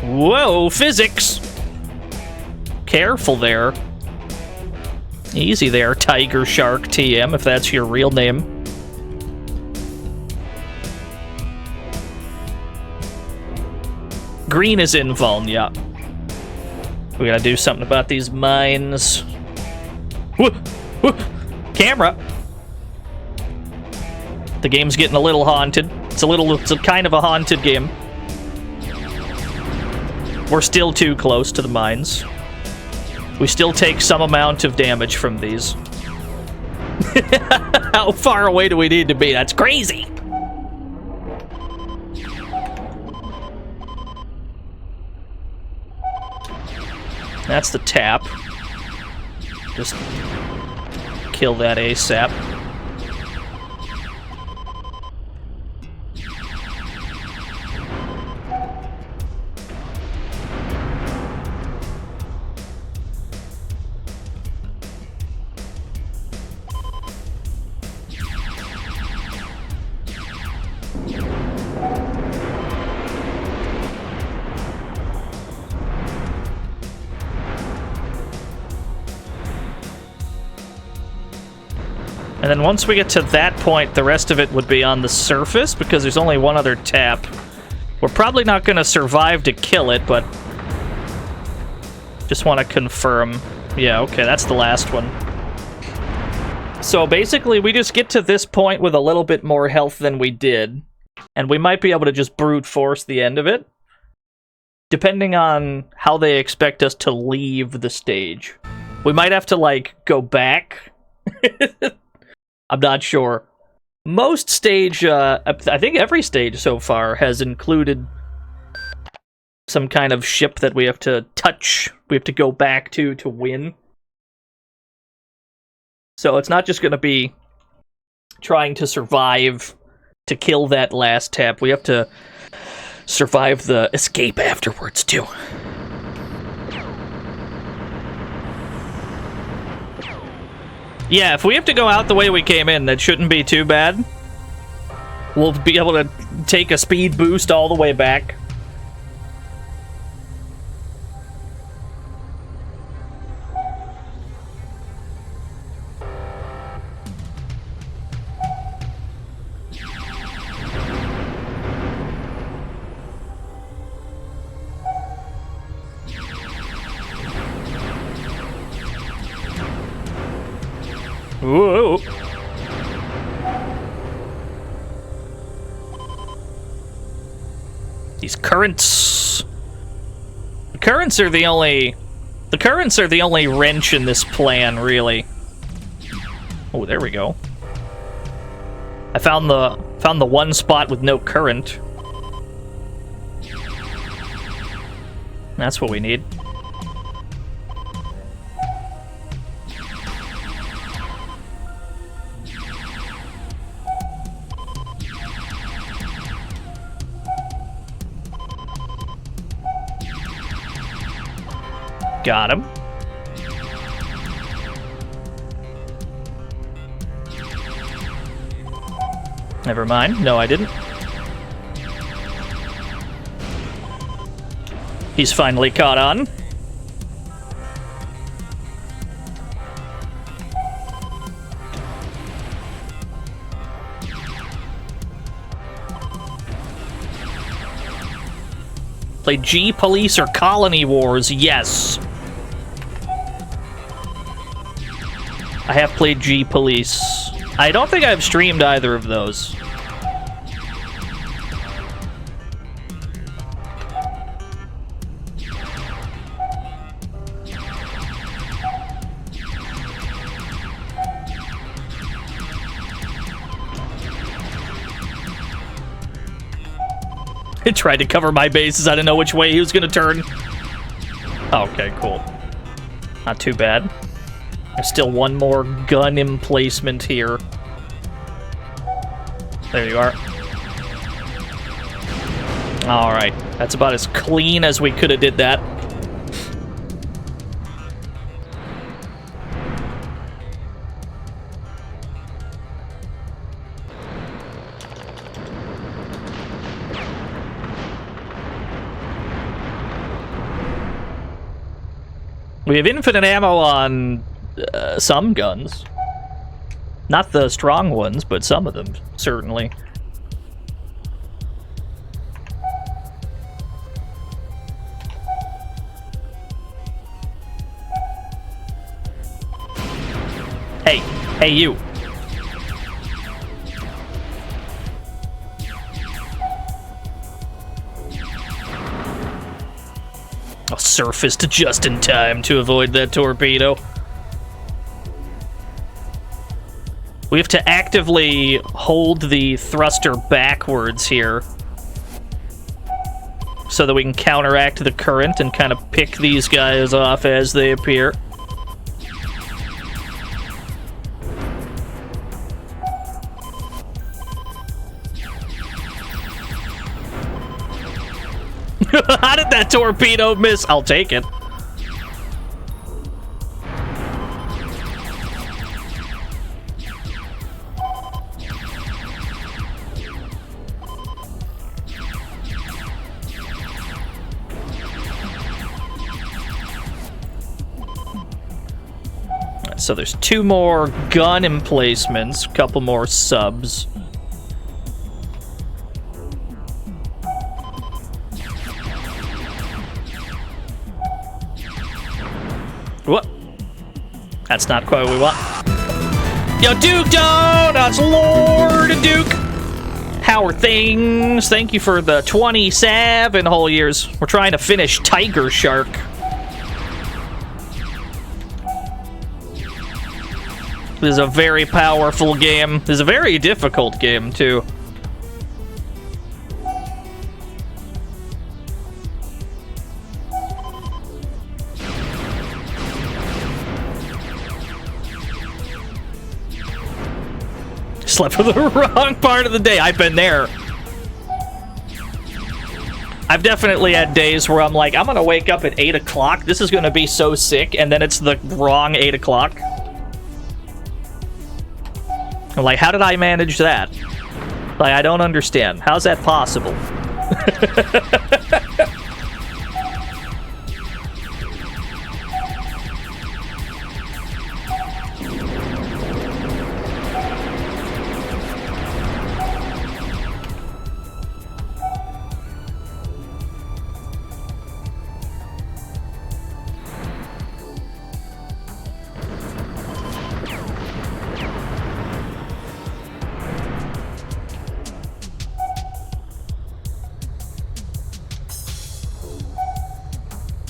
Whoa, physics! Careful there. Easy there, Tigershark TM, if that's your real name. Green is invuln, yeah. We gotta do something about these mines. Whoa, whoa. Camera! The game's getting a little haunted. It's a kind of a haunted game. We're still too close to the mines. We still take some amount of damage from these. How far away do we need to be? That's crazy! That's the tap. Just kill that ASAP. And then once we get to that point, the rest of it would be on the surface, because there's only one other tap. We're probably not going to survive to kill it, but just want to confirm. Yeah, okay, that's the last one. So basically, we just get to this point with a little bit more health than we did, and we might be able to just brute force the end of it, depending on how they expect us to leave the stage. We might have to, like, go back. I'm not sure. Most stage, I think every stage so far has included some kind of ship that we have to touch, we have to go back to win. So it's not just going to be trying to survive to kill that last tap. We have to survive the escape afterwards, too. Yeah, if we have to go out the way we came in, that shouldn't be too bad. We'll be able to take a speed boost all the way back. Whoa. These currents. The currents are the only wrench in this plan, really. Oh, there we go. I found the one spot with no current. That's what we need. Got him. Never mind. No, I didn't. He's finally caught on. Play G Police or Colony Wars? Yes. I have played G Police. I don't think I've streamed either of those. I tried to cover my bases. I didn't know which way he was going to turn. Okay, cool. Not too bad. There's still one more gun emplacement here. There you are. Alright, that's about as clean as we could have did that. We have infinite ammo on some guns. Not the strong ones, but some of them, certainly. Hey, you. I'll surfaced just in time to avoid that torpedo. We have to actively hold the thruster backwards here so that we can counteract the current and kind of pick these guys off as they appear. How did that torpedo miss? I'll take it. So there's 2 more gun emplacements, a couple more subs. What? That's not quite what we want. Yo, Duke Donuts, Lord Duke! How are things? Thank you for the 27 whole years. We're trying to finish Tigershark. This is a very powerful game. This is a very difficult game, too. Slept for the wrong part of the day. I've been there. I've definitely had days where I'm like, I'm gonna wake up at 8 o'clock. This is gonna be so sick, and then it's the wrong 8 o'clock. I'm like, how did I manage that? Like, I don't understand. How's that possible?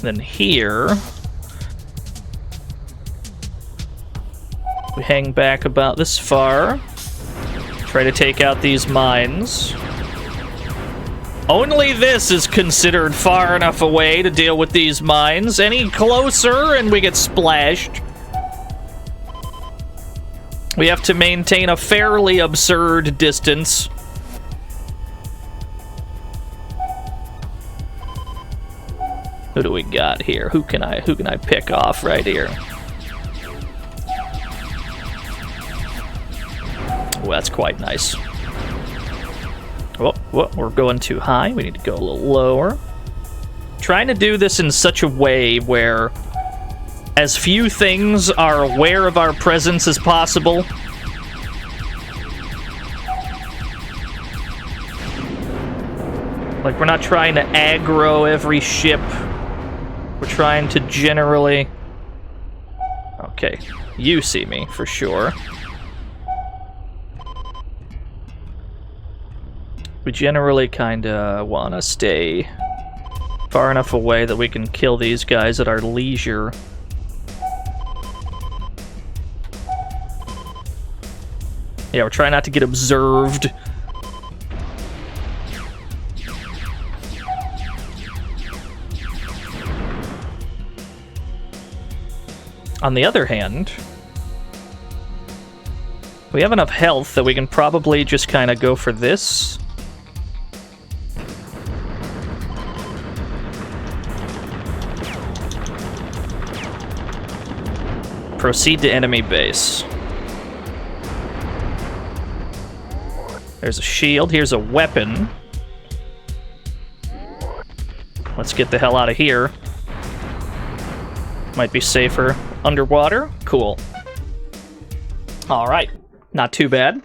Then here, we hang back about this far, try to take out these mines. Only this is considered far enough away to deal with these mines. Any closer and we get splashed. We have to maintain a fairly absurd distance. Who do we got here? Who can I pick off right here? Oh, that's quite nice. Oh, we're going too high. We need to go a little lower. Trying to do this in such a way where as few things are aware of our presence as possible. Like, we're not trying to aggro every ship. We're trying to generally... Okay, you see me, for sure. We generally kinda wanna stay far enough away that we can kill these guys at our leisure. Yeah, we're trying not to get observed. On the other hand, we have enough health that we can probably just kind of go for this. Proceed to enemy base. There's a shield. Here's a weapon. Let's get the hell out of here. Might be safer underwater. Cool. Alright. Not too bad.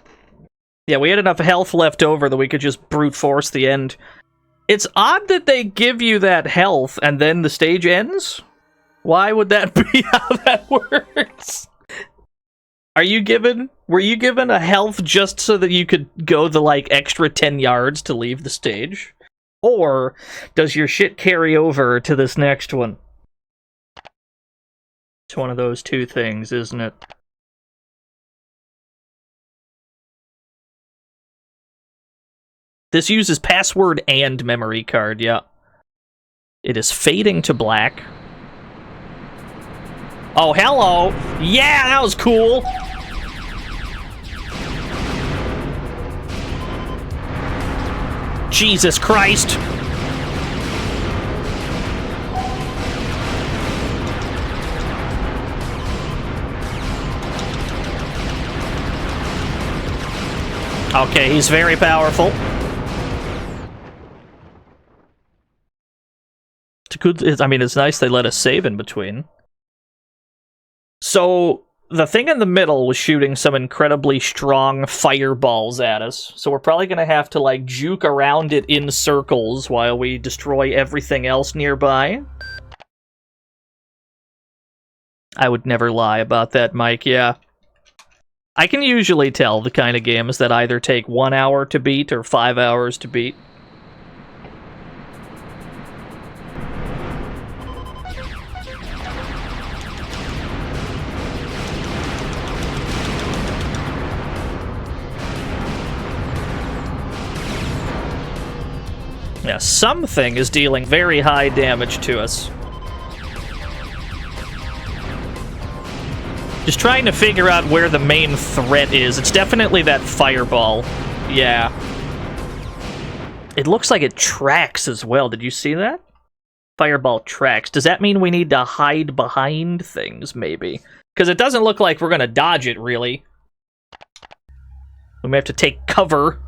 Yeah, we had enough health left over that we could just brute force the end. It's odd that they give you that health and then the stage ends? Why would that be how that works? Were you given a health just so that you could go the, like, extra 10 yards to leave the stage? Or does your shit carry over to this next one? It's one of those two things, isn't it? This uses password and memory card, yeah. It is fading to black. Oh, hello! Yeah, that was cool! Jesus Christ! Okay, he's very powerful. It's good. I mean, it's nice they let us save in between. So, the thing in the middle was shooting some incredibly strong fireballs at us. So we're probably going to have to, like, juke around it in circles while we destroy everything else nearby. I would never lie about that, Mike, yeah. I can usually tell the kind of games that either take 1 hour to beat or 5 hours to beat. Yeah, something is dealing very high damage to us. Just trying to figure out where the main threat is. It's definitely that fireball. Yeah. It looks like it tracks as well. Did you see that? Fireball tracks. Does that mean we need to hide behind things, maybe? Because it doesn't look like we're going to dodge it, really. We may have to take cover.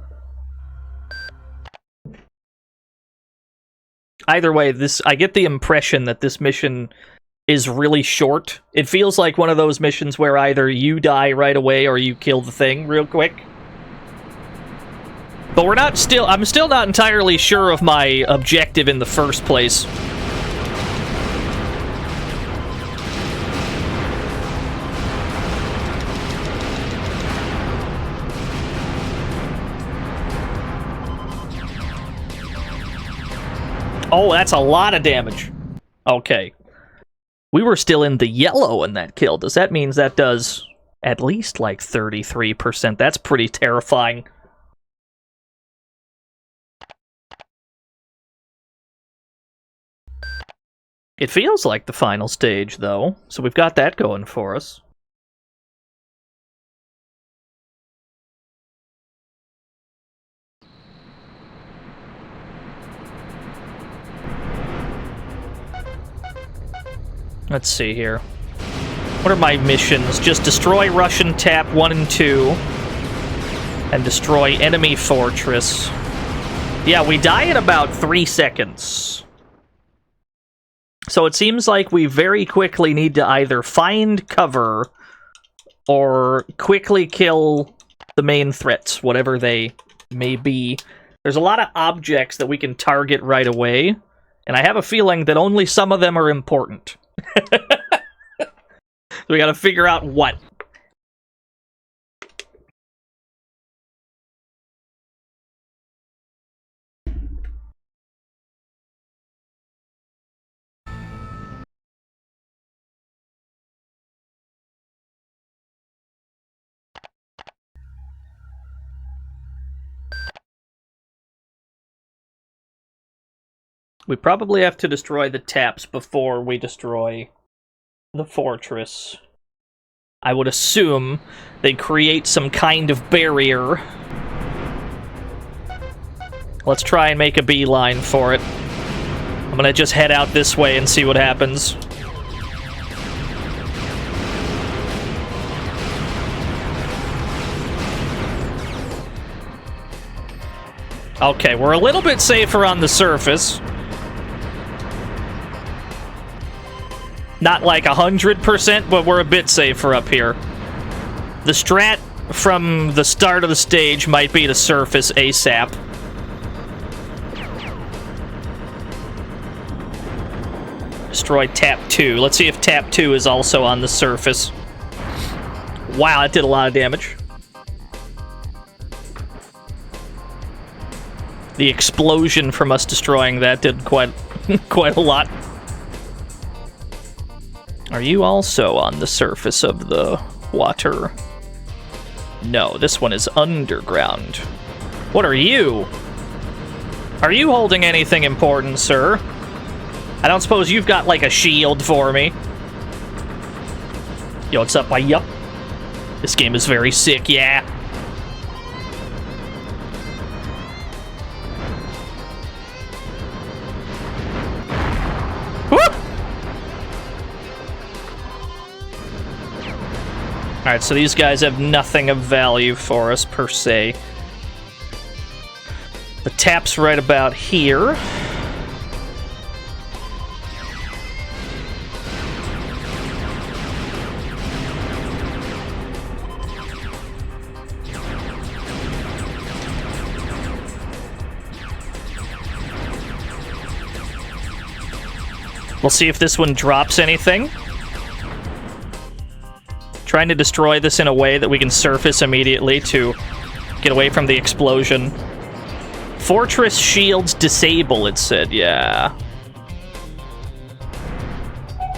Either way, I get the impression that this mission is really short. It feels like one of those missions where either you die right away or you kill the thing real quick. But I'm still not entirely sure of my objective in the first place. Oh, that's a lot of damage. Okay. We were still in the yellow in that kill. Does that mean that does at least like 33%? That's pretty terrifying. It feels like the final stage, though, so we've got that going for us. Let's see here. What are my missions? Just destroy Russian Tap 1 and 2. And destroy enemy fortress. Yeah, we die in about 3 seconds. So it seems like we very quickly need to either find cover or quickly kill the main threats, whatever they may be. There's a lot of objects that we can target right away, and I have a feeling that only some of them are important. So we gotta figure out what. We probably have to destroy the taps before we destroy the fortress. I would assume they create some kind of barrier. Let's try and make a beeline for it. I'm gonna just head out this way and see what happens. Okay, we're a little bit safer on the surface. Not like 100%, but we're a bit safer up here. The strat from the start of the stage might be to surface ASAP. Destroy Tap 2. Let's see if Tap 2 is also on the surface. Wow, that did a lot of damage. The explosion from us destroying that did quite a lot. Are you also on the surface of the water? No, this one is underground. What are you? Are you holding anything important, sir? I don't suppose you've got, like, a shield for me. Yo, what's up, yup? This game is very sick, yeah. Alright, so these guys have nothing of value for us, per se. The tap's right about here. We'll see if this one drops anything. Trying to destroy this in a way that we can surface immediately to get away from the explosion. Fortress shields disable, it said, yeah.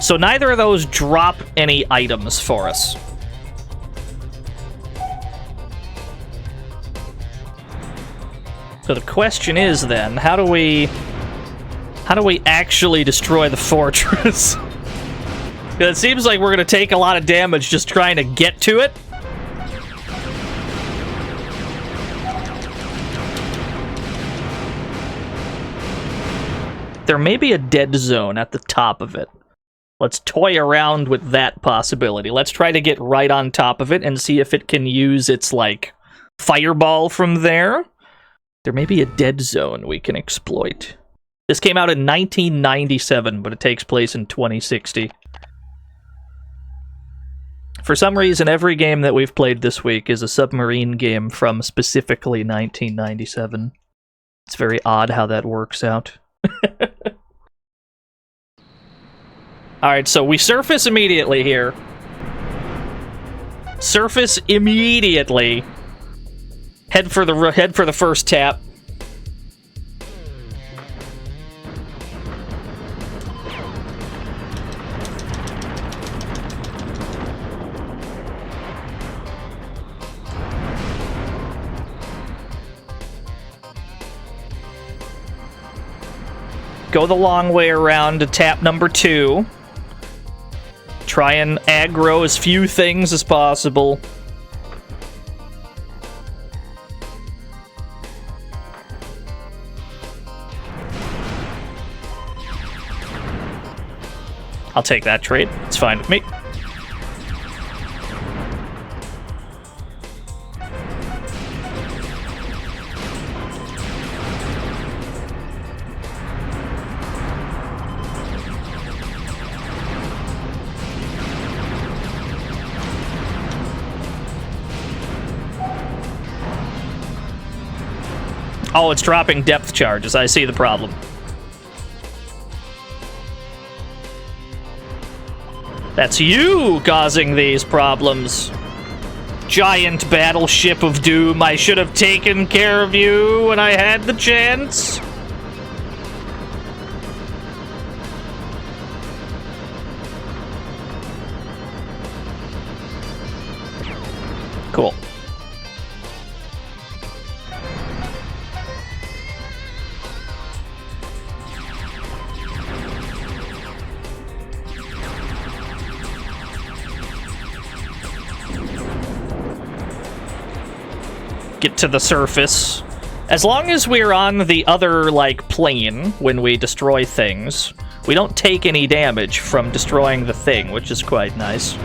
So neither of those drop any items for us. So the question is then, how do we actually destroy the fortress? It seems like we're going to take a lot of damage just trying to get to it. There may be a dead zone at the top of it. Let's toy around with that possibility. Let's try to get right on top of it and see if it can use its, like, fireball from there. There may be a dead zone we can exploit. This came out in 1997, but it takes place in 2060. For some reason, every game that we've played this week is a submarine game from specifically 1997. It's very odd how that works out. Alright, so we surface immediately here. Surface immediately. Head for the first tap. Go the long way around to tap number 2. Try and aggro as few things as possible. I'll take that trade. It's fine with me. Oh, it's dropping depth charges. I see the problem. That's you causing these problems. Giant battleship of doom. I should have taken care of you when I had the chance. Cool. Get to the surface. As long as we're on the other, like, plane when we destroy things, we don't take any damage from destroying the thing, which is quite nice.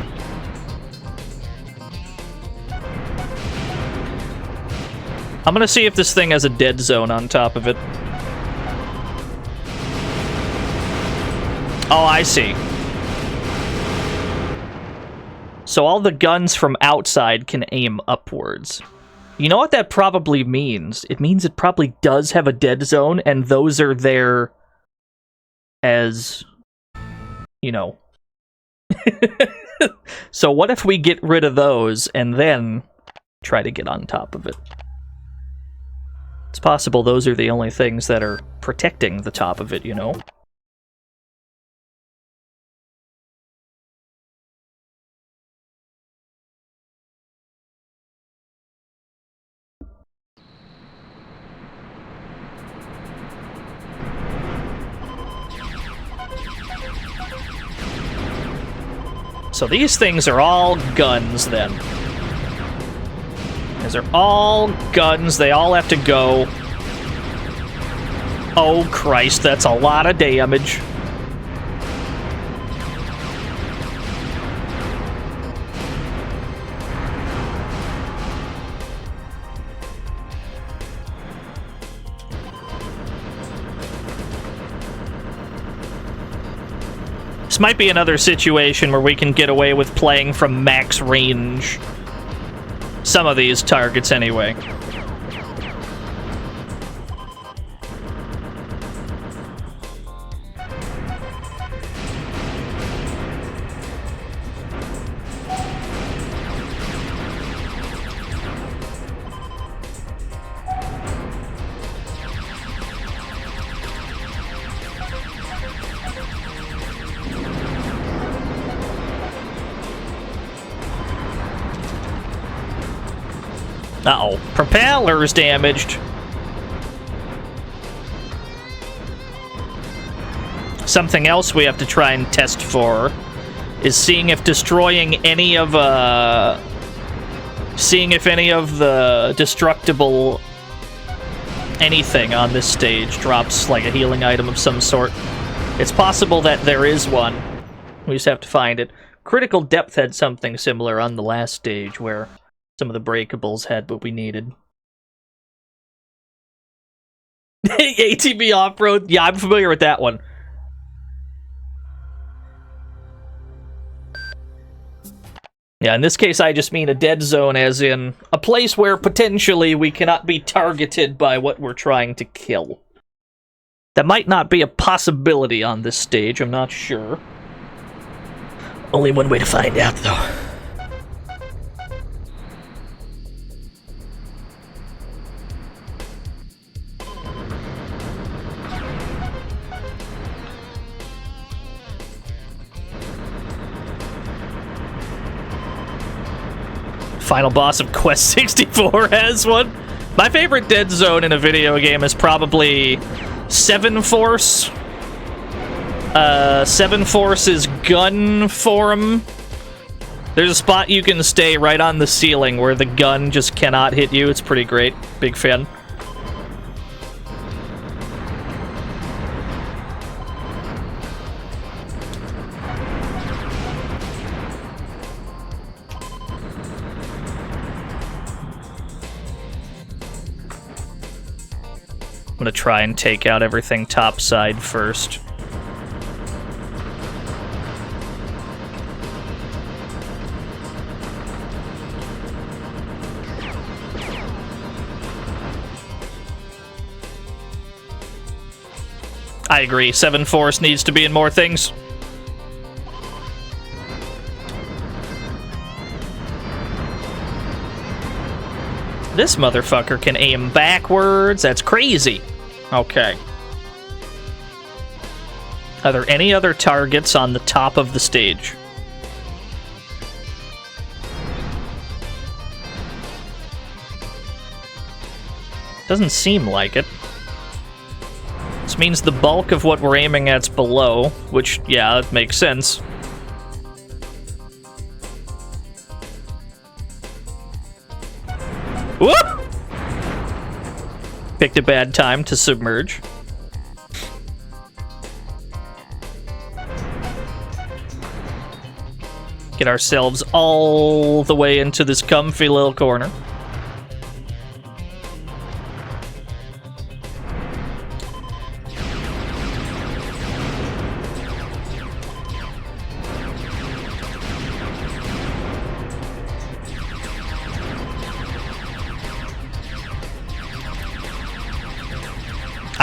I'm gonna see if this thing has a dead zone on top of it. Oh, I see. So all the guns from outside can aim upwards. You know what that probably means? It means it probably does have a dead zone, and those are there as, you know. So what if we get rid of those and then try to get on top of it? It's possible those are the only things that are protecting the top of it, you know? So these things are all guns, then. These are all guns. They all have to go. Oh, Christ, that's a lot of damage. This might be another situation where we can get away with playing from max range. Some of these targets, anyway. Uh-oh. Propeller's damaged. Something else we have to try and test for is seeing if destroying any of, seeing if any of the destructible anything on this stage drops, like, a healing item of some sort. It's possible that there is one. We just have to find it. Critical Depth had something similar on the last stage, where some of the breakables had what we needed. ATV Off-Road? Yeah, I'm familiar with that one. Yeah, in this case, I just mean a dead zone, as in a place where potentially we cannot be targeted by what we're trying to kill. That might not be a possibility on this stage, I'm not sure. Only one way to find out, though. Final boss of Quest 64 has one. My favorite dead zone in a video game is probably Seven Force. Seven Force's gun forum. There's a spot you can stay right on the ceiling where the gun just cannot hit you. It's pretty great. Big fan. I'm gonna try and take out everything topside first. I agree, 7 Force needs to be in more things. This motherfucker can aim backwards. That's crazy. Okay. Are there any other targets on the top of the stage? Doesn't seem like it. This means the bulk of what we're aiming at's below, which, yeah, that makes sense. Whoop! Picked a bad time to submerge. Get ourselves all the way into this comfy little corner.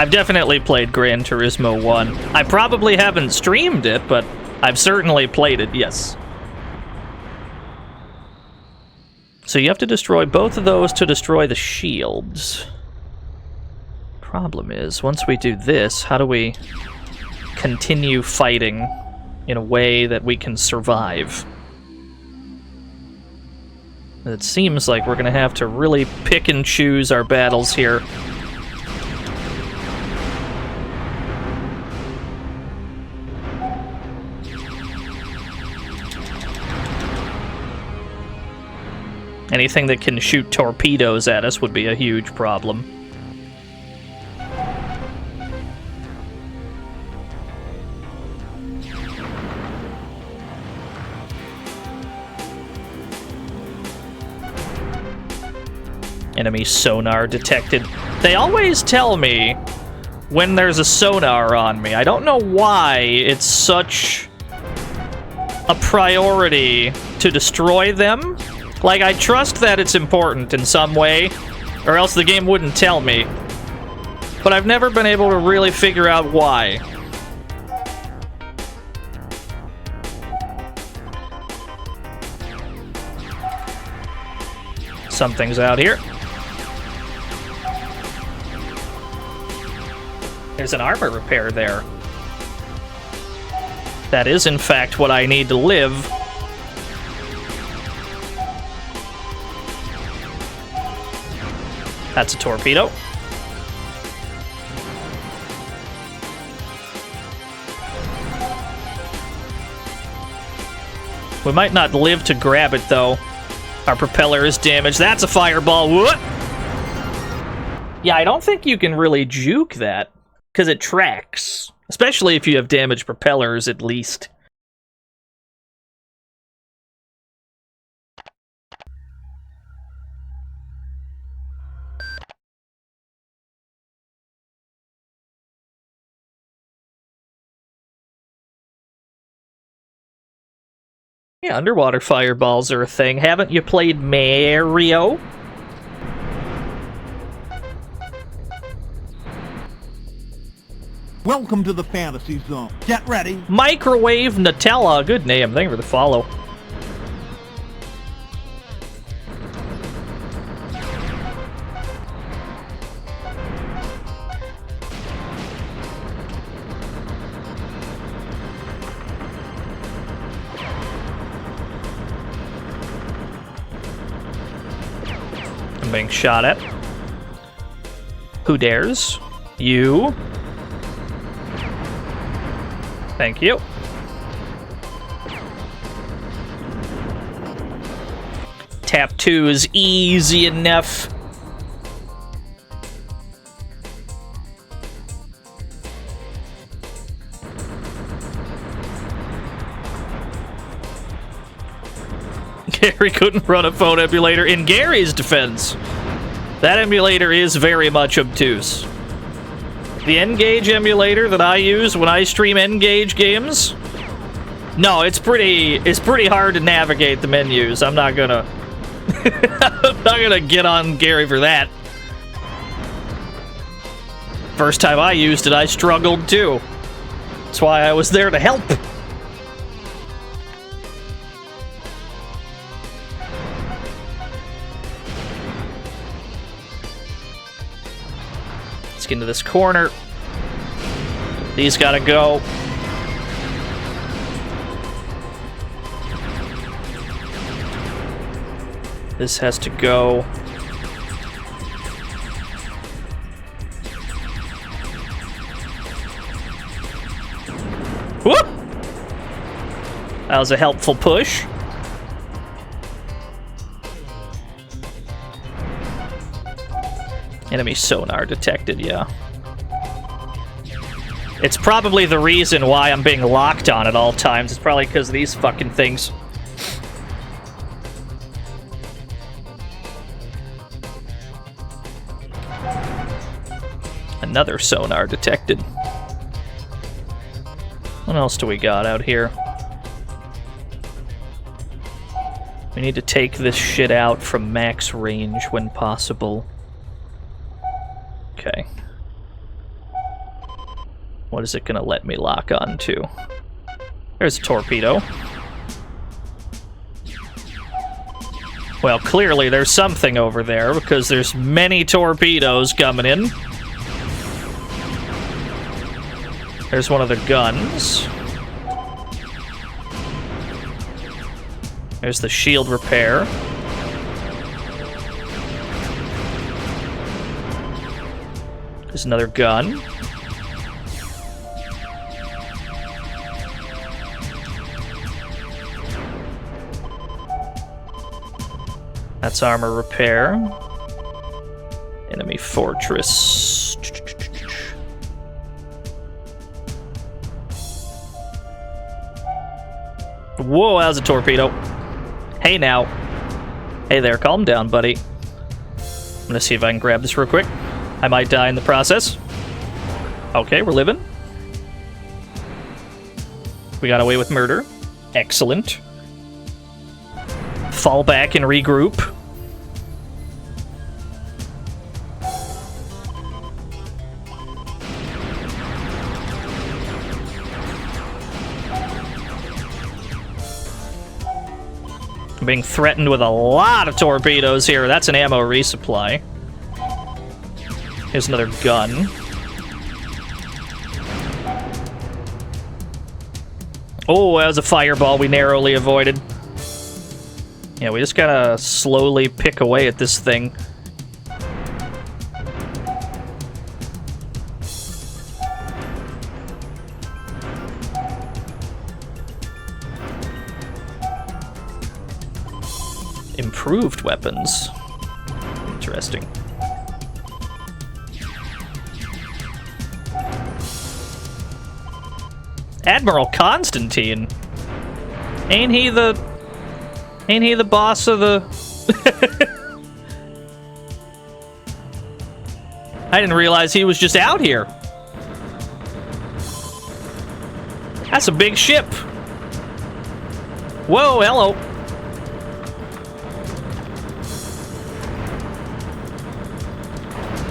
I've definitely played Gran Turismo 1. I probably haven't streamed it, but I've certainly played it, yes. So you have to destroy both of those to destroy the shields. Problem is, once we do this, how do we continue fighting in a way that we can survive? It seems like we're gonna have to really pick and choose our battles here. Anything that can shoot torpedoes at us would be a huge problem. Enemy sonar detected. They always tell me when there's a sonar on me. I don't know why it's such a priority to destroy them. Like, I trust that it's important in some way, or else the game wouldn't tell me. But I've never been able to really figure out why. Something's out here. There's an armor repair there. That is, in fact, what I need to live. That's a torpedo. We might not live to grab it, though. Our propeller is damaged. That's a fireball. What? Yeah, I don't think you can really juke that, because it tracks. Especially if you have damaged propellers, at least. Yeah, underwater fireballs are a thing. Haven't you played Mario? Welcome to the fantasy zone. Get ready. Microwave Nutella. Good name. Thank you for the follow. I'm being shot at. Who dares? You. Thank you. Tap 2 is easy enough. Gary couldn't run a phone emulator. In Gary's defense, that emulator is very much obtuse. The N-Gage emulator that I use when I stream N-Gage games, no, it's pretty hard to navigate the menus. I'm not gonna I'm not gonna get on Gary for that. First time I used it, I struggled too. That's why I was there to help. Let's get into this corner. These gotta go. This has to go. Whoop! That was a helpful push. Enemy sonar detected, yeah. It's probably the reason why I'm being locked on at all times. It's probably because of these fucking things. Another sonar detected. What else do we got out here? We need to take this shit out from max range when possible. Okay. What is it gonna let me lock on to? There's a torpedo. Well, clearly there's something over there because there's many torpedoes coming in. There's one of the guns. There's the shield repair. There's another gun. That's armor repair. Enemy fortress. Whoa, that was a torpedo. Hey now. Hey there, calm down, buddy. I'm gonna see if I can grab this real quick. I might die in the process. Okay, we're living. We got away with murder. Excellent. Fall back and regroup. I'm being threatened with a lot of torpedoes here. That's an ammo resupply. Here's another gun. Oh, that was a fireball we narrowly avoided. Yeah, we just gotta slowly pick away at this thing. Improved weapons. Interesting. Admiral Constantine. Ain't he the boss of the... I didn't realize he was just out here. That's a big ship. Whoa, hello.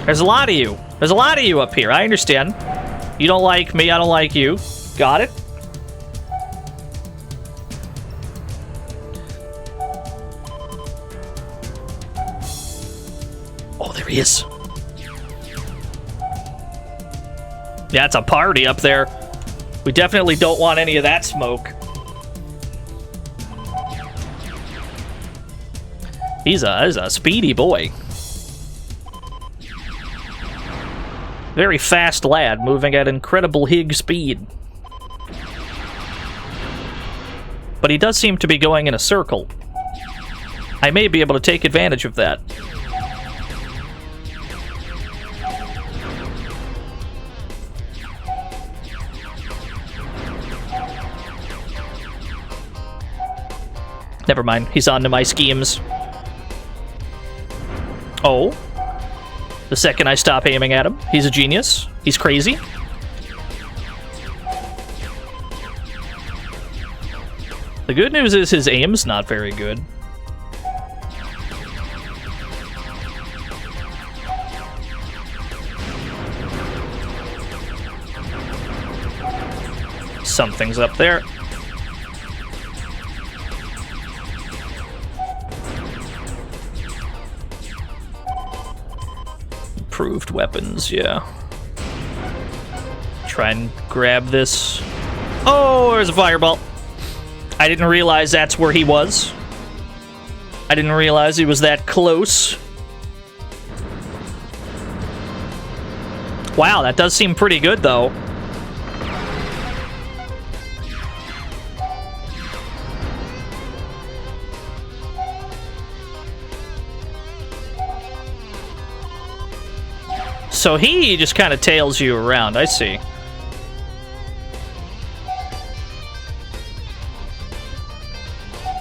There's a lot of you. There's a lot of you up here. I understand. You don't like me, I don't like you. Got it? Oh, there he is. Yeah, it's a party up there. We definitely don't want any of that smoke. He's a speedy boy. Very fast lad, moving at incredible Higg speed. But he does seem to be going in a circle. I may be able to take advantage of that. Never mind, he's on to my schemes. Oh. The second I stop aiming at him, he's a genius. He's crazy. The good news is his aim's not very good. Something's up there. Improved weapons, yeah. Try and grab this. Oh, there's a fireball. I didn't realize that's where he was. I didn't realize he was that close. Wow, that does seem pretty good, though. So he just kind of tails you around, I see.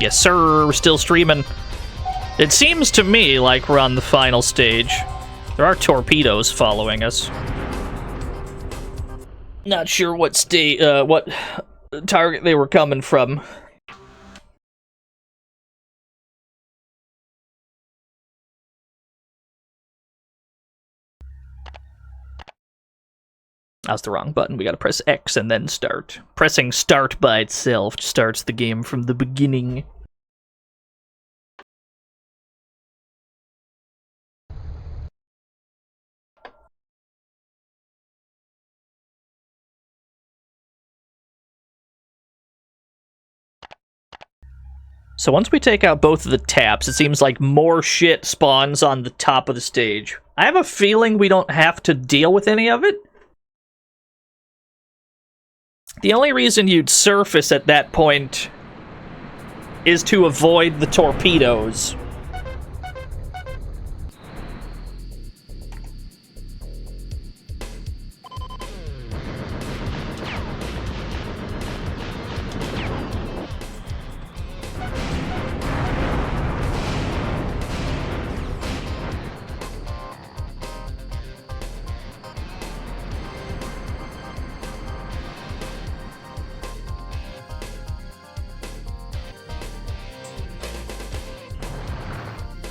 Yes, sir, we're still streaming. It seems to me like we're on the final stage. There are torpedoes following us. Not sure what what target they were coming from. That's the wrong button. We gotta press X and then start. Pressing start by itself starts the game from the beginning. So once we take out both of the taps, it seems like more shit spawns on the top of the stage. I have a feeling we don't have to deal with any of it. The only reason you'd surface at that point is to avoid the torpedoes.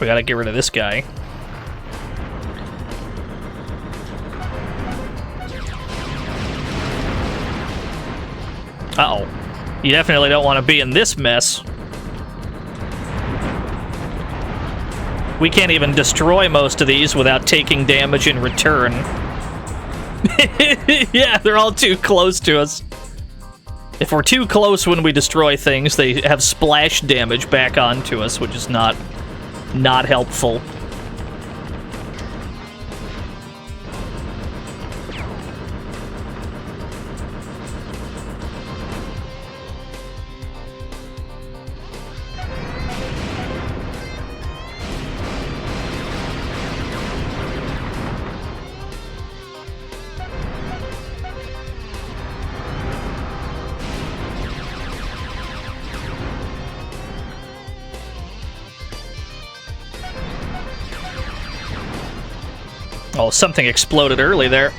We gotta get rid of this guy. Uh-oh. You definitely don't want to be in this mess. We can't even destroy most of these without taking damage in return. Yeah, they're all too close to us. If we're too close when we destroy things, they have splash damage back onto us, which is not helpful. Oh, something exploded early there.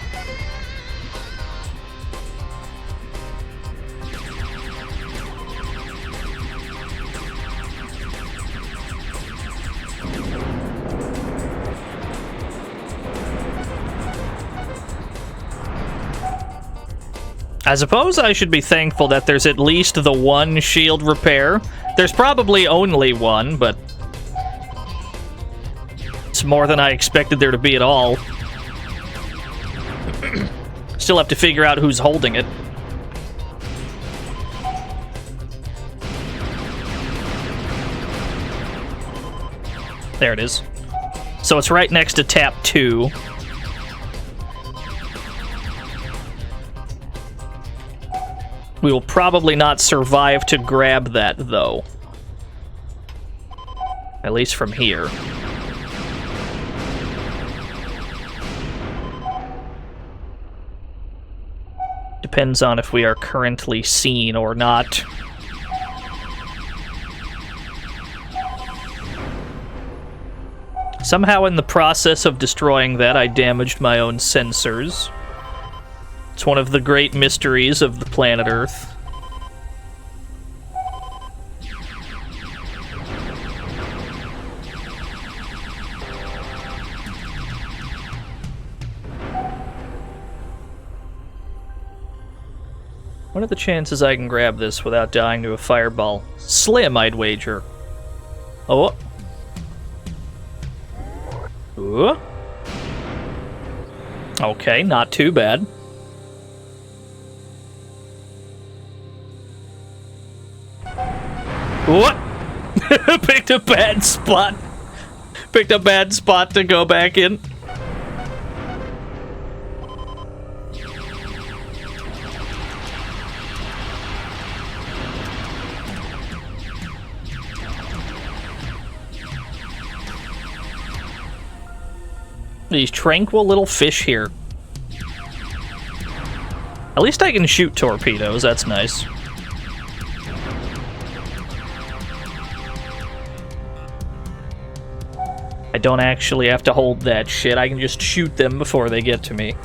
I suppose I should be thankful that there's at least the one shield repair. There's probably only one, but it's more than I expected there to be at all. Still have to figure out who's holding it. There it is. So it's right next to tap 2. We will probably not survive to grab that, though. At least from here. Depends on if we are currently seen or not. Somehow in the process of destroying that, I damaged my own sensors. It's one of the great mysteries of the planet Earth. What are the chances I can grab this without dying to a fireball? Slim, I'd wager. Oh. Ooh. Okay, not too bad. What? Picked a bad spot. Picked a bad spot to go back in. These tranquil little fish here. At least I can shoot torpedoes, that's nice. I don't actually have to hold that shit, I can just shoot them before they get to me.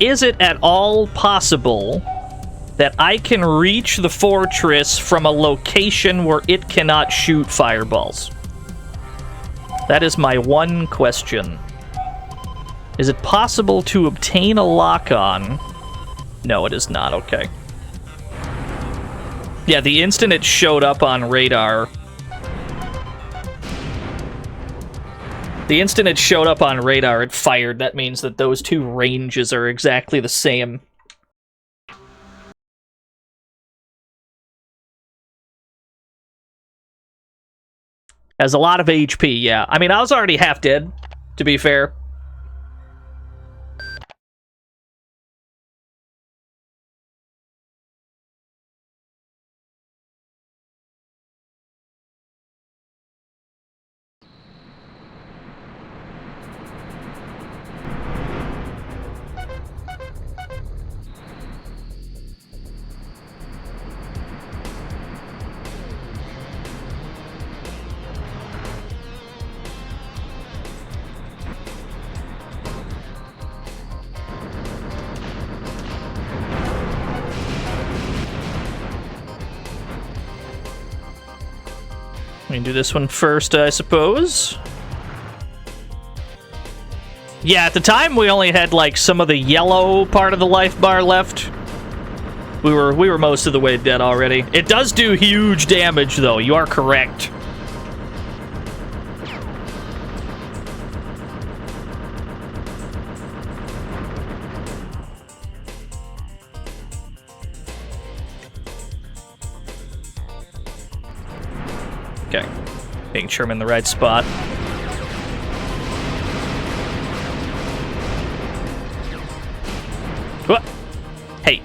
Is it at all possible that I can reach the fortress from a location where it cannot shoot fireballs? That is my one question. Is it possible to obtain a lock-on? No, it is not. Okay. Yeah, the instant it showed up on radar... it fired. That means that those two ranges are exactly the same. Has a lot of HP, yeah. I mean, I was already half dead, to be fair. We can do this one first, I suppose. Yeah, at the time we only had like some of the yellow part of the life bar left. We were most of the way dead already. It does do huge damage though, you are correct. Okay, making sure I'm in the right spot. What? Hey.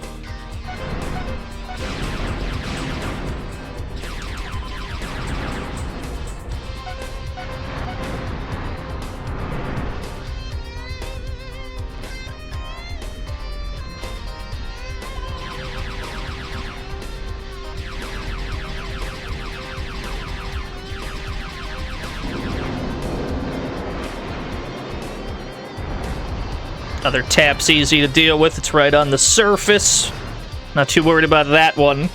Other tap's easy to deal with. It's right on the surface. Not too worried about that one.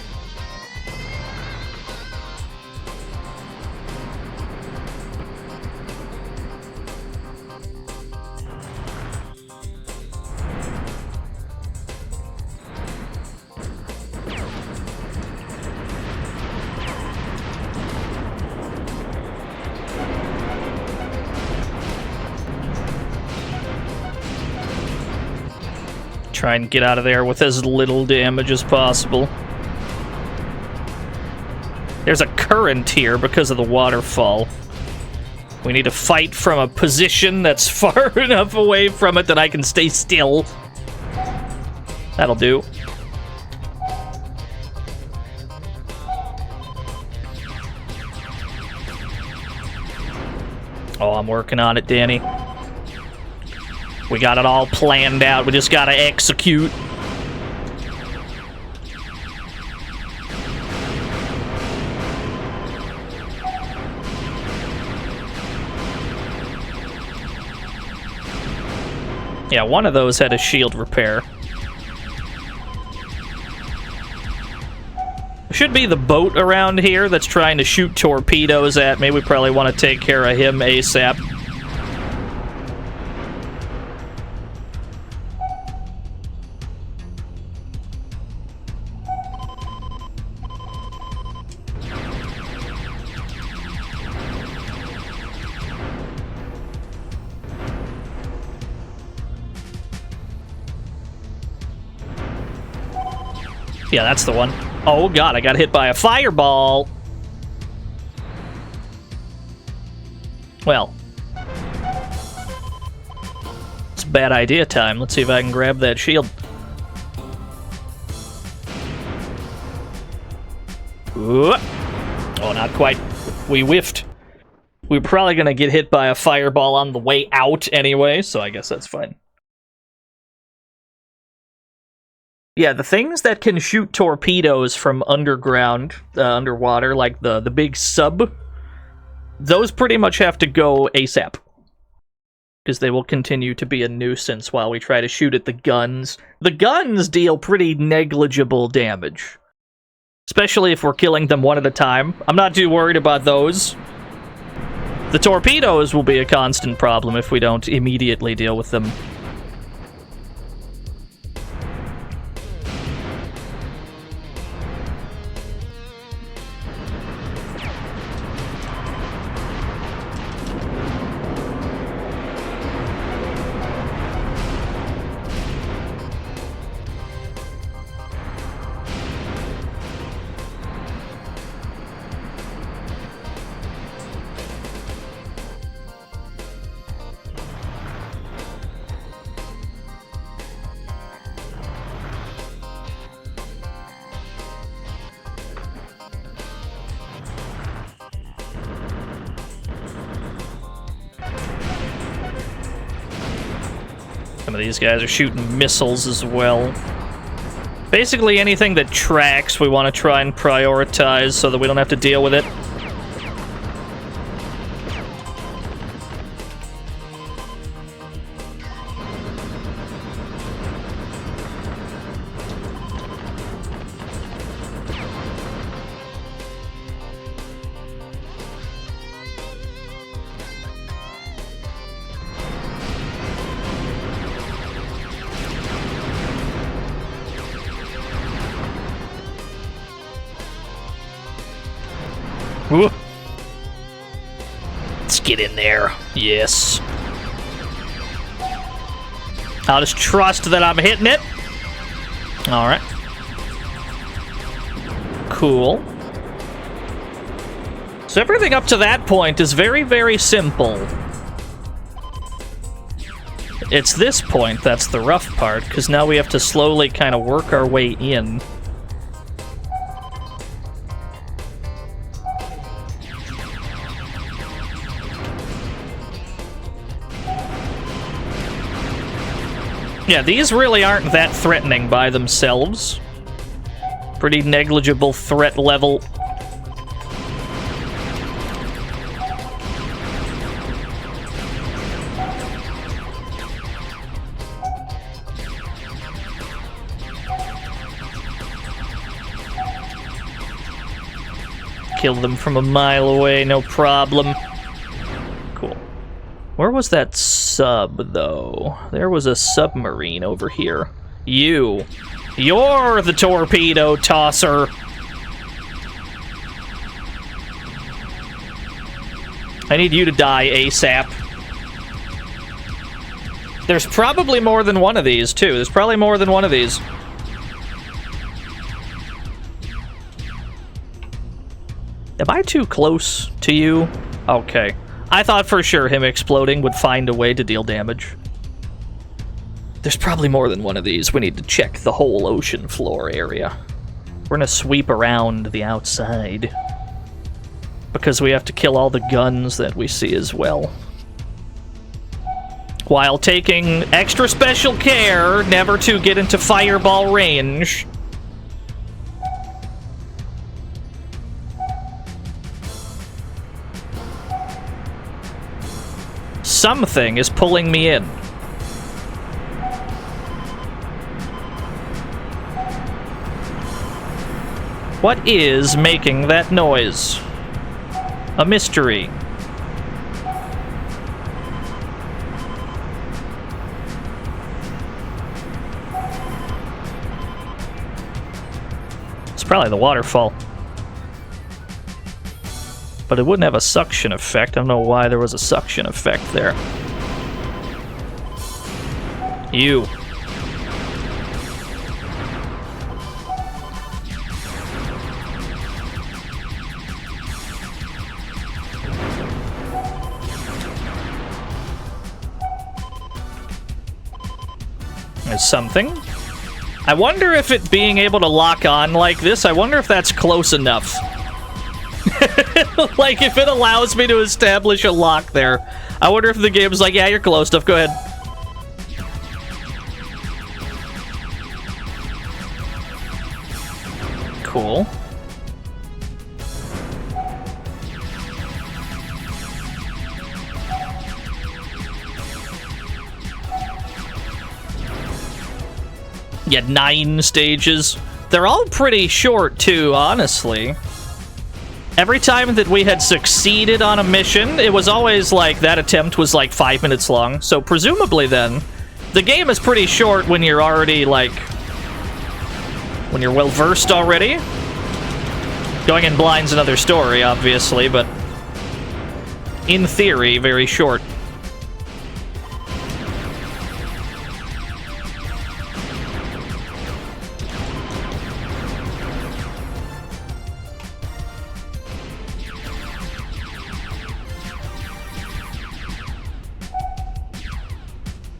Try and get out of there with as little damage as possible. There's a current here because of the waterfall. We need to fight from a position that's far enough away from it that I can stay still. That'll do. Oh, I'm working on it, Danny. We got it all planned out. We just gotta execute. Yeah, one of those had a shield repair. Should be the boat around here that's trying to shoot torpedoes at me. We probably want to take care of him ASAP. Yeah, that's the one. Oh god, I got hit by a fireball. Well. It's bad idea time. Let's see if I can grab that shield. Ooh. Oh, not quite. We whiffed. We were probably gonna get hit by a fireball on the way out anyway, so I guess that's fine. Yeah, the things that can shoot torpedoes from underground, underwater, like the big sub, those pretty much have to go ASAP. Because they will continue to be a nuisance while we try to shoot at the guns. The guns deal pretty negligible damage. Especially if we're killing them one at a time. I'm not too worried about those. The torpedoes will be a constant problem if we don't immediately deal with them. Some of these guys are shooting missiles as well. Basically anything that tracks we want to try and prioritize so that we don't have to deal with it. Ooh. Let's get in there. Yes. I'll just trust that I'm hitting it. Alright. Cool. So everything up to that point is very, very simple. It's this point that's the rough part, because now we have to slowly kind of work our way in. Yeah, these really aren't that threatening by themselves. Pretty negligible threat level. Kill them from a mile away, no problem. Cool. Where was that sub, though? There was a submarine over here. You're the torpedo tosser! I need you to die ASAP. There's probably more than one of these, too. There's probably more than one of these. Am I too close to you? Okay. I thought for sure him exploding would find a way to deal damage. There's probably more than one of these. We need to check the whole ocean floor area. We're gonna sweep around the outside. Because we have to kill all the guns that we see as well. While taking extra special care never to get into fireball range. Something is pulling me in. What is making that noise? A mystery. It's probably the waterfall. But it wouldn't have a suction effect. I don't know why there was a suction effect there. You. There's something. I wonder if it being able to lock on like this, I wonder if that's close enough. Like, if it allows me to establish a lock there. I wonder if the game's like, yeah, you're close enough, go ahead. Cool. Yeah, 9 stages. They're all pretty short, too, honestly. Every time that we had succeeded on a mission, it was always like that attempt was like 5 minutes long. So presumably then, the game is pretty short when you're already like, when you're well versed already. Going in blind's another story, obviously, but in theory, very short.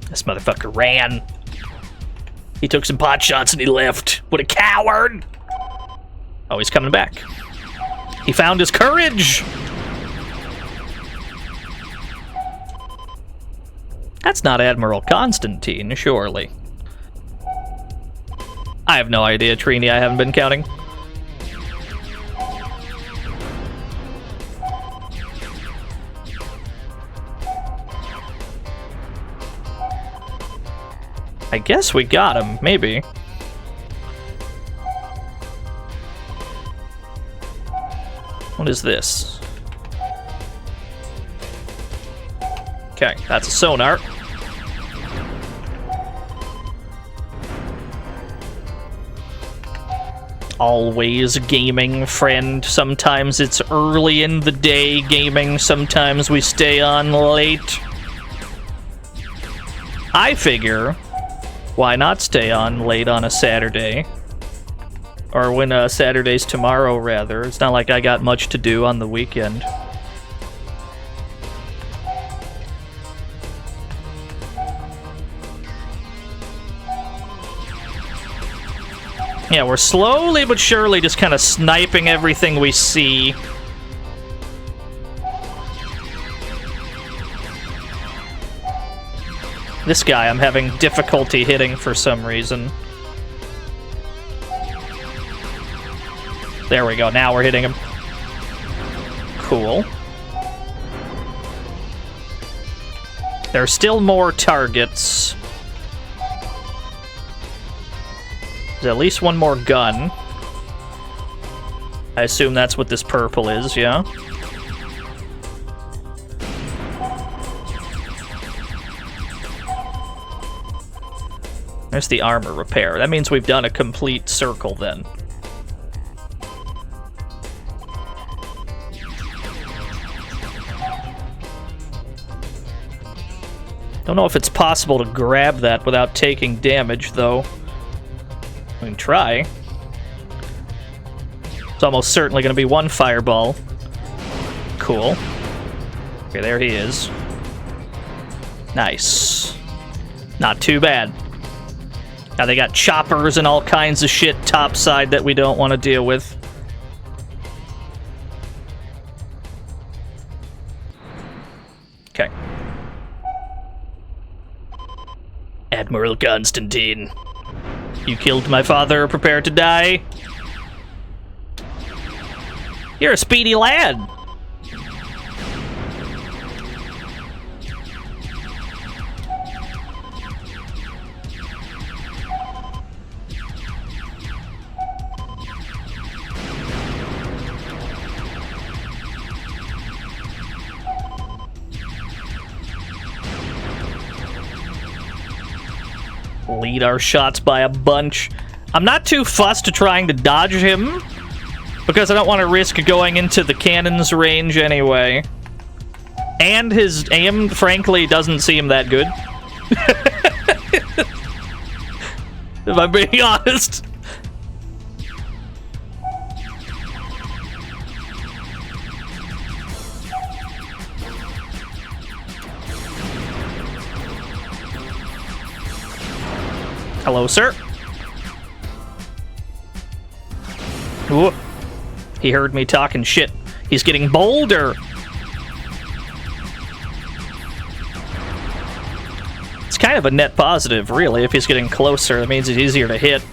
This motherfucker ran. He took some pot shots and he left. What a coward! Oh, he's coming back. He found his courage! That's not Admiral Constantine, surely. I have no idea, Trini. I haven't been counting. I guess we got him, maybe. What is this? Okay, that's a sonar. Always gaming, friend. Sometimes it's early in the day gaming, sometimes we stay on late. I figure, why not stay on late on a Saturday? Or when Saturday's tomorrow, rather. It's not like I got much to do on the weekend. Yeah, we're slowly but surely just kind of sniping everything we see. This guy I'm having difficulty hitting for some reason. There we go, now we're hitting him. Cool. There are still more targets. There's at least one more gun. I assume that's what this purple is, yeah? There's the armor repair. That means we've done a complete circle then. Don't know if it's possible to grab that without taking damage, though. We can try. It's almost certainly going to be one fireball. Cool. Okay, there he is. Nice. Not too bad. Now they got choppers and all kinds of shit topside that we don't want to deal with. Okay. Admiral Constantine. You killed my father, prepare to die. You're a speedy lad. Lead our shots by a bunch. I'm not too fussed to trying to dodge him, because I don't want to risk going into the cannon's range anyway. And his aim, frankly, doesn't seem that good. If I'm being honest. Hello, sir. Ooh. He heard me talking shit. He's getting bolder. It's kind of a net positive, really. If he's getting closer, that means it's easier to hit.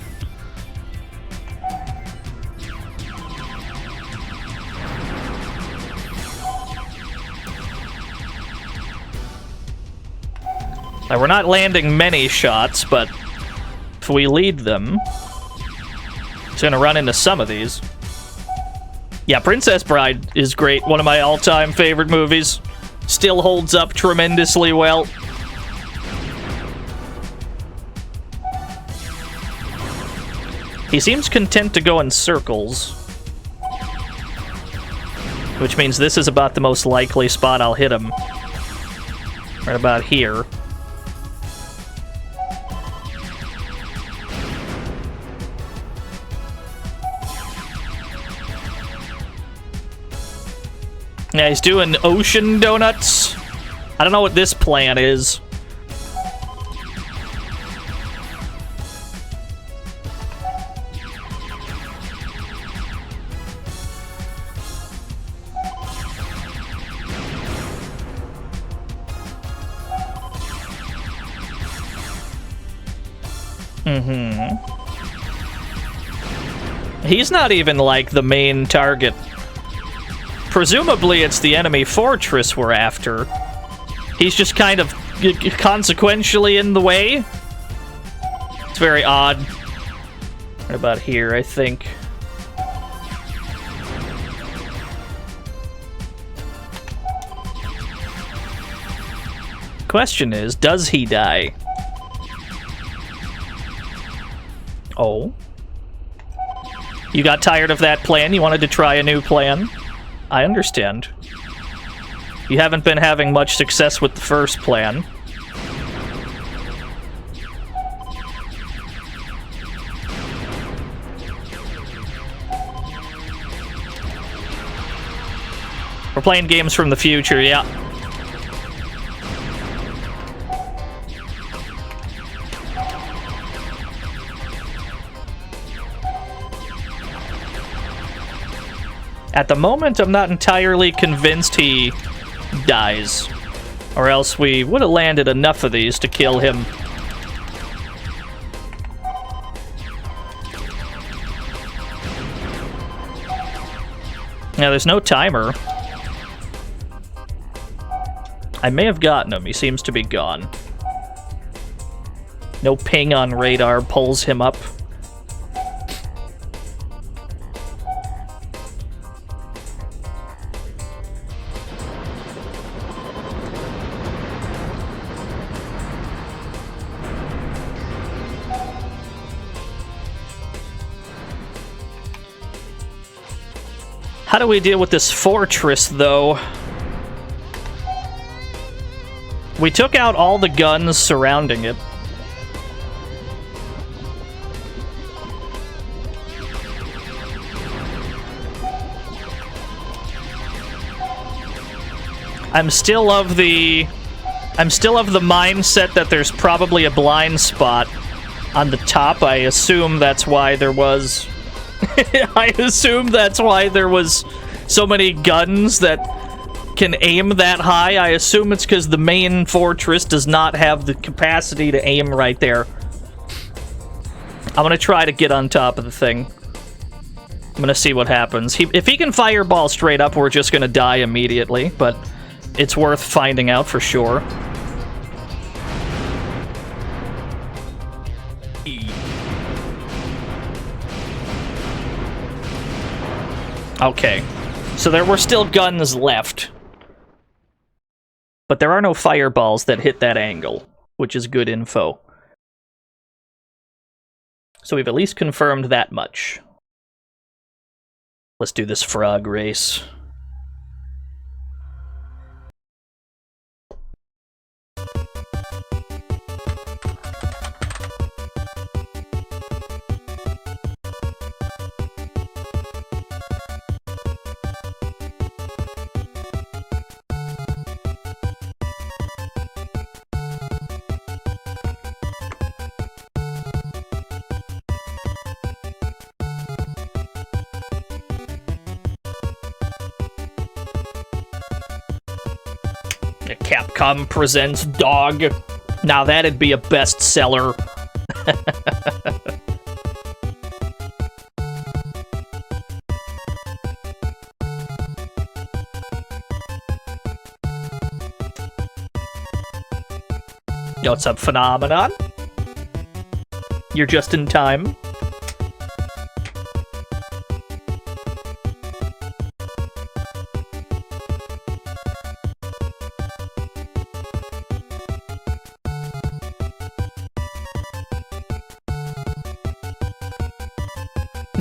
Now, we're not landing many shots, but if we lead them, it's gonna run into some of these. Yeah, Princess Bride is great. One of my all-time favorite movies. Still holds up tremendously well. He seems content to go in circles, which means this is about the most likely spot I'll hit him. Right about here. Yeah, he's doing ocean donuts. I don't know what this plan is. Mm-hmm. He's not even, like, the main target. Presumably it's the enemy fortress we're after. He's just kind of consequentially in the way. It's very odd. Right about here, I think. Question is, does he die? Oh. You got tired of that plan? You wanted to try a new plan? I understand. You haven't been having much success with the first plan. We're playing games from the future, yeah. At the moment, I'm not entirely convinced he dies. Or else we would have landed enough of these to kill him. Now, there's no timer. I may have gotten him. He seems to be gone. No ping on radar pulls him up. How do we deal with this fortress, though? We took out all the guns surrounding it. I'm still of the mindset that there's probably a blind spot on the top. I assume that's why there was I assume that's why there was so many guns that can aim that high. I assume it's because the main fortress does not have the capacity to aim right there. I'm gonna try to get on top of the thing. I'm gonna see what happens. If he can fireball straight up, we're just gonna die immediately, but it's worth finding out for sure. Okay, so there were still guns left. But there are no fireballs that hit that angle, which is good info. So we've at least confirmed that much. Let's do this frog race. Capcom presents Dog. Now that'd be a bestseller. Yo, what's up, Phenomenon? You're just in time.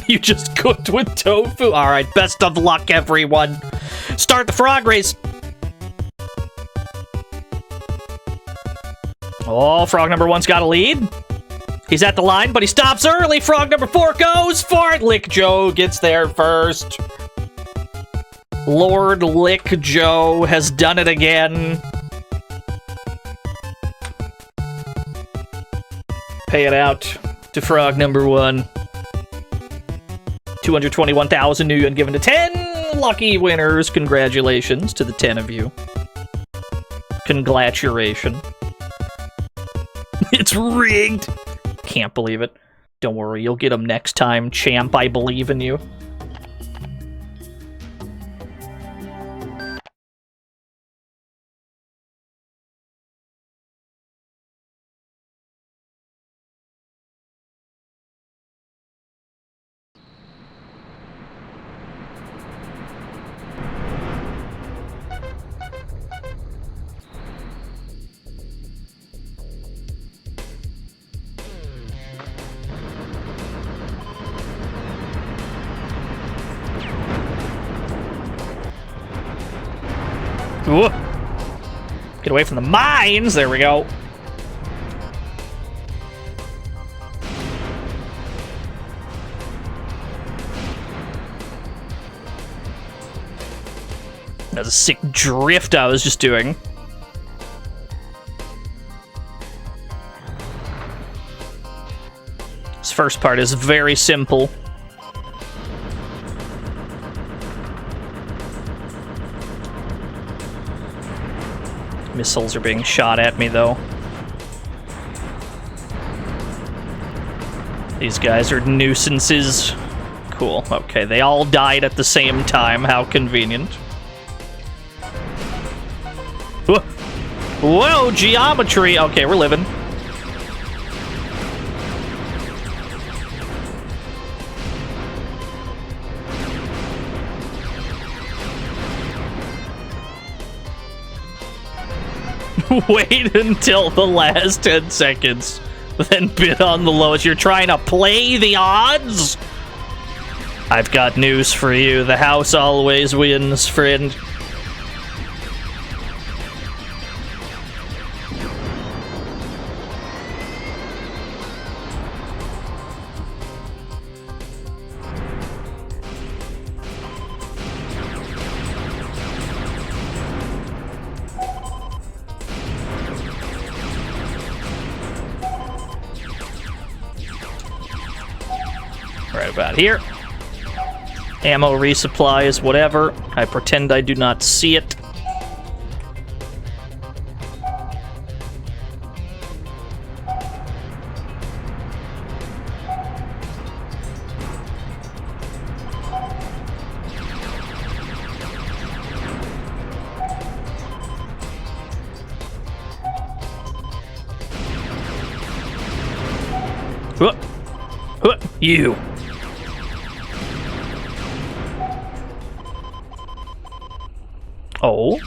You just cooked with tofu? Alright, best of luck, everyone. Start the frog race. Oh, frog number 1's got a lead. He's at the line, but he stops early. Frog number 4 goes for it. Lick Joe gets there first. Lord Lick Joe has done it again. Pay it out to frog number 1. 221,000 new and given to 10 lucky winners. Congratulations to the 10 of you. Congratulation. It's rigged. can't believe it. Don't worry, you'll get them next time, champ. I believe in you. Ooh. Get away from the mines! There we go. That was a sick drift I was just doing. This first part is very simple. Missiles are being shot at me, though. These guys are nuisances. Cool. Okay, they all died at the same time. How convenient. Whoa, whoa, geometry! Okay, we're living. Wait until the last 10 seconds, then bid on the lowest. You're trying to play the odds? I've got news for you. The house always wins, friend. Right about here. Ammo resupply is whatever. I pretend I do not see it. You. Oh.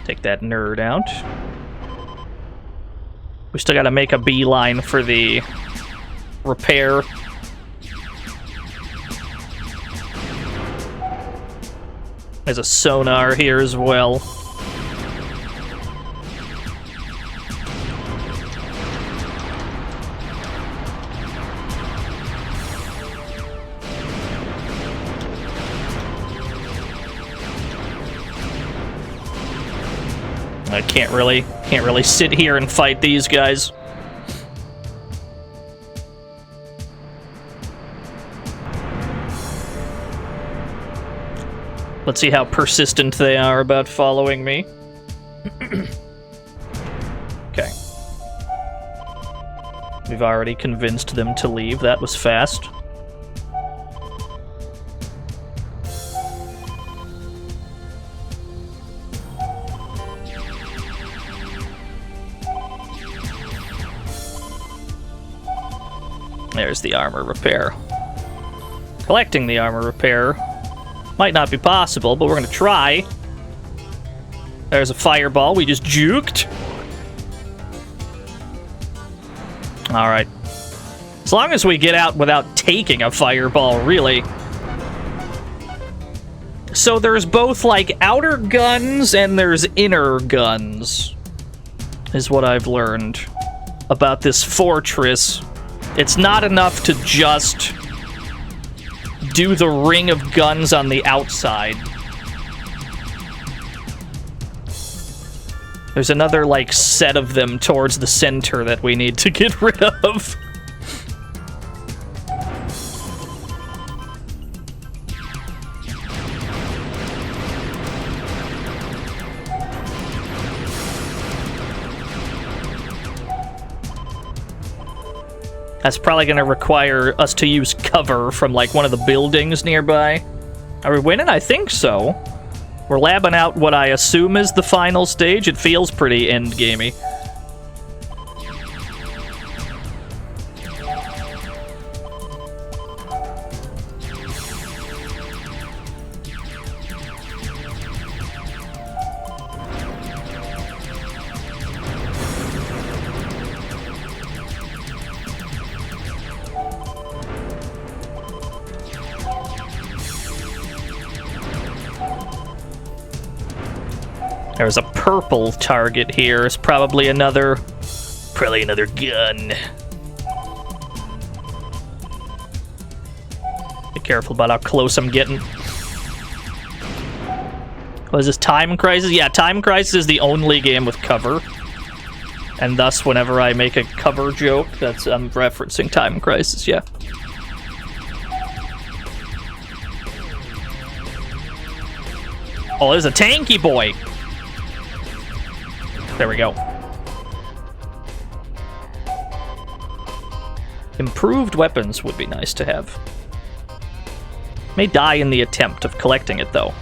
Take that nerd out. We still gotta make a beeline for the repair. There's a sonar here as well. I can't really sit here and fight these guys. Let's see how persistent they are about following me. Okay. We've already convinced them to leave. That was fast. There's the armor repair. Collecting the armor repair might not be possible, but we're gonna try. There's a fireball we just juked. Alright. As long as we get out without taking a fireball, really. So there's both, like, outer guns and there's inner guns, is what I've learned about this fortress. It's not enough to just do the ring of guns on the outside. There's another, like, set of them towards the center that we need to get rid of. That's probably going to require us to use cover from, like, one of the buildings nearby. Are we winning? I think so. We're labbing out what I assume is the final stage. It feels pretty endgamey. There's a purple target here. It's probably another gun. Be careful about how close I'm getting. Was this Time Crisis? Yeah, Time Crisis is the only game with cover. And thus, whenever I make a cover joke, I'm referencing Time Crisis, yeah. Oh, there's a tanky boy! There we go. Improved weapons would be nice to have. May die in the attempt of collecting it, though.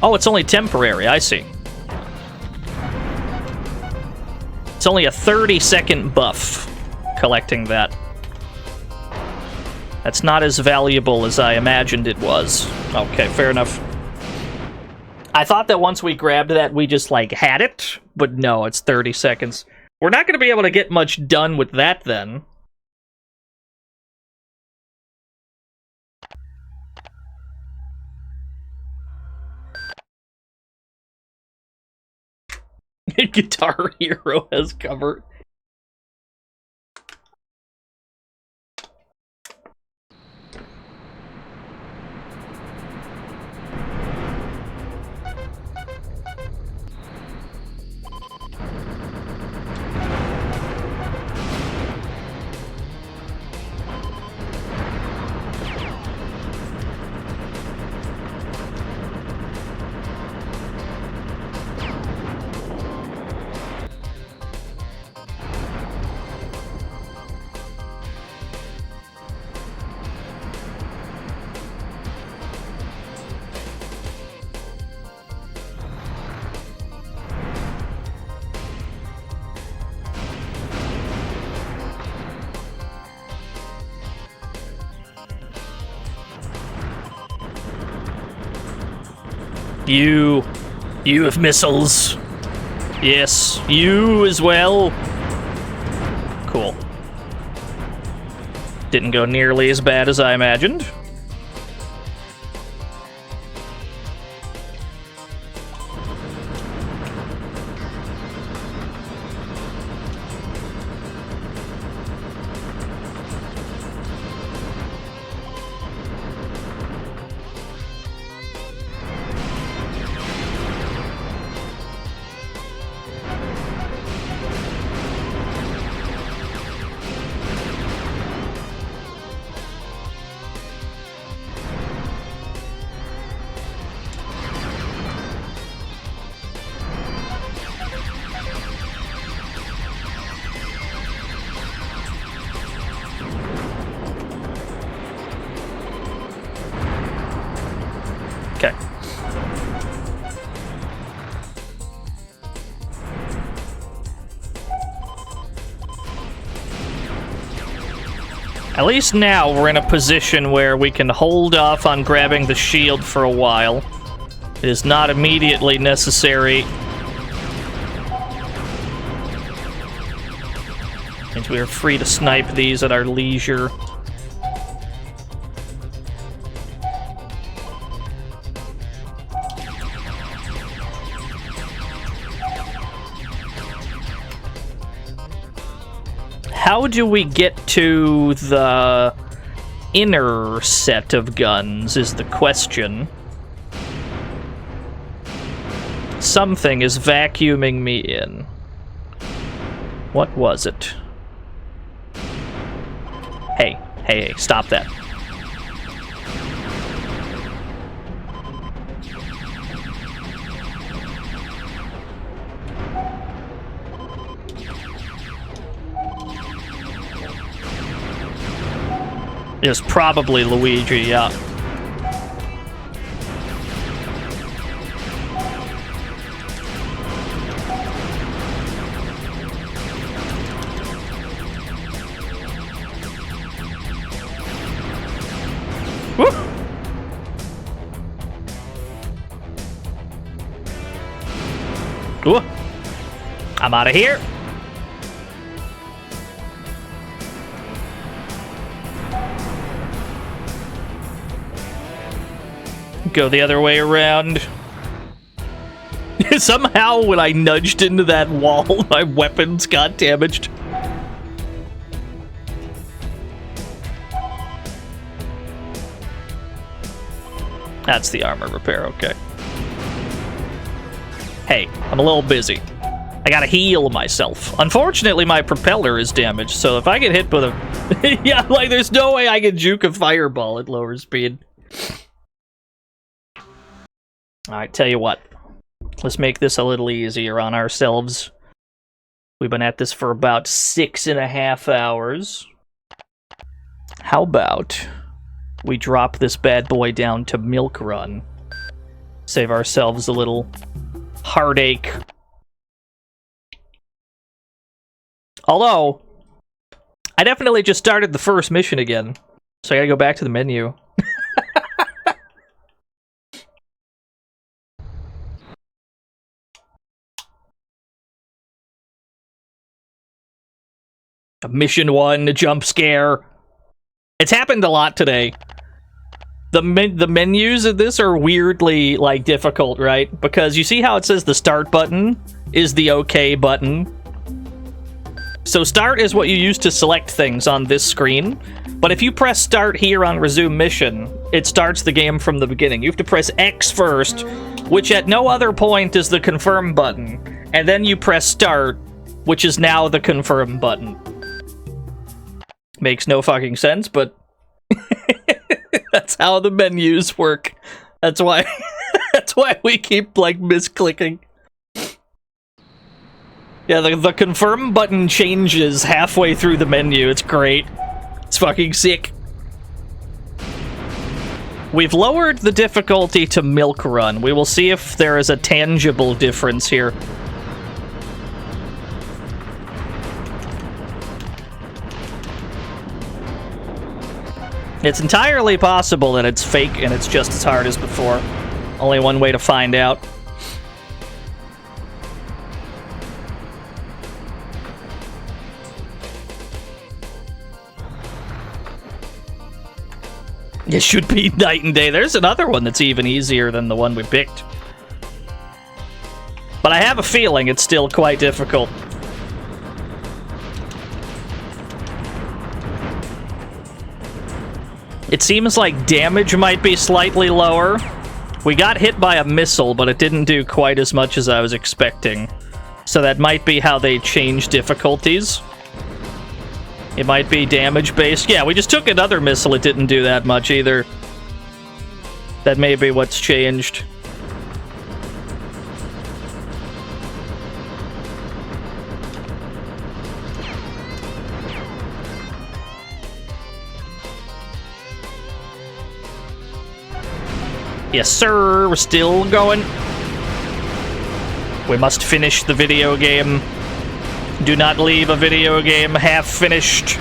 Oh, it's only temporary, I see. It's only a 30-second buff collecting that. That's not as valuable as I imagined it was. Okay, fair enough. I thought that once we grabbed that, we just, like, had it. But no, it's 30 seconds. We're not going to be able to get much done with that, then. Guitar Hero has cover. You have missiles. Yes, you as well. Cool. Didn't go nearly as bad as I imagined. Okay. At least now we're in a position where we can hold off on grabbing the shield for a while. It is not immediately necessary. Means we are free to snipe these at our leisure. How do we get to the inner set of guns is the question. Something is vacuuming me in. What was it? Hey, stop that. It's probably Luigi, yeah. Woo! Ooh. I'm out of here. Go the other way around. Somehow, when I nudged into that wall, my weapons got damaged. That's the armor repair, okay. Hey, I'm a little busy. I gotta heal myself. Unfortunately, my propeller is damaged, so if I get hit with a... yeah, like, there's no way I can juke a fireball at lower speed. Alright, tell you what. Let's make this a little easier on ourselves. We've been at this for about 6.5 hours. How about we drop this bad boy down to Milk Run? Save ourselves a little heartache. Although, I definitely just started the first mission again. So I gotta go back to the menu. Mission 1, jump scare. It's happened a lot today. The menus of this are weirdly, like, difficult, right? Because you see how it says the start button is the OK button? So start is what you use to select things on this screen. But if you press start here on resume mission, it starts the game from the beginning. You have to press X first, which at no other point is the confirm button. And then you press start, which is now the confirm button. Makes no fucking sense, but that's how the menus work. That's why that's why we keep, like, misclicking. Yeah, the confirm button changes halfway through the menu. It's great. It's fucking sick. We've lowered the difficulty to Milk Run. We will see if there is a tangible difference here. It's entirely possible that it's fake and it's just as hard as before. Only one way to find out. It should be night and day. There's another one that's even easier than the one we picked. But I have a feeling it's still quite difficult. It seems like damage might be slightly lower. We got hit by a missile, but it didn't do quite as much as I was expecting. So that might be how they change difficulties. It might be damage-based. Yeah, we just took another missile. It didn't do that much either. That may be what's changed. Yes, sir. We're still going. We must finish the video game. Do not leave a video game half finished.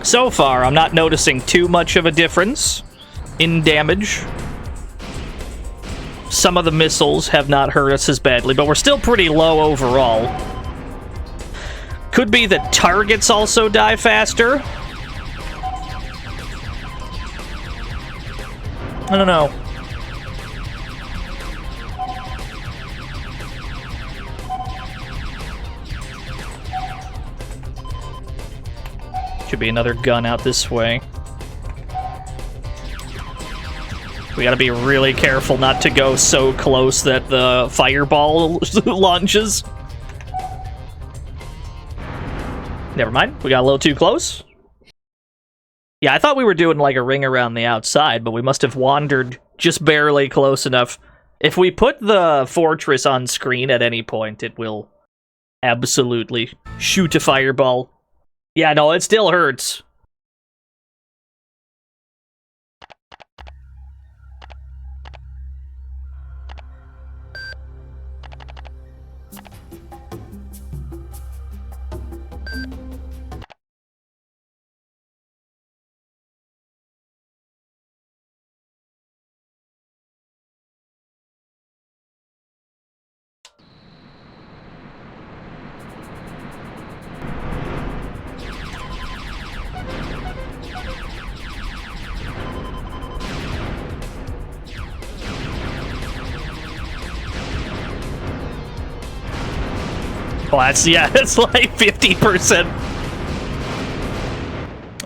So far, I'm not noticing too much of a difference in damage. Some of the missiles have not hurt us as badly, but we're still pretty low overall. Could be that targets also die faster. I don't know. Should be another gun out this way. We gotta be really careful not to go so close that the fireball launches. Never mind, we got a little too close. Yeah, I thought we were doing like a ring around the outside, but we must have wandered just barely close enough. If we put the fortress on screen at any point, it will absolutely shoot a fireball. Yeah, no, it still hurts. Well, that's like 50%.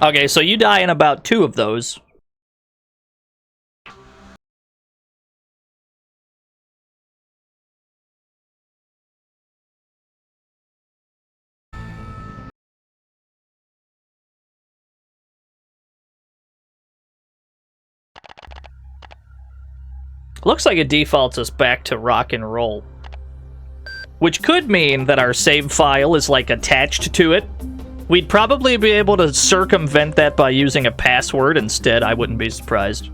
Okay, so you die in about 2 of those. Looks like it defaults us back to rock and roll. Which could mean that our save file is, like, attached to it. We'd probably be able to circumvent that by using a password instead. I wouldn't be surprised.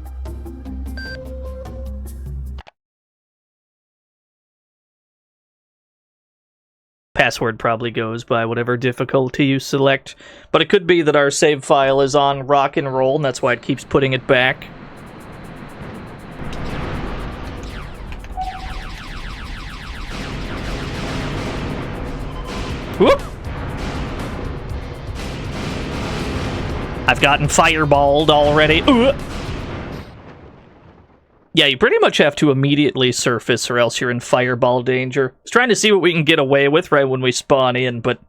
Password probably goes by whatever difficulty you select. But it could be that our save file is on rock and roll, and that's why it keeps putting it back. Whoop! I've gotten fireballed already. Yeah, you pretty much have to immediately surface or else you're in fireball danger. I was trying to see what we can get away with right when we spawn in, but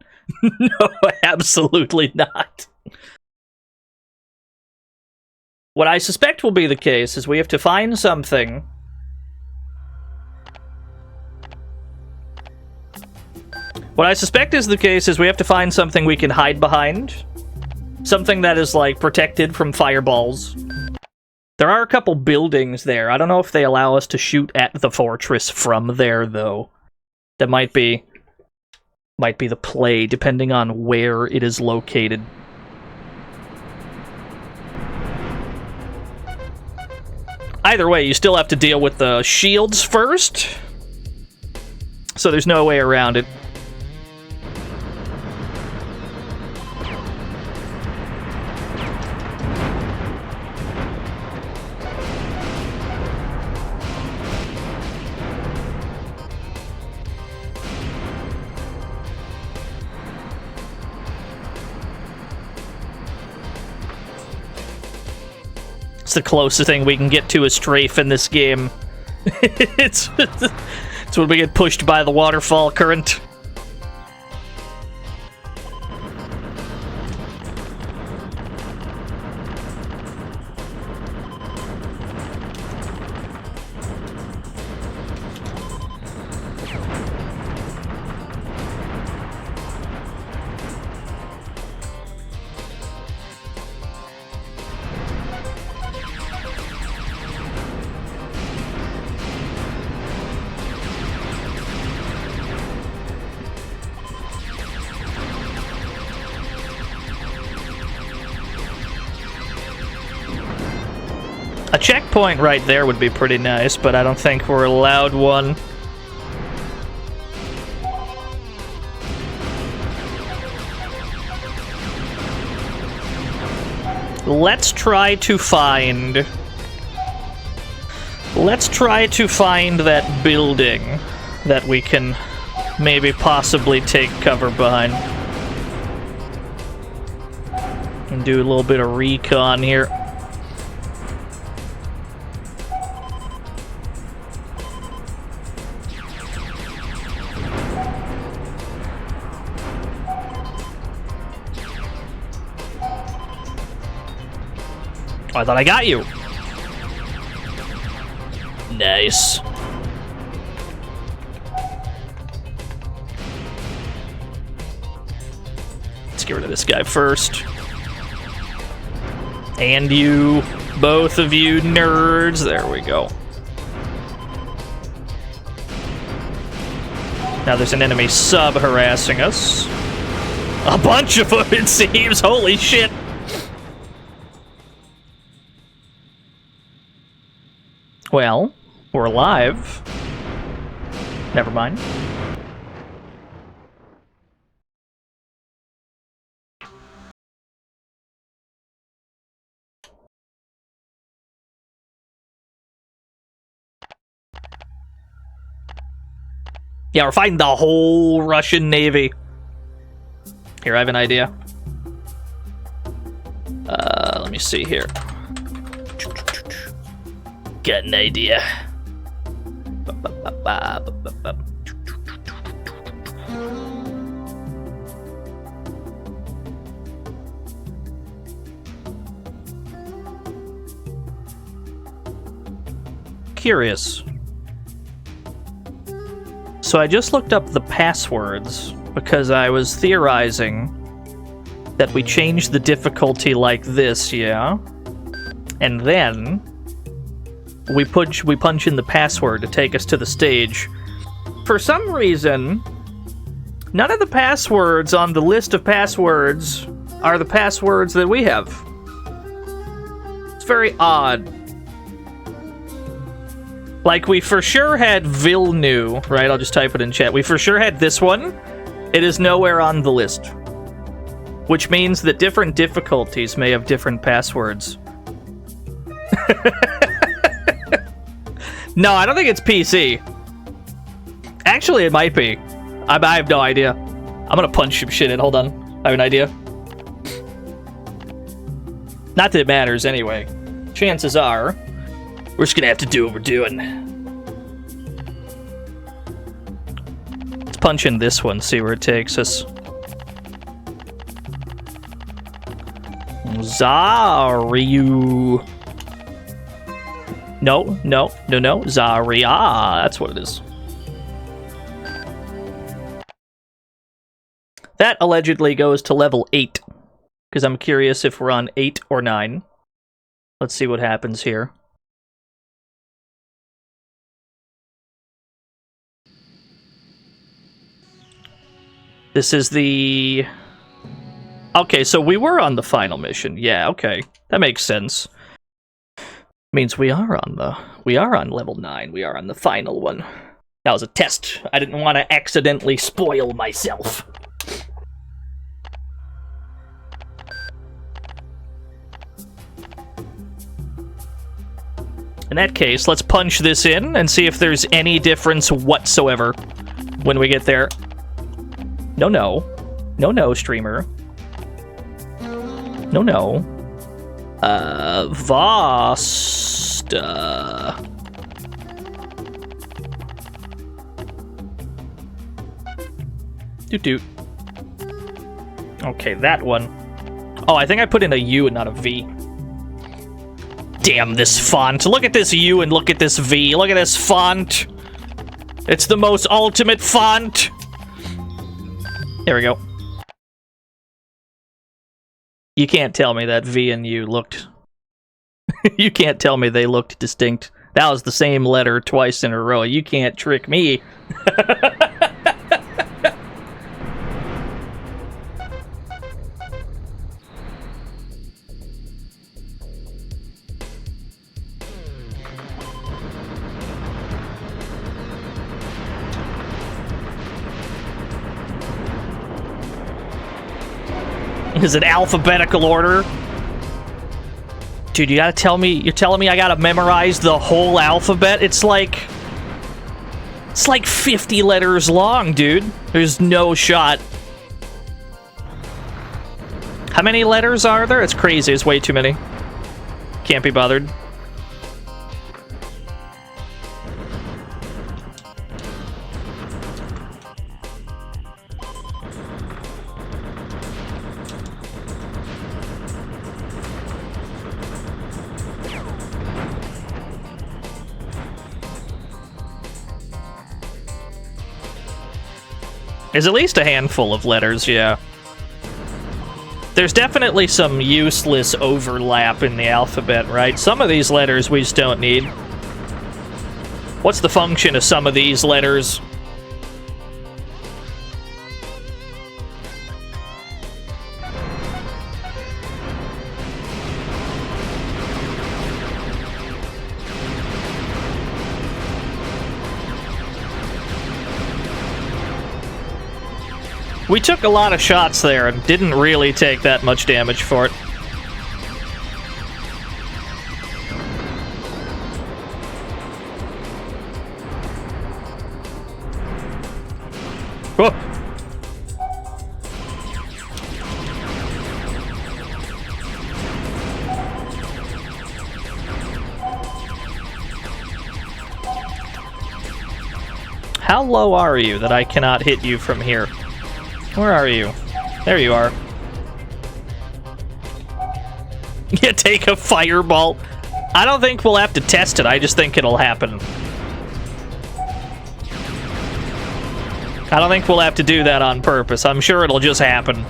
no, absolutely not. What I suspect will be the case is we have to find something. What I suspect is the case is we have to find something we can hide behind. Something that is, like, protected from fireballs. There are a couple buildings there. I don't know if they allow us to shoot at the fortress from there, though. That might be the play, depending on where it is located. Either way, you still have to deal with the shields first. So there's no way around it. It's the closest thing we can get to a strafe in this game. it's when we get pushed by the waterfall current. A checkpoint right there would be pretty nice, but I don't think we're allowed one. Let's try to find that building that we can maybe possibly take cover behind. And do a little bit of recon here. I thought I got you. Nice. Let's get rid of this guy first. And you, both of you nerds. There we go. Now there's an enemy sub harassing us. A bunch of them, it seems. Holy shit. Well, we're live. Never mind. Yeah, we're fighting the whole Russian Navy. Here, I have an idea. Let me see here. Got an idea. Curious. So I just looked up the passwords because I was theorizing that we changed the difficulty like this, yeah? And then we punch in the password to take us to the stage. For some reason, none of the passwords on the list of passwords are the passwords that we have. It's very odd. Like, we for sure had Vilnu, right? I'll just type it in chat. We for sure had this one. It is nowhere on the list. Which means that different difficulties may have different passwords. No, I don't think it's PC. Actually, it might be. I have no idea. I'm gonna punch some shit in. Hold on. I have an idea. Not that it matters anyway. Chances are, we're just gonna have to do what we're doing. Let's punch in this one, see where it takes us. Zaryu. No. Zarya. That's what it is. That allegedly goes to level 8. Because I'm curious if we're on 8 or 9. Let's see what happens here. This is the... Okay, so we were on the final mission. Yeah, okay. That makes sense. Means we are on level 9. We are on the final one. That was a test. I didn't want to accidentally spoil myself. In that case, let's punch this in and see if there's any difference whatsoever when we get there. No, streamer. No. Vasta. Doot. Okay, that one. Oh, I think I put in a U and not a V. Damn this font. Look at this U and look at this V. Look at this font. It's the most ultimate font. There we go. You can't tell me that V and U looked... You can't tell me they looked distinct. That was the same letter twice in a row. You can't trick me. Is it alphabetical order? Dude, you gotta tell me... You're telling me I gotta memorize the whole alphabet? It's like 50 letters long, dude. There's no shot. How many letters are there? It's crazy. It's way too many. Can't be bothered. There's at least a handful of letters, yeah. There's definitely some useless overlap in the alphabet, right? Some of these letters we just don't need. What's the function of some of these letters? We took a lot of shots there and didn't really take that much damage for it. Whoa. How low are you that I cannot hit you from here? Where are you? There you are. You take a fireball. I don't think we'll have to test it. I just think it'll happen. I don't think we'll have to do that on purpose. I'm sure it'll just happen.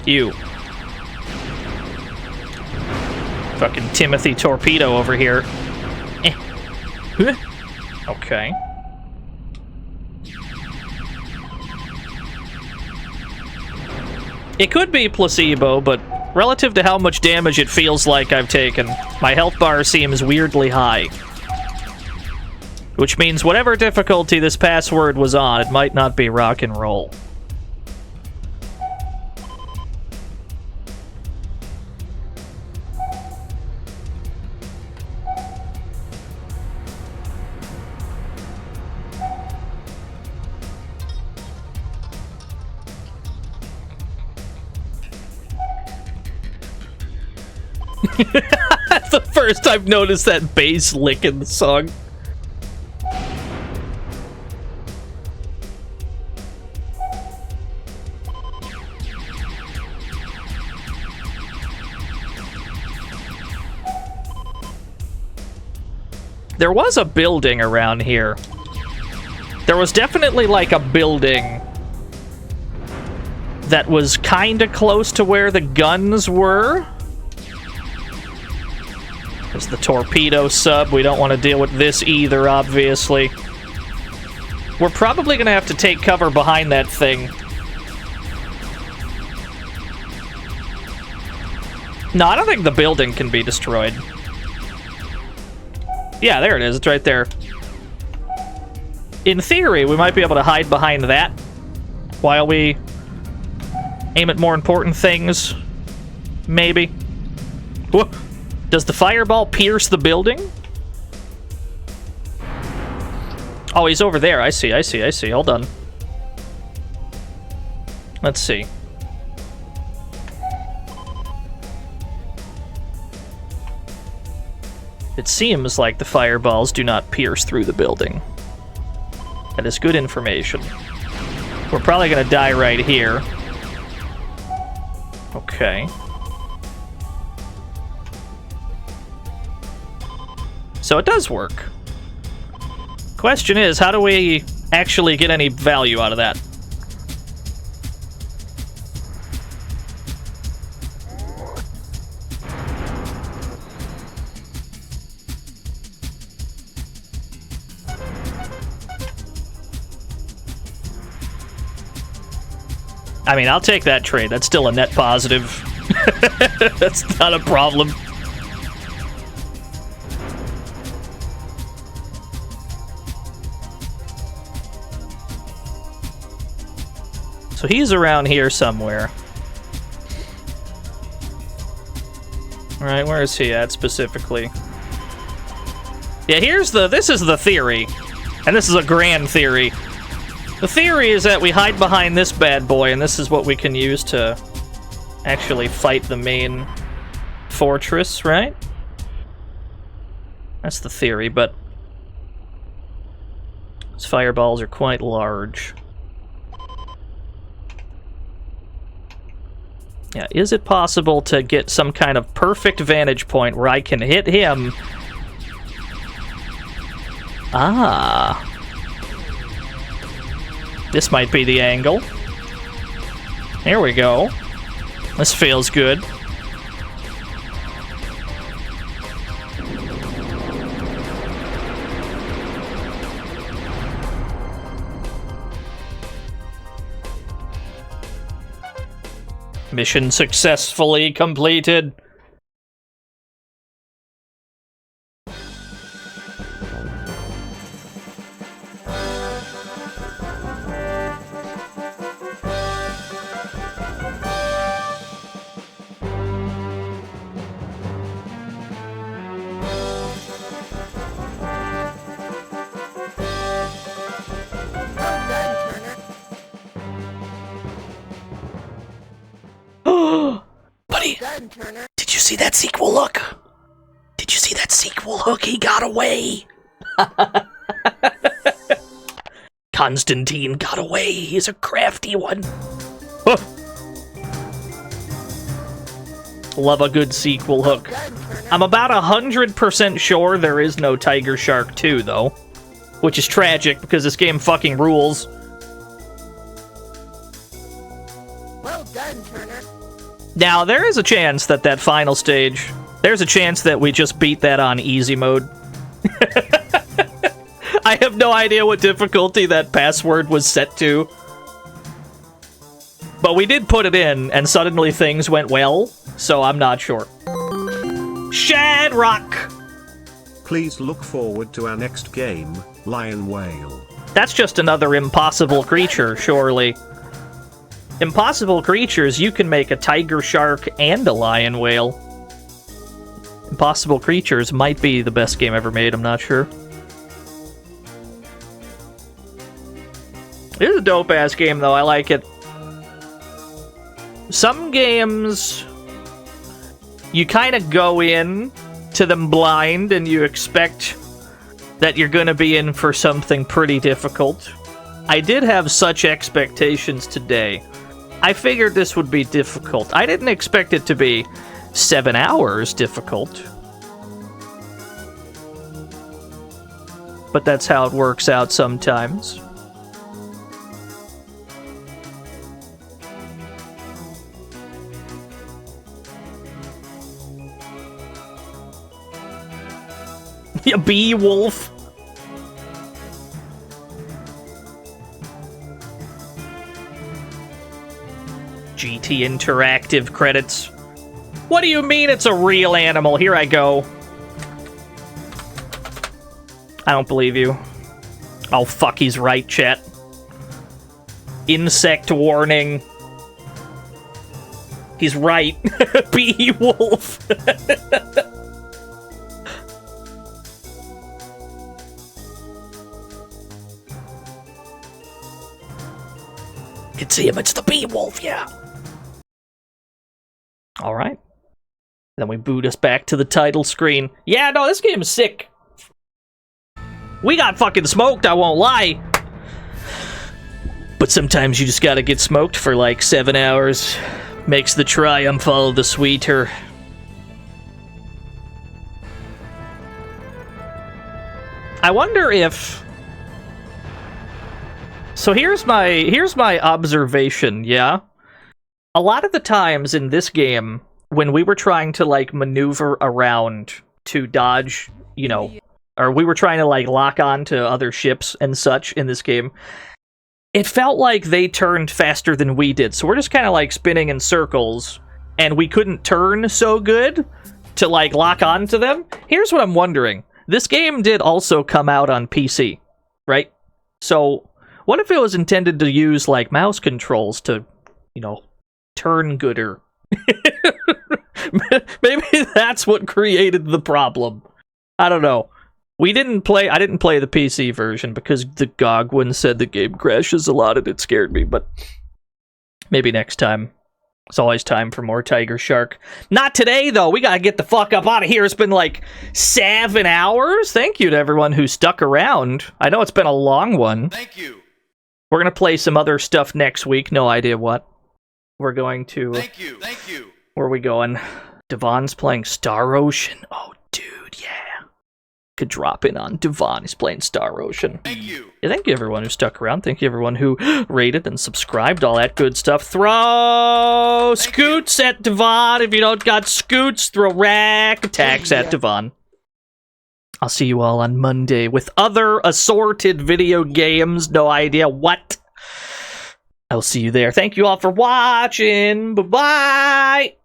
You. Fucking Timothy Torpedo over here. Okay. It could be placebo, but relative to how much damage it feels like I've taken, my health bar seems weirdly high. Which means whatever difficulty this password was on, it might not be rock and roll. That's the first I've noticed that bass lick in the song. There was a building around here. There was definitely like a building that was kinda close to where the guns were. There's the torpedo sub. We don't want to deal with this either, obviously. We're probably going to have to take cover behind that thing. No, I don't think the building can be destroyed. Yeah, there it is. It's right there. In theory, we might be able to hide behind that while we aim at more important things. Maybe. Whoa. Does the fireball pierce the building? Oh, he's over there. I see. Hold on. Let's see. It seems like the fireballs do not pierce through the building. That is good information. We're probably gonna die right here. Okay. So it does work. Question is, how do we actually get any value out of that? I mean, I'll take that trade. That's still a net positive. That's not a problem. So he's around here somewhere. Alright, where is he at specifically? Yeah, this is the theory. And this is a grand theory. The theory is that we hide behind this bad boy, and this is what we can use to actually fight the main fortress, right? That's the theory, but these fireballs are quite large. Yeah, is it possible to get some kind of perfect vantage point where I can hit him? Ah. This might be the angle. There we go. This feels good. Mission successfully completed. Buddy, did you see that sequel hook? Did you see that sequel hook? He got away. Constantine got away. He's a crafty one. Huh. Love a good sequel hook. I'm about 100% sure there is no Tigershark 2, though. Which is tragic, because this game fucking rules. Well done, Turner. Now, there is a chance that that final stage, there's a chance that we just beat that on easy mode. I have no idea what difficulty that password was set to. But we did put it in, and suddenly things went well, so I'm not sure. Shadrock! Please look forward to our next game, Lion Whale. That's just another impossible creature, surely. Impossible creatures, you can make a Tigershark and a lion whale. Impossible creatures might be the best game ever made, I'm not sure. It is a dope-ass game, though. I like it. Some games, you kind of go in to them blind, and you expect that you're going to be in for something pretty difficult. I did have such expectations today. I figured this would be difficult. I didn't expect it to be 7 hours difficult. But that's how it works out sometimes. Yeah, Beowulf. GT Interactive credits. What do you mean it's a real animal? Here I go. I don't believe you. Oh, fuck, he's right, chat. Insect warning. He's right. Beowulf. It's him, it's the Beowulf, yeah. Alright. Then we boot us back to the title screen. Yeah, no, this game is sick. We got fucking smoked, I won't lie. But sometimes you just gotta get smoked for like 7 hours. Makes the triumph all the sweeter. I wonder if... So here's my observation, yeah? A lot of the times in this game, when we were trying to, like, maneuver around to dodge, you know, or we were trying to, like, lock on to other ships and such in this game, it felt like they turned faster than we did. So we're just kind of, like, spinning in circles, and we couldn't turn so good to, like, lock on to them. Here's what I'm wondering. This game did also come out on PC, right? So... what if it was intended to use, like, mouse controls to, you know, turn gooder? Maybe that's what created the problem. I don't know. I didn't play the PC version because the GOG one said the game crashes a lot and it scared me, but maybe next time. It's always time for more Tigershark. Not today, though. We gotta get the fuck up out of here. It's been like 7 hours. Thank you to everyone who stuck around. I know it's been a long one. Thank you. We're gonna play some other stuff next week. No idea what. we're going to... Thank you. Where are we going? Devon's playing Star Ocean. Oh, dude, yeah. Could drop in on Devon. He's playing Star Ocean. Thank you. Yeah, thank you everyone who stuck around. Thank you everyone who rated and subscribed. All that good stuff. Throw scoots at Devon. If you don't got scoots, throw rack attacks at Devon. I'll see you all on Monday with other assorted video games. No idea what. I'll see you there. Thank you all for watching. Bye-bye.